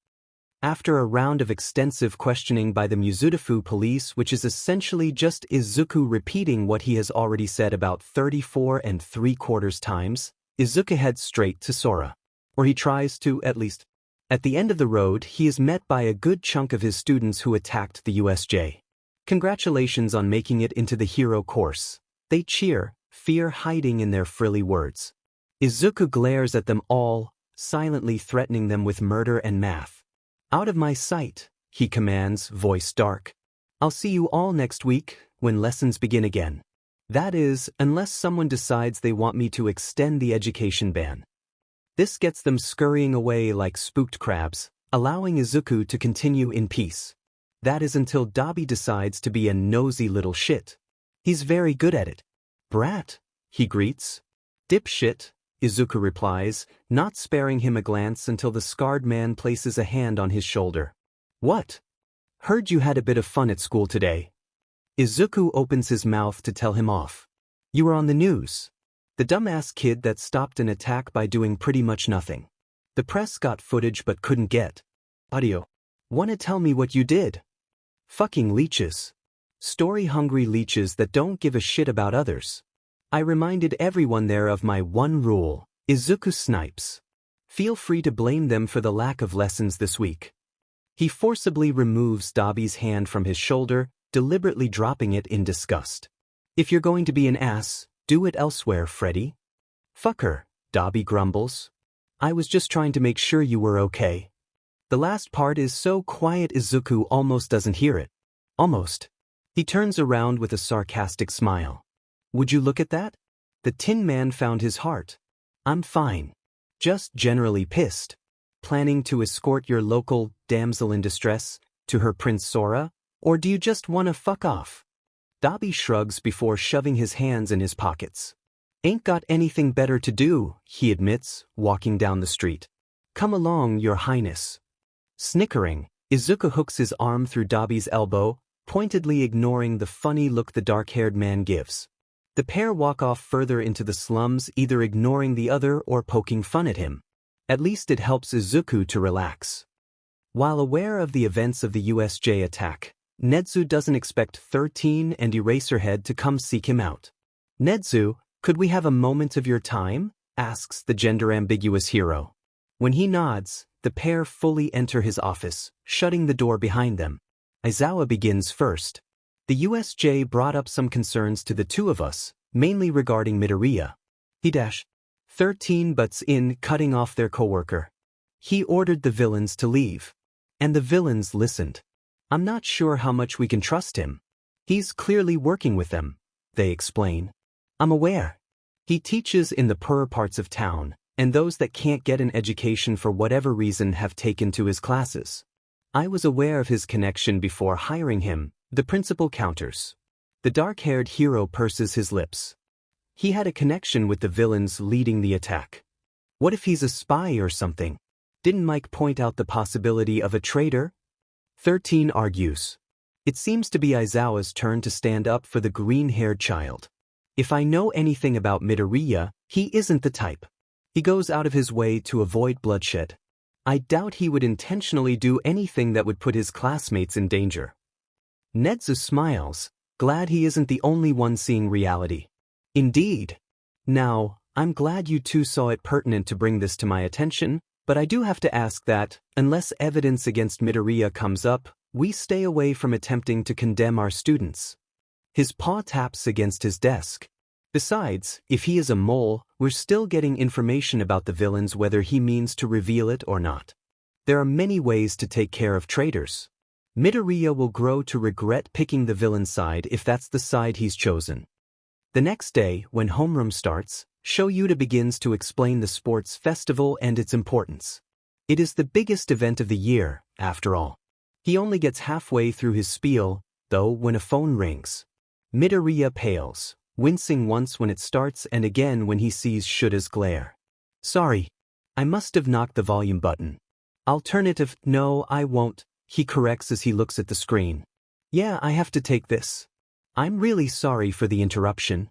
After a round of extensive questioning by the Muzutafu police, which is essentially just Izuku repeating what he has already said about 34 3/4 times, Izuku heads straight to Sora. Or he tries to, at least. At the end of the road, he is met by a good chunk of his students who attacked the USJ. Congratulations on making it into the hero course. They cheer, fear hiding in their frilly words. Izuku glares at them all, silently threatening them with murder and math. "Out of my sight," he commands, voice dark. "I'll see you all next week, when lessons begin again. That is, unless someone decides they want me to extend the education ban." This gets them scurrying away like spooked crabs, allowing Izuku to continue in peace. That is until Dabi decides to be a nosy little shit. He's very good at it. "Brat," he greets. "Dipshit," Izuku replies, not sparing him a glance until the scarred man places a hand on his shoulder. "What? Heard you had a bit of fun at school today." Izuku opens his mouth to tell him off. "You were on the news. The dumbass kid that stopped an attack by doing pretty much nothing. The press got footage but couldn't get audio. Wanna tell me what you did? Fucking leeches. Story-hungry leeches that don't give a shit about others." I reminded everyone there of my one rule, Izuku snipes. Feel free to blame them for the lack of lessons this week. He forcibly removes Dabi's hand from his shoulder, deliberately dropping it in disgust. "If you're going to be an ass, do it elsewhere, Freddy." "Fuck her," Dabi grumbles. "I was just trying to make sure you were okay." The last part is so quiet Izuku almost doesn't hear it. Almost. He turns around with a sarcastic smile. "Would you look at that? The Tin Man found his heart. I'm fine. Just generally pissed." Planning to escort your local damsel in distress to her Prince Sora? Or do you just wanna fuck off? Dobby shrugs before shoving his hands in his pockets. Ain't got anything better to do, he admits, walking down the street. Come along, your highness. Snickering, Izuku hooks his arm through Dobby's elbow, pointedly ignoring the funny look the dark-haired man gives. The pair walk off further into the slums, either ignoring the other or poking fun at him. At least it helps Izuku to relax. While aware of the events of the USJ attack, Nezu doesn't expect 13 and Eraserhead to come seek him out. Nezu, could we have a moment of your time? Asks the gender-ambiguous hero. When he nods, the pair fully enter his office, shutting the door behind them. Aizawa begins first. The USJ brought up some concerns to the two of us, mainly regarding Midoriya. He 13 butts in, cutting off their coworker. He ordered the villains to leave. And the villains listened. I'm not sure how much we can trust him. He's clearly working with them, they explain. I'm aware. He teaches in the poorer parts of town, and those that can't get an education for whatever reason have taken to his classes. I was aware of his connection before hiring him, the principal counters. The dark-haired hero purses his lips. He had a connection with the villains leading the attack. What if he's a spy or something? Didn't Mike point out the possibility of a traitor? 13 argues. It seems to be Aizawa's turn to stand up for the green-haired child. If I know anything about Midoriya, he isn't the type. He goes out of his way to avoid bloodshed. I doubt he would intentionally do anything that would put his classmates in danger. Nezu smiles, glad he isn't the only one seeing reality. Indeed. Now, I'm glad you two saw it pertinent to bring this to my attention, but I do have to ask that, unless evidence against Midoriya comes up, we stay away from attempting to condemn our students. His paw taps against his desk. Besides, if he is a mole, we're still getting information about the villains whether he means to reveal it or not. There are many ways to take care of traitors. Midoriya will grow to regret picking the villain side if that's the side he's chosen. The next day, when homeroom starts, Shoyuta begins to explain the sports festival and its importance. It is the biggest event of the year, after all. He only gets halfway through his spiel, though, when a phone rings. Midoriya pales, wincing once when it starts and again when he sees Shuta's glare. Sorry. I must have knocked the volume button. Alternative, no, I won't, he corrects as he looks at the screen. Yeah, I have to take this. I'm really sorry for the interruption.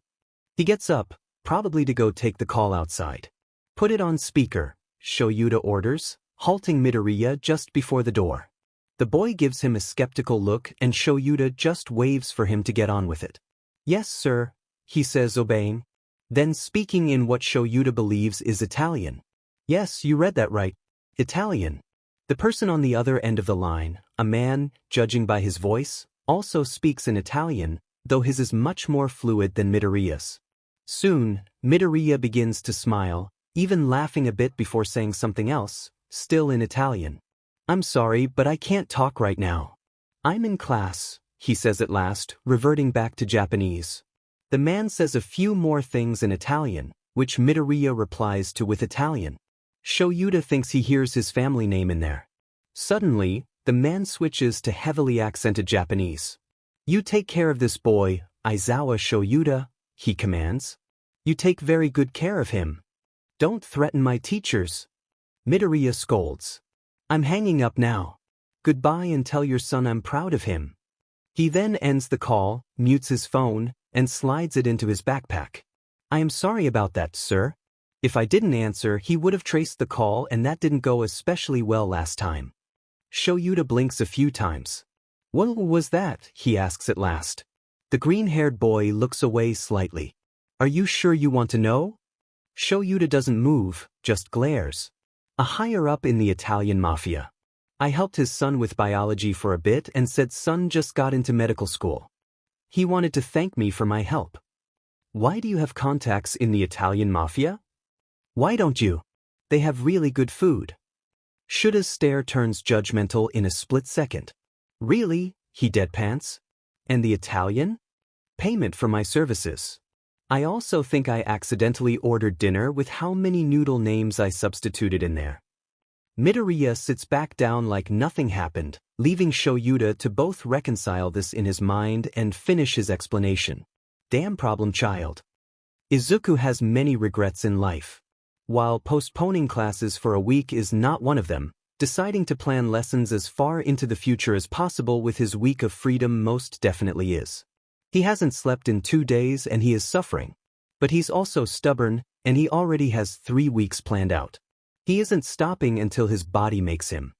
He gets up, probably to go take the call outside. Put it on speaker, Shoyuta orders, halting Midoriya just before the door. The boy gives him a skeptical look and Shoyuta just waves for him to get on with it. Yes, sir, he says, obeying. Then speaking in what Shoyuta believes is Italian. Yes, you read that right. Italian. The person on the other end of the line, a man, judging by his voice, also speaks in Italian, though his is much more fluid than Midoriya's. Soon, Midoriya begins to smile, even laughing a bit before saying something else, still in Italian. I'm sorry, but I can't talk right now. I'm in class, he says at last, reverting back to Japanese. The man says a few more things in Italian, which Midoriya replies to with Italian. Shoyuta thinks he hears his family name in there. Suddenly, the man switches to heavily accented Japanese. You take care of this boy, Aizawa Shoyuta, he commands. You take very good care of him. Don't threaten my teachers. Midoriya scolds. I'm hanging up now. Goodbye and tell your son I'm proud of him. He then ends the call, mutes his phone, and slides it into his backpack. I am sorry about that, sir. If I didn't answer, he would have traced the call and that didn't go especially well last time. Shoyuta blinks a few times. What was that? He asks at last. The green-haired boy looks away slightly. Are you sure you want to know? Shoyuta doesn't move, just glares. A higher-up in the Italian mafia. I helped his son with biology for a bit and said son just got into medical school. He wanted to thank me for my help. Why do you have contacts in the Italian mafia? Why don't you? They have really good food. Shuta's stare turns judgmental in a split second. Really? He deadpants. And the Italian? Payment for my services. I also think I accidentally ordered dinner with how many noodle names I substituted in there. Midoriya sits back down like nothing happened, leaving Shoyuta to both reconcile this in his mind and finish his explanation. Damn problem child. Izuku has many regrets in life. While postponing classes for a week is not one of them, deciding to plan lessons as far into the future as possible with his week of freedom most definitely is. He hasn't slept in 2 days and he is suffering. But he's also stubborn, and he already has 3 weeks planned out. He isn't stopping until his body makes him.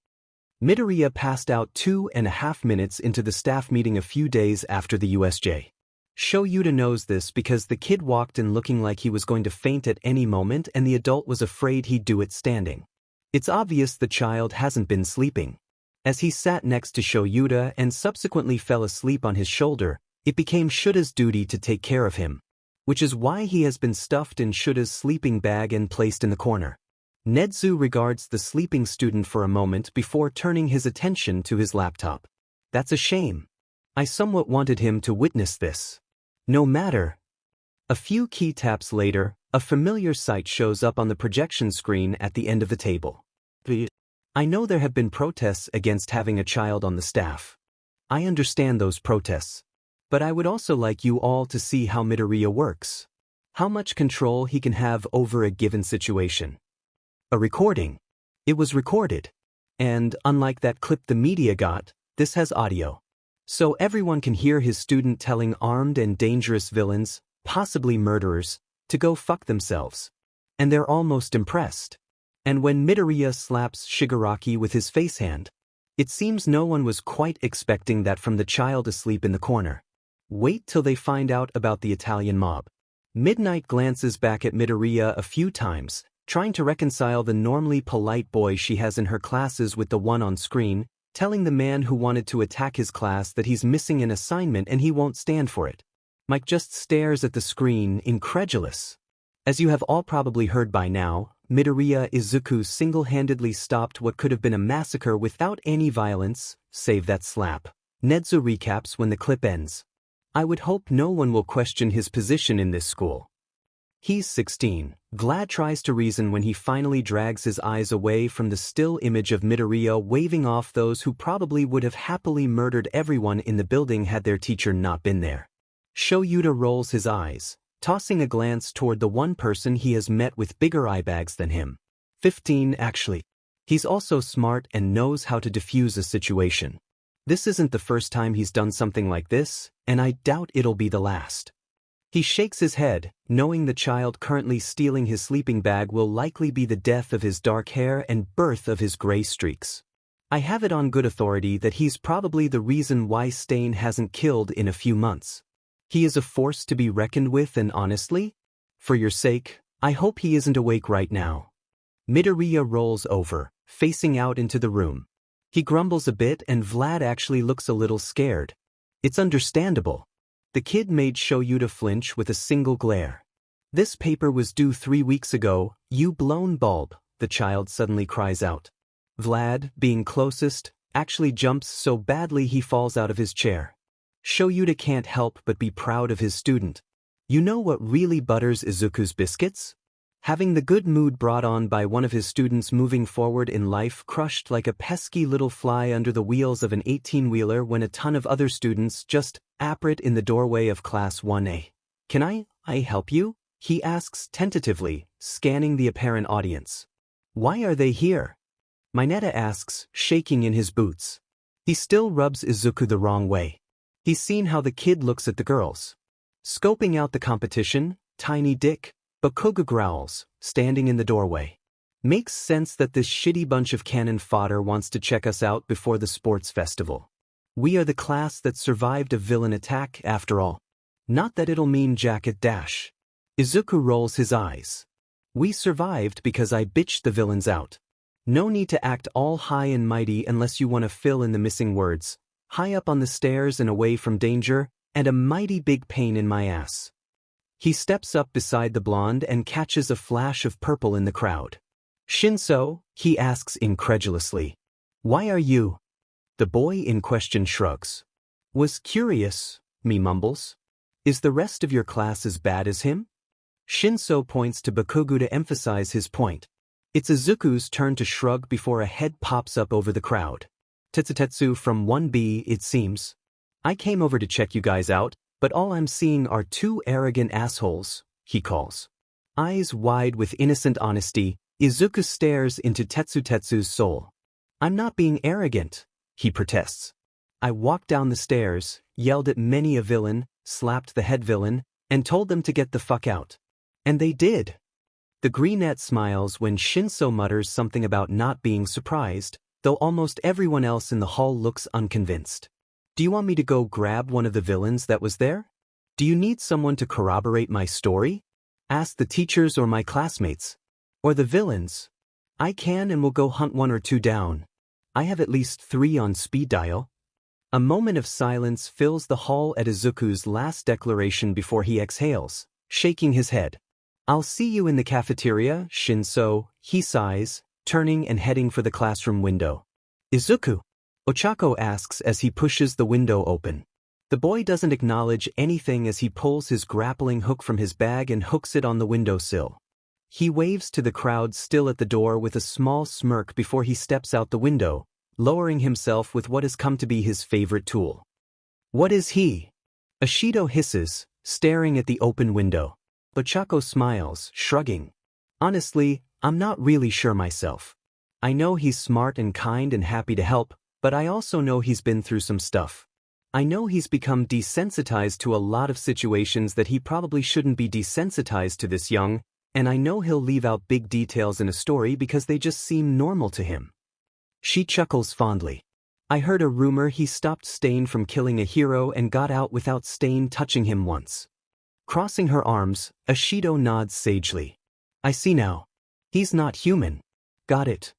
Midoriya passed out 2.5 minutes into the staff meeting a few days after the USJ. Shoyuta knows this because the kid walked in looking like he was going to faint at any moment and the adult was afraid he'd do it standing. It's obvious the child hasn't been sleeping. As he sat next to Shoyuta and subsequently fell asleep on his shoulder, it became Shuta's duty to take care of him, which is why he has been stuffed in Shuta's sleeping bag and placed in the corner. Nedzu regards the sleeping student for a moment before turning his attention to his laptop. That's a shame. I somewhat wanted him to witness this. No matter. A few key taps later, a familiar sight shows up on the projection screen at the end of the table. I know there have been protests against having a child on the staff. I understand those protests. But I would also like you all to see how Midoriya works. How much control he can have over a given situation. A recording. It was recorded. And, unlike that clip the media got, this has audio. So everyone can hear his student telling armed and dangerous villains, possibly murderers, to go fuck themselves. And they're almost impressed. And when Midoriya slaps Shigaraki with his face hand, it seems no one was quite expecting that from the child asleep in the corner. Wait till they find out about the Italian mob. Midnight glances back at Midoriya a few times, trying to reconcile the normally polite boy she has in her classes with the one on screen, telling the man who wanted to attack his class that he's missing an assignment and he won't stand for it. Mike just stares at the screen, incredulous. As you have all probably heard by now, Midoriya Izuku single-handedly stopped what could have been a massacre without any violence, save that slap. Nedzu recaps when the clip ends. I would hope no one will question his position in this school. He's 16. Glad tries to reason when he finally drags his eyes away from the still image of Midoriya waving off those who probably would have happily murdered everyone in the building had their teacher not been there. Shoyuta rolls his eyes, tossing a glance toward the one person he has met with bigger eye bags than him. 15 actually. He's also smart and knows how to defuse a situation. This isn't the first time he's done something like this, and I doubt it'll be the last. He shakes his head, knowing the child currently stealing his sleeping bag will likely be the death of his dark hair and birth of his gray streaks. I have it on good authority that he's probably the reason why Stain hasn't killed in a few months. He is a force to be reckoned with, and honestly, for your sake, I hope he isn't awake right now. Midoriya rolls over, facing out into the room. He grumbles a bit and Vlad actually looks a little scared. It's understandable. The kid made Shoyuta flinch with a single glare. This paper was due 3 weeks ago, you blown bulb, the child suddenly cries out. Vlad, being closest, actually jumps so badly he falls out of his chair. Shoyuta can't help but be proud of his student. You know what really butters Izuku's biscuits? Having the good mood brought on by one of his students moving forward in life crushed like a pesky little fly under the wheels of an 18-wheeler when a ton of other students just appear in the doorway of Class 1A. Can I help you? He asks tentatively, scanning the apparent audience. Why are they here? Mineta asks, shaking in his boots. He still rubs Izuku the wrong way. He's seen how the kid looks at the girls. Scoping out the competition, Tiny Dick, Bakuga growls, standing in the doorway. Makes sense that this shitty bunch of cannon fodder wants to check us out before the sports festival. We are the class that survived a villain attack after all. Not that it'll mean jack at dash. Izuku rolls his eyes. We survived because I bitched the villains out. No need to act all high and mighty unless you want to fill in the missing words. High up on the stairs and away from danger, and a mighty big pain in my ass. He steps up beside the blonde and catches a flash of purple in the crowd. Shinso, he asks incredulously. Why are you? The boy in question shrugs. Was curious, me mumbles. Is the rest of your class as bad as him? Shinso points to Bakugo to emphasize his point. It's Izuku's turn to shrug before a head pops up over the crowd. Tetsutetsu from 1B, it seems. I came over to check you guys out, but all I'm seeing are two arrogant assholes, he calls. Eyes wide with innocent honesty, Izuku stares into Tetsutetsu's soul. I'm not being arrogant, he protests. I walked down the stairs, yelled at many a villain, slapped the head villain, and told them to get the fuck out. And they did. The greenette smiles when Shinso mutters something about not being surprised, though almost everyone else in the hall looks unconvinced. Do you want me to go grab one of the villains that was there? Do you need someone to corroborate my story? Ask the teachers or my classmates. Or the villains. I can and will go hunt one or two down. I have at least 3 on speed dial. A moment of silence fills the hall at Izuku's last declaration before he exhales, shaking his head. I'll see you in the cafeteria, Shinso, he sighs, turning and heading for the classroom window. Izuku? Ochako asks as he pushes the window open. The boy doesn't acknowledge anything as he pulls his grappling hook from his bag and hooks it on the windowsill. He waves to the crowd still at the door with a small smirk before he steps out the window, lowering himself with what has come to be his favorite tool. What is he? Ashido hisses, staring at the open window. Ochako smiles, shrugging. Honestly, I'm not really sure myself. I know he's smart and kind and happy to help, but I also know he's been through some stuff. I know he's become desensitized to a lot of situations that he probably shouldn't be desensitized to this young, and I know he'll leave out big details in a story because they just seem normal to him. She chuckles fondly. I heard a rumor he stopped Stain from killing a hero and got out without Stain touching him once. Crossing her arms, Ashido nods sagely. I see now. He's not human. Got it.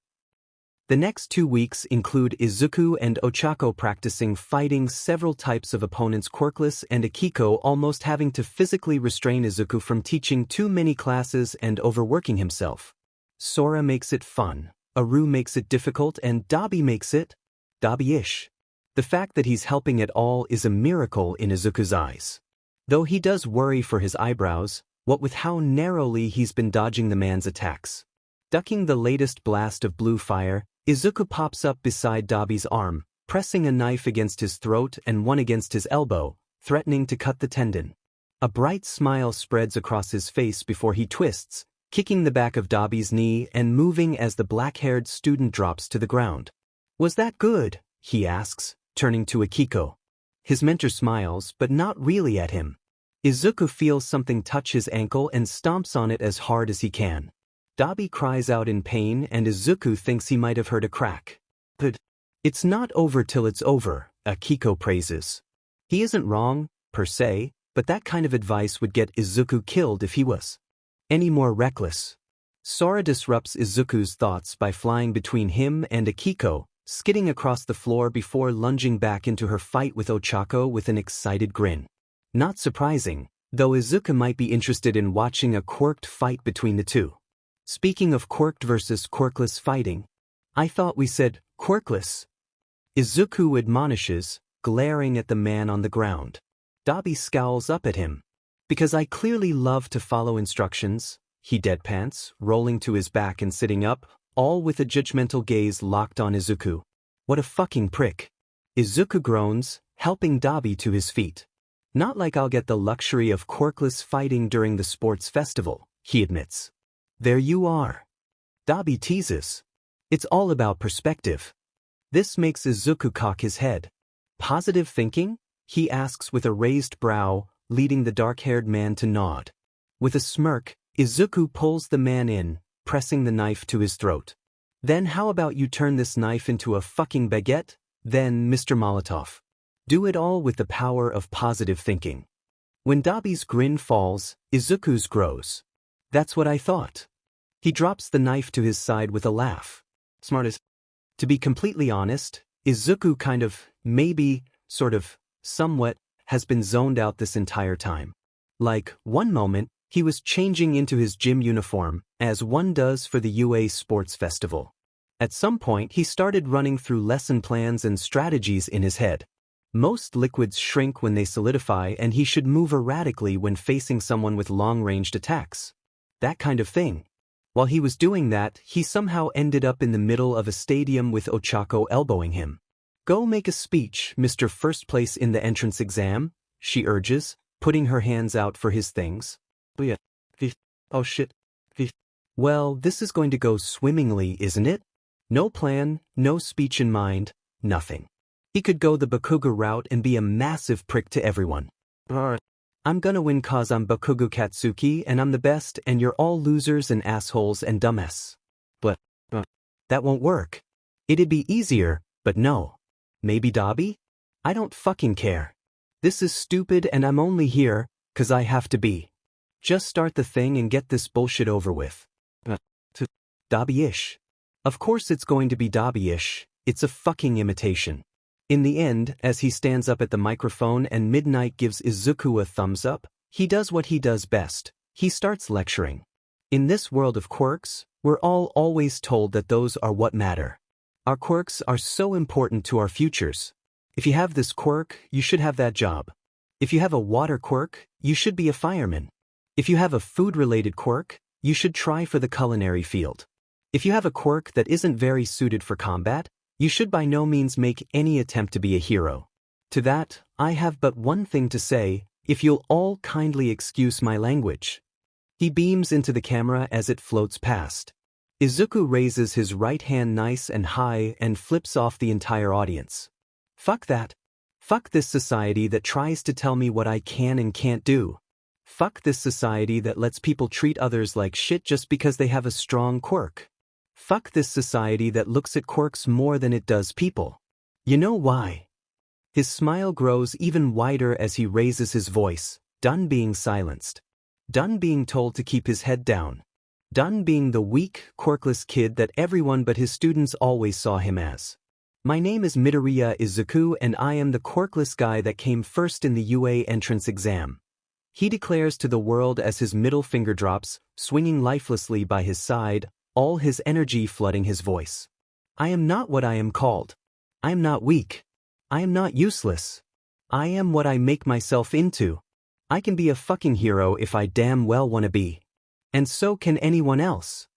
The next 2 weeks include Izuku and Ochako practicing fighting several types of opponents, Quirkless and Akiko almost having to physically restrain Izuku from teaching too many classes and overworking himself. Sora makes it fun, Aru makes it difficult, and Dabi makes it Dabi-ish. The fact that he's helping at all is a miracle in Izuku's eyes. Though he does worry for his eyebrows, what with how narrowly he's been dodging the man's attacks. Ducking the latest blast of blue fire, Izuku pops up beside Dabi's arm, pressing a knife against his throat and one against his elbow, threatening to cut the tendon. A bright smile spreads across his face before he twists, kicking the back of Dabi's knee and moving as the black-haired student drops to the ground. Was that good? He asks, turning to Akiko. His mentor smiles, but not really at him. Izuku feels something touch his ankle and stomps on it as hard as he can. Dabi cries out in pain and Izuku thinks he might have heard a crack. But it's not over till it's over, Akiko praises. He isn't wrong, per se, but that kind of advice would get Izuku killed if he was any more reckless. Sora disrupts Izuku's thoughts by flying between him and Akiko, skidding across the floor before lunging back into her fight with Ochako with an excited grin. Not surprising, though Izuku might be interested in watching a quirked fight between the two. Speaking of quirked versus quirkless fighting, I thought we said quirkless. Izuku admonishes, glaring at the man on the ground. Dabi scowls up at him. Because I clearly love to follow instructions, he deadpants, rolling to his back and sitting up, all with a judgmental gaze locked on Izuku. What a fucking prick. Izuku groans, helping Dabi to his feet. Not like I'll get the luxury of quirkless fighting during the sports festival, he admits. There you are. Dabi teases. It's all about perspective. This makes Izuku cock his head. Positive thinking? He asks with a raised brow, leading the dark-haired man to nod. With a smirk, Izuku pulls the man in, pressing the knife to his throat. Then how about you turn this knife into a fucking baguette? Then, Mr. Molotov. Do it all with the power of positive thinking. When Dabi's grin falls, Izuku's grows. That's what I thought. He drops the knife to his side with a laugh. Smartest. To be completely honest, Izuku kind of, maybe, sort of, somewhat, has been zoned out this entire time. Like, one moment, he was changing into his gym uniform, as one does for the UA Sports Festival. At some point he started running through lesson plans and strategies in his head. Most liquids shrink when they solidify and he should move erratically when facing someone with long-ranged attacks. That kind of thing. While he was doing that, he somehow ended up in the middle of a stadium with Ochako elbowing him. Go make a speech, Mr. First Place in the entrance exam, she urges, putting her hands out for his things. Oh shit. Well, this is going to go swimmingly, isn't it? No plan, no speech in mind, nothing. He could go the Bakugo route and be a massive prick to everyone. I'm gonna win cause I'm Bakugo Katsuki and I'm the best and you're all losers and assholes and dumbass. But that won't work. It'd be easier, but no. Maybe Dabi? I don't fucking care. This is stupid and I'm only here, 'cause I have to be. Just start the thing and get this bullshit over with. Dabi-ish. Of course it's going to be Dabi-ish, it's a fucking imitation. In the end, as he stands up at the microphone and Midnight gives Izuku a thumbs up, he does what he does best, he starts lecturing. In this world of quirks, we're all always told that those are what matter. Our quirks are so important to our futures. If you have this quirk, you should have that job. If you have a water quirk, you should be a fireman. If you have a food-related quirk, you should try for the culinary field. If you have a quirk that isn't very suited for combat, you should by no means make any attempt to be a hero. To that, I have but one thing to say, if you'll all kindly excuse my language. He beams into the camera as it floats past. Izuku raises his right hand nice and high and flips off the entire audience. Fuck that. Fuck this society that tries to tell me what I can and can't do. Fuck this society that lets people treat others like shit just because they have a strong quirk. Fuck this society that looks at quirks more than it does people. You know why? His smile grows even wider as he raises his voice, done being silenced. Done being told to keep his head down. Done being the weak, quirkless kid that everyone but his students always saw him as. My name is Midoriya Izuku and I am the quirkless guy that came first in the UA entrance exam. He declares to the world as his middle finger drops, swinging lifelessly by his side, all his energy flooding his voice. I am not what I am called. I am not weak. I am not useless. I am what I make myself into. I can be a fucking hero if I damn well want to be. And so can anyone else.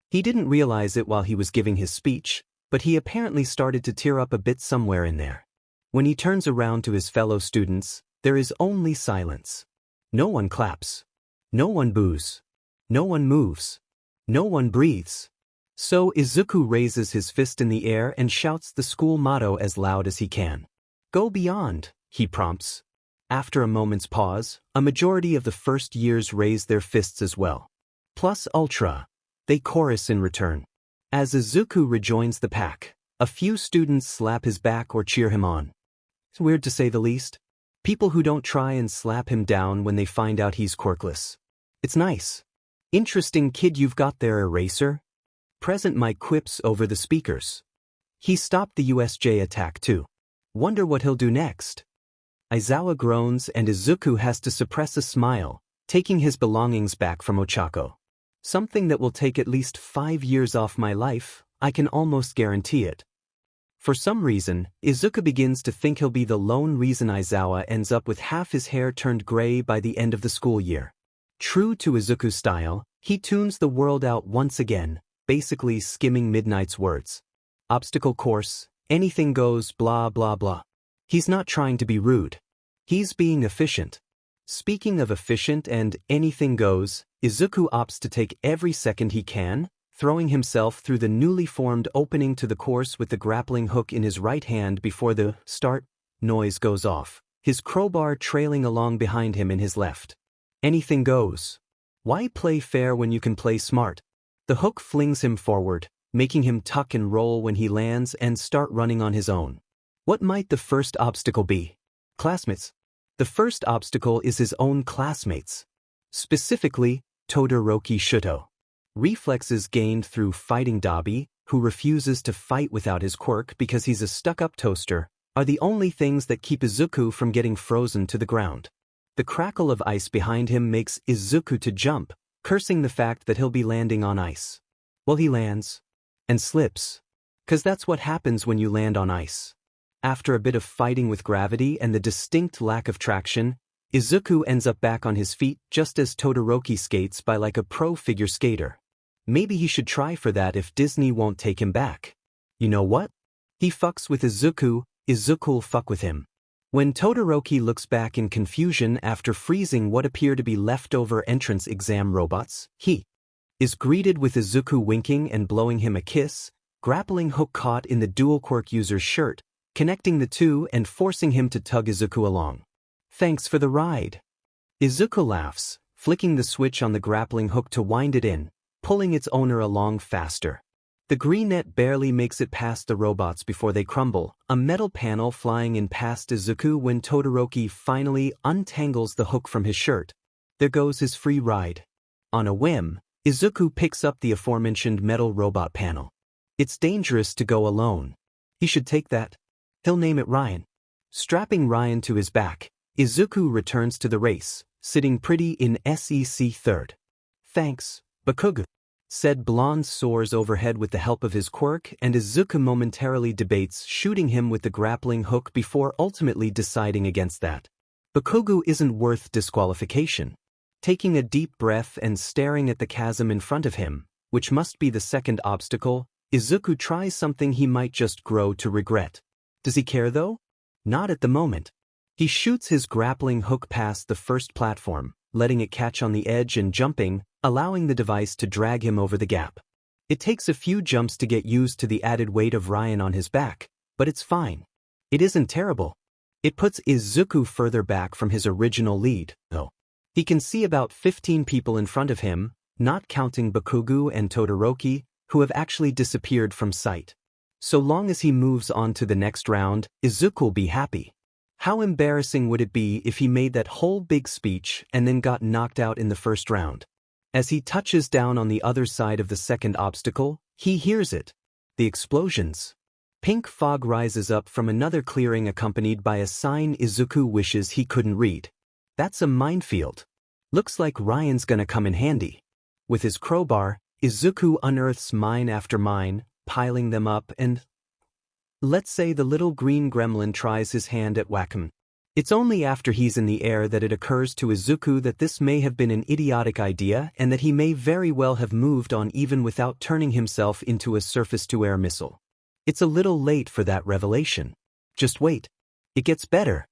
He didn't realize it while he was giving his speech, but he apparently started to tear up a bit somewhere in there. When he turns around to his fellow students, there is only silence. No one claps. No one boos. No one moves. No one breathes. So Izuku raises his fist in the air and shouts the school motto as loud as he can. Go beyond, he prompts. After a moment's pause, a majority of the first years raise their fists as well. Plus ultra. They chorus in return. As Izuku rejoins the pack, a few students slap his back or cheer him on. It's weird to say the least. People who don't try and slap him down when they find out he's quirkless. It's nice. Interesting kid you've got there, Eraser. Present Mike quips over the speakers. He stopped the USJ attack too. Wonder what he'll do next. Aizawa groans and Izuku has to suppress a smile, taking his belongings back from Ochako. Something that will take at least 5 years off my life, I can almost guarantee it. For some reason, Izuku begins to think he'll be the lone reason Aizawa ends up with half his hair turned gray by the end of the school year. True to Izuku's style, he tunes the world out once again, basically skimming Midnight's words. Obstacle course, anything goes, blah blah blah. He's not trying to be rude. He's being efficient. Speaking of efficient and anything goes, Izuku opts to take every second he can, throwing himself through the newly formed opening to the course with the grappling hook in his right hand before the start noise goes off, his crowbar trailing along behind him in his left. Anything goes. Why play fair when you can play smart? The hook flings him forward, making him tuck and roll when he lands and start running on his own. What might the first obstacle be? Classmates. The first obstacle is his own classmates. Specifically, Todoroki Shuto. Reflexes gained through fighting Dabi, who refuses to fight without his quirk because he's a stuck-up toaster, are the only things that keep Izuku from getting frozen to the ground. The crackle of ice behind him makes Izuku to jump, cursing the fact that he'll be landing on ice. Well, he lands. And slips. 'Cause that's what happens when you land on ice. After a bit of fighting with gravity and the distinct lack of traction, Izuku ends up back on his feet just as Todoroki skates by like a pro figure skater. Maybe he should try for that if Disney won't take him back. You know what? He fucks with Izuku, Izuku'll fuck with him. When Todoroki looks back in confusion after freezing what appear to be leftover entrance exam robots, he is greeted with Izuku winking and blowing him a kiss, grappling hook caught in the dual quirk user's shirt, connecting the two and forcing him to tug Izuku along. Thanks for the ride. Izuku laughs, flicking the switch on the grappling hook to wind it in, pulling its owner along faster. The green net barely makes it past the robots before they crumble, a metal panel flying in past Izuku when Todoroki finally untangles the hook from his shirt. There goes his free ride. On a whim, Izuku picks up the aforementioned metal robot panel. It's dangerous to go alone. He should take that. He'll name it Ryan. Strapping Ryan to his back, Izuku returns to the race, sitting pretty in SEC third. Thanks, Bakugo. Said blonde soars overhead with the help of his quirk, and Izuku momentarily debates shooting him with the grappling hook before ultimately deciding against that. Bakugo isn't worth disqualification. Taking a deep breath and staring at the chasm in front of him, which must be the second obstacle, Izuku tries something he might just grow to regret. Does he care though? Not at the moment. He shoots his grappling hook past the first platform, letting it catch on the edge and jumping, allowing the device to drag him over the gap. It takes a few jumps to get used to the added weight of Ryan on his back, but it's fine. It isn't terrible. It puts Izuku further back from his original lead, though. He can see about 15 people in front of him, not counting Bakugo and Todoroki, who have actually disappeared from sight. So long as he moves on to the next round, Izuku'll be happy. How embarrassing would it be if he made that whole big speech and then got knocked out in the first round? As he touches down on the other side of the second obstacle, he hears it. The explosions. Pink fog rises up from another clearing accompanied by a sign Izuku wishes he couldn't read. That's a minefield. Looks like Ryan's gonna come in handy. With his crowbar, Izuku unearths mine after mine, piling them up and… let's say the little green gremlin tries his hand at whack-em. It's only after he's in the air that it occurs to Izuku that this may have been an idiotic idea and that he may very well have moved on even without turning himself into a surface-to-air missile. It's a little late for that revelation. Just wait. It gets better.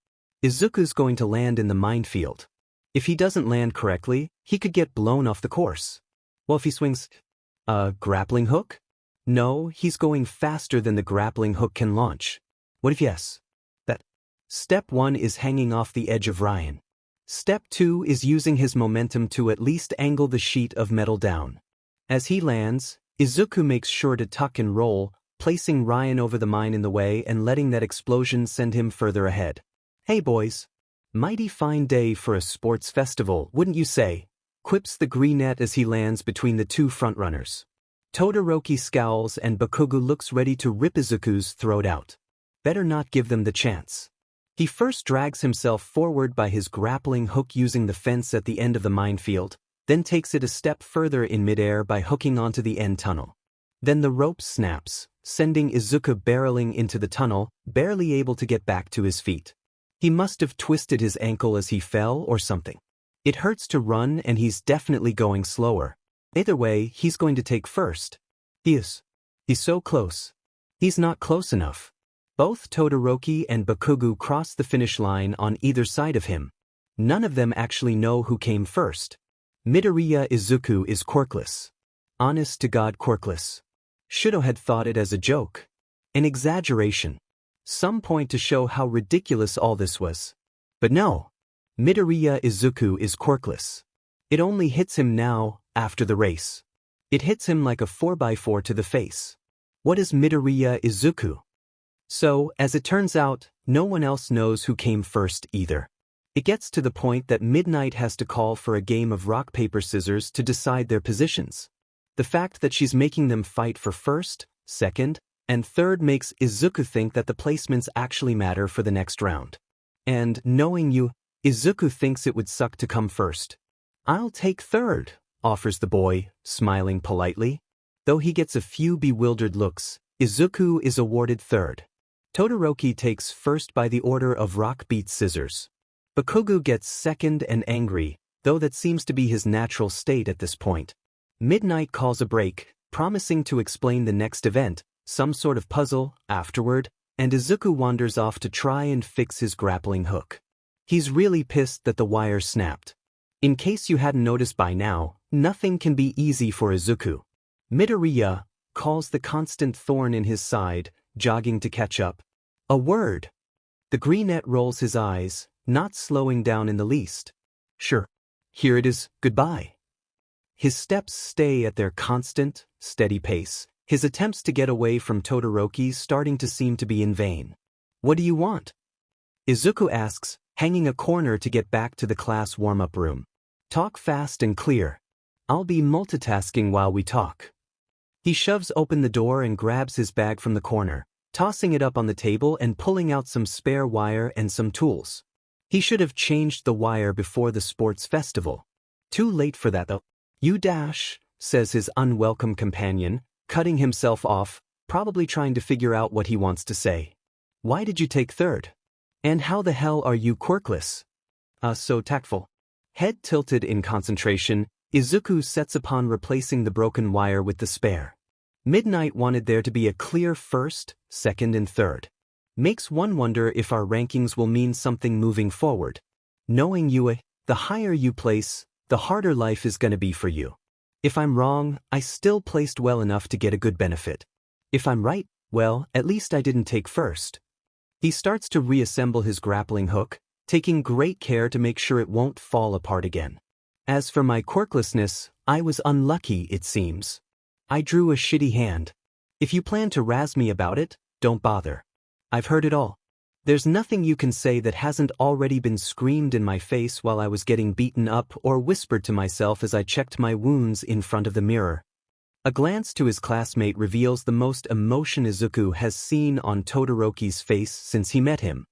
Izuku's going to land in the minefield. If he doesn't land correctly, he could get blown off the course. Well, if he swings a grappling hook? No, he's going faster than the grappling hook can launch. What if yes? Step 1 is hanging off the edge of Ryan. Step 2 is using his momentum to at least angle the sheet of metal down. As he lands, Izuku makes sure to tuck and roll, placing Ryan over the mine in the way and letting that explosion send him further ahead. Hey boys. Mighty fine day for a sports festival, wouldn't you say? Quips the greenette as he lands between the two frontrunners. Todoroki scowls and Bakugo looks ready to rip Izuku's throat out. Better not give them the chance. He first drags himself forward by his grappling hook using the fence at the end of the minefield, then takes it a step further in midair by hooking onto the end tunnel. Then the rope snaps, sending Izuku barreling into the tunnel, barely able to get back to his feet. He must have twisted his ankle as he fell or something. It hurts to run and he's definitely going slower. Either way, he's going to take first. He's so close. He's not close enough. Both Todoroki and Bakugo cross the finish line on either side of him. None of them actually know who came first. Midoriya Izuku is quirkless. Honest to God quirkless. Shudo had thought it as a joke. An exaggeration. Some point to show how ridiculous all this was. But no. Midoriya Izuku is quirkless. It only hits him now, after the race. It hits him like a 4x4 to the face. What is Midoriya Izuku? So, as it turns out, no one else knows who came first either. It gets to the point that Midnight has to call for a game of rock paper scissors to decide their positions. The fact that she's making them fight for first, second, and third makes Izuku think that the placements actually matter for the next round. And, knowing you, Izuku thinks it would suck to come first. I'll take third, offers the boy, smiling politely. Though he gets a few bewildered looks, Izuku is awarded third. Todoroki takes first by the order of rock beats scissors. Bakugo gets second and angry, though that seems to be his natural state at this point. Midnight calls a break, promising to explain the next event, some sort of puzzle, afterward, and Izuku wanders off to try and fix his grappling hook. He's really pissed that the wire snapped. In case you hadn't noticed by now, nothing can be easy for Izuku. Midoriya calls the constant thorn in his side, jogging to catch up. A word. The greenette rolls his eyes, not slowing down in the least. Sure. Here it is, goodbye. His steps stay at their constant, steady pace, his attempts to get away from Todoroki starting to seem to be in vain. What do you want? Izuku asks, hanging a corner to get back to the class warm-up room. Talk fast and clear. I'll be multitasking while we talk. He shoves open the door and grabs his bag from the corner, tossing it up on the table and pulling out some spare wire and some tools. He should have changed the wire before the sports festival. Too late for that though. You dash, says his unwelcome companion, cutting himself off, probably trying to figure out what he wants to say. Why did you take third? And how the hell are you quirkless? So tactful. Head tilted in concentration, Izuku sets upon replacing the broken wire with the spare. Midnight wanted there to be a clear first, second and third. Makes one wonder if our rankings will mean something moving forward. Knowing you, the higher you place, the harder life is gonna be for you. If I'm wrong, I still placed well enough to get a good benefit. If I'm right, well, at least I didn't take first. He starts to reassemble his grappling hook, taking great care to make sure it won't fall apart again. As for my quirklessness, I was unlucky, it seems. I drew a shitty hand. If you plan to razz me about it, don't bother. I've heard it all. There's nothing you can say that hasn't already been screamed in my face while I was getting beaten up or whispered to myself as I checked my wounds in front of the mirror. A glance to his classmate reveals the most emotion Izuku has seen on Todoroki's face since he met him.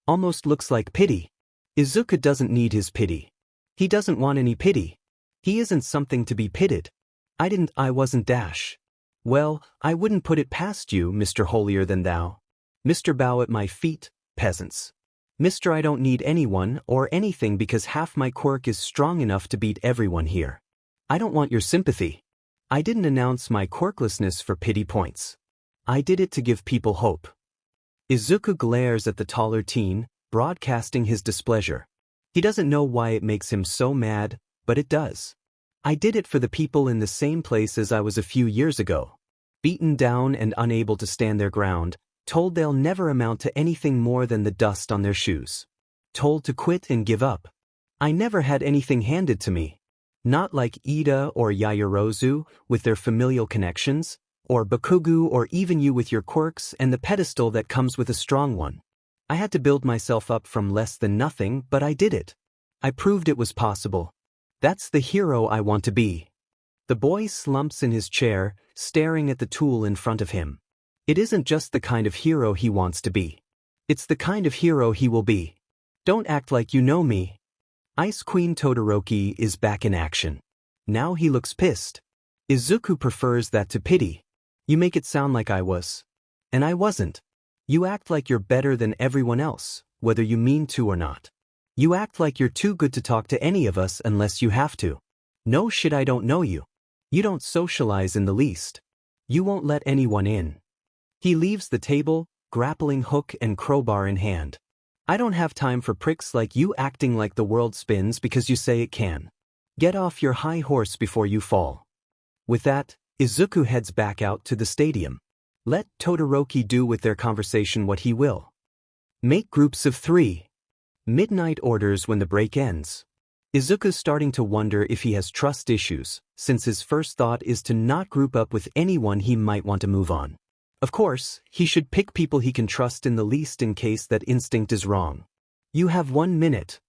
Almost looks like pity. Izuku doesn't need his pity. He doesn't want any pity. He isn't something to be pitied. I wasn't dash. Well, I wouldn't put it past you, Mr. Holier-than-thou. Mr. Bow at my feet, peasants. Mr. I don't need anyone or anything because half my quirk is strong enough to beat everyone here. I don't want your sympathy. I didn't announce my quirklessness for pity points. I did it to give people hope. Izuku glares at the taller teen, broadcasting his displeasure. He doesn't know why it makes him so mad, but it does. I did it for the people in the same place as I was a few years ago. Beaten down and unable to stand their ground, told they'll never amount to anything more than the dust on their shoes. Told to quit and give up. I never had anything handed to me. Not like Ida or Yaoyorozu with their familial connections, or Bakugu or even you with your quirks and the pedestal that comes with a strong one. I had to build myself up from less than nothing, but I did it. I proved it was possible. That's the hero I want to be. The boy slumps in his chair, staring at the tool in front of him. It isn't just the kind of hero he wants to be. It's the kind of hero he will be. Don't act like you know me. Ice Queen Todoroki is back in action. Now he looks pissed. Izuku prefers that to pity. You make it sound like I was. And I wasn't. You act like you're better than everyone else, whether you mean to or not. You act like you're too good to talk to any of us unless you have to. No shit, I don't know you. You don't socialize in the least. You won't let anyone in. He leaves the table, grappling hook and crowbar in hand. I don't have time for pricks like you acting like the world spins because you say it can. Get off your high horse before you fall. With that, Izuku heads back out to the stadium. Let Todoroki do with their conversation what he will. Make groups of 3. Midnight orders when the break ends. Izuku's starting to wonder if he has trust issues, since his first thought is to not group up with anyone he might want to move on. Of course, he should pick people he can trust in the least in case that instinct is wrong. You have 1 minute.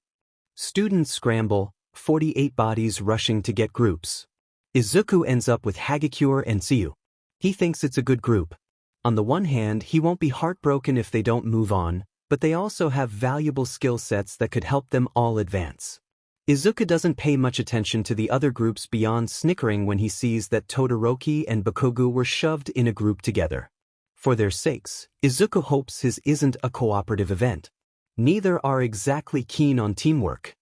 Students scramble, 48 bodies rushing to get groups. Izuku ends up with Hagakure and Tsuyu. He thinks it's a good group. On the one hand, he won't be heartbroken if they don't move on, but they also have valuable skill sets that could help them all advance. Izuku doesn't pay much attention to the other groups beyond snickering when he sees that Todoroki and Bakugu were shoved in a group together. For their sakes, Izuku hopes his isn't a cooperative event. Neither are exactly keen on teamwork.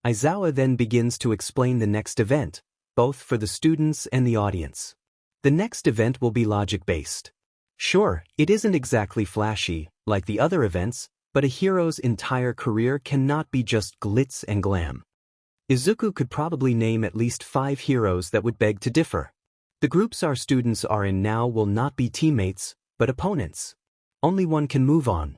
Aizawa then begins to explain the next event, both for the students and the audience. The next event will be logic-based. Sure, it isn't exactly flashy, like the other events, but a hero's entire career cannot be just glitz and glam. Izuku could probably name at least 5 heroes that would beg to differ. The groups our students are in now will not be teammates, but opponents. Only one can move on.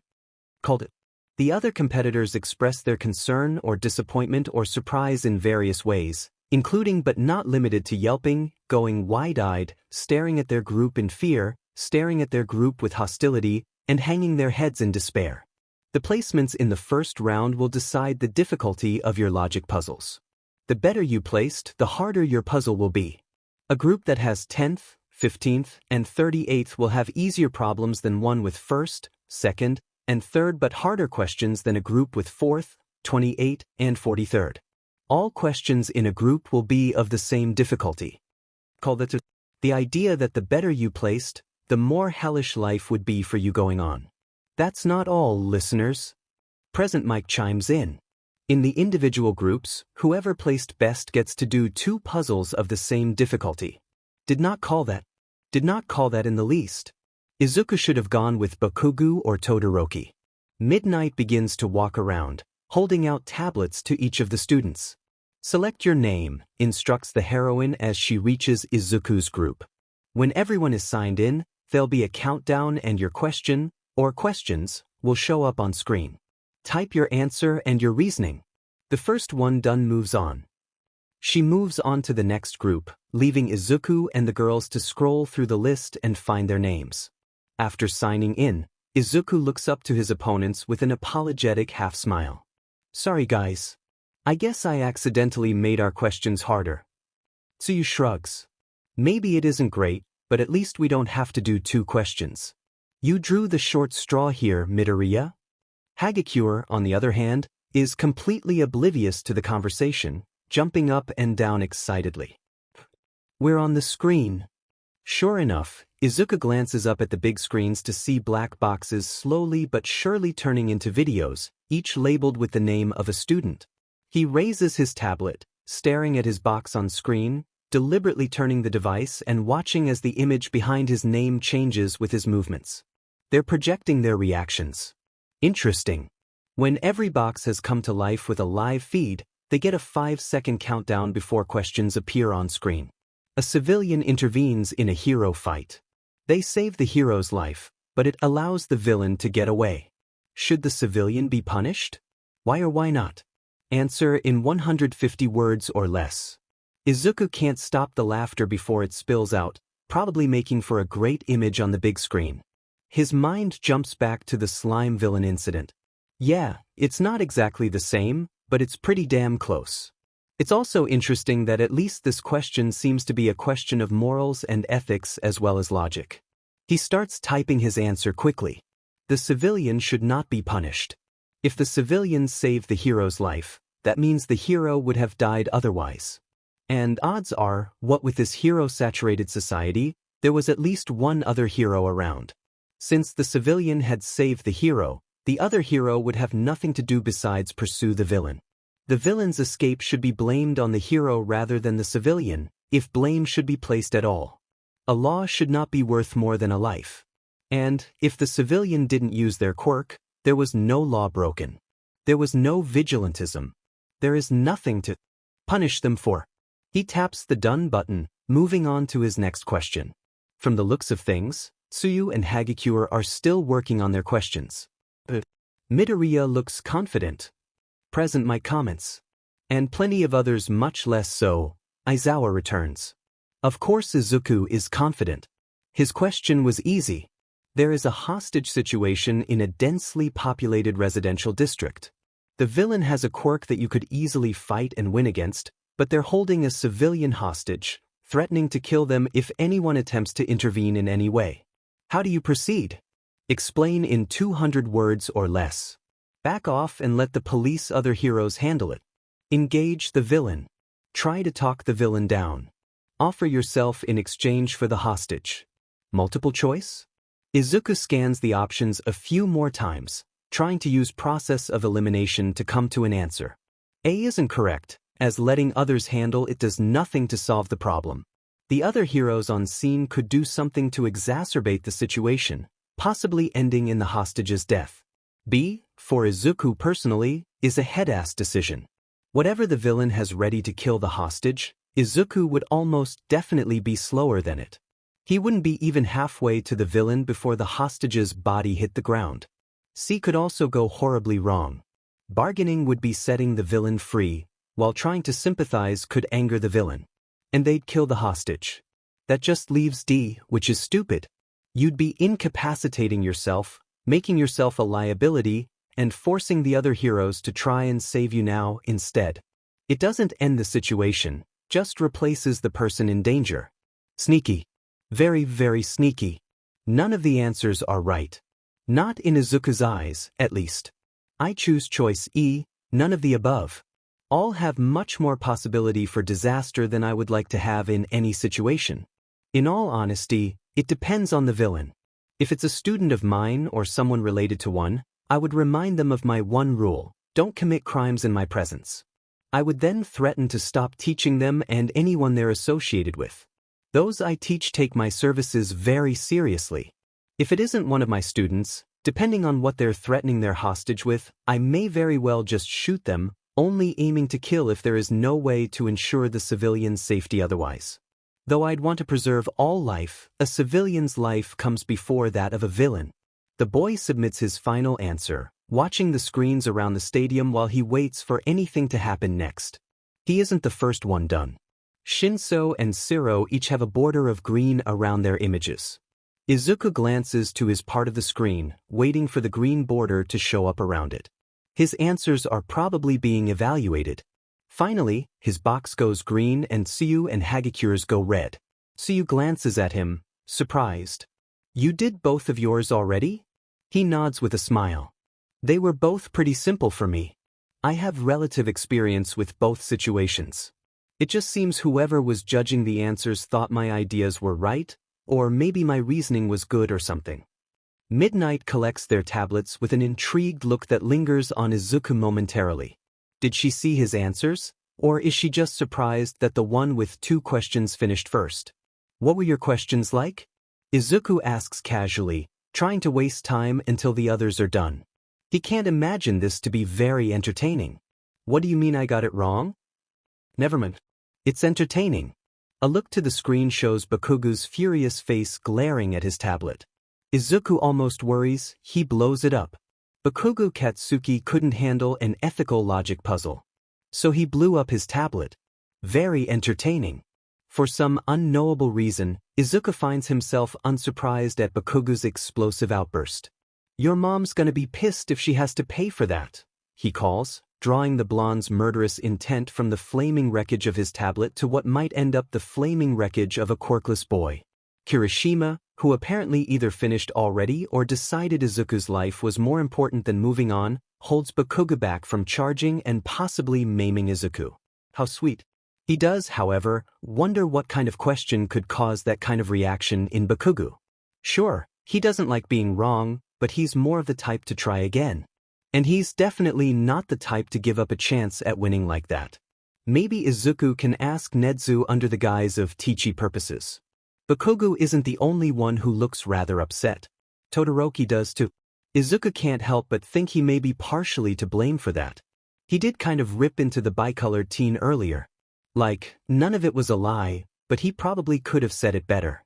Called it. The other competitors express their concern or disappointment or surprise in various ways, including but not limited to yelping, going wide-eyed, staring at their group in fear, staring at their group with hostility, and hanging their heads in despair. The placements in the first round will decide the difficulty of your logic puzzles. The better you placed, the harder your puzzle will be. A group that has 10th, 15th, and 38th will have easier problems than one with 1st, 2nd, and 3rd but harder questions than a group with 4th, 28th, and 43rd. All questions in a group will be of the same difficulty. Call that the idea that the better you placed, the more hellish life would be for you going on. That's not all, listeners. Present Mike chimes in. In the individual groups, whoever placed best gets to do 2 puzzles of the same difficulty. Did not call that in the least. Izuku should have gone with Bakugu or Todoroki. Midnight begins to walk around, holding out tablets to each of the students. Select your name, instructs the heroine as she reaches Izuku's group. When everyone is signed in, there'll be a countdown and your question, or questions, will show up on screen. Type your answer and your reasoning. The first one done moves on. She moves on to the next group, leaving Izuku and the girls to scroll through the list and find their names. After signing in, Izuku looks up to his opponents with an apologetic half-smile. Sorry guys. I guess I accidentally made our questions harder. Tsuyu shrugs. Maybe it isn't great, but at least we don't have to do 2 questions. You drew the short straw here, Midoriya. Hagakure, on the other hand, is completely oblivious to the conversation, jumping up and down excitedly. We're on the screen. Sure enough, Izuku glances up at the big screens to see black boxes slowly but surely turning into videos, each labeled with the name of a student. He raises his tablet, staring at his box on screen, deliberately turning the device and watching as the image behind his name changes with his movements. They're projecting their reactions. Interesting. When every box has come to life with a live feed, they get a 5-second countdown before questions appear on screen. A civilian intervenes in a hero fight. They save the hero's life, but it allows the villain to get away. Should the civilian be punished? Why or why not? Answer in 150 words or less. Izuku can't stop the laughter before it spills out, probably making for a great image on the big screen. His mind jumps back to the slime villain incident. Yeah, it's not exactly the same, but it's pretty damn close. It's also interesting that at least this question seems to be a question of morals and ethics as well as logic. He starts typing his answer quickly. The civilian should not be punished. If the civilian saved the hero's life, that means the hero would have died otherwise. And odds are, what with this hero-saturated society, there was at least one other hero around. Since the civilian had saved the hero, the other hero would have nothing to do besides pursue the villain. The villain's escape should be blamed on the hero rather than the civilian, if blame should be placed at all. A law should not be worth more than a life. And, if the civilian didn't use their quirk, there was no law broken. There was no vigilantism. There is nothing to punish them for. He taps the done button, moving on to his next question. From the looks of things, Tsuyu and Hagakure are still working on their questions. Midoriya looks confident. Present my comments. And plenty of others much less so. Aizawa returns. Of course Izuku is confident. His question was easy. There is a hostage situation in a densely populated residential district. The villain has a quirk that you could easily fight and win against, but they're holding a civilian hostage, threatening to kill them if anyone attempts to intervene in any way. How do you proceed? Explain in 200 words or less. Back off and let the police other heroes handle it. Engage the villain. Try to talk the villain down. Offer yourself in exchange for the hostage. Multiple choice? Izuku scans the options a few more times, trying to use process of elimination to come to an answer. A isn't correct, as letting others handle it does nothing to solve the problem. The other heroes on scene could do something to exacerbate the situation, possibly ending in the hostage's death. B, for Izuku personally, is a head-ass decision. Whatever the villain has ready to kill the hostage, Izuku would almost definitely be slower than it. He wouldn't be even halfway to the villain before the hostage's body hit the ground. C could also go horribly wrong. Bargaining would be setting the villain free, while trying to sympathize could anger the villain. And they'd kill the hostage. That just leaves D, which is stupid. You'd be incapacitating yourself, making yourself a liability, and forcing the other heroes to try and save you now instead. It doesn't end the situation, just replaces the person in danger. Sneaky. Very, very sneaky. None of the answers are right. Not in Izuku's eyes, at least. I choose choice E, none of the above. All have much more possibility for disaster than I would like to have in any situation. In all honesty, it depends on the villain. If it's a student of mine or someone related to one, I would remind them of my one rule: don't commit crimes in my presence. I would then threaten to stop teaching them and anyone they're associated with. Those I teach take my services very seriously. If it isn't one of my students, depending on what they're threatening their hostage with, I may very well just shoot them, only aiming to kill if there is no way to ensure the civilian's safety otherwise. Though I'd want to preserve all life, a civilian's life comes before that of a villain. The boy submits his final answer, watching the screens around the stadium while he waits for anything to happen next. He isn't the first one done. Shinso and Siro each have a border of green around their images. Izuku glances to his part of the screen, waiting for the green border to show up around it. His answers are probably being evaluated. Finally, his box goes green and Tsuyu and Hagikure's go red. Tsuyu glances at him, surprised. You did both of yours already? He nods with a smile. They were both pretty simple for me. I have relative experience with both situations. It just seems whoever was judging the answers thought my ideas were right, or maybe my reasoning was good or something. Midnight collects their tablets with an intrigued look that lingers on Izuku momentarily. Did she see his answers, or is she just surprised that the one with 2 questions finished first? What were your questions like? Izuku asks casually, trying to waste time until the others are done. He can't imagine this to be very entertaining. What do you mean I got it wrong? Never mind. It's entertaining. A look to the screen shows Bakugu's furious face glaring at his tablet. Izuku almost worries he blows it up. Bakugo Katsuki couldn't handle an ethical logic puzzle. So he blew up his tablet. Very entertaining. For some unknowable reason, Izuku finds himself unsurprised at Bakugo's explosive outburst. Your mom's gonna be pissed if she has to pay for that, he calls, drawing the blonde's murderous intent from the flaming wreckage of his tablet to what might end up the flaming wreckage of a quirkless boy. Kirishima, who apparently either finished already or decided Izuku's life was more important than moving on, holds Bakugo back from charging and possibly maiming Izuku. How sweet. He does, however, wonder what kind of question could cause that kind of reaction in Bakugo. Sure, he doesn't like being wrong, but he's more of the type to try again. And he's definitely not the type to give up a chance at winning like that. Maybe Izuku can ask Nedzu under the guise of teachy purposes. Bakugo isn't the only one who looks rather upset. Todoroki does too. Izuku can't help but think he may be partially to blame for that. He did kind of rip into the bicolored teen earlier. Like, none of it was a lie, but he probably could have said it better.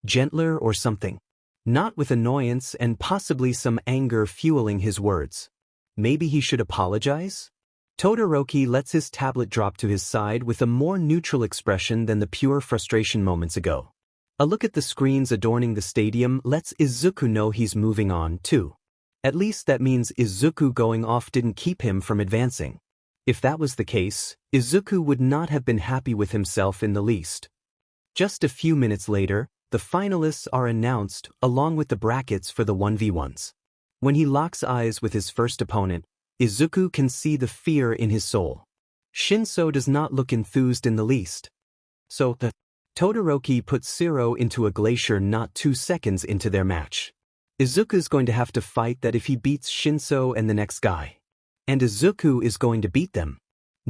Gentler or something. Not with annoyance and possibly some anger fueling his words. Maybe he should apologize? Todoroki lets his tablet drop to his side with a more neutral expression than the pure frustration moments ago. A look at the screens adorning the stadium lets Izuku know he's moving on, too. At least that means Izuku going off didn't keep him from advancing. If that was the case, Izuku would not have been happy with himself in the least. Just a few minutes later, the finalists are announced along with the brackets for the 1v1s. When he locks eyes with his first opponent, Izuku can see the fear in his soul. Shinso does not look enthused in the least. So, Todoroki puts Siro into a glacier not 2 seconds into their match. Izuku's going to have to fight that if he beats Shinso and the next guy. And Izuku is going to beat them.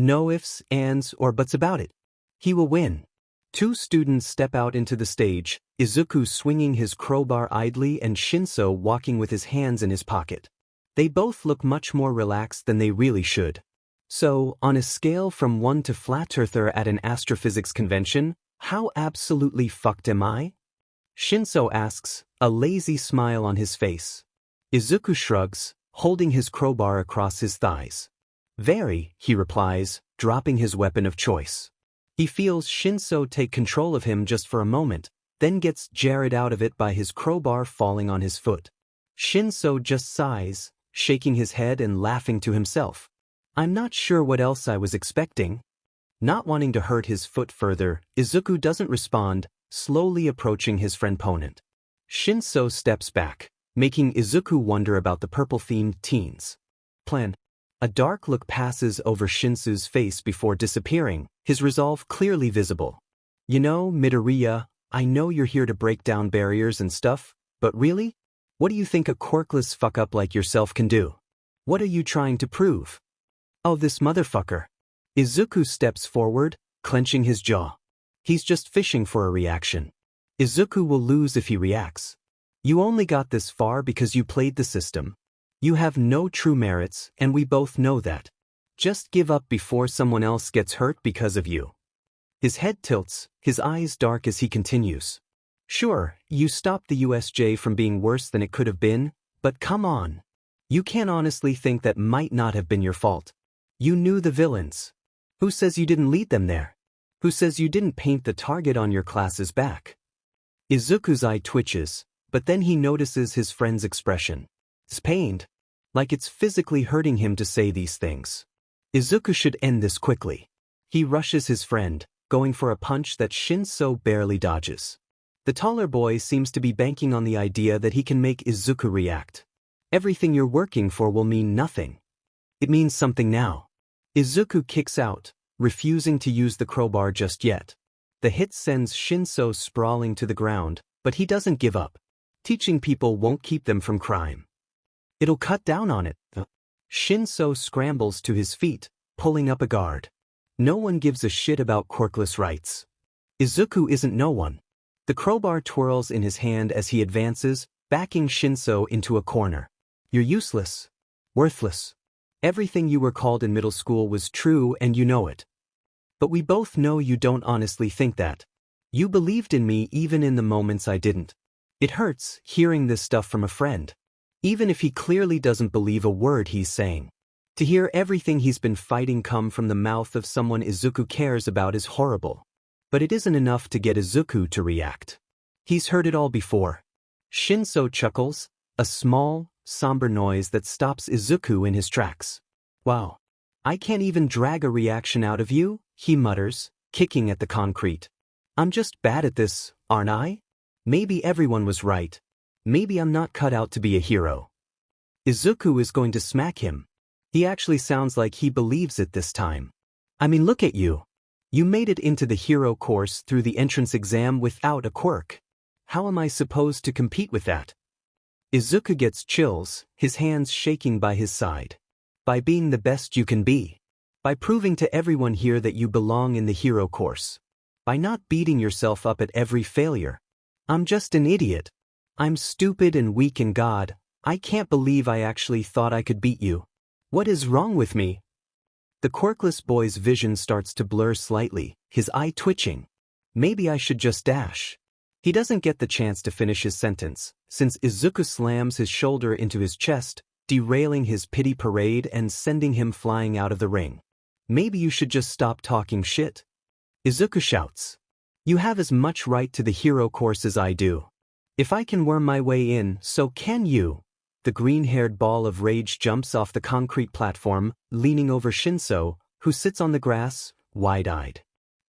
No ifs, ands, or buts about it. He will win. Two students step out into the stage, Izuku swinging his crowbar idly and Shinso walking with his hands in his pocket. They both look much more relaxed than they really should. So, on a scale from 1 to flat earther at an astrophysics convention, how absolutely fucked am I? Shinso asks, a lazy smile on his face. Izuku shrugs, holding his crowbar across his thighs. Very, he replies, dropping his weapon of choice. He feels Shinso take control of him just for a moment, then gets jarred out of it by his crowbar falling on his foot. Shinso just sighs, shaking his head and laughing to himself. I'm not sure what else I was expecting. Not wanting to hurt his foot further, Izuku doesn't respond, slowly approaching his friend opponent. Shinso steps back, making Izuku wonder about the purple-themed teens. Plan. A dark look passes over Shinsu's face before disappearing, his resolve clearly visible. You know, Midoriya, I know you're here to break down barriers and stuff, but really? What do you think a quirkless fuck-up like yourself can do? What are you trying to prove? Oh, this motherfucker. Izuku steps forward, clenching his jaw. He's just fishing for a reaction. Izuku will lose if he reacts. You only got this far because you played the system. You have no true merits, and we both know that. Just give up before someone else gets hurt because of you. His head tilts, his eyes dark as he continues. Sure, you stopped the USJ from being worse than it could have been, but come on. You can't honestly think that might not have been your fault. You knew the villains. Who says you didn't lead them there? Who says you didn't paint the target on your class's back? Izuku's eye twitches, but then he notices his friend's expression. It's pained. Like it's physically hurting him to say these things. Izuku should end this quickly. He rushes his friend, going for a punch that Shinso barely dodges. The taller boy seems to be banking on the idea that he can make Izuku react. Everything you're working for will mean nothing. It means something now. Izuku kicks out, refusing to use the crowbar just yet. The hit sends Shinso sprawling to the ground, but he doesn't give up. Teaching people won't keep them from crime. It'll cut down on it. Shinso scrambles to his feet, pulling up a guard. No one gives a shit about quirkless rights. Izuku isn't no one. The crowbar twirls in his hand as he advances, backing Shinso into a corner. You're useless. Worthless. Everything you were called in middle school was true and you know it. But we both know you don't honestly think that. You believed in me even in the moments I didn't. It hurts, hearing this stuff from a friend. Even if he clearly doesn't believe a word he's saying. To hear everything he's been fighting come from the mouth of someone Izuku cares about is horrible. But it isn't enough to get Izuku to react. He's heard it all before. Shinso chuckles, a small, somber noise that stops Izuku in his tracks. Wow. I can't even drag a reaction out of you, he mutters, kicking at the concrete. I'm just bad at this, aren't I? Maybe everyone was right. Maybe I'm not cut out to be a hero. Izuku is going to smack him. He actually sounds like he believes it this time. I mean, look at you. You made it into the hero course through the entrance exam without a quirk. How am I supposed to compete with that? Izuku gets chills, his hands shaking by his side. By being the best you can be. By proving to everyone here that you belong in the hero course. By not beating yourself up at every failure. I'm just an idiot. I'm stupid and weak and God, I can't believe I actually thought I could beat you. What is wrong with me? The quirkless boy's vision starts to blur slightly, his eye twitching. Maybe I should just dash. He doesn't get the chance to finish his sentence, since Izuku slams his shoulder into his chest, derailing his pity parade and sending him flying out of the ring. Maybe you should just stop talking shit. Izuku shouts. You have as much right to the hero course as I do. If I can worm my way in, so can you. The green-haired ball of rage jumps off the concrete platform, leaning over Shinso, who sits on the grass, wide-eyed.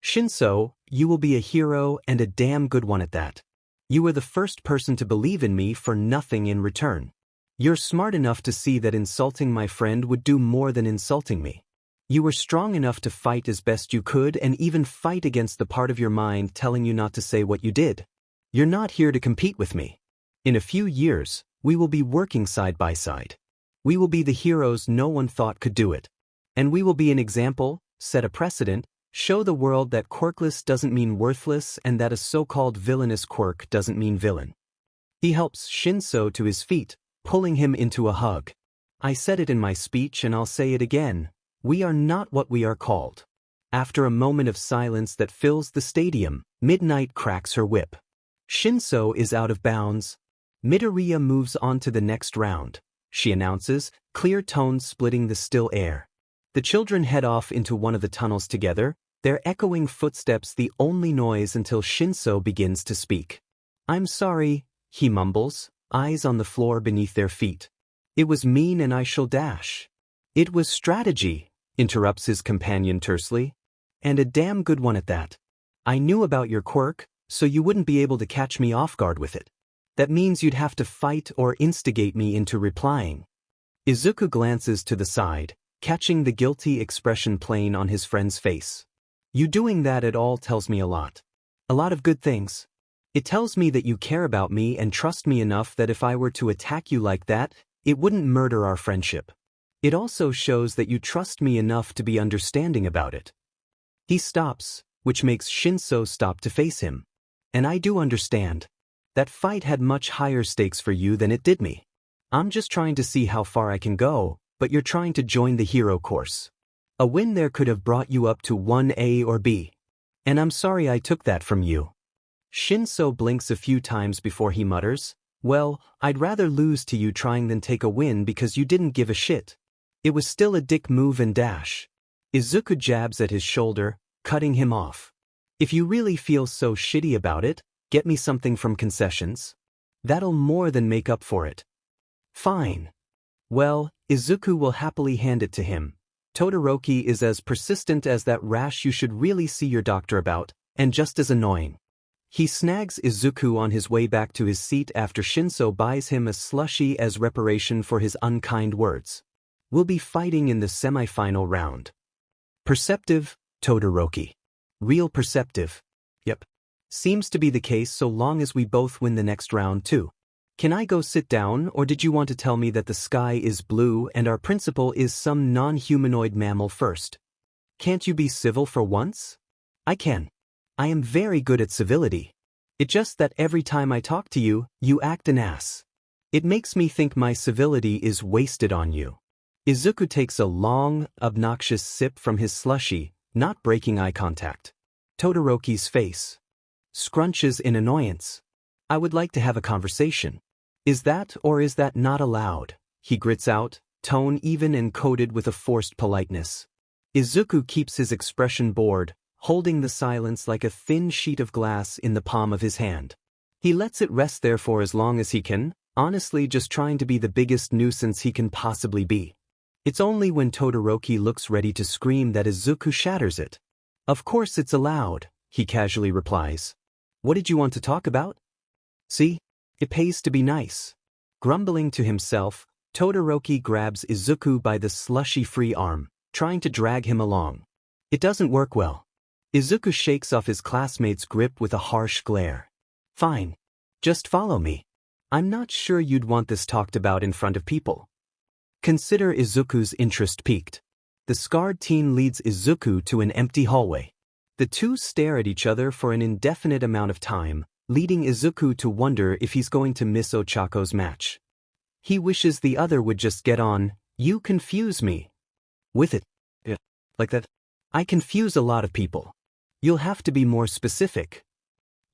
Shinso, you will be a hero and a damn good one at that. You were the first person to believe in me for nothing in return. You're smart enough to see that insulting my friend would do more than insulting me. You were strong enough to fight as best you could and even fight against the part of your mind telling you not to say what you did. You're not here to compete with me. In a few years, we will be working side by side. We will be the heroes no one thought could do it. And we will be an example, set a precedent, show the world that quirkless doesn't mean worthless and that a so-called villainous quirk doesn't mean villain. He helps Shinso to his feet, pulling him into a hug. I said it in my speech and I'll say it again. We are not what we are called. After a moment of silence that fills the stadium, Midnight cracks her whip. Shinso is out of bounds. Midoriya moves on to the next round, she announces, clear tones splitting the still air. The children head off into one of the tunnels together, their echoing footsteps the only noise until Shinso begins to speak. I'm sorry, he mumbles, eyes on the floor beneath their feet. It was mean and I shall dash. It was strategy, interrupts his companion tersely. And a damn good one at that. I knew about your quirk, so you wouldn't be able to catch me off guard with it. That means you'd have to fight or instigate me into replying. Izuku glances to the side, catching the guilty expression plain on his friend's face. You doing that at all tells me a lot. A lot of good things. It tells me that you care about me and trust me enough that if I were to attack you like that, it wouldn't murder our friendship. It also shows that you trust me enough to be understanding about it. He stops, which makes Shinso stop to face him. And I do understand. That fight had much higher stakes for you than it did me. I'm just trying to see how far I can go, but you're trying to join the hero course. A win there could have brought you up to 1A or B. And I'm sorry I took that from you. Shinso blinks a few times before he mutters, well, I'd rather lose to you trying than take a win because you didn't give a shit. It was still a dick move and dash. Izuku jabs at his shoulder, cutting him off. If you really feel so shitty about it, get me something from concessions. That'll more than make up for it. Fine. Well, Izuku will happily hand it to him. Todoroki is as persistent as that rash you should really see your doctor about, and just as annoying. He snags Izuku on his way back to his seat after Shinso buys him a slushie as reparation for his unkind words. We'll be fighting in the semi-final round. Perceptive, Todoroki. Real perceptive. Yep. Seems to be the case so long as we both win the next round too. Can I go sit down, or did you want to tell me that the sky is blue and our principal is some non-humanoid mammal first? Can't you be civil for once? I can. I am very good at civility. It's just that every time I talk to you, you act an ass. It makes me think my civility is wasted on you. Izuku takes a long, obnoxious sip from his slushie, not breaking eye contact. Todoroki's face scrunches in annoyance. I would like to have a conversation. Is that or is that not allowed? He grits out, tone even and coated with a forced politeness. Izuku keeps his expression bored, holding the silence like a thin sheet of glass in the palm of his hand. He lets it rest there for as long as he can, honestly just trying to be the biggest nuisance he can possibly be. It's only when Todoroki looks ready to scream that Izuku shatters it. Of course it's allowed, he casually replies. What did you want to talk about? See? It pays to be nice. Grumbling to himself, Todoroki grabs Izuku by the slushy-free arm, trying to drag him along. It doesn't work well. Izuku shakes off his classmate's grip with a harsh glare. Fine. Just follow me. I'm not sure you'd want this talked about in front of people. Consider Izuku's interest piqued. The scarred teen leads Izuku to an empty hallway. The two stare at each other for an indefinite amount of time, leading Izuku to wonder if he's going to miss Ochako's match. He wishes the other would just get on, you confuse me. With it. Yeah. Like that. I confuse a lot of people. You'll have to be more specific.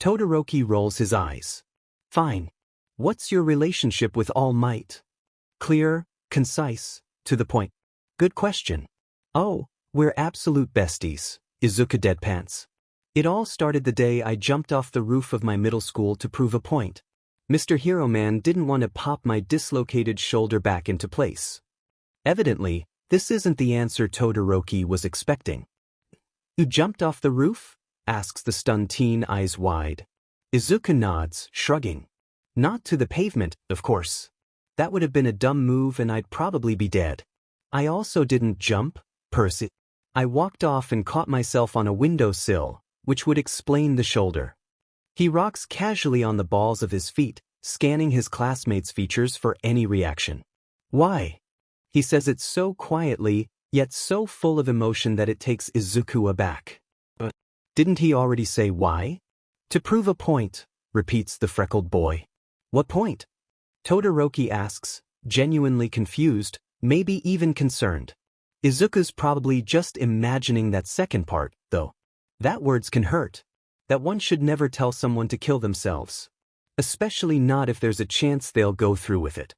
Todoroki rolls his eyes. Fine. What's your relationship with All Might? Clear, concise, to the point. Good question. Oh, we're absolute besties, Izuku deadpants. It all started the day I jumped off the roof of my middle school to prove a point. Mr. Hero Man didn't want to pop my dislocated shoulder back into place. Evidently, this isn't the answer Todoroki was expecting. You jumped off the roof? Asks the stunned teen, eyes wide. Izuku nods, shrugging. Not to the pavement, of course. That would have been a dumb move and I'd probably be dead. I also didn't jump, Percy. I walked off and caught myself on a windowsill, which would explain the shoulder. He rocks casually on the balls of his feet, scanning his classmates' features for any reaction. Why? He says it so quietly, yet so full of emotion that it takes Izuku aback. Didn't he already say why? To prove a point, repeats the freckled boy. What point? Todoroki asks, genuinely confused, maybe even concerned. Izuku's probably just imagining that second part, though. That words can hurt. That one should never tell someone to kill themselves. Especially not if there's a chance they'll go through with it.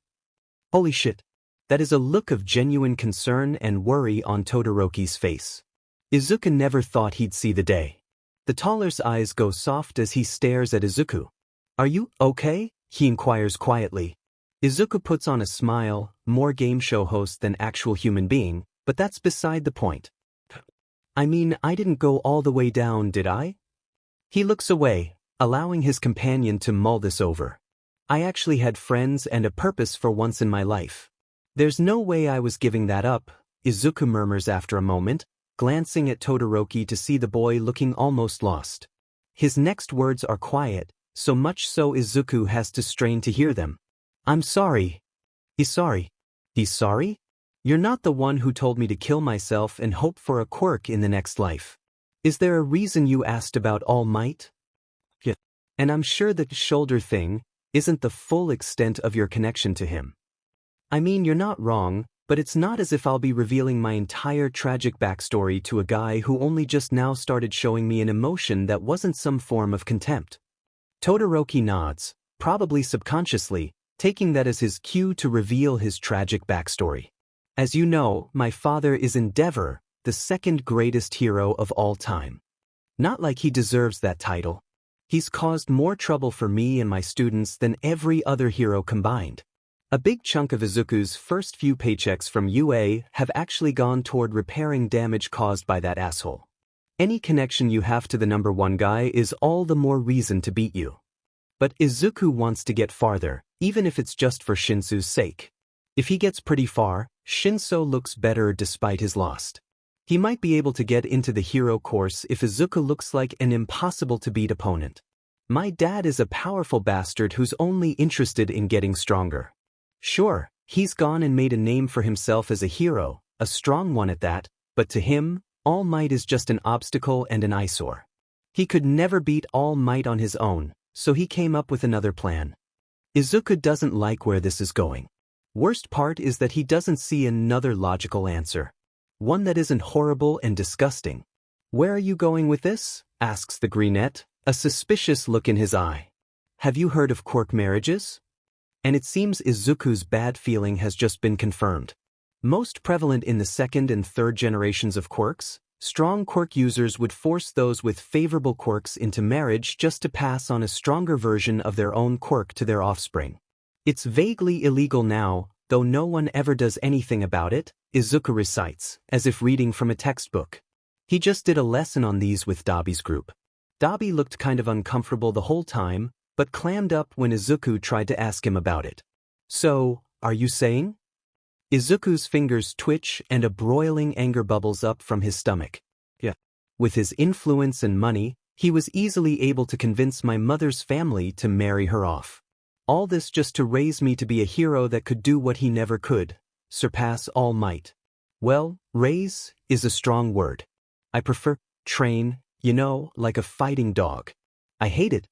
Holy shit. That is a look of genuine concern and worry on Todoroki's face. Izuku never thought he'd see the day. The taller's eyes go soft as he stares at Izuku. Are you okay? He inquires quietly. Izuku puts on a smile, more game show host than actual human being, but that's beside the point. I mean, I didn't go all the way down, did I? He looks away, allowing his companion to mull this over. I actually had friends and a purpose for once in my life. There's no way I was giving that up, Izuku murmurs after a moment, glancing at Todoroki to see the boy looking almost lost. His next words are quiet, so much so Izuku has to strain to hear them. I'm sorry. He's sorry. He's sorry? You're not the one who told me to kill myself and hope for a quirk in the next life. Is there a reason you asked about All Might? Yeah. And I'm sure that shoulder thing isn't the full extent of your connection to him. I mean, you're not wrong, but it's not as if I'll be revealing my entire tragic backstory to a guy who only just now started showing me an emotion that wasn't some form of contempt. Todoroki nods, probably subconsciously, taking that as his cue to reveal his tragic backstory. As you know, my father is Endeavor, the second greatest hero of all time. Not like he deserves that title. He's caused more trouble for me and my students than every other hero combined. A big chunk of Izuku's first few paychecks from UA have actually gone toward repairing damage caused by that asshole. Any connection you have to the number one guy is all the more reason to beat you. But Izuku wants to get farther, even if it's just for Shinsu's sake. If he gets pretty far, Shinso looks better despite his loss. He might be able to get into the hero course if Izuku looks like an impossible-to-beat opponent. My dad is a powerful bastard who's only interested in getting stronger. Sure, he's gone and made a name for himself as a hero, a strong one at that, but to him, All Might is just an obstacle and an eyesore. He could never beat All Might on his own, so he came up with another plan. Izuku doesn't like where this is going. Worst part is that he doesn't see another logical answer. One that isn't horrible and disgusting. Where are you going with this? Asks the greenette, a suspicious look in his eye. Have you heard of quirk marriages? And it seems Izuku's bad feeling has just been confirmed. Most prevalent in the second and third generations of quirks, strong quirk users would force those with favorable quirks into marriage just to pass on a stronger version of their own quirk to their offspring. It's vaguely illegal now, though no one ever does anything about it, Izuku recites, as if reading from a textbook. He just did a lesson on these with Dabi's group. Dabi looked kind of uncomfortable the whole time, but clammed up when Izuku tried to ask him about it. So, are you saying? Izuku's fingers twitch and a broiling anger bubbles up from his stomach. Yeah. With his influence and money, he was easily able to convince my mother's family to marry her off. All this just to raise me to be a hero that could do what he never could, surpass All Might. Well, raise is a strong word. I prefer train, like a fighting dog. I hate it.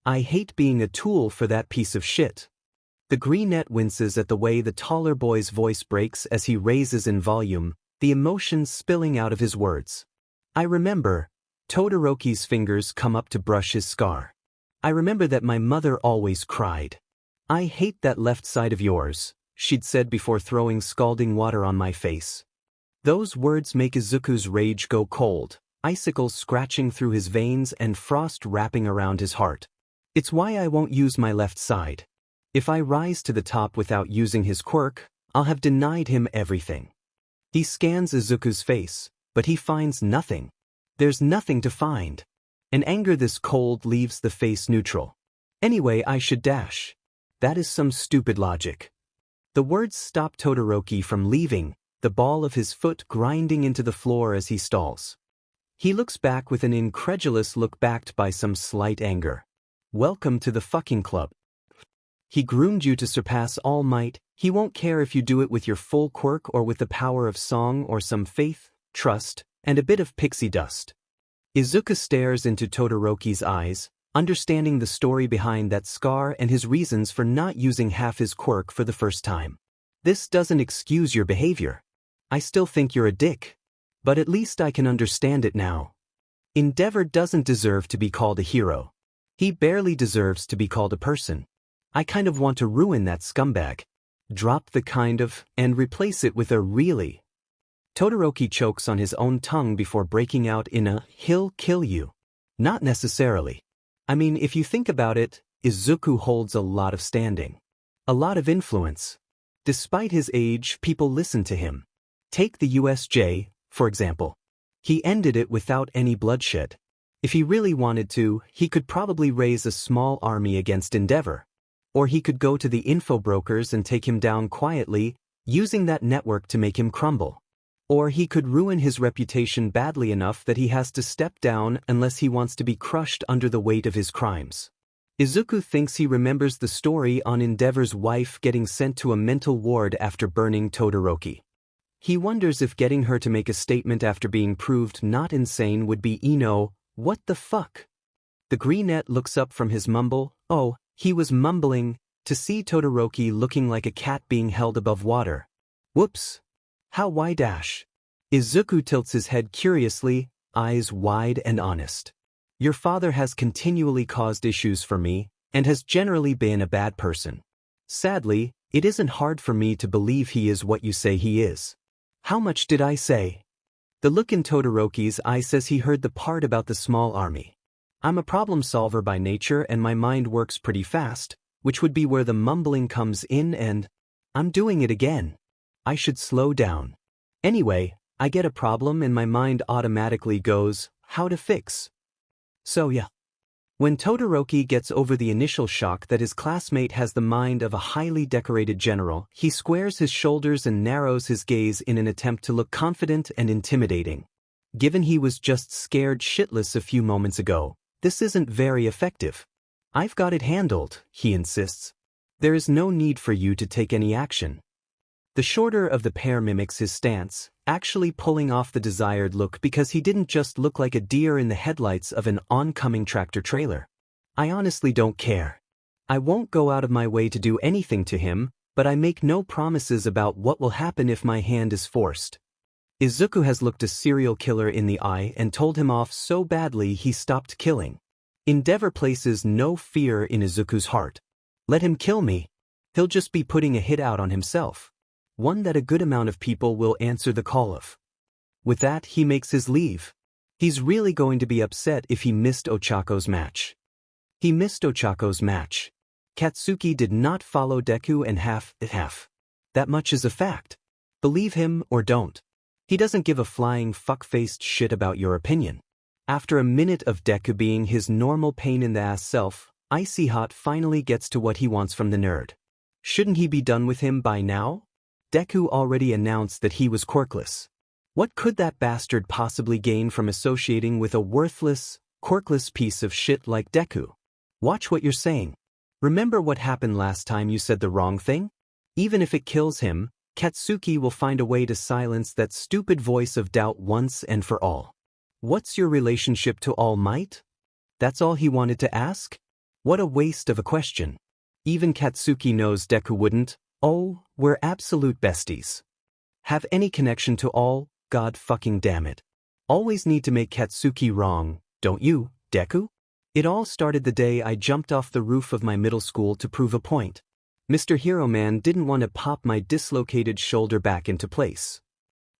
I hate being a tool for that piece of shit. The greenette winces at the way the taller boy's voice breaks as he raises in volume, the emotions spilling out of his words. I remember. Todoroki's fingers come up to brush his scar. I remember that my mother always cried. I hate that left side of yours, she'd said before throwing scalding water on my face. Those words make Izuku's rage go cold, icicles scratching through his veins and frost wrapping around his heart. It's why I won't use my left side. If I rise to the top without using his quirk, I'll have denied him everything. He scans Izuku's face, but he finds nothing. There's nothing to find. An anger this cold leaves the face neutral. Anyway, I should dash. That is some stupid logic. The words stop Todoroki from leaving, the ball of his foot grinding into the floor as he stalls. He looks back with an incredulous look backed by some slight anger. Welcome to the fucking club. He groomed you to surpass All Might, He won't care if you do it with your full quirk or with the power of song or some faith, trust, and a bit of pixie dust. Izuku stares into Todoroki's eyes, understanding the story behind that scar and his reasons for not using half his quirk for the first time. This doesn't excuse your behavior. I still think you're a dick. But at least I can understand it now. Endeavor doesn't deserve to be called a hero. He barely deserves to be called a person. I kind of want to ruin that scumbag. Drop the kind of and replace it with a really. Todoroki chokes on his own tongue before breaking out in a "he'll kill you." Not necessarily. I mean, if you think about it, Izuku holds a lot of standing. A lot of influence. Despite his age, people listen to him. Take the USJ, for example. He ended it without any bloodshed. If he really wanted to, he could probably raise a small army against Endeavor. Or he could go to the info brokers and take him down quietly, using that network to make him crumble. Or he could ruin his reputation badly enough that he has to step down unless he wants to be crushed under the weight of his crimes. Izuku thinks he remembers the story on Endeavor's wife getting sent to a mental ward after burning Todoroki. He wonders if getting her to make a statement after being proved not insane would be what the fuck? The greenette looks up from his mumble, he was mumbling, to see Todoroki looking like a cat being held above water. Whoops. How why dash? Izuku tilts his head curiously, eyes wide and honest. Your father has continually caused issues for me, and has generally been a bad person. Sadly, it isn't hard for me to believe he is what you say he is. How much did I say? The look in Todoroki's eye says he heard the part about the small army. I'm a problem solver by nature and my mind works pretty fast, which would be where the mumbling comes in and I'm doing it again. I should slow down. Anyway, I get a problem and my mind automatically goes, how to fix. So yeah. When Todoroki gets over the initial shock that his classmate has the mind of a highly decorated general, he squares his shoulders and narrows his gaze in an attempt to look confident and intimidating. Given he was just scared shitless a few moments ago, this isn't very effective. I've got it handled, he insists. There is no need for you to take any action. The shorter of the pair mimics his stance, actually pulling off the desired look because he didn't just look like a deer in the headlights of an oncoming tractor trailer. I honestly don't care. I won't go out of my way to do anything to him, but I make no promises about what will happen if my hand is forced. Izuku has looked a serial killer in the eye and told him off so badly he stopped killing. Endeavor places no fear in Izuku's heart. Let him kill me. He'll just be putting a hit out on himself. One that a good amount of people will answer the call of. With that, he makes his leave. He's really going to be upset if he missed Ochako's match. He missed Ochako's match. Katsuki did not follow Deku and half. That much is a fact. Believe him or don't. He doesn't give a flying fuck-faced shit about your opinion. After a minute of Deku being his normal pain-in-the-ass self, Icy Hot finally gets to what he wants from the nerd. Shouldn't he be done with him by now? Deku already announced that he was quirkless. What could that bastard possibly gain from associating with a worthless, quirkless piece of shit like Deku? Watch what you're saying. Remember what happened last time you said the wrong thing? Even if it kills him, Katsuki will find a way to silence that stupid voice of doubt once and for all. What's your relationship to All Might? That's all he wanted to ask? What a waste of a question. Even Katsuki knows Deku wouldn't, we're absolute besties. Have any connection to All, god fucking damn it. Always need to make Katsuki wrong, don't you, Deku? It all started the day I jumped off the roof of my middle school to prove a point. Mr. Hero Man didn't want to pop my dislocated shoulder back into place.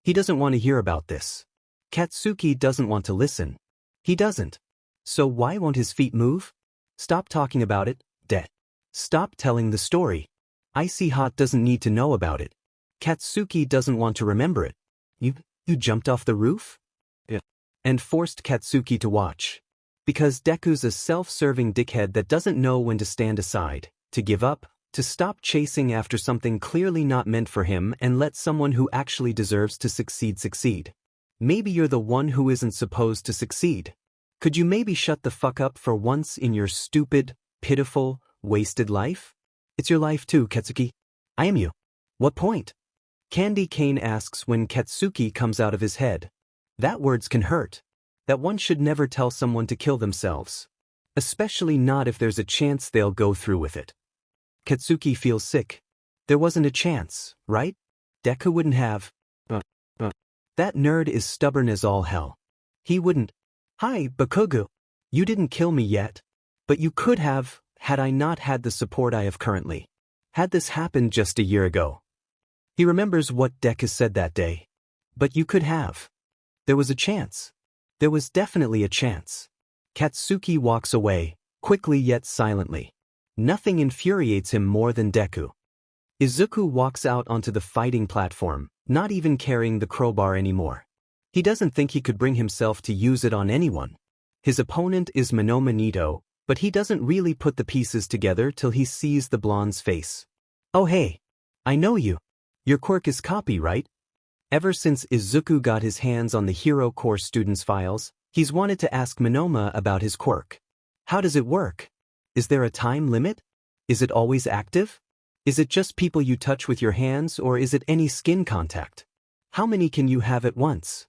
He doesn't want to hear about this. Katsuki doesn't want to listen. He doesn't. So why won't his feet move? Stop talking about it, Stop telling the story. Icy Hot doesn't need to know about it. Katsuki doesn't want to remember it. You jumped off the roof? Yeah. And forced Katsuki to watch. Because Deku's a self-serving dickhead that doesn't know when to stand aside, to give up, to stop chasing after something clearly not meant for him and let someone who actually deserves to succeed. Maybe you're the one who isn't supposed to succeed. Could you maybe shut the fuck up for once in your stupid, pitiful, wasted life? It's your life too, Katsuki. I am you. What point? Candy Cane asks when Katsuki comes out of his head. That words can hurt. That one should never tell someone to kill themselves. Especially not if there's a chance they'll go through with it. Katsuki feels sick. There wasn't a chance, right? Deku wouldn't have. That nerd is stubborn as all hell. He wouldn't. Hi, Bakugo. You didn't kill me yet. But you could have, had I not had the support I have currently. Had this happened just a year ago. He remembers what Deku said that day. But you could have. There was a chance. There was definitely a chance. Katsuki walks away, quickly yet silently. Nothing infuriates him more than Deku. Izuku walks out onto the fighting platform, not even carrying the crowbar anymore. He doesn't think he could bring himself to use it on anyone. His opponent is Monoma Nito, but he doesn't really put the pieces together till he sees the blonde's face. Oh hey, I know you. Your quirk is copy, right? Ever since Izuku got his hands on the Hero Corps students' files, he's wanted to ask Monoma about his quirk. How does it work? Is there a time limit? Is it always active? Is it just people you touch with your hands, or is it any skin contact? How many can you have at once?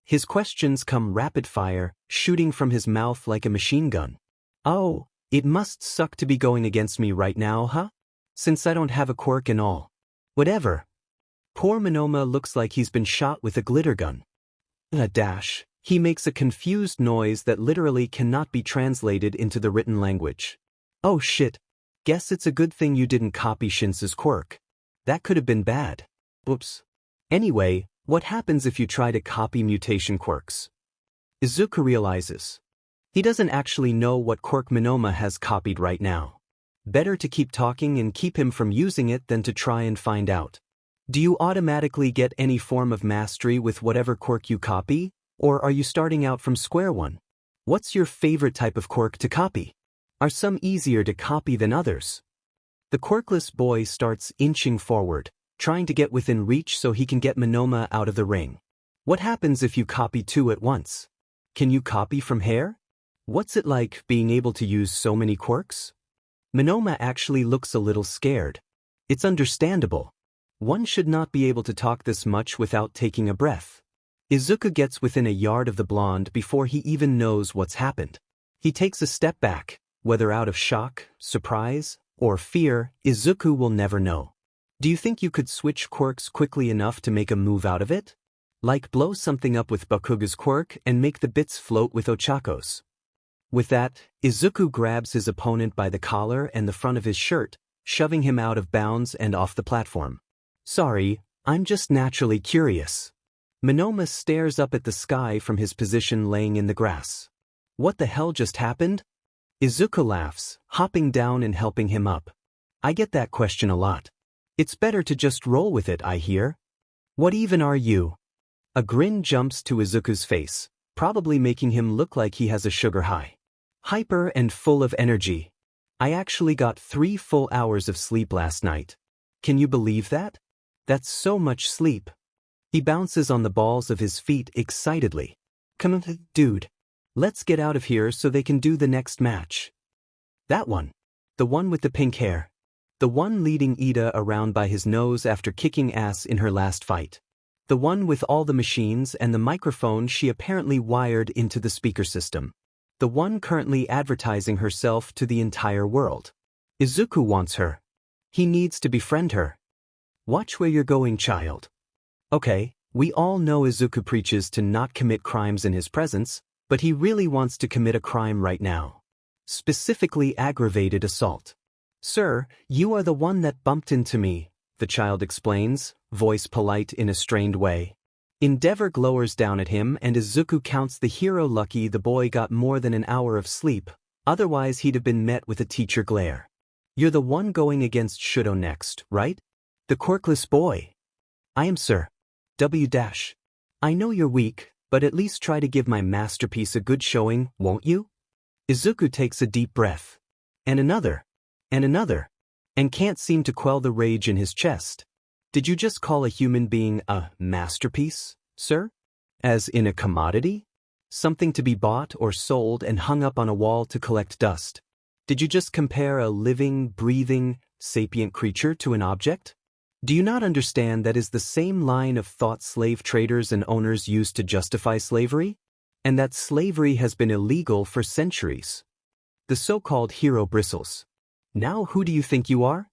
His questions come rapid fire, shooting from his mouth like a machine gun. Oh, it must suck to be going against me right now, huh? Since I don't have a quirk and all. Whatever. Poor Monoma looks like he's been shot with a glitter gun. A dash. He makes a confused noise that literally cannot be translated into the written language. Oh shit. Guess it's a good thing you didn't copy Shinsu's quirk. That could have been bad. Oops. Anyway, what happens if you try to copy mutation quirks? Izuku realizes. He doesn't actually know what quirk Monoma has copied right now. Better to keep talking and keep him from using it than to try and find out. Do you automatically get any form of mastery with whatever quirk you copy, or are you starting out from square one? What's your favorite type of quirk to copy? Are some easier to copy than others? The quirkless boy starts inching forward, trying to get within reach so he can get Monoma out of the ring. What happens if you copy two at once? Can you copy from hair? What's it like being able to use so many quirks? Monoma actually looks a little scared. It's understandable. One should not be able to talk this much without taking a breath. Izuku gets within a yard of the blonde before he even knows what's happened. He takes a step back. Whether out of shock, surprise, or fear, Izuku will never know. Do you think you could switch quirks quickly enough to make a move out of it? Like blow something up with Bakugo's quirk and make the bits float with Ochako's. With that, Izuku grabs his opponent by the collar and the front of his shirt, shoving him out of bounds and off the platform. Sorry, I'm just naturally curious. Monoma stares up at the sky from his position laying in the grass. What the hell just happened? Izuku laughs, hopping down and helping him up. I get that question a lot. It's better to just roll with it, I hear. What even are you? A grin jumps to Izuku's face, probably making him look like he has a sugar high. Hyper and full of energy. I actually got 3 full hours of sleep last night. Can you believe that? That's so much sleep. He bounces on the balls of his feet excitedly. Come on, dude. Let's get out of here so they can do the next match. That one. The one with the pink hair. The one leading Ida around by his nose after kicking ass in her last fight. The one with all the machines and the microphone she apparently wired into the speaker system. The one currently advertising herself to the entire world. Izuku wants her. He needs to befriend her. Watch where you're going, child. Okay, we all know Izuku preaches to not commit crimes in his presence, but he really wants to commit a crime right now. Specifically aggravated assault. Sir, you are the one that bumped into me, the child explains, voice polite in a strained way. Endeavor glowers down at him and Izuku counts the hero lucky the boy got more than an hour of sleep, otherwise he'd have been met with a teacher glare. You're the one going against Shudo next, right? The quirkless boy. I am, sir. W-. I know you're weak, but at least try to give my masterpiece a good showing, won't you? Izuku takes a deep breath. And another. And another. And can't seem to quell the rage in his chest. Did you just call a human being a masterpiece, sir? As in a commodity? Something to be bought or sold and hung up on a wall to collect dust? Did you just compare a living, breathing, sapient creature to an object? Do you not understand that is the same line of thought slave traders and owners used to justify slavery? And that slavery has been illegal for centuries. The so-called hero bristles. Now who do you think you are?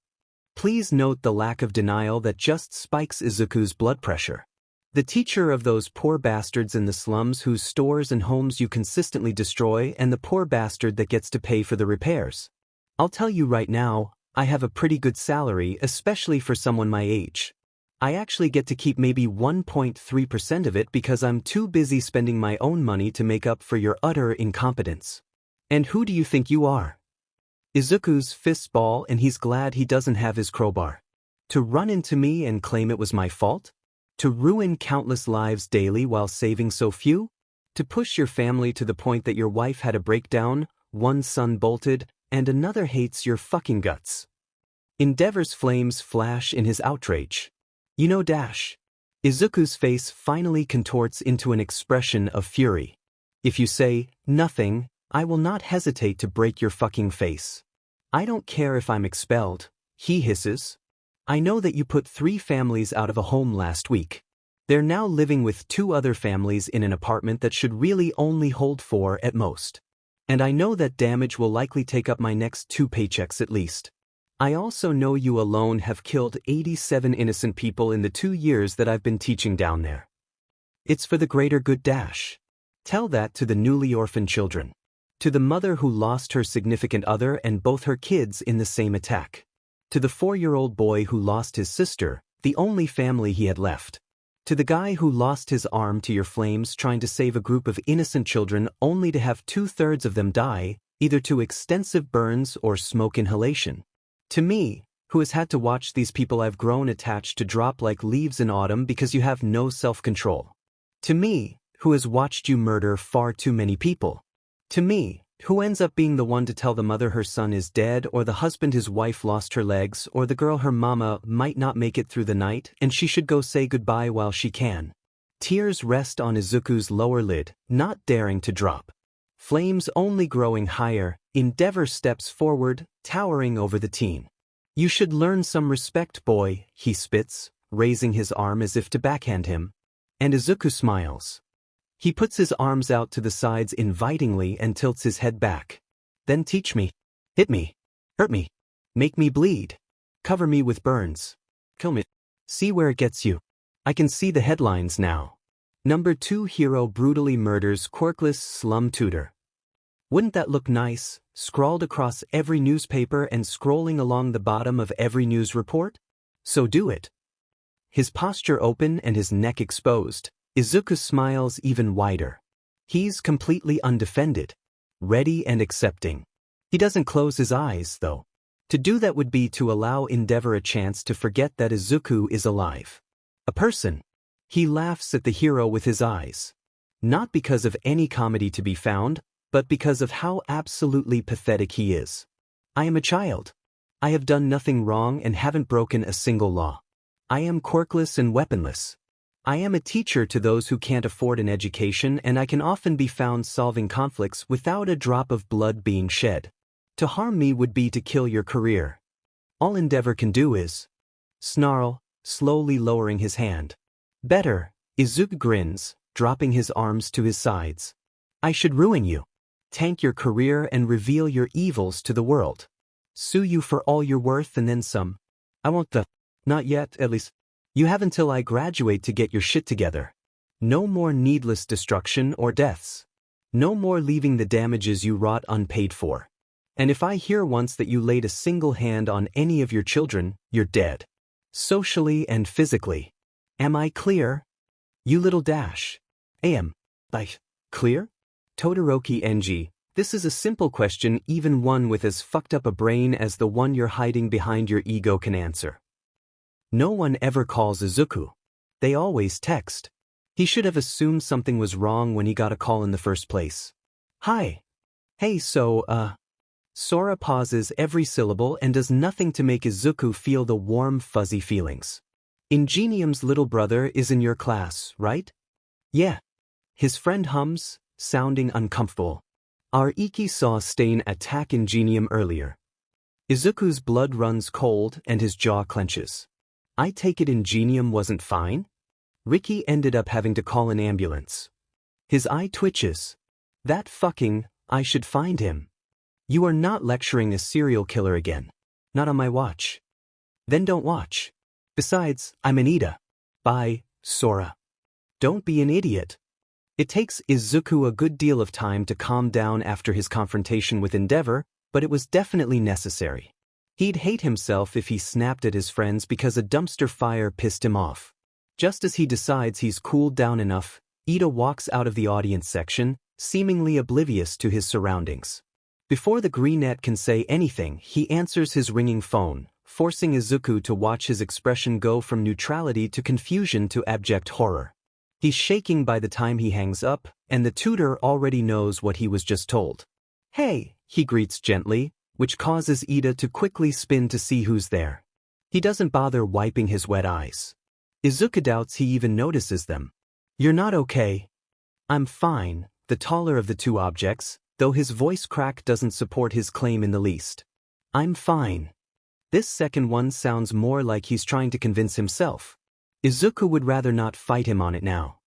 Please note the lack of denial that just spikes Izuku's blood pressure. The teacher of those poor bastards in the slums whose stores and homes you consistently destroy, and the poor bastard that gets to pay for the repairs. I'll tell you right now, I have a pretty good salary, especially for someone my age. I actually get to keep maybe 1.3% of it because I'm too busy spending my own money to make up for your utter incompetence. And who do you think you are? Izuku's fists ball and he's glad he doesn't have his crowbar. To run into me and claim it was my fault? To ruin countless lives daily while saving so few? To push your family to the point that your wife had a breakdown, one son bolted, and another hates your fucking guts. Endeavor's flames flash in his outrage. You know dash. Izuku's face finally contorts into an expression of fury. If you say, nothing, I will not hesitate to break your fucking face. I don't care if I'm expelled, he hisses. I know that you put 3 families out of a home last week. They're now living with 2 other families in an apartment that should really only hold 4 at most. And I know that damage will likely take up my next 2 paychecks at least. I also know you alone have killed 87 innocent people in the 2 years that I've been teaching down there. It's for the greater good dash. Tell that to the newly orphaned children. To the mother who lost her significant other and both her kids in the same attack. To the 4-year-old boy who lost his sister, the only family he had left. To the guy who lost his arm to your flames trying to save a group of innocent children only to have 2/3 of them die, either to extensive burns or smoke inhalation. To me, who has had to watch these people I've grown attached to drop like leaves in autumn because you have no self-control. To me, who has watched you murder far too many people. To me, who ends up being the one to tell the mother her son is dead, or the husband his wife lost her legs, or the girl her mama might not make it through the night and she should go say goodbye while she can. Tears rest on Izuku's lower lid, not daring to drop. Flames only growing higher, Endeavor steps forward, towering over the teen. You should learn some respect, boy, he spits, raising his arm as if to backhand him. And Izuku smiles. He puts his arms out to the sides invitingly and tilts his head back. Then teach me. Hit me. Hurt me. Make me bleed. Cover me with burns. Kill me. See where it gets you. I can see the headlines now. Number 2 hero brutally murders quirkless slum tutor. Wouldn't that look nice, scrawled across every newspaper and scrolling along the bottom of every news report? So do it. His posture open and his neck exposed. Izuku smiles even wider. He's completely undefended, ready and accepting. He doesn't close his eyes, though. To do that would be to allow Endeavor a chance to forget that Izuku is alive. A person. He laughs at the hero with his eyes. Not because of any comedy to be found, but because of how absolutely pathetic he is. I am a child. I have done nothing wrong and haven't broken a single law. I am quirkless and weaponless. I am a teacher to those who can't afford an education, and I can often be found solving conflicts without a drop of blood being shed. To harm me would be to kill your career. All Endeavor can do is snarl, slowly lowering his hand. Better, Izuku grins, dropping his arms to his sides. I should ruin you. Tank your career and reveal your evils to the world. Sue you for all you're worth and then some. I won't not yet, at least. You have until I graduate to get your shit together. No more needless destruction or deaths. No more leaving the damages you wrought unpaid for. And if I hear once that you laid a single hand on any of your children, you're dead. Socially and physically. Am I clear? You little dash. Am I clear? Todoroki Enji, this is a simple question even one with as fucked up a brain as the one you're hiding behind your ego can answer. No one ever calls Izuku. They always text. He should have assumed something was wrong when he got a call in the first place. Hi. Hey, so, Sora pauses every syllable and does nothing to make Izuku feel the warm, fuzzy feelings. Ingenium's little brother is in your class, right? Yeah. His friend hums, sounding uncomfortable. Our Iki saw Stain attack Ingenium earlier. Izuku's blood runs cold and his jaw clenches. I take it Ingenium wasn't fine? Ricky ended up having to call an ambulance. His eye twitches. That fucking, I should find him. You are not lecturing a serial killer again. Not on my watch. Then don't watch. Besides, I'm an Ida. Bye, Sora. Don't be an idiot. It takes Izuku a good deal of time to calm down after his confrontation with Endeavor, but it was definitely necessary. He'd hate himself if he snapped at his friends because a dumpster fire pissed him off. Just as he decides he's cooled down enough, Ida walks out of the audience section, seemingly oblivious to his surroundings. Before the greenette can say anything, he answers his ringing phone, forcing Izuku to watch his expression go from neutrality to confusion to abject horror. He's shaking by the time he hangs up, and the tutor already knows what he was just told. Hey, he greets gently, which causes Ida to quickly spin to see who's there. He doesn't bother wiping his wet eyes. Izuku doubts he even notices them. You're not okay. I'm fine, the taller of the two objects, though his voice crack doesn't support his claim in the least. I'm fine. This second one sounds more like he's trying to convince himself. Izuku would rather not fight him on it now.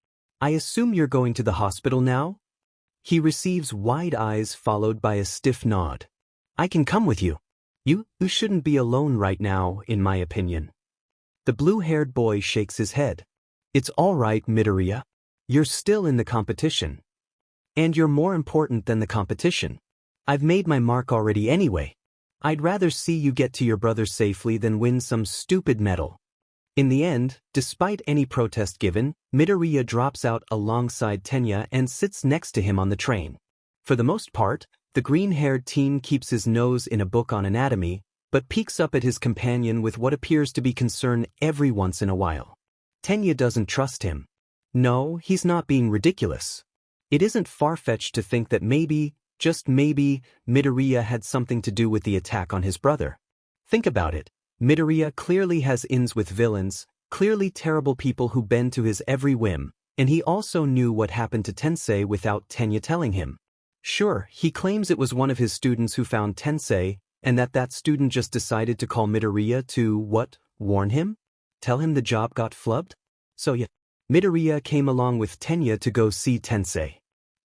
I assume you're going to the hospital now? He receives wide eyes followed by a stiff nod. I can come with you. You shouldn't be alone right now, in my opinion. The blue-haired boy shakes his head. It's all right, Midoriya. You're still in the competition. And you're more important than the competition. I've made my mark already anyway. I'd rather see you get to your brother safely than win some stupid medal. In the end, despite any protest given, Midoriya drops out alongside Tenya and sits next to him on the train. For the most part, the green-haired teen keeps his nose in a book on anatomy, but peeks up at his companion with what appears to be concern every once in a while. Tenya doesn't trust him. No, he's not being ridiculous. It isn't far-fetched to think that maybe, just maybe, Midoriya had something to do with the attack on his brother. Think about it. Midoriya clearly has ins with villains, clearly terrible people who bend to his every whim, and he also knew what happened to Tensei without Tenya telling him. Sure, he claims it was one of his students who found Tensei, and that student just decided to call Midoriya to, what, warn him? Tell him the job got flubbed? So yeah, Midoriya came along with Tenya to go see Tensei.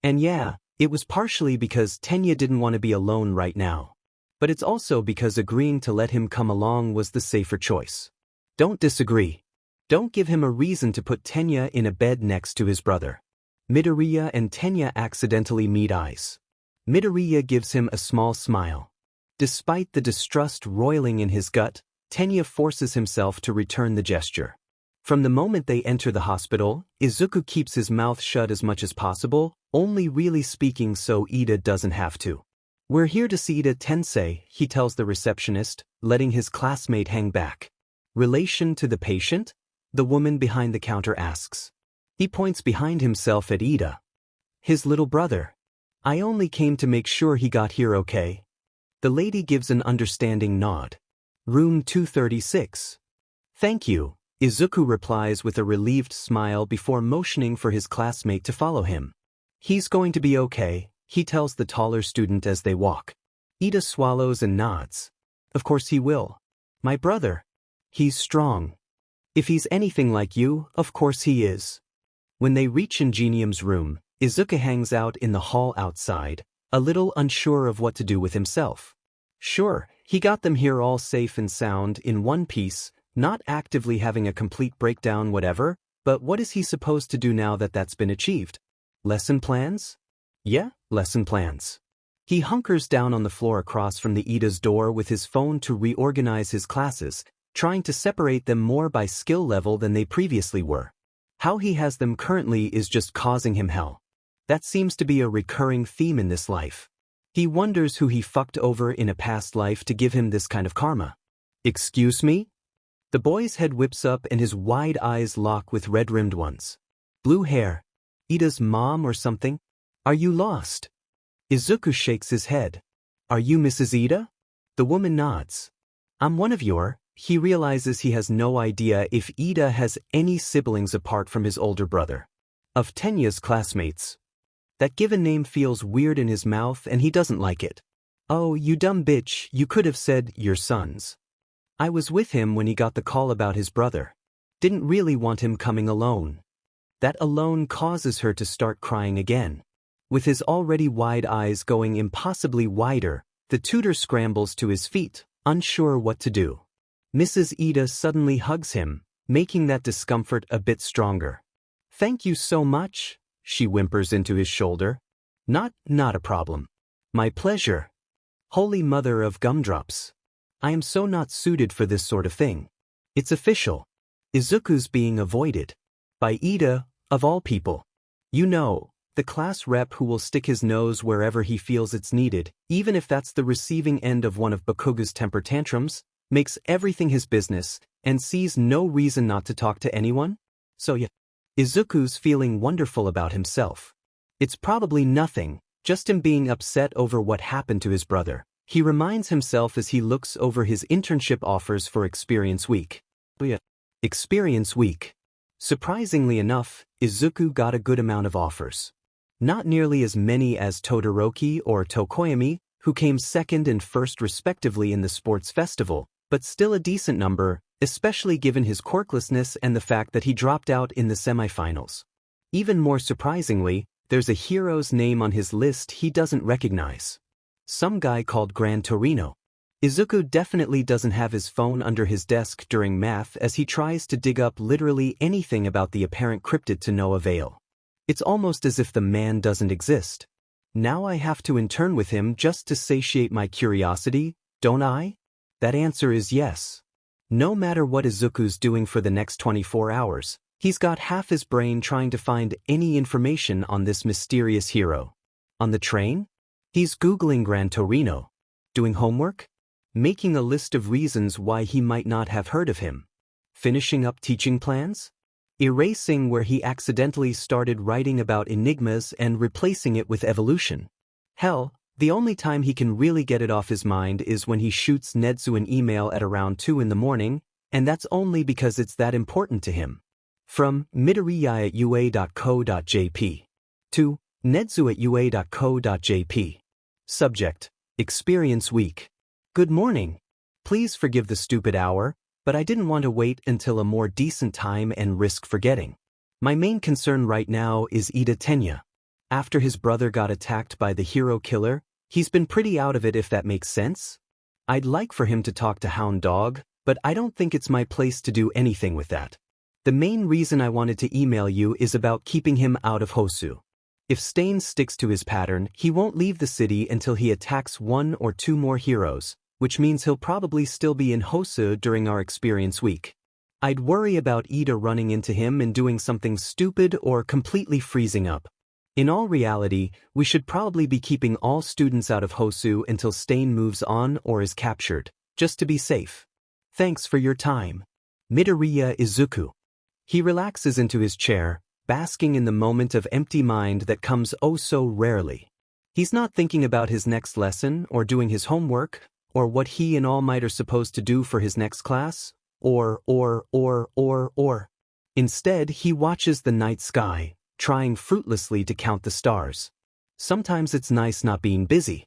And yeah, it was partially because Tenya didn't want to be alone right now. But it's also because agreeing to let him come along was the safer choice. Don't disagree. Don't give him a reason to put Tenya in a bed next to his brother. Midoriya and Tenya accidentally meet eyes. Midoriya gives him a small smile. Despite the distrust roiling in his gut, Tenya forces himself to return the gesture. From the moment they enter the hospital, Izuku keeps his mouth shut as much as possible, only really speaking so Ida doesn't have to. We're here to see Ida Tensei, he tells the receptionist, letting his classmate hang back. Relation to the patient? The woman behind the counter asks. He points behind himself at Ida. His little brother. I only came to make sure he got here okay. The lady gives an understanding nod. Room 236. Thank you, Izuku replies with a relieved smile before motioning for his classmate to follow him. He's going to be okay, he tells the taller student as they walk. Ida swallows and nods. Of course he will. My brother. He's strong. If he's anything like you, of course he is. When they reach Ingenium's room, Izuku hangs out in the hall outside, a little unsure of what to do with himself. Sure, he got them here all safe and sound in one piece, not actively having a complete breakdown whatever, but what is he supposed to do now that that's been achieved? Lesson plans? Yeah, lesson plans. He hunkers down on the floor across from the Ida's door with his phone to reorganize his classes, trying to separate them more by skill level than they previously were. How he has them currently is just causing him hell. That seems to be a recurring theme in this life. He wonders who he fucked over in a past life to give him this kind of karma. Excuse me? The boy's head whips up and his wide eyes lock with red-rimmed ones. Blue hair. Ida's mom or something? Are you lost? Izuku shakes his head. Are you Mrs. Ida? The woman nods. I'm one of your. He realizes he has no idea if Ida has any siblings apart from his older brother. Of Tenya's classmates. That given name feels weird in his mouth and he doesn't like it. Oh, you dumb bitch, you could have said your sons. I was with him when he got the call about his brother. Didn't really want him coming alone. That alone causes her to start crying again. With his already wide eyes going impossibly wider, the tutor scrambles to his feet, unsure what to do. Mrs. Ida suddenly hugs him, making that discomfort a bit stronger. "Thank you so much," she whimpers into his shoulder. Not a problem. "My pleasure. Holy Mother of Gumdrops. I am so not suited for this sort of thing. It's official. Izuku's being avoided. By Ida, of all people. You know, the class rep who will stick his nose wherever he feels it's needed, even if that's the receiving end of one of Bakuga's temper tantrums, makes everything his business, and sees no reason not to talk to anyone? So yeah, Izuku's feeling wonderful about himself. It's probably nothing, just him being upset over what happened to his brother. He reminds himself as he looks over his internship offers for Experience Week. Experience Week. Surprisingly enough, Izuku got a good amount of offers. Not nearly as many as Todoroki or Tokoyami, who came second and first respectively in the sports festival, but still a decent number, especially given his quirklessness and the fact that he dropped out in the semifinals. Even more surprisingly, there's a hero's name on his list he doesn't recognize. Some guy called Gran Torino. Izuku definitely doesn't have his phone under his desk during math as he tries to dig up literally anything about the apparent cryptid to no avail. It's almost as if the man doesn't exist. Now I have to intern with him just to satiate my curiosity, don't I? That answer is yes. No matter what Izuku's doing for the next 24 hours, he's got half his brain trying to find any information on this mysterious hero. On the train? He's Googling Gran Torino. Doing homework? Making a list of reasons why he might not have heard of him. Finishing up teaching plans? Erasing where he accidentally started writing about enigmas and replacing it with evolution. Hell, the only time he can really get it off his mind is when he shoots Nedzu an email at around 2 in the morning, and that's only because it's that important to him. From midoriya@ua.co.jp to nedzu@ua.co.jp. Subject: Experience Week. Good morning. Please forgive the stupid hour, but I didn't want to wait until a more decent time and risk forgetting. My main concern right now is Ida Tenya. After his brother got attacked by the hero killer, he's been pretty out of it, if that makes sense. I'd like for him to talk to Hound Dog, but I don't think it's my place to do anything with that. The main reason I wanted to email you is about keeping him out of Hosu. If Stain sticks to his pattern, he won't leave the city until he attacks 1 or 2 more heroes, which means he'll probably still be in Hosu during our Experience Week. I'd worry about Ida running into him and doing something stupid or completely freezing up. In all reality, we should probably be keeping all students out of Hosu until Stain moves on or is captured, just to be safe. Thanks for your time. Midoriya Izuku. He relaxes into his chair, basking in the moment of empty mind that comes oh so rarely. He's not thinking about his next lesson or doing his homework, or what he and All Might are supposed to do for his next class, or. Instead, he watches the night sky, trying fruitlessly to count the stars. Sometimes it's nice not being busy.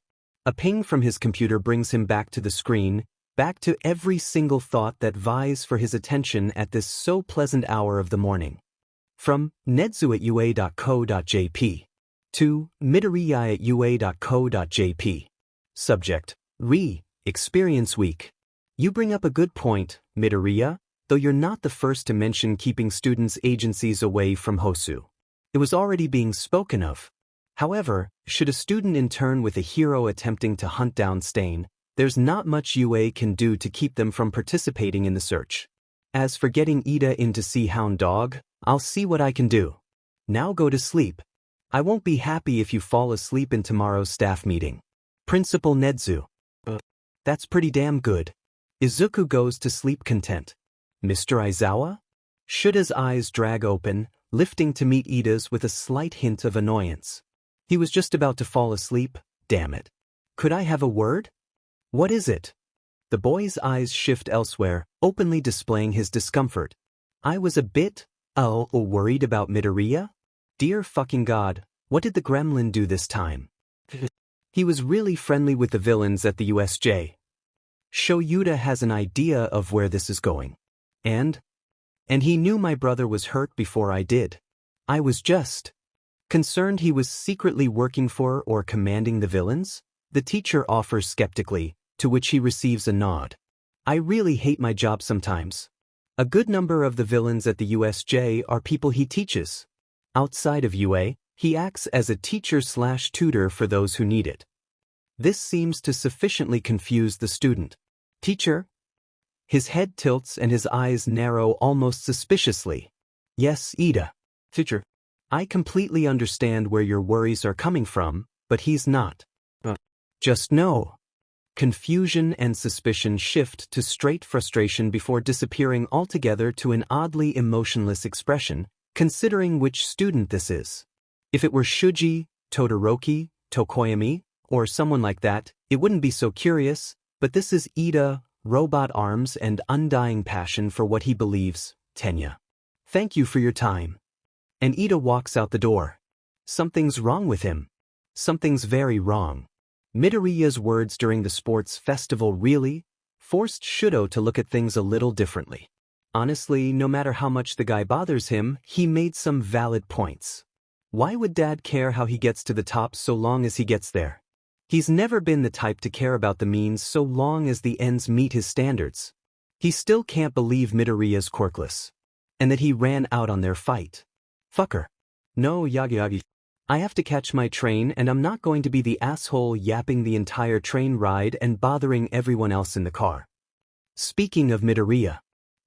A ping from his computer brings him back to the screen, back to every single thought that vies for his attention at this so pleasant hour of the morning. From nedzu@ua.co.jp to midoriya@ua.co.jp. Subject: Experience Week. You bring up a good point, Midoriya, though you're not the first to mention keeping students' agencies away from Hosu. It was already being spoken of. However, should a student intern with a hero attempting to hunt down Stain, there's not much UA can do to keep them from participating in the search. As for getting Ida in to see Hound Dog, I'll see what I can do. Now go to sleep. I won't be happy if you fall asleep in tomorrow's staff meeting. Principal Nedzu. That's pretty damn good. Izuku goes to sleep content. Mr. Aizawa? Shuda's eyes drag open, lifting to meet Ida's with a slight hint of annoyance. He was just about to fall asleep, damn it. Could I have a word? What is it? The boy's eyes shift elsewhere, openly displaying his discomfort. I was a bit, worried about Midoriya? Dear fucking God, what did the gremlin do this time? He was really friendly with the villains at the USJ. Shoyuta has an idea of where this is going. And he knew my brother was hurt before I did. I was just concerned he was secretly working for or commanding the villains? The teacher offers skeptically, to which he receives a nod. I really hate my job sometimes. A good number of the villains at the USJ are people he teaches. Outside of UA, he acts as a teacher/tutor for those who need it. This seems to sufficiently confuse the student. Teacher? His head tilts and his eyes narrow almost suspiciously. Yes, Ida. Teacher. I completely understand where your worries are coming from, but he's not. Just know. Confusion and suspicion shift to straight frustration before disappearing altogether to an oddly emotionless expression, considering which student this is. If it were Shuji, Todoroki, Tokoyami, or someone like that, it wouldn't be so curious, but this is Ida, robot arms and undying passion for what he believes, Tenya. Thank you for your time. And Ida walks out the door. Something's wrong with him. Something's very wrong. Midoriya's words during the sports festival really forced Shudo to look at things a little differently. Honestly, no matter how much the guy bothers him, he made some valid points. Why would Dad care how he gets to the top so long as he gets there? He's never been the type to care about the means so long as the ends meet his standards. He still can't believe Midoriya's quirkless. And that he ran out on their fight. Fucker. No, Yagi. I have to catch my train and I'm not going to be the asshole yapping the entire train ride and bothering everyone else in the car. Speaking of Midoriya,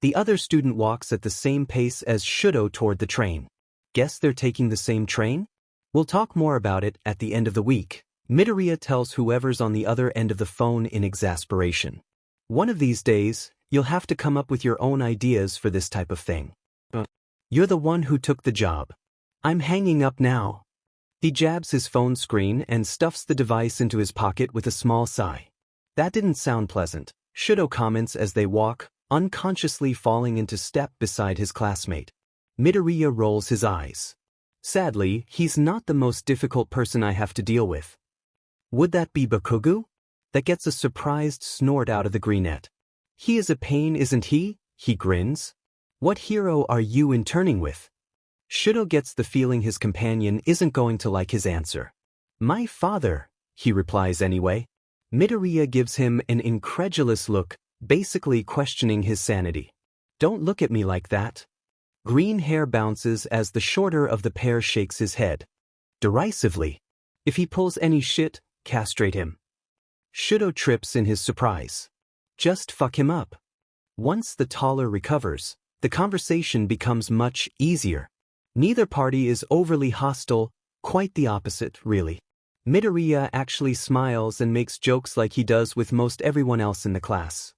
the other student walks at the same pace as Shudo toward the train. Guess they're taking the same train? We'll talk more about it at the end of the week. Midoriya tells whoever's on the other end of the phone in exasperation. One of these days, you'll have to come up with your own ideas for this type of thing. You're the one who took the job. I'm hanging up now. He jabs his phone screen and stuffs the device into his pocket with a small sigh. That didn't sound pleasant, Shudo comments as they walk, unconsciously falling into step beside his classmate. Midoriya rolls his eyes. Sadly, he's not the most difficult person I have to deal with. Would that be Bakugo? That gets a surprised snort out of the greenette. He is a pain, isn't he? He grins. What hero are you interning with? Shudo gets the feeling his companion isn't going to like his answer. My father, he replies anyway. Midoriya gives him an incredulous look, basically questioning his sanity. Don't look at me like that. Green hair bounces as the shorter of the pair shakes his head. Derisively. If he pulls any shit, castrate him. Shudo trips in his surprise. Just fuck him up. Once the taller recovers, the conversation becomes much easier. Neither party is overly hostile, quite the opposite, really. Midoriya actually smiles and makes jokes like he does with most everyone else in the class.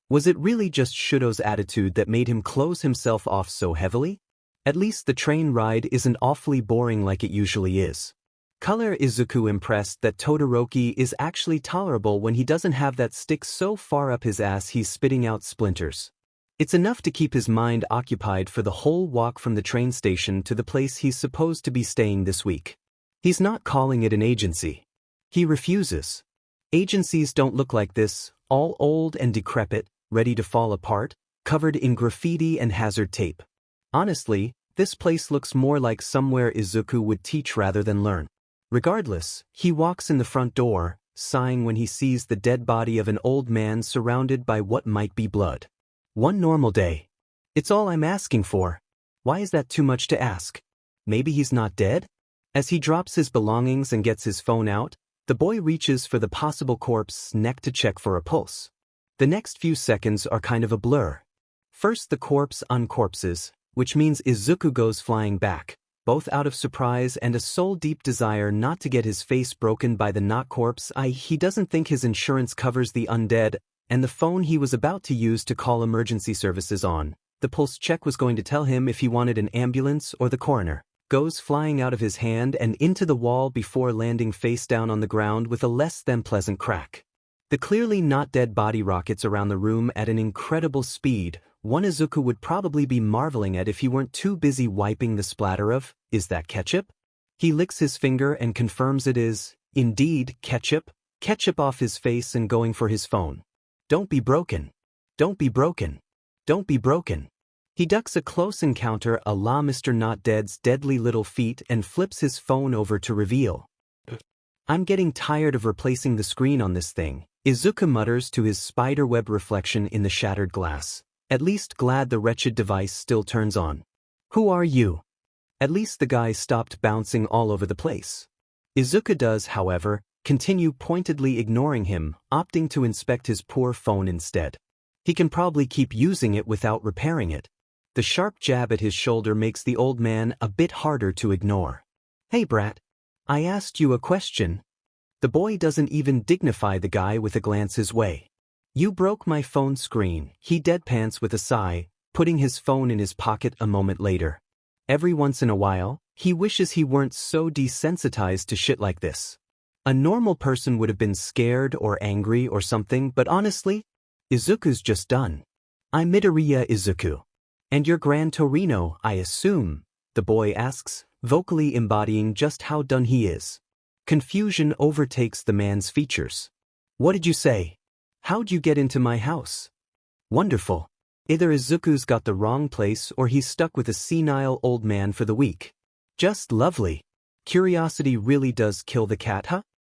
Was it really just Shudo's attitude that made him close himself off so heavily? At least the train ride isn't awfully boring like it usually is. Color Izuku impressed that Todoroki is actually tolerable when he doesn't have that stick so far up his ass he's spitting out splinters. It's enough to keep his mind occupied for the whole walk from the train station to the place he's supposed to be staying this week. He's not calling it an agency. He refuses. Agencies don't look like this, all old and decrepit, ready to fall apart, covered in graffiti and hazard tape. Honestly, this place looks more like somewhere Izuku would teach rather than learn. Regardless, he walks in the front door, sighing when he sees the dead body of an old man surrounded by what might be blood. One normal day. It's all I'm asking for. Why is that too much to ask? Maybe he's not dead? As he drops his belongings and gets his phone out, the boy reaches for the possible corpse's neck to check for a pulse. The next few seconds are kind of a blur. First the corpse uncorpses, which means Izuku goes flying back, both out of surprise and a soul-deep desire not to get his face broken by the not corpse. He doesn't think his insurance covers the undead, and the phone he was about to use to call emergency services on, the pulse check was going to tell him if he wanted an ambulance or the coroner, goes flying out of his hand and into the wall before landing face down on the ground with a less than pleasant crack. The clearly not dead body rockets around the room at an incredible speed, one Izuku would probably be marveling at if he weren't too busy wiping the splatter of, is that ketchup? He licks his finger and confirms it is, indeed, ketchup off his face and going for his phone. Don't be broken. Don't be broken. Don't be broken. He ducks a close encounter a la Mr. Not Dead's deadly little feet and flips his phone over to reveal. I'm getting tired of replacing the screen on this thing, Izuku mutters to his spiderweb reflection in the shattered glass, at least glad the wretched device still turns on. Who are you? At least the guy stopped bouncing all over the place. Izuku does, however, continue pointedly ignoring him, opting to inspect his poor phone instead. He can probably keep using it without repairing it. The sharp jab at his shoulder makes the old man a bit harder to ignore. Hey brat. I asked you a question. The boy doesn't even dignify the guy with a glance his way. You broke my phone screen, he deadpans with a sigh, putting his phone in his pocket a moment later. Every once in a while, he wishes he weren't so desensitized to shit like this. A normal person would have been scared or angry or something, but honestly, Izuku's just done. I'm Midoriya Izuku. And you're Gran Torino, I assume, the boy asks, vocally embodying just how done he is. Confusion overtakes the man's features. What did you say? How'd you get into my house? Wonderful. Either Izuku's got the wrong place or he's stuck with a senile old man for the week. Just lovely. Curiosity really does kill the cat, huh?